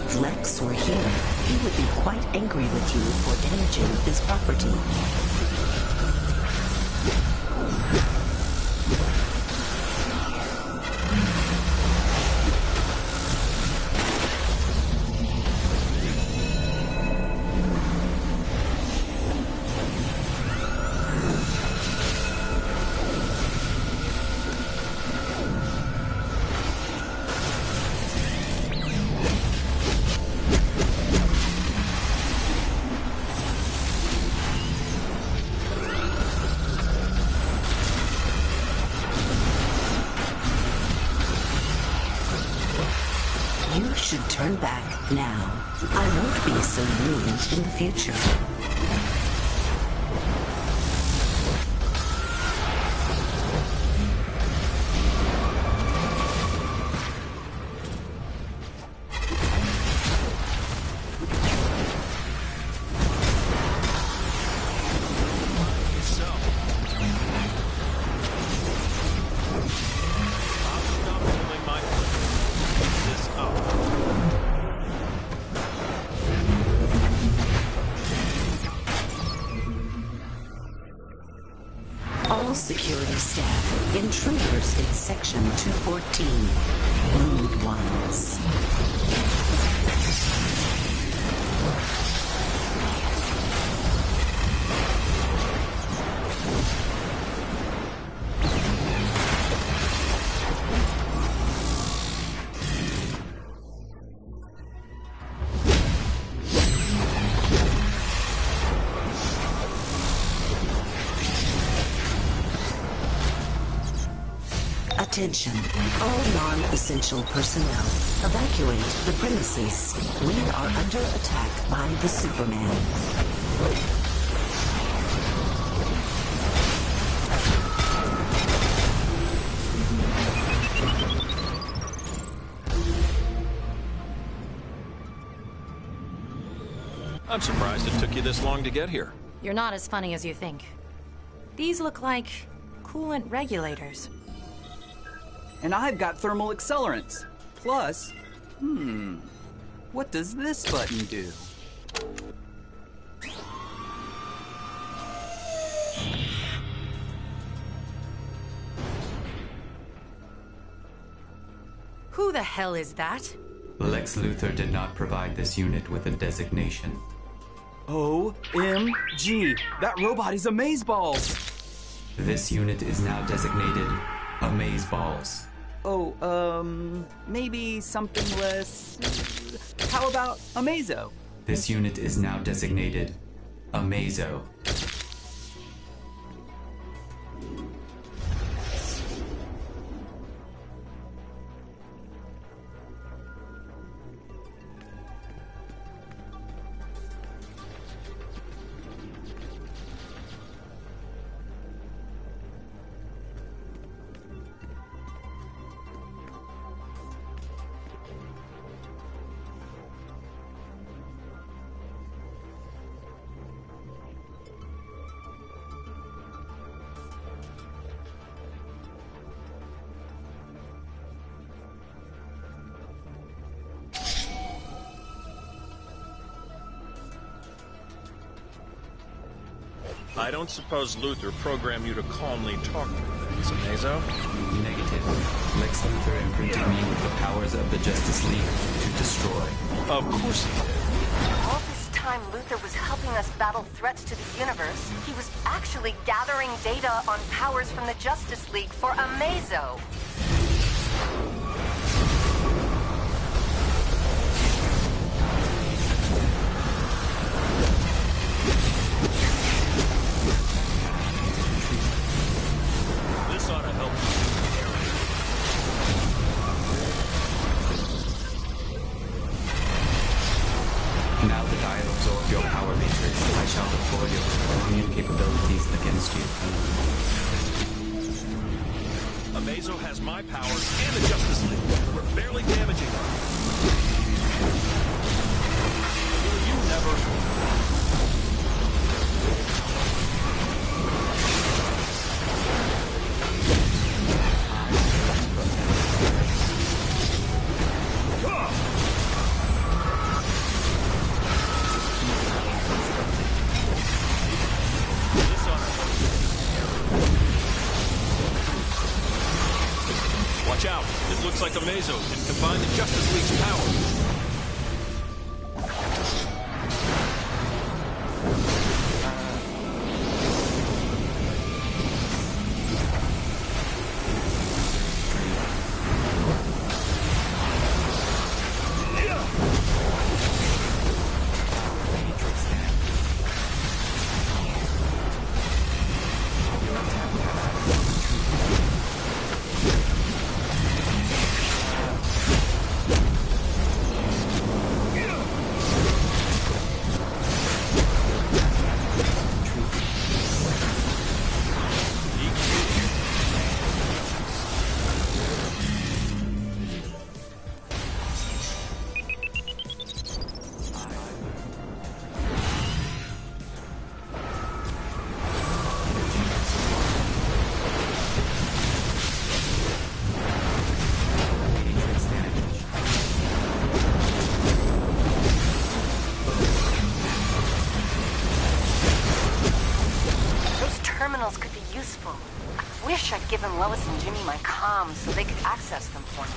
If Lex were here, he would be quite angry with you for damaging his property. You should turn back now. I won't be so rude in the future. All security staff, intruders in Section 214. Rude ones. Attention, all non-essential personnel, evacuate the premises. We are under attack by the Superman.
I'm surprised it took you this long to get here.
You're not as funny as you think. These look like coolant regulators.
And I've got thermal accelerants. Plus, what does this button do?
Who the hell is that?
Lex Luthor did not provide this unit with a designation.
OMG! That robot is amazeballs!
This unit is now designated Amazeballs.
Maybe something less... How about Amazo?
This unit is now designated Amazo.
I don't suppose Luthor programmed you to calmly talk to things, Amazo?
Negative. Lex Luthor imprinted me with the powers of the Justice League to destroy.
Of course he did.
All this time Luthor was helping us battle threats to the universe, he was actually gathering data on powers from the Justice League for Amazo.
This ought to help you.
Now that I have absorbed your power matrix, I shall deploy your immune capabilities against you.
Amazo has my powers and the Justice League. We're barely damaging her. Will you never... Watch out. It looks like a Mazo can combine the Justice League's power.
Could be useful. I wish I'd given Lois and Jimmy my comms so they could access them for me.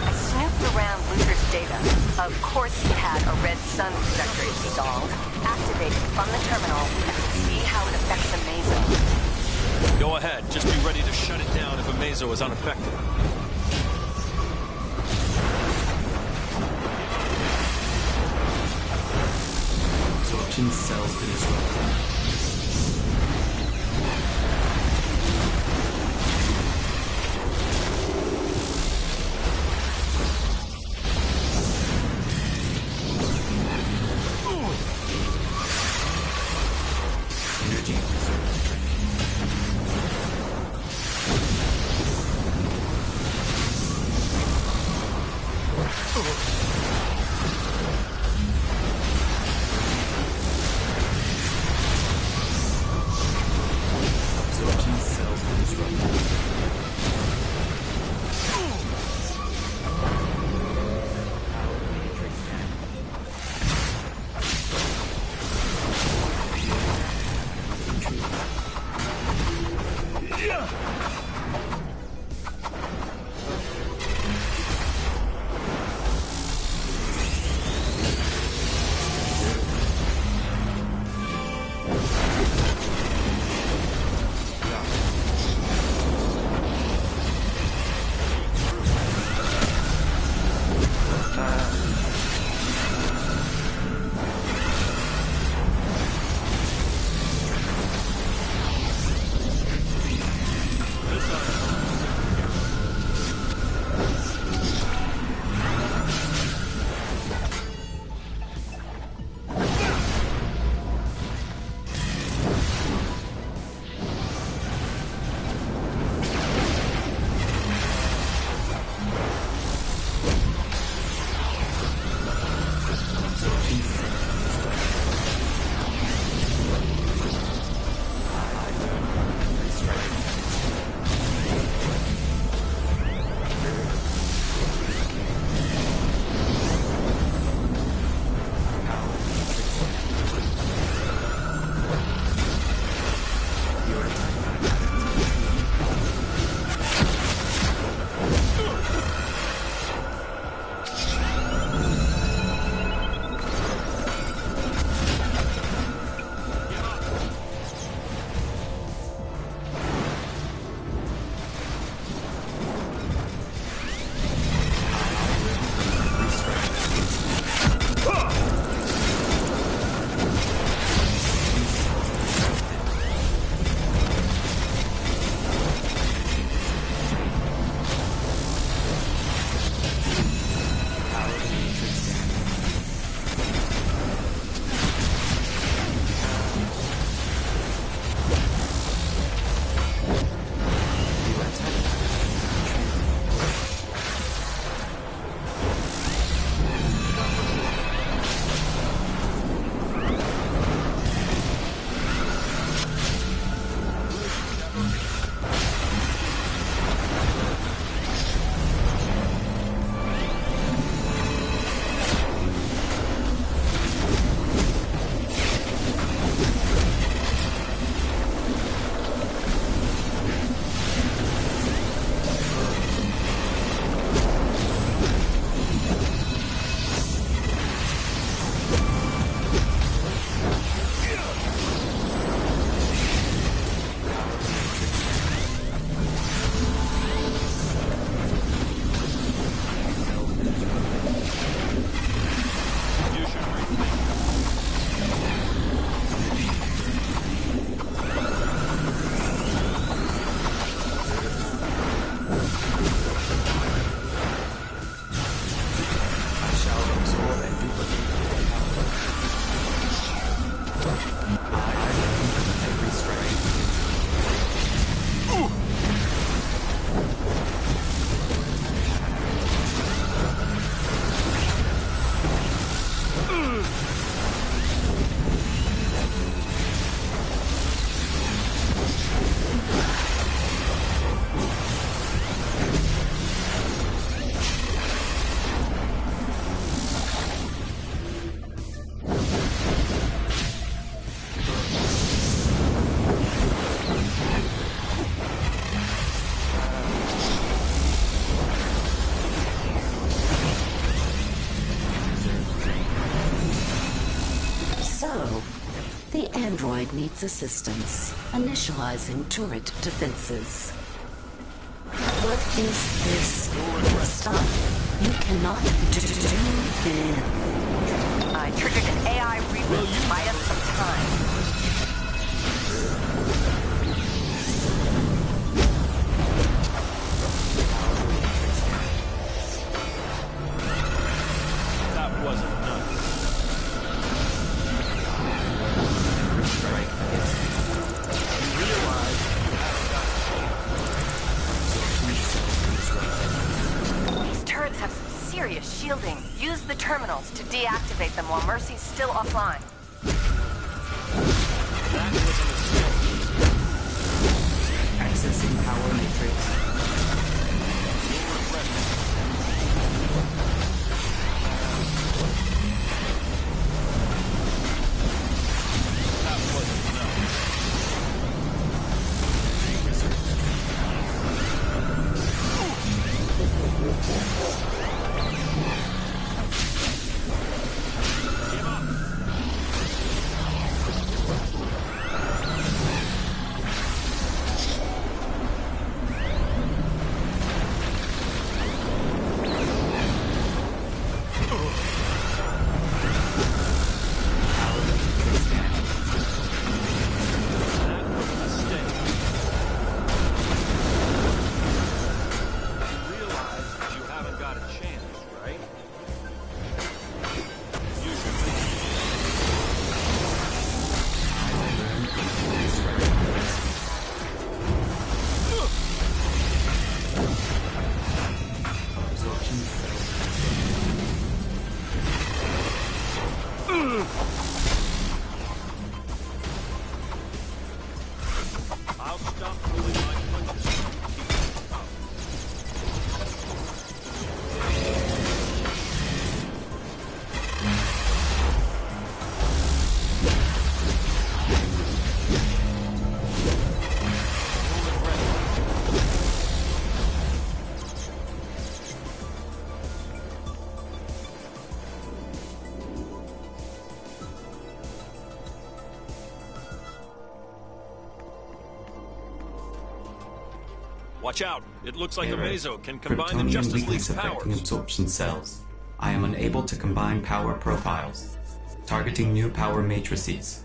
I snooped around Luther's data. Of course he had a red sun projector installed, activated from the terminal, and could see how it affects a Mazo.
Go ahead. Just be ready to shut it down if a Mazo is unaffected.
Absorption cells to disrupt.
droid needs assistance. Initializing turret defenses. What is this stuff? You cannot do this.
I triggered an AI reboot. Buy us some time.
That wasn't enough. You realize you haven't got a chance, right?
These turrets have some serious shielding. Use the terminals to deactivate them while Mercy's still offline.
That was a mistake.
Accessing power matrix.
I'll stop pulling my punches. Watch out! It looks like a Mazo can combine the
Kryptonian
Justice
weakness
League's
affecting
powers.
absorption cells. I am unable to combine power profiles. Targeting new power matrices.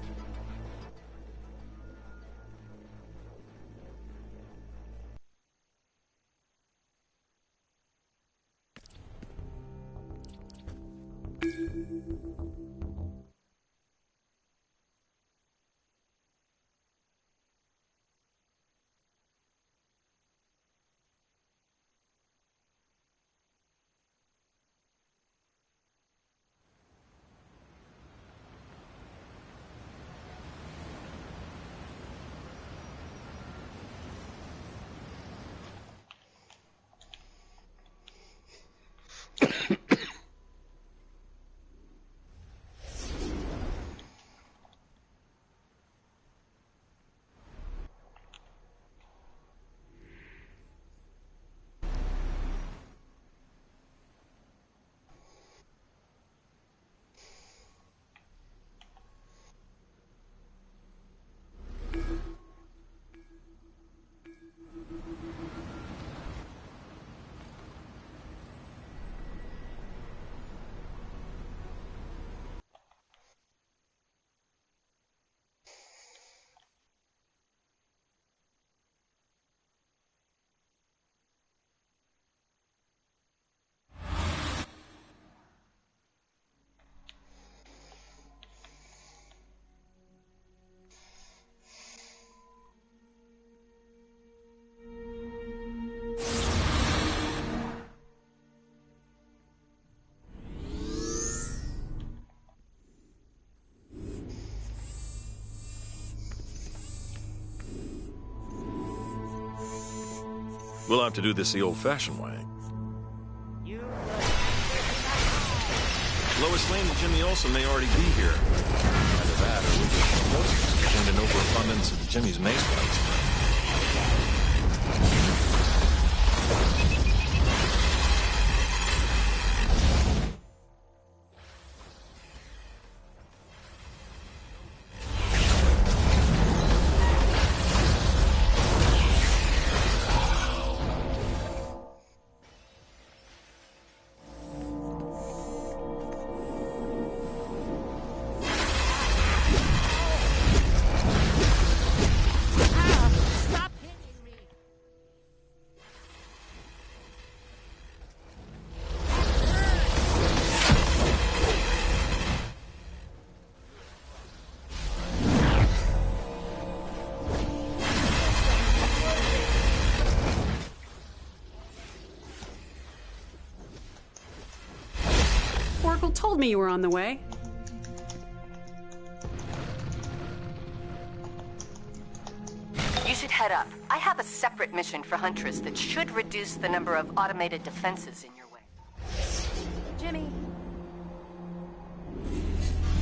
We'll have to do this the old-fashioned way. Lois Lane and Jimmy Olsen may already be here. Either that or we'll get explosives contained an overabundance of Jimmy's mace plates.
Oracle told me you were on the way.
You should head up. I have a separate mission for Huntress that should reduce the number of automated defenses in your way.
Jimmy.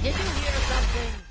Did you hear something?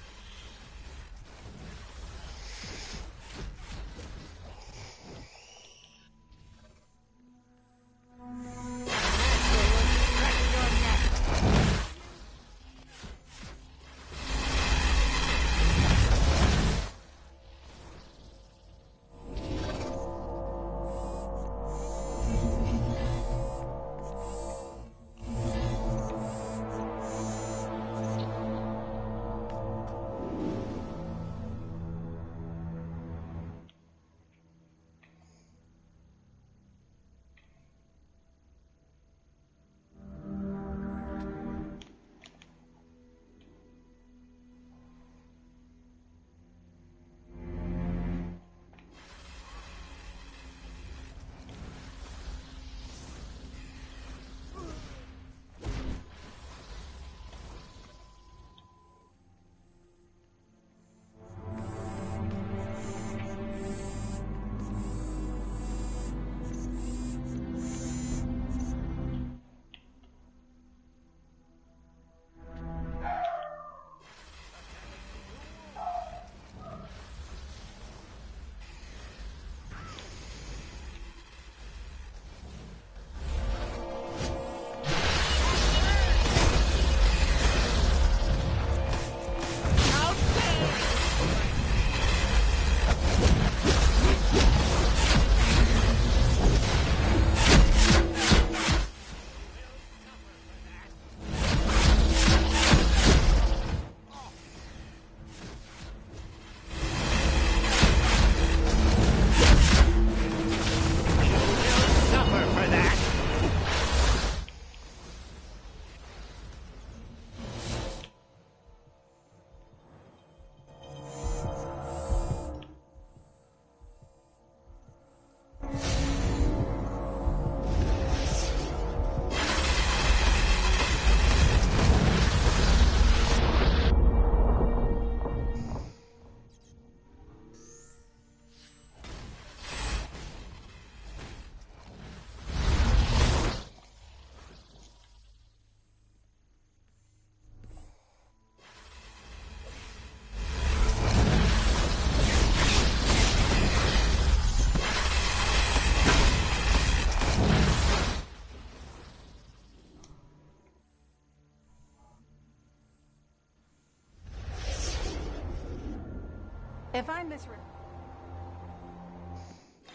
If I misread...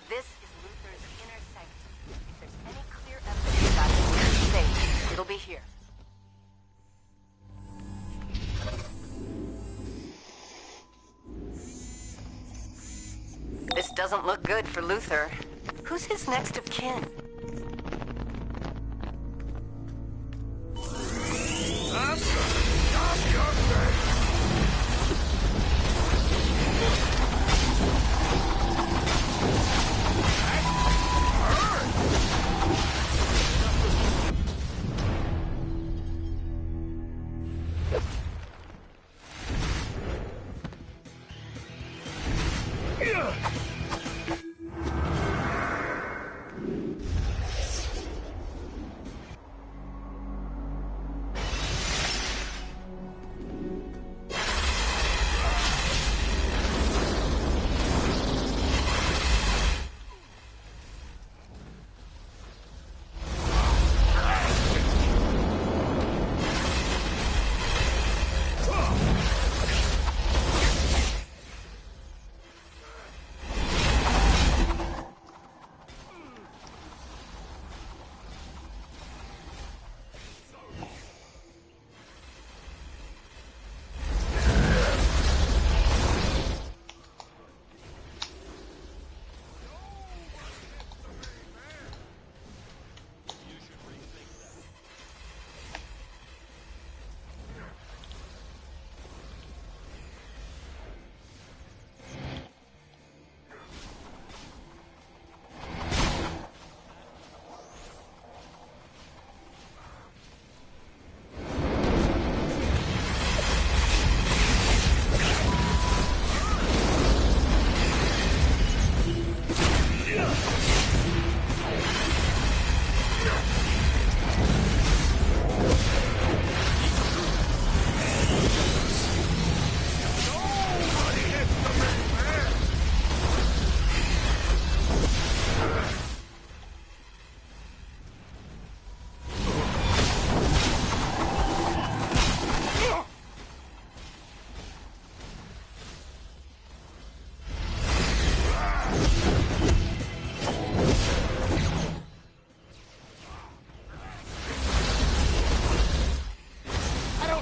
This is Luther's inner sanctum. If there's any clear evidence about his inner state, it'll be here. This doesn't look good for Luther. Who's his next of kin?
I'm gonna stop your thing.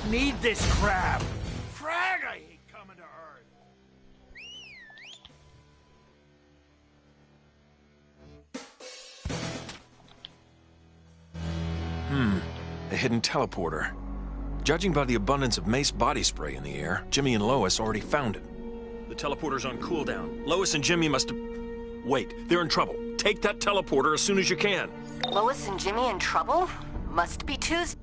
need this crap. Frag, I hate coming to Earth.
A hidden teleporter. Judging by the abundance of mace body spray in the air, Jimmy and Lois already found it. The teleporter's on cooldown. Lois and Jimmy must have... Wait, they're in trouble. Take that teleporter as soon as you can.
Lois and Jimmy in trouble? Must be Tuesday.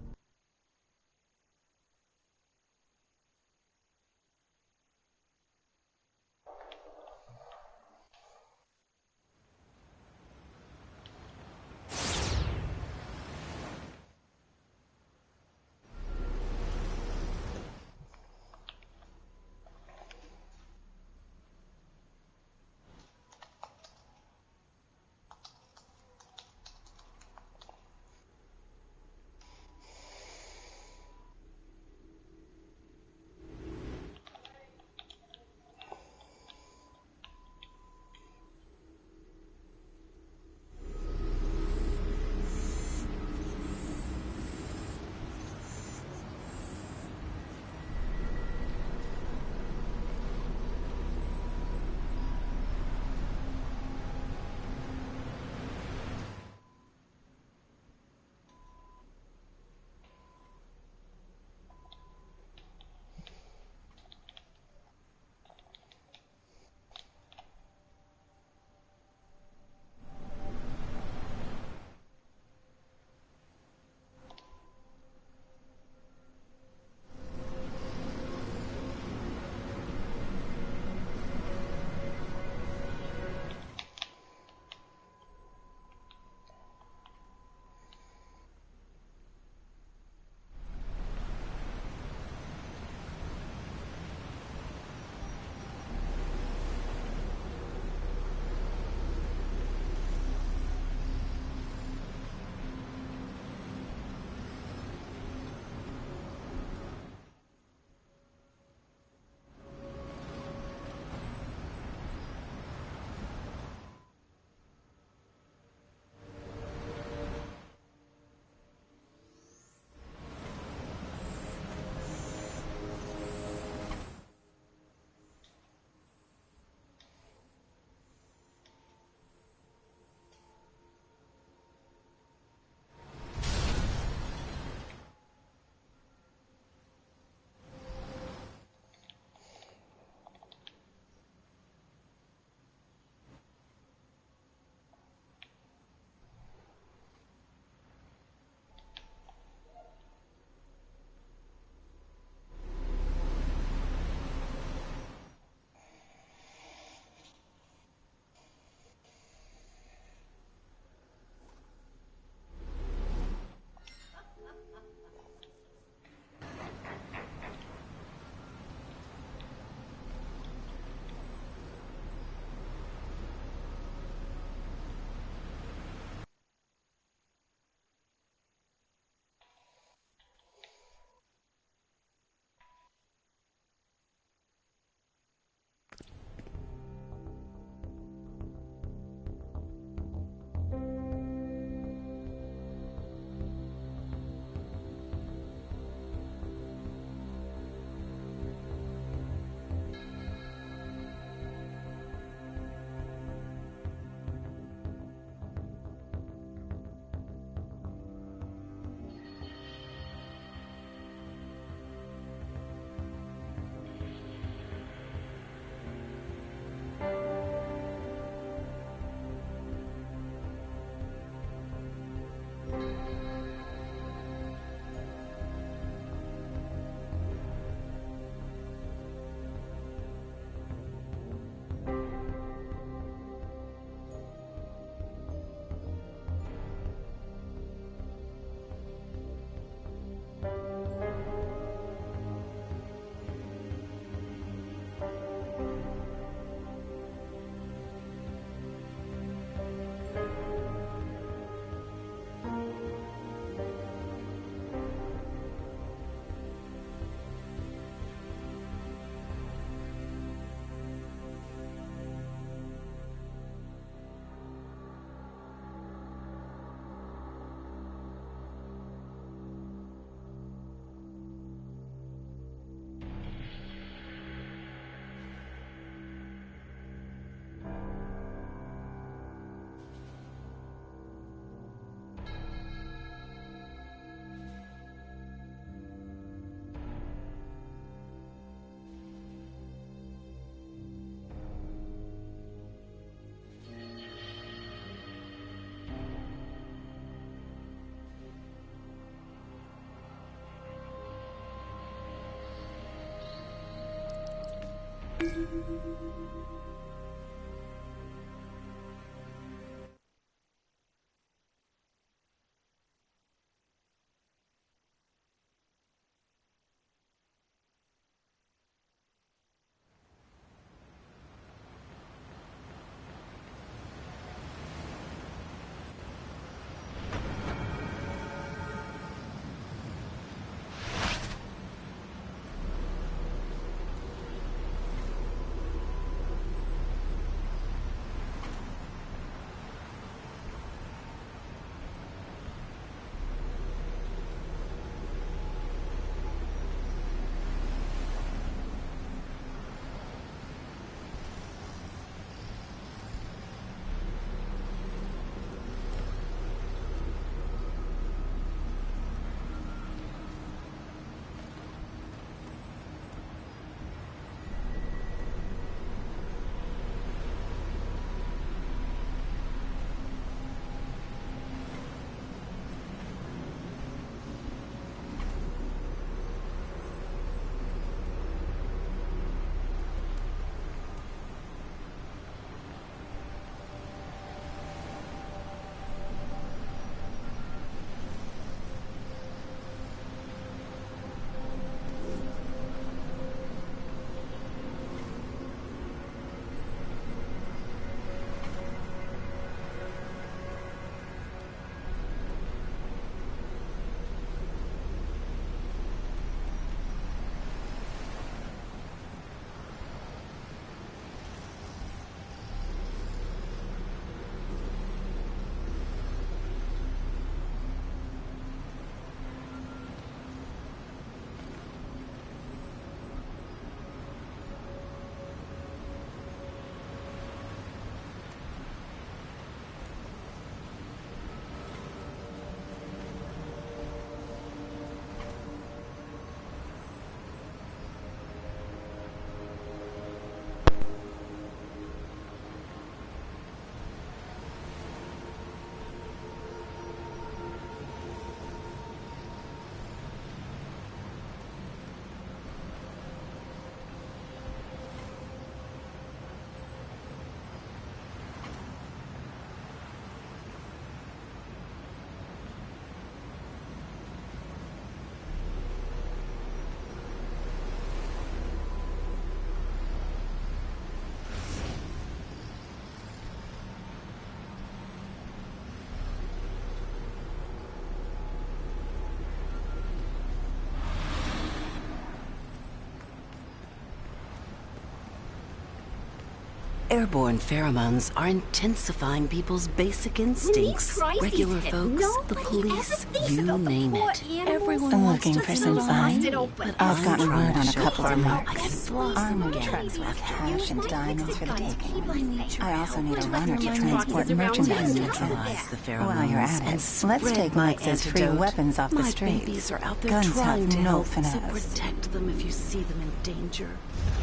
Airborne pheromones are intensifying people's basic instincts. Regular folks, the police, you name it. Everyone
I'm
wants
looking
to
for
feel
some
alive,
fun.
but
I've gotten
I'm
word on a
trying
couple
to
of
show
marks. Armored trucks with cash and diamonds for the taking. I also need a runner to transport merchandise to
neutralize the
While you're
pheromones
at
and
it, let's take
my
Lex's free
antidote.
weapons off the
My
streets.
babies are out there
Guns
trying
have
to
no
help, so
finesse.
protect them if you see them in danger.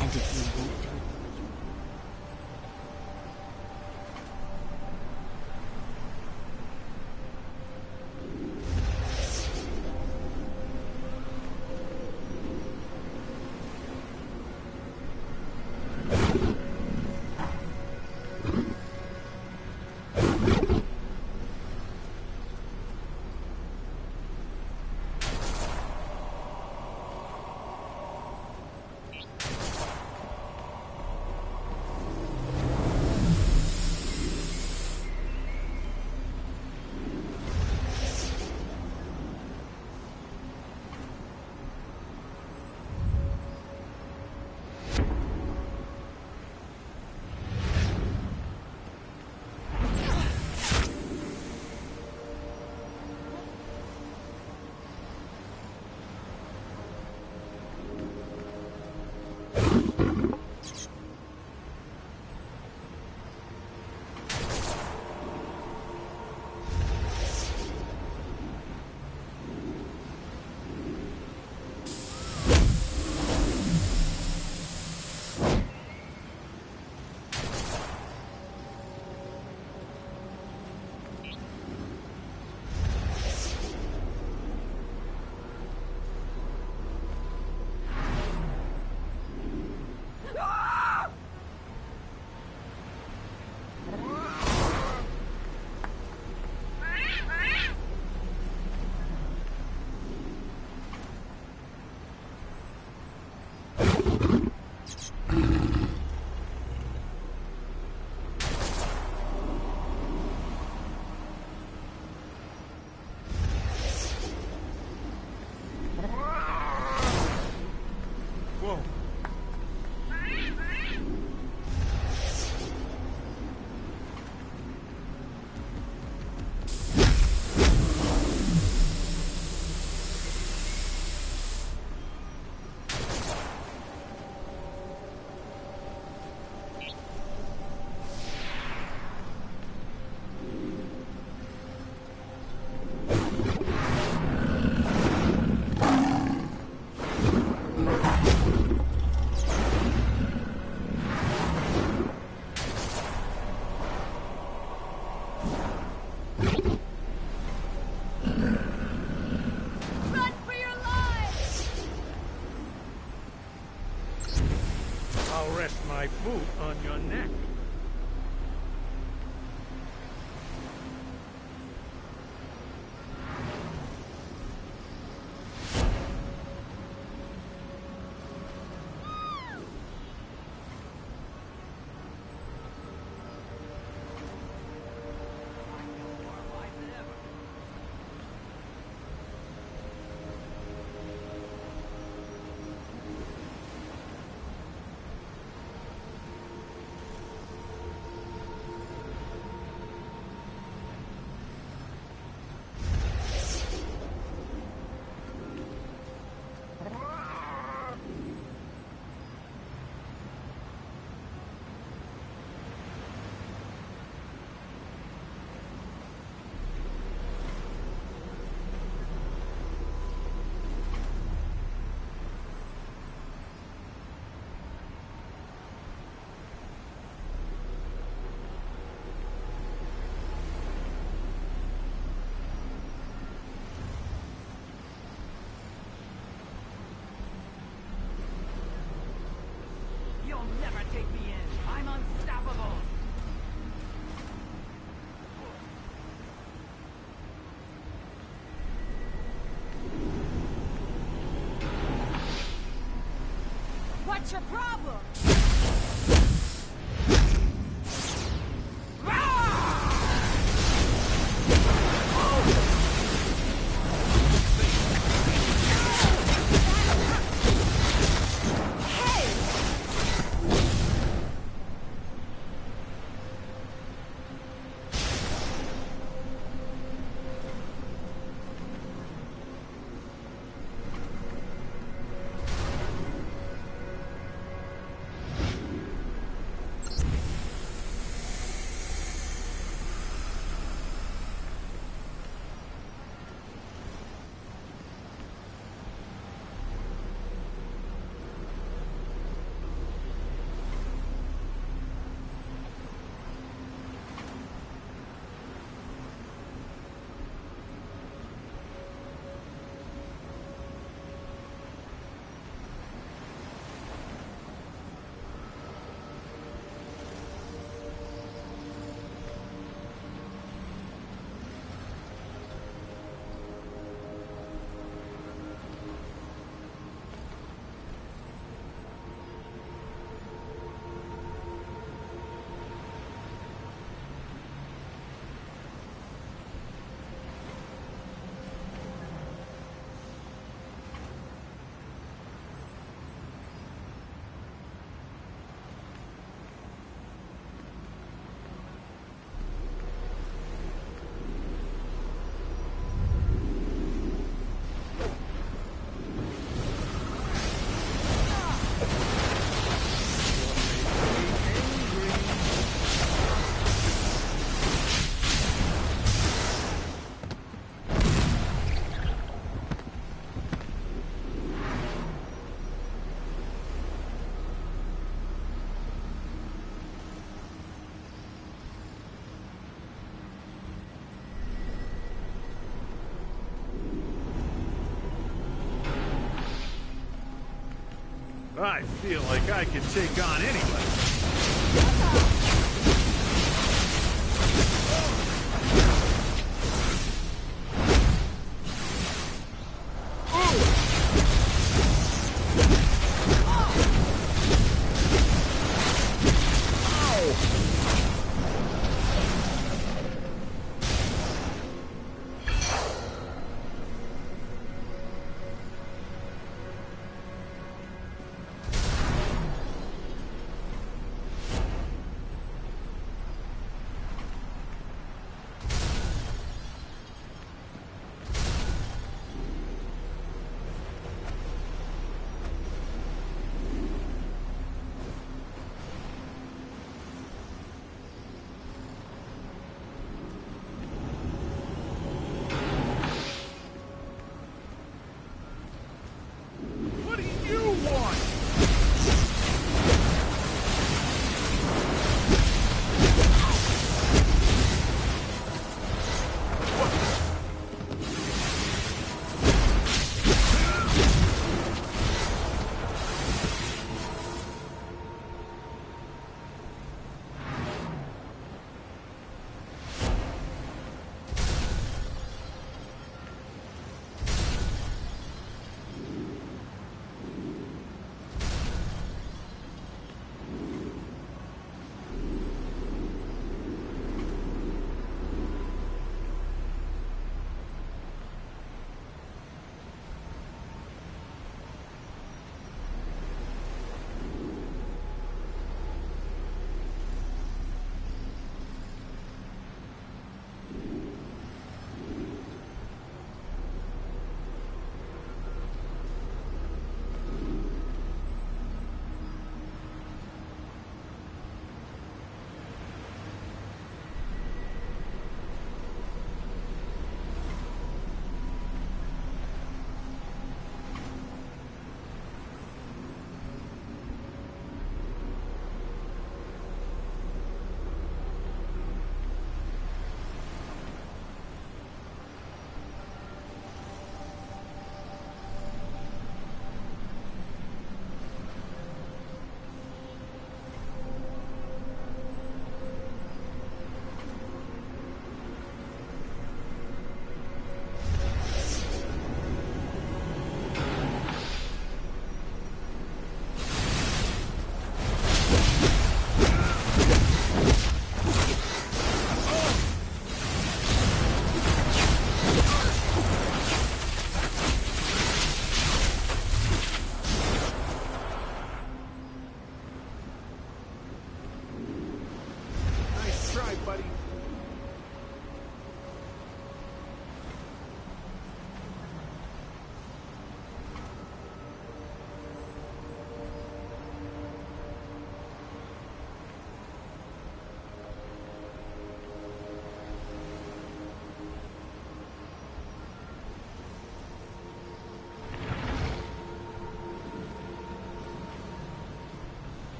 And if you won't do it,
my boot on your neck.
You'll never take me in. I'm unstoppable.
What's your problem?
I feel like I can take on anybody.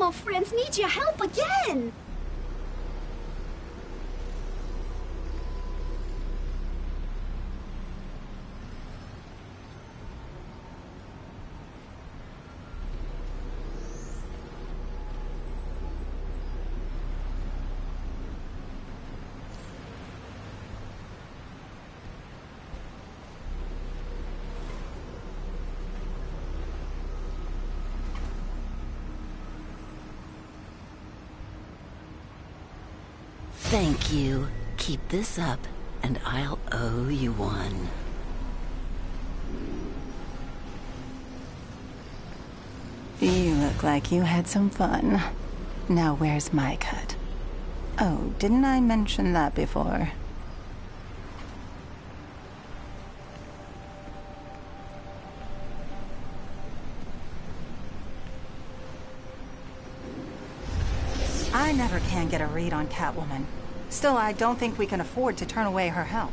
Dcuo friends need your help again!
Thank you. Keep this up, and I'll owe you one.
You look like you had some fun. Now where's my cut? Oh, didn't I mention that before? I never can get a read on Catwoman. Still, I don't think we can afford to turn away her help.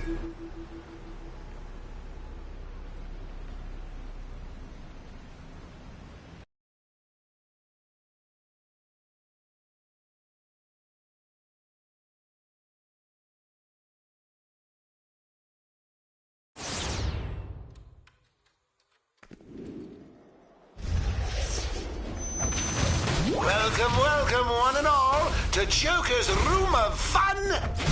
Welcome, welcome, one and all, to Joker's Room of Fun,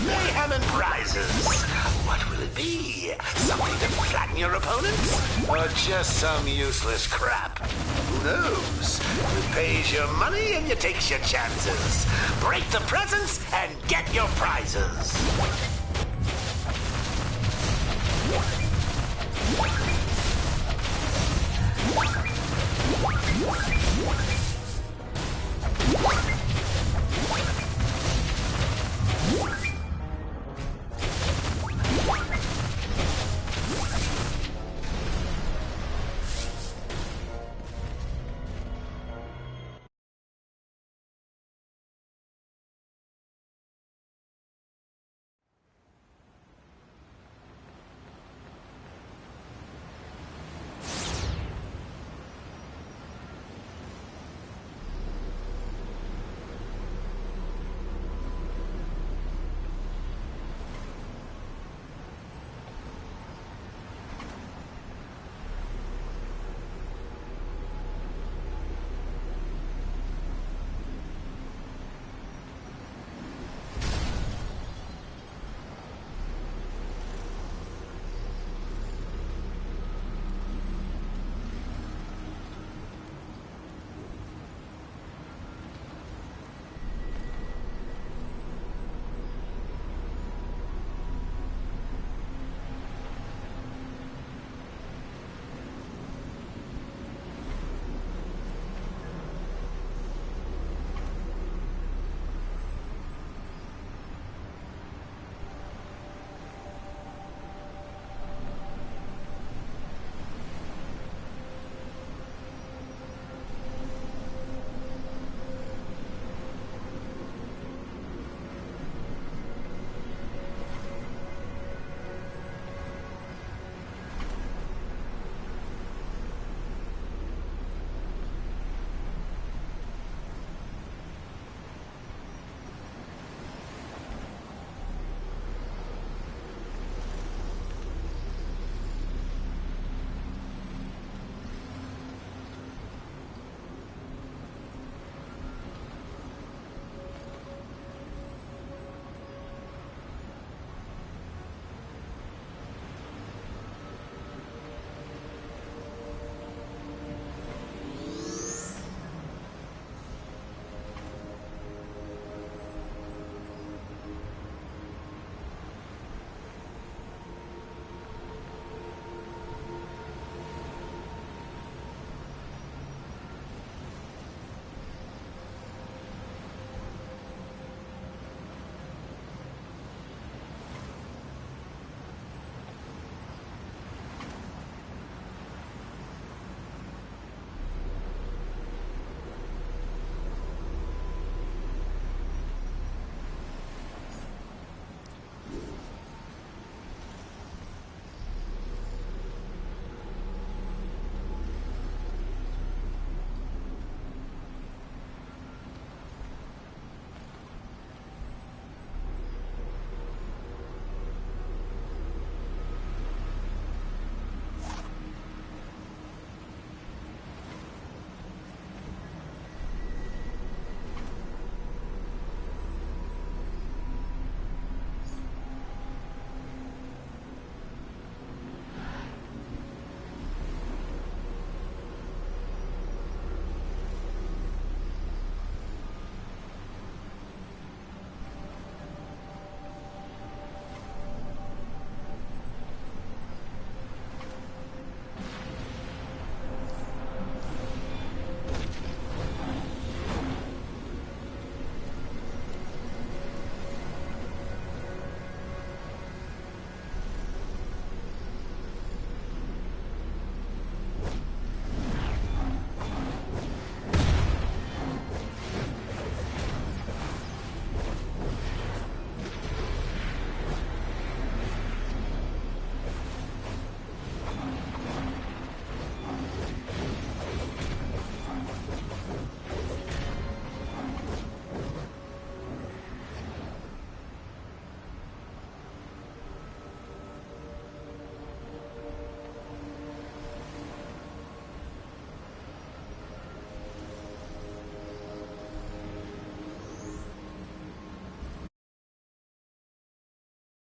Mayhem, and Prizes. What will it be? Something to flatten your opponents? Or just some useless crap? Who knows? You pays your money and you takes your chances. Break the presents and get your prizes.